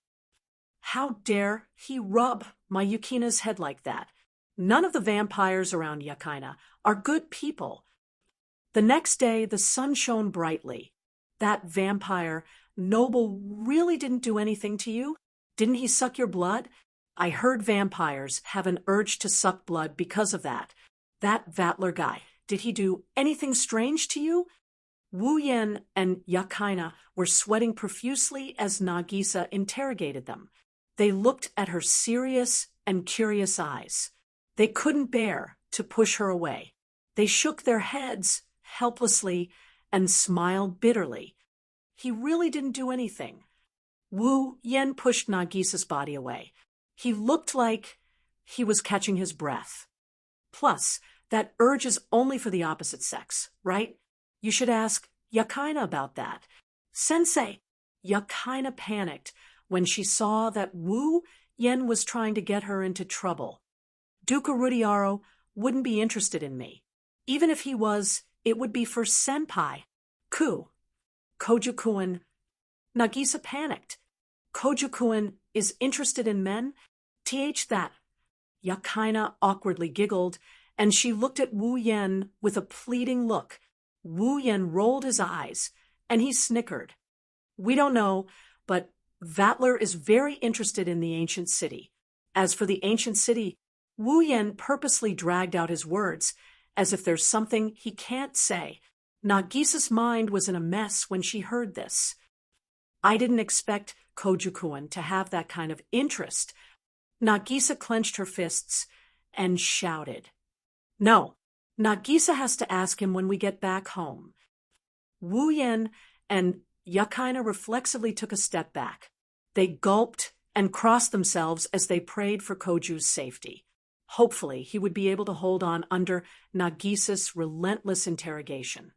How dare he rub my Yukina's head like that? None of the vampires around Yakaina are good people. The next day, the sun shone brightly. That vampire, Noble, really didn't do anything to you? Didn't he suck your blood? I heard vampires have an urge to suck blood because of that. That Vatler guy, did he do anything strange to you? Wu Yen and Yakaina were sweating profusely as Nagisa interrogated them. They looked at her serious and curious eyes. They couldn't bear to push her away. They shook their heads helplessly and smiled bitterly. He really didn't do anything. Wu Yen pushed Nagisa's body away. He looked like he was catching his breath. Plus, that urge is only for the opposite sex, right? You should ask Yakaina about that. Sensei, Yakaina panicked when she saw that Wu Yen was trying to get her into trouble. Duca Rudiaro wouldn't be interested in me. Even if he was, it would be for senpai. Koju-kun. Nagisa panicked. Koju-kun is interested in men? That. Yakaina awkwardly giggled, and she looked at Wu Yen with a pleading look. Wu Yen rolled his eyes, and he snickered. We don't know, but Vatler is very interested in the ancient city. As for the ancient city, Wu Yen purposely dragged out his words, as if there's something he can't say. Nagisa's mind was in a mess when she heard this. I didn't expect Kojukuan to have that kind of interest. Nagisa clenched her fists and shouted. No, Nagisa has to ask him when we get back home. Wu Yen and Yakaina reflexively took a step back. They gulped and crossed themselves as they prayed for Koju's safety. Hopefully, he would be able to hold on under Nagisa's relentless interrogation.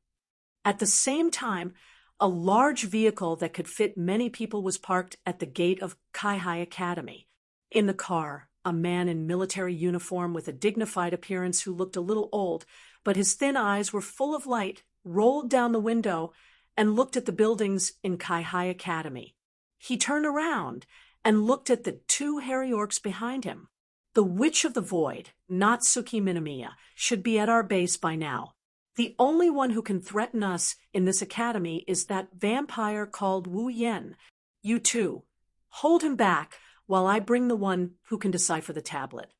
At the same time, a large vehicle that could fit many people was parked at the gate of Kaihai Academy. In the car, a man in military uniform with a dignified appearance who looked a little old, but his thin eyes were full of light, rolled down the window and looked at the buildings in Kaihai Academy. He turned around and looked at the two hairy orcs behind him. The Witch of the Void, Natsuki Minamiya, should be at our base by now. The only one who can threaten us in this academy is that vampire called Wu Yen. You two, hold him back while I bring the one who can decipher the tablet.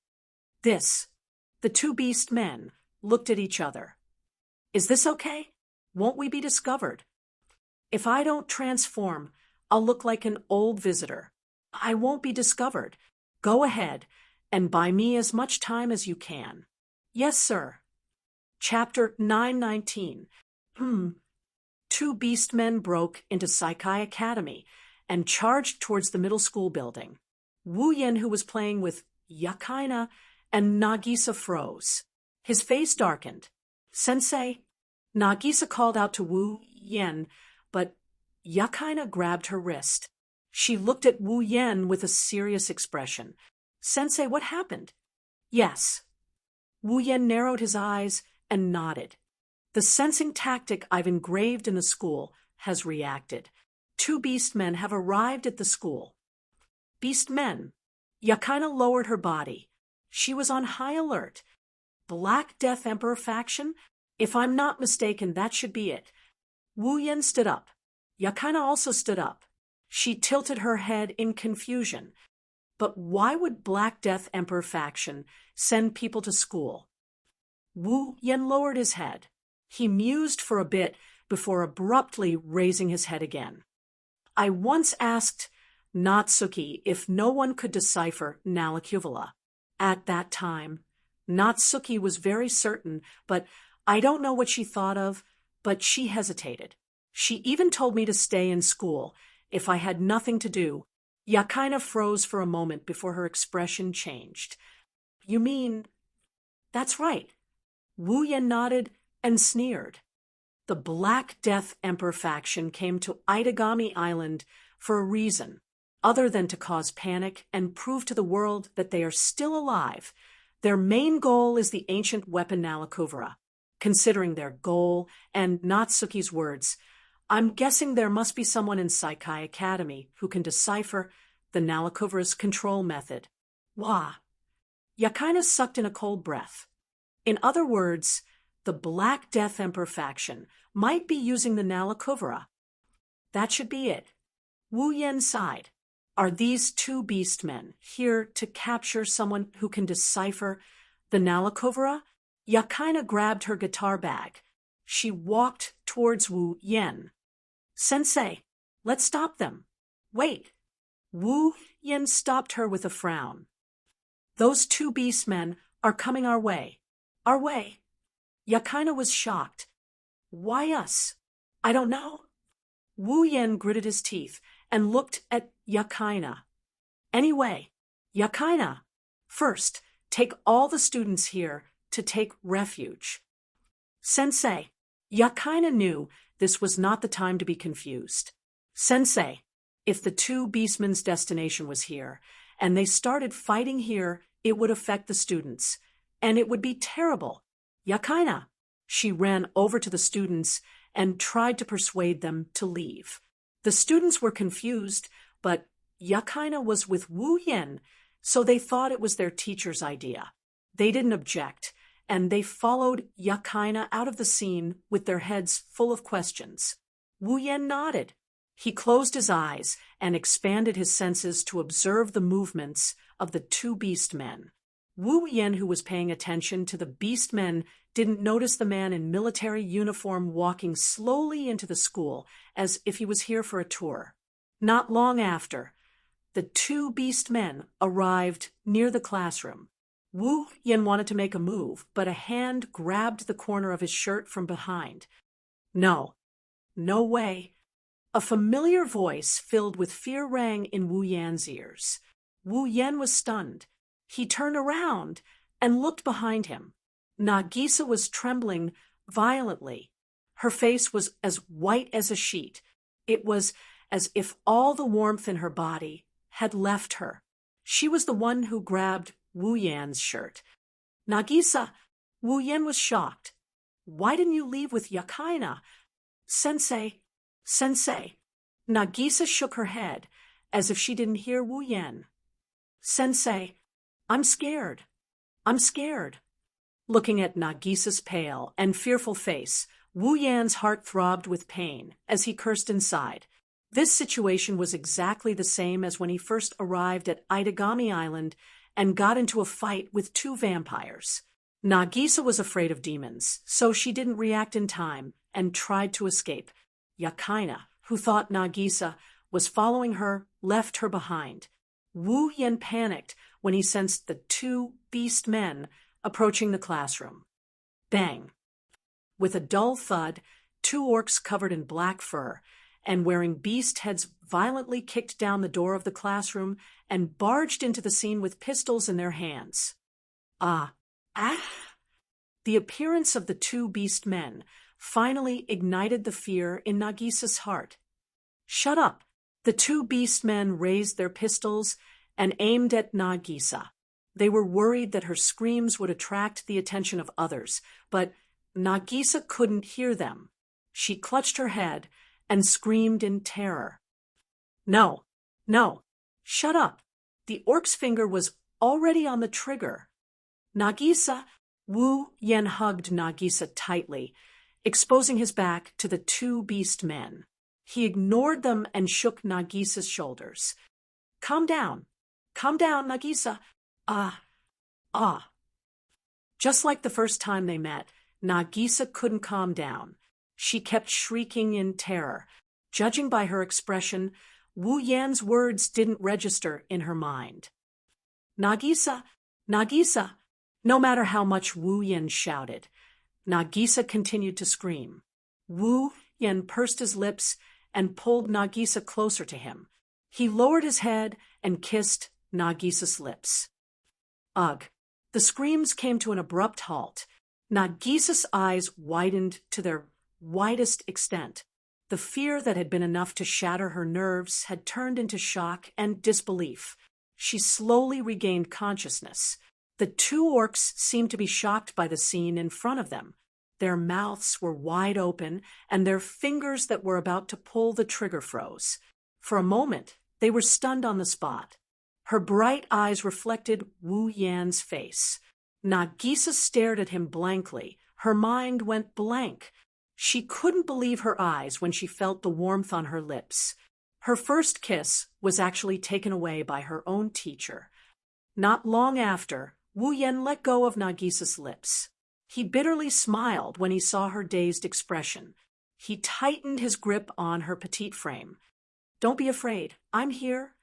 The two beast men looked at each other. Is this okay? Won't we be discovered? If I don't transform, I'll look like an old visitor. I won't be discovered. Go ahead and buy me as much time as you can. Yes, sir. Chapter 919. Two beastmen broke into Saikai Academy and charged towards the middle school building. Wu Yen, who was playing with Yakaina and Nagisa, froze. His face darkened. Sensei? Nagisa called out to Wu Yen, but Yakaina grabbed her wrist. She looked at Wu Yen with a serious expression. Sensei, what happened? Yes. Wu Yen narrowed his eyes and nodded. The sensing tactic I've engraved in the school has reacted. Two beastmen have arrived at the school. Beastmen. Yakaina lowered her body. She was on high alert. Black Death Emperor faction? If I'm not mistaken, that should be it. Wu Yen stood up. Yakaina also stood up. She tilted her head in confusion. But why would Black Death Emperor faction send people to school? Wu Yen lowered his head. He mused for a bit before abruptly raising his head again. I once asked Natsuki if no one could decipher Nalacuvala. At that time, Natsuki was very certain, but I don't know what she thought of, but she hesitated. She even told me to stay in school if I had nothing to do. Yakaina froze for a moment before her expression changed. You mean... That's right. Wu Yen nodded and sneered. The Black Death Emperor faction came to Itagami Island for a reason, other than to cause panic and prove to the world that they are still alive. Their main goal is the ancient weapon Nalakuvara. Considering their goal and Natsuki's words, I'm guessing there must be someone in Saikai Academy who can decipher the Nalakuvara's control method. Wah! Yakaina sucked in a cold breath. In other words, the Black Death Emperor faction might be using the Nalakuvara. That should be it. Wu Yen sighed. Are these two beastmen here to capture someone who can decipher the Nalakuvara? Yakaina grabbed her guitar bag. She walked towards Wu Yen. Sensei, let's stop them. Wait. Wu Yen stopped her with a frown. Those two beastmen are coming our way. Our way. Yakaina was shocked. Why us? I don't know. Wu Yen gritted his teeth and looked at Yakaina. Anyway, Yakaina, first, take all the students here to take refuge. Sensei, Yakaina knew this was not the time to be confused. Sensei, if the two beastmen's destination was here, and they started fighting here, it would affect the students, and it would be terrible. Yakaina. She ran over to the students and tried to persuade them to leave. The students were confused, but Yakaina was with Wu Yen, so they thought it was their teacher's idea. They didn't object, and they followed Yakaina out of the scene with their heads full of questions. Wu Yen nodded. He closed his eyes and expanded his senses to observe the movements of the two beast men. Wu Yan, who was paying attention to the beast men, didn't notice the man in military uniform walking slowly into the school as if he was here for a tour. Not long after, the two beast men arrived near the classroom. Wu Yan wanted to make a move, but a hand grabbed the corner of his shirt from behind. No, no way. A familiar voice filled with fear rang in Wu Yan's ears. Wu Yan was stunned. He turned around and looked behind him. Nagisa was trembling violently. Her face was as white as a sheet. It was as if all the warmth in her body had left her. She was the one who grabbed Wu Yan's shirt. Nagisa, Wu Yan was shocked. Why didn't you leave with Yakaina? Sensei. Nagisa shook her head as if she didn't hear Wu Yan. Sensei, I'm scared. Looking at Nagisa's pale and fearful face, Wu Yan's heart throbbed with pain as he cursed inside. This situation was exactly the same as when he first arrived at Aidagami Island and got into a fight with two vampires. Nagisa was afraid of demons, so she didn't react in time and tried to escape. Yakaina, who thought Nagisa was following her, left her behind. Wu Yan panicked when he sensed the two beast men approaching the classroom. Bang! With a dull thud, two orcs covered in black fur and wearing beast heads violently kicked down the door of the classroom and barged into the scene with pistols in their hands. Ah! The appearance of the two beast men finally ignited the fear in Nagisa's heart. Shut up! The two beast men raised their pistols and aimed at Nagisa. They were worried that her screams would attract the attention of others, but Nagisa couldn't hear them. She clutched her head and screamed in terror. No, shut up! The orc's finger was already on the trigger. Nagisa! Wu Yan hugged Nagisa tightly, exposing his back to the two beast men. He ignored them and shook Nagisa's shoulders. Calm down, Nagisa. Ah. Just like the first time they met, Nagisa couldn't calm down. She kept shrieking in terror. Judging by her expression, Wu Yan's words didn't register in her mind. Nagisa! No matter how much Wu Yan shouted, Nagisa continued to scream. Wu Yan pursed his lips and pulled Nagisa closer to him. He lowered his head and kissed Nagisa's lips. Ugh! The screams came to an abrupt halt. Nagisa's eyes widened to their widest extent. The fear that had been enough to shatter her nerves had turned into shock and disbelief. She slowly regained consciousness. The two orcs seemed to be shocked by the scene in front of them. Their mouths were wide open, and their fingers that were about to pull the trigger froze. For a moment, they were stunned on the spot. Her bright eyes reflected Wu Yan's face. Nagisa stared at him blankly. Her mind went blank. She couldn't believe her eyes when she felt the warmth on her lips. Her first kiss was actually taken away by her own teacher. Not long after, Wu Yan let go of Nagisa's lips. He bitterly smiled when he saw her dazed expression. He tightened his grip on her petite frame. Don't be afraid, I'm here.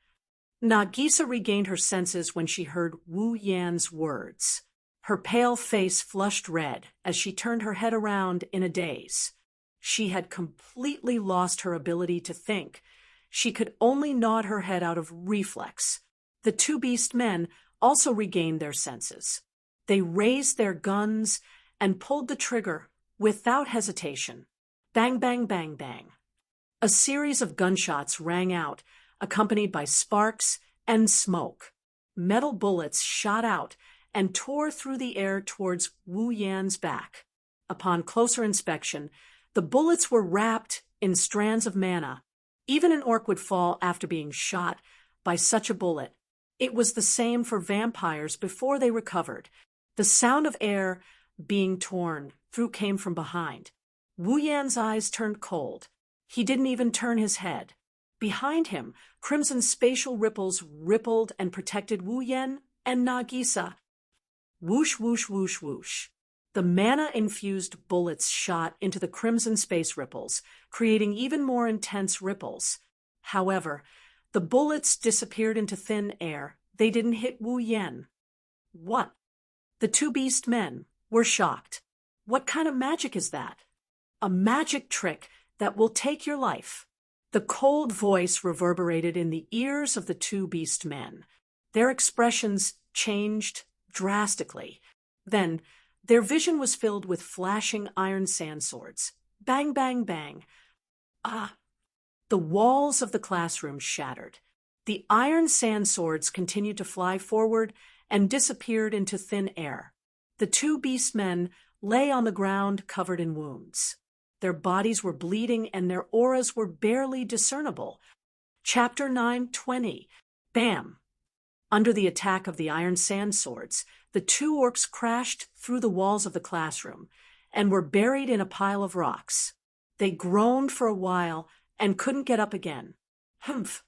Nagisa regained her senses when she heard Wu Yan's words. Her pale face flushed red as she turned her head around in a daze. She had completely lost her ability to think. She could only nod her head out of reflex. The two beast men also regained their senses. They raised their guns and pulled the trigger without hesitation. Bang, bang, bang, bang. A series of gunshots rang out, accompanied by sparks and smoke. Metal bullets shot out and tore through the air towards Wu Yan's back. Upon closer inspection, the bullets were wrapped in strands of mana. Even an orc would fall after being shot by such a bullet. It was the same for vampires before they recovered. The sound of air being torn through came from behind. Wu Yan's eyes turned cold. He didn't even turn his head. Behind him, crimson spatial ripples rippled and protected Wu Yen and Nagisa. Whoosh, whoosh, whoosh, whoosh. The mana-infused bullets shot into the crimson space ripples, creating even more intense ripples. However, the bullets disappeared into thin air. They didn't hit Wu Yen. What? The two beast men were shocked. What kind of magic is that? A magic trick that will take your life. The cold voice reverberated in the ears of the two beast men. Their expressions changed drastically. Then, their vision was filled with flashing iron sand swords. Bang, bang, bang. Ah! The walls of the classroom shattered. The iron sand swords continued to fly forward and disappeared into thin air. The two beast men lay on the ground covered in wounds. Their bodies were bleeding and their auras were barely discernible. Chapter 9:20. Bam! Under the attack of the iron sand swords, the two orcs crashed through the walls of the classroom and were buried in a pile of rocks. They groaned for a while and couldn't get up again. Humph!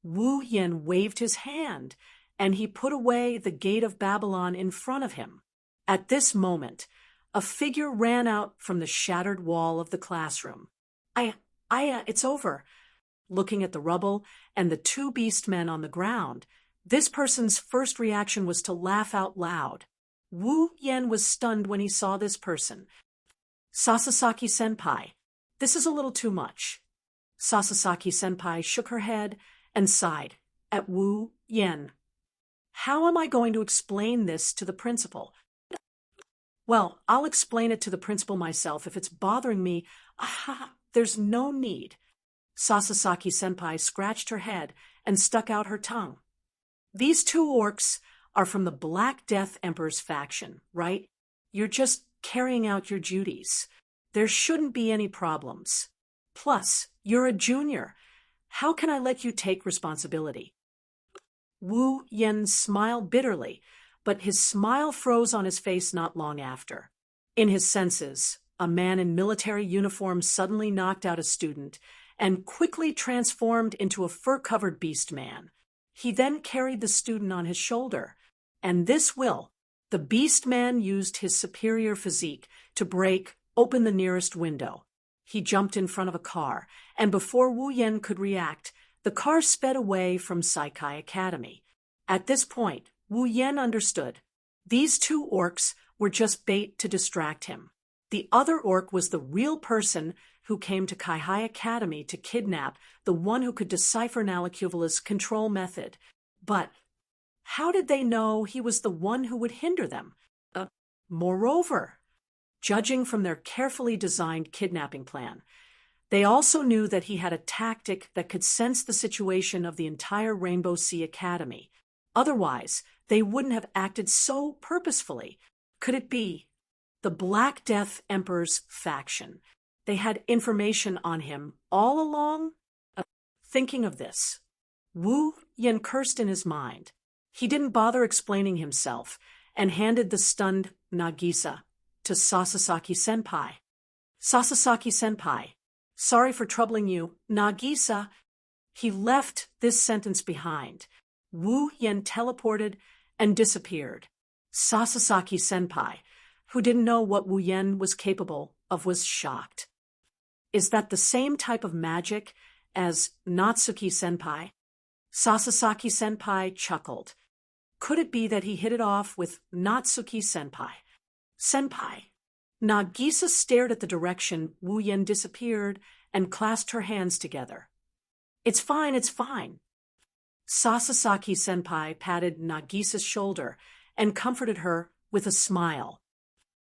Wu Yen waved his hand, and he put away the gate of Babylon in front of him. At this moment, a figure ran out from the shattered wall of the classroom. It's over. Looking at the rubble and the two beast men on the ground, this person's first reaction was to laugh out loud. Wu Yen was stunned when he saw this person. Sasasaki-senpai, this is a little too much. Sasasaki-senpai shook her head and sighed at Wu Yen. How am I going to explain this to the principal? Well, I'll explain it to the principal myself if it's bothering me. Aha, there's no need. Sasasaki-senpai scratched her head and stuck out her tongue. These two orcs are from the Black Death Emperor's faction, right? You're just carrying out your duties. There shouldn't be any problems. Plus, you're a junior. How can I let you take responsibility? Wu Yen smiled bitterly, but his smile froze on his face not long after. In his senses, a man in military uniform suddenly knocked out a student and quickly transformed into a fur-covered beast man. He then carried the student on his shoulder, and the beast man used his superior physique to break open the nearest window. He jumped in front of a car, and before Wu Yen could react, the car sped away from Saikai Academy. At this point, Wu Yen understood. These two orcs were just bait to distract him. The other orc was the real person who came to Kaihai Academy to kidnap the one who could decipher Nalacuvala's control method. But how did they know he was the one who would hinder them? Moreover, judging from their carefully designed kidnapping plan, they also knew that he had a tactic that could sense the situation of the entire Rainbow Sea Academy. Otherwise, they wouldn't have acted so purposefully. Could it be the Black Death Emperor's faction? They had information on him all along? Thinking of this, Wu Yen cursed in his mind. He didn't bother explaining himself and handed the stunned Nagisa to Sasasaki-senpai. Sasasaki-senpai, sorry for troubling you, Nagisa. He left this sentence behind. Wu Yen teleported and disappeared. Sasasaki-senpai, who didn't know what Wu Yen was capable of, was shocked. Is that the same type of magic as Natsuki-senpai? Sasasaki-senpai chuckled. Could it be that he hit it off with Natsuki-senpai? Senpai. Nagisa stared at the direction Wu Yen disappeared and clasped her hands together. It's fine, it's fine. Sasasaki-senpai patted Nagisa's shoulder and comforted her with a smile.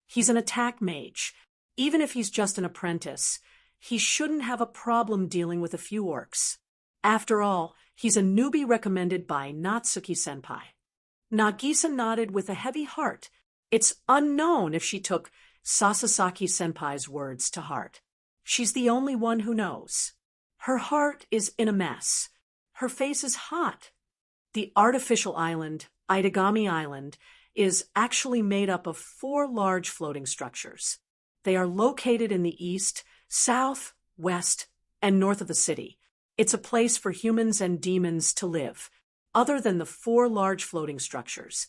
He's an attack mage. Even if he's just an apprentice, he shouldn't have a problem dealing with a few orcs. After all, he's a newbie recommended by Natsuki-senpai. Nagisa nodded with a heavy heart. It's unknown if she took Sasasaki-senpai's words to heart. She's the only one who knows. Her heart is in a mess. Her face is hot. The artificial island, Itagami Island, is actually made up of 4 large floating structures. They are located in the east, south, west, and north of the city. It's a place for humans and demons to live. Other than the 4 large floating structures,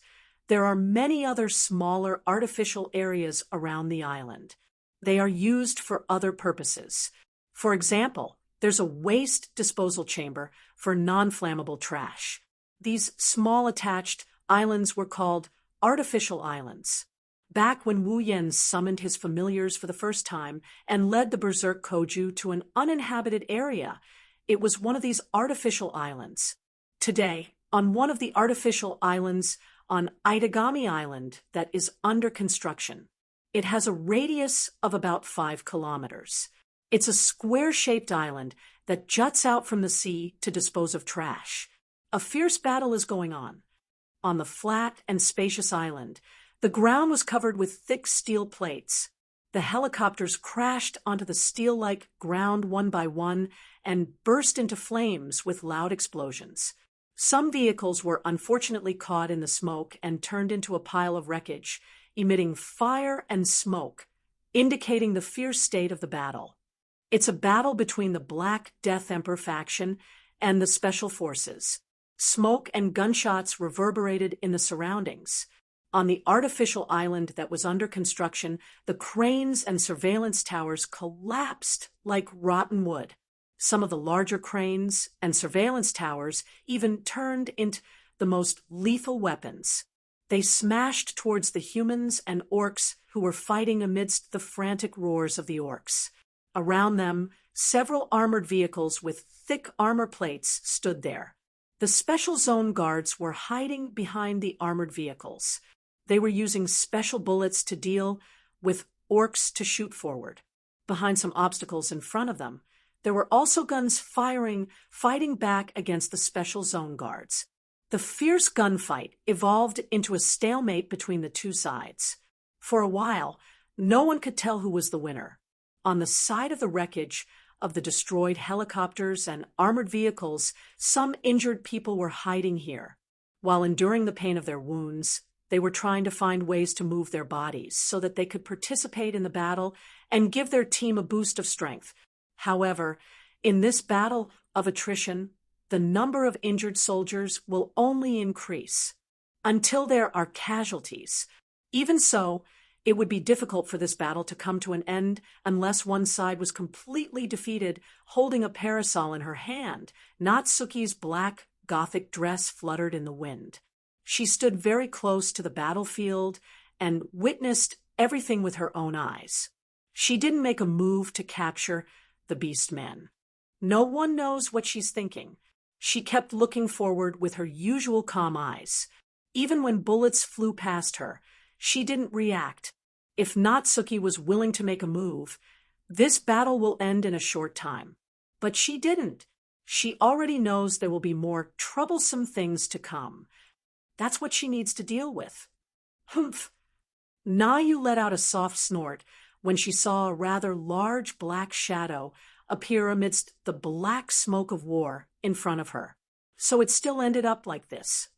there are many other smaller artificial areas around the island. They are used for other purposes. For example, there's a waste disposal chamber for non-flammable trash. These small attached islands were called artificial islands. Back when Wu Yen summoned his familiars for the first time and led the Berserk Koju to an uninhabited area, it was one of these artificial islands. Today, on one of the artificial islands on Aidagami Island that is under construction, it has a radius of about 5 kilometers. It's a square-shaped island that juts out from the sea to dispose of trash. A fierce battle is going on. On the flat and spacious island, the ground was covered with thick steel plates. The helicopters crashed onto the steel-like ground one by one and burst into flames with loud explosions. Some vehicles were unfortunately caught in the smoke and turned into a pile of wreckage, emitting fire and smoke, indicating the fierce state of the battle. It's a battle between the Black Death Emperor faction and the Special Forces. Smoke and gunshots reverberated in the surroundings. On the artificial island that was under construction, the cranes and surveillance towers collapsed like rotten wood. Some of the larger cranes and surveillance towers even turned into the most lethal weapons. They smashed towards the humans and orcs who were fighting amidst the frantic roars of the orcs. Around them, several armored vehicles with thick armor plates stood there. The Special Zone guards were hiding behind the armored vehicles. They were using special bullets to deal with orcs to shoot forward. Behind some obstacles in front of them, there were also guns fighting back against the Special Zone guards. The fierce gunfight evolved into a stalemate between the two sides. For a while, no one could tell who was the winner. On the side of the wreckage of the destroyed helicopters and armored vehicles, some injured people were hiding here. While enduring the pain of their wounds, they were trying to find ways to move their bodies so that they could participate in the battle and give their team a boost of strength. However, in this battle of attrition, the number of injured soldiers will only increase until there are casualties. Even so, it would be difficult for this battle to come to an end unless one side was completely defeated. Holding a parasol in her hand, Natsuki's black Gothic dress fluttered in the wind. She stood very close to the battlefield and witnessed everything with her own eyes. She didn't make a move to capture the beast men. No one knows what she's thinking. She kept looking forward with her usual calm eyes. Even when bullets flew past her, she didn't react. If Natsuki was willing to make a move, this battle will end in a short time. But she didn't. She already knows there will be more troublesome things to come. That's what she needs to deal with. Humph! Nayu let out a soft snort when she saw a rather large black shadow appear amidst the black smoke of war in front of her. So it still ended up like this.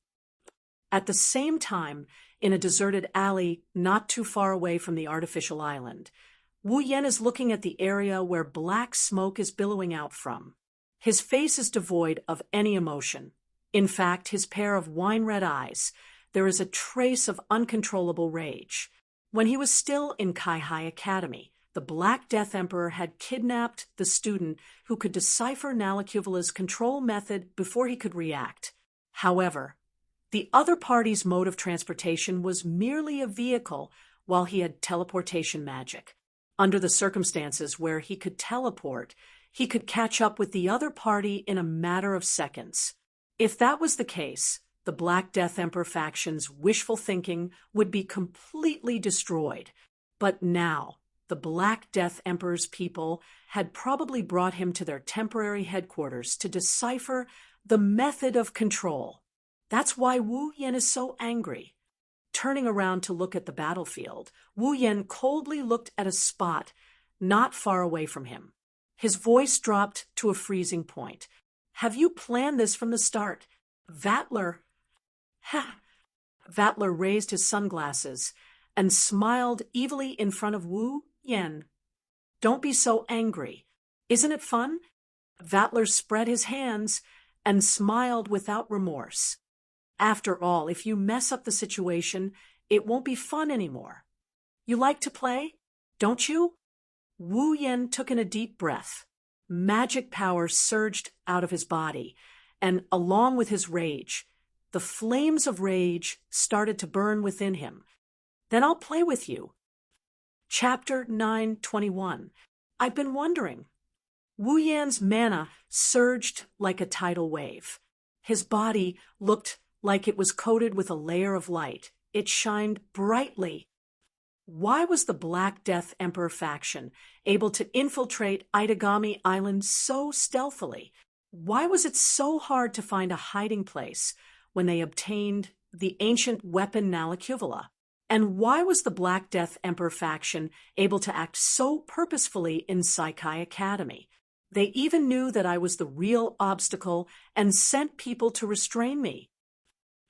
At the same time, in a deserted alley not too far away from the artificial island, Wu Yen is looking at the area where black smoke is billowing out from. His face is devoid of any emotion. In fact, his pair of wine-red eyes, there is a trace of uncontrollable rage. When he was still in Kaihai Academy, the Black Death Emperor had kidnapped the student who could decipher Nalicuvola's control method before he could react. However, the other party's mode of transportation was merely a vehicle while he had teleportation magic. Under the circumstances where he could teleport, he could catch up with the other party in a matter of seconds. If that was the case, the Black Death Emperor faction's wishful thinking would be completely destroyed. But now, the Black Death Emperor's people had probably brought him to their temporary headquarters to decipher the method of control. That's why Wu Yen is so angry. Turning around to look at the battlefield, Wu Yen coldly looked at a spot not far away from him. His voice dropped to a freezing point. Have you planned this from the start? Vatler raised his sunglasses and smiled evilly in front of Wu Yen. Don't be so angry. Isn't it fun? Vatler spread his hands and smiled without remorse. After all, if you mess up the situation, it won't be fun anymore. You like to play, don't you? Wu Yen took in a deep breath. Magic power surged out of his body, and along with his rage, the flames of rage started to burn within him. Then I'll play with you. Chapter 9:21. I've been wondering. Wu Yan's mana surged like a tidal wave. His body looked like it was coated with a layer of light. It shined brightly. Why was the Black Death Emperor faction able to infiltrate Aidagami Island so stealthily? Why was it so hard to find a hiding place when they obtained the ancient weapon Nalacuvula? And why was the Black Death Emperor faction able to act so purposefully in Saikai Academy? They even knew that I was the real obstacle and sent people to restrain me.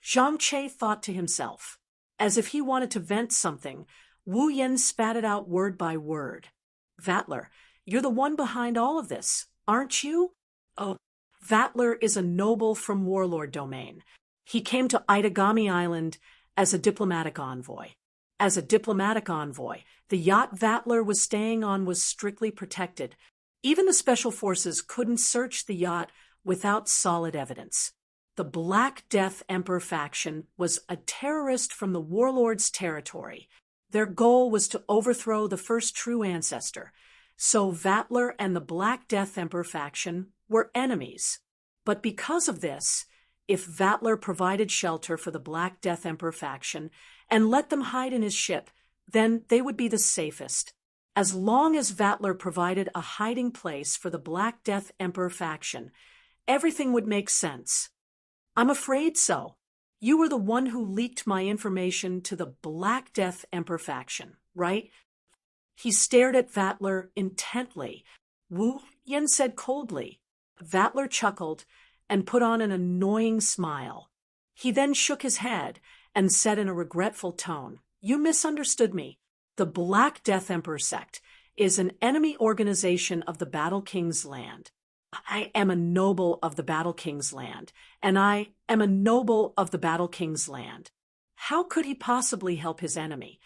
Zhang Che thought to himself. As if he wanted to vent something, Wu Yen spat it out word by word. Vatler, you're the one behind all of this, aren't you? Oh, Vatler is a noble from Warlord Domain. He came to Aidagami Island as a diplomatic envoy. As a diplomatic envoy, the yacht Vatler was staying on was strictly protected. Even the special forces couldn't search the yacht without solid evidence. The Black Death Emperor faction was a terrorist from the warlord's territory. Their goal was to overthrow the first true ancestor, so Vatler and the Black Death Emperor faction were enemies. But because of this, if Vatler provided shelter for the Black Death Emperor faction and let them hide in his ship, then they would be the safest. As long as Vatler provided a hiding place for the Black Death Emperor faction, everything would make sense. I'm afraid so. You were the one who leaked my information to the Black Death Emperor faction, right? He stared at Vatler intently. Wu Yen said coldly. Vatler chuckled and put on an annoying smile. He then shook his head and said in a regretful tone, You misunderstood me. The Black Death Emperor sect is an enemy organization of the Battle King's land. I am a noble of the Battle King's land, and I am a noble of the Battle King's land. How could he possibly help his enemy?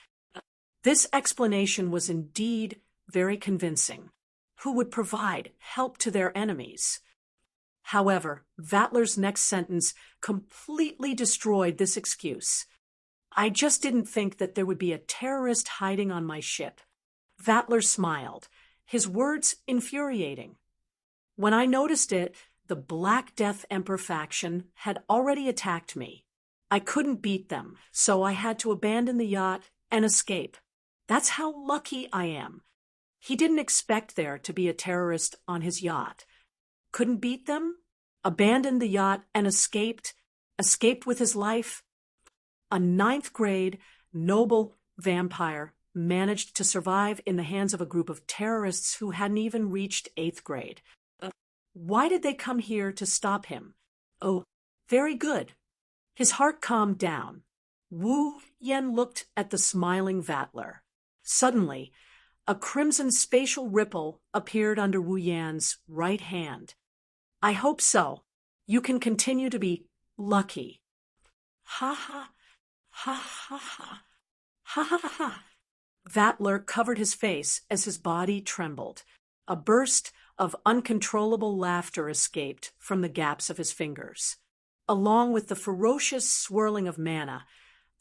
This explanation was indeed very convincing. Who would provide help to their enemies? However, Vatler's next sentence completely destroyed this excuse. I just didn't think that there would be a terrorist hiding on my ship. Vatler smiled, his words infuriating. When I noticed it, the Black Death Emperor faction had already attacked me. I couldn't beat them, so I had to abandon the yacht and escape. That's how lucky I am. He didn't expect there to be a terrorist on his yacht. Couldn't beat them? Abandoned the yacht and escaped with his life? A 9th grade, noble vampire managed to survive in the hands of a group of terrorists who hadn't even reached 8th grade. Why did they come here to stop him? Oh, very good. His heart calmed down. Wu Yen looked at the smiling Vatler. Suddenly, a crimson spatial ripple appeared under Wu Yan's right hand. I hope so. You can continue to be lucky. Ha ha, ha ha ha, ha ha ha. Vatler covered his face as his body trembled. A burst of uncontrollable laughter escaped from the gaps of his fingers. Along with the ferocious swirling of mana,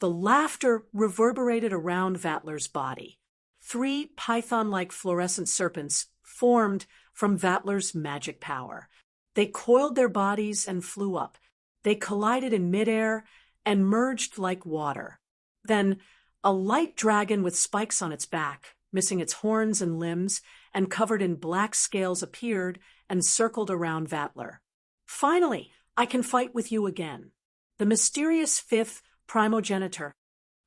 the laughter reverberated around Vatler's body. 3 python-like fluorescent serpents formed from Vatler's magic power. They coiled their bodies and flew up. They collided in midair and merged like water. Then, a light dragon with spikes on its back, missing its horns and limbs, and covered in black scales appeared and circled around Vatler. Finally, I can fight with you again. The mysterious 5th primogenitor.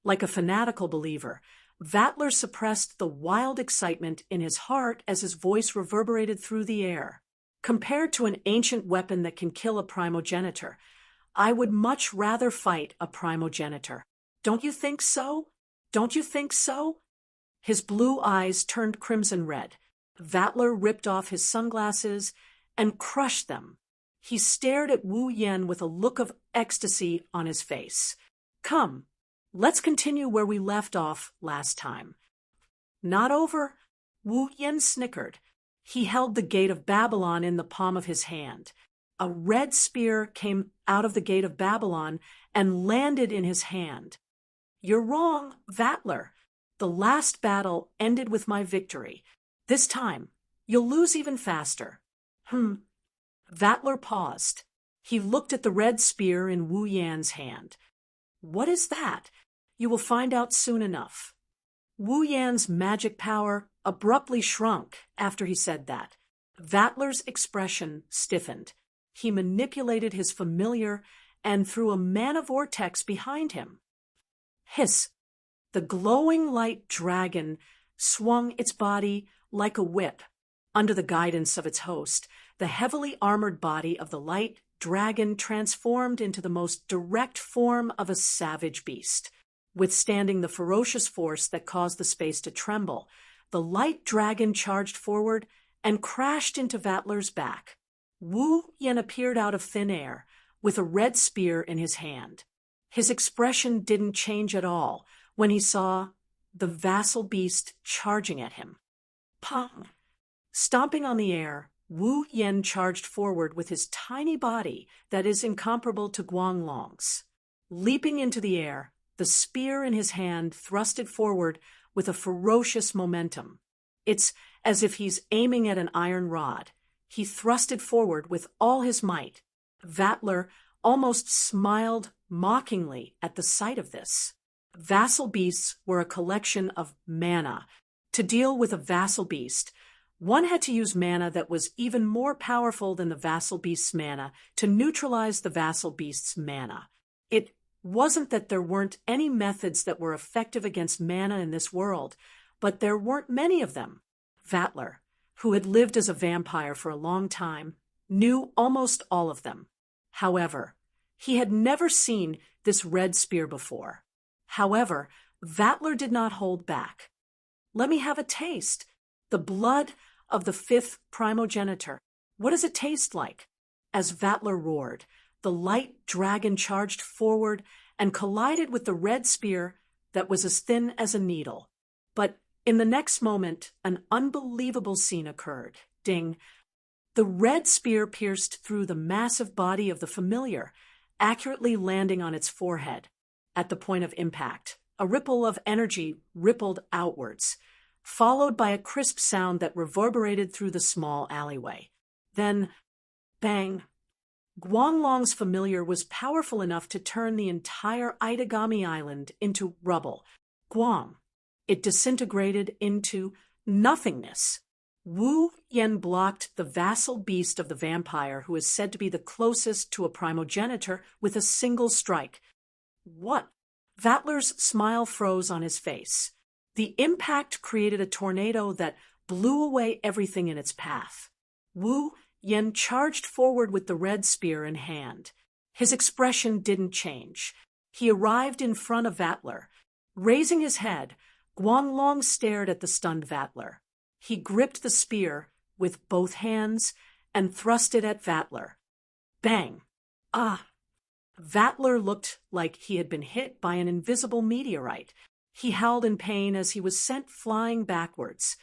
Like a fanatical believer, Vatler suppressed the wild excitement in his heart as his voice reverberated through the air. Compared to an ancient weapon that can kill a primogenitor, I would much rather fight a primogenitor. Don't you think so? Don't you think so? His blue eyes turned crimson red. Vatler ripped off his sunglasses and crushed them. He stared at Wu Yen with a look of ecstasy on his face. Come, let's continue where we left off last time. Not over? Wu Yen snickered. He held the gate of Babylon in the palm of his hand. A red spear came out of the gate of Babylon and landed in his hand. You're wrong, Vatler. The last battle ended with my victory. This time, you'll lose even faster. Vatler paused. He looked at the red spear in Wu Yan's hand. What is that? You will find out soon enough. Wu Yan's magic power abruptly shrunk after he said that. Vatler's expression stiffened. He manipulated his familiar and threw a mana vortex behind him. Hiss! The glowing light dragon swung its body like a whip. Under the guidance of its host, the heavily armored body of the light dragon transformed into the most direct form of a savage beast. Withstanding the ferocious force that caused the space to tremble, the light dragon charged forward and crashed into Vatler's back. Wu Yen appeared out of thin air, with a red spear in his hand. His expression didn't change at all when he saw the vassal beast charging at him. Pong! Stomping on the air, Wu Yen charged forward with his tiny body that is incomparable to Guanglong's. Leaping into the air, the spear in his hand thrusted forward with a ferocious momentum. It's as if he's aiming at an iron rod. He thrusted forward with all his might. Vatler almost smiled mockingly at the sight of this. Vassal beasts were a collection of mana. To deal with a vassal beast, one had to use mana that was even more powerful than the vassal beast's mana to neutralize the vassal beast's mana. It wasn't that there weren't any methods that were effective against mana in this world, but there weren't many of them. Vatler, who had lived as a vampire for a long time, knew almost all of them. However, he had never seen this red spear before. However, Vatler did not hold back. Let me have a taste. The blood of the fifth primogenitor. What does it taste like? As Vatler roared, the light dragon charged forward and collided with the red spear that was as thin as a needle. But in the next moment, an unbelievable scene occurred. Ding! The red spear pierced through the massive body of the familiar, accurately landing on its forehead. At the point of impact, a ripple of energy rippled outwards, followed by a crisp sound that reverberated through the small alleyway. Then, bang! Guanglong's familiar was powerful enough to turn the entire Aidagami Island into rubble. Guang! It disintegrated into nothingness. Wu Yen blocked the vassal beast of the vampire who is said to be the closest to a primogenitor with a single strike. What? Vatler's smile froze on his face. The impact created a tornado that blew away everything in its path. Wu Yen charged forward with the red spear in hand. His expression didn't change. He arrived in front of Vatler. Raising his head, Guanglong stared at the stunned Vatler. He gripped the spear with both hands and thrust it at Vatler. Bang! Ah! Vatler looked like he had been hit by an invisible meteorite. He howled in pain as he was sent flying backwards.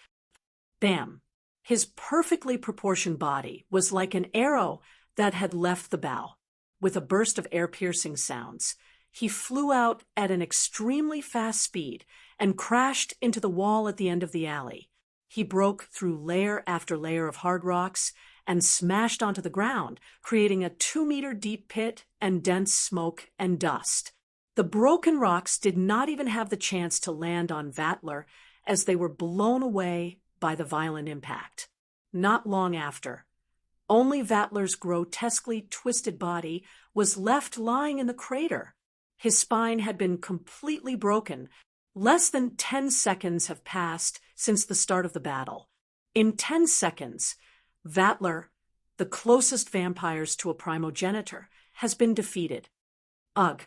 Bam! His perfectly proportioned body was like an arrow that had left the bow. With a burst of air-piercing sounds, he flew out at an extremely fast speed and crashed into the wall at the end of the alley. He broke through layer after layer of hard rocks and smashed onto the ground, creating a 2-meter-deep pit and dense smoke and dust. The broken rocks did not even have the chance to land on Vatler as they were blown away by the violent impact. Not long after, only Vatler's grotesquely twisted body was left lying in the crater. His spine had been completely broken. Less than 10 seconds have passed since the start of the battle. In 10 seconds, Vatler, the closest vampires to a primogenitor, has been defeated. Ugh!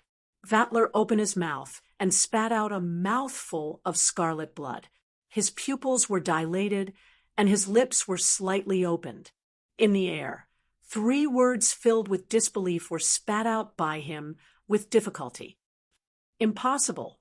Vatler opened his mouth and spat out a mouthful of scarlet blood. His pupils were dilated, and his lips were slightly opened. in the air. 3 words filled with disbelief were spat out by him with difficulty. Impossible.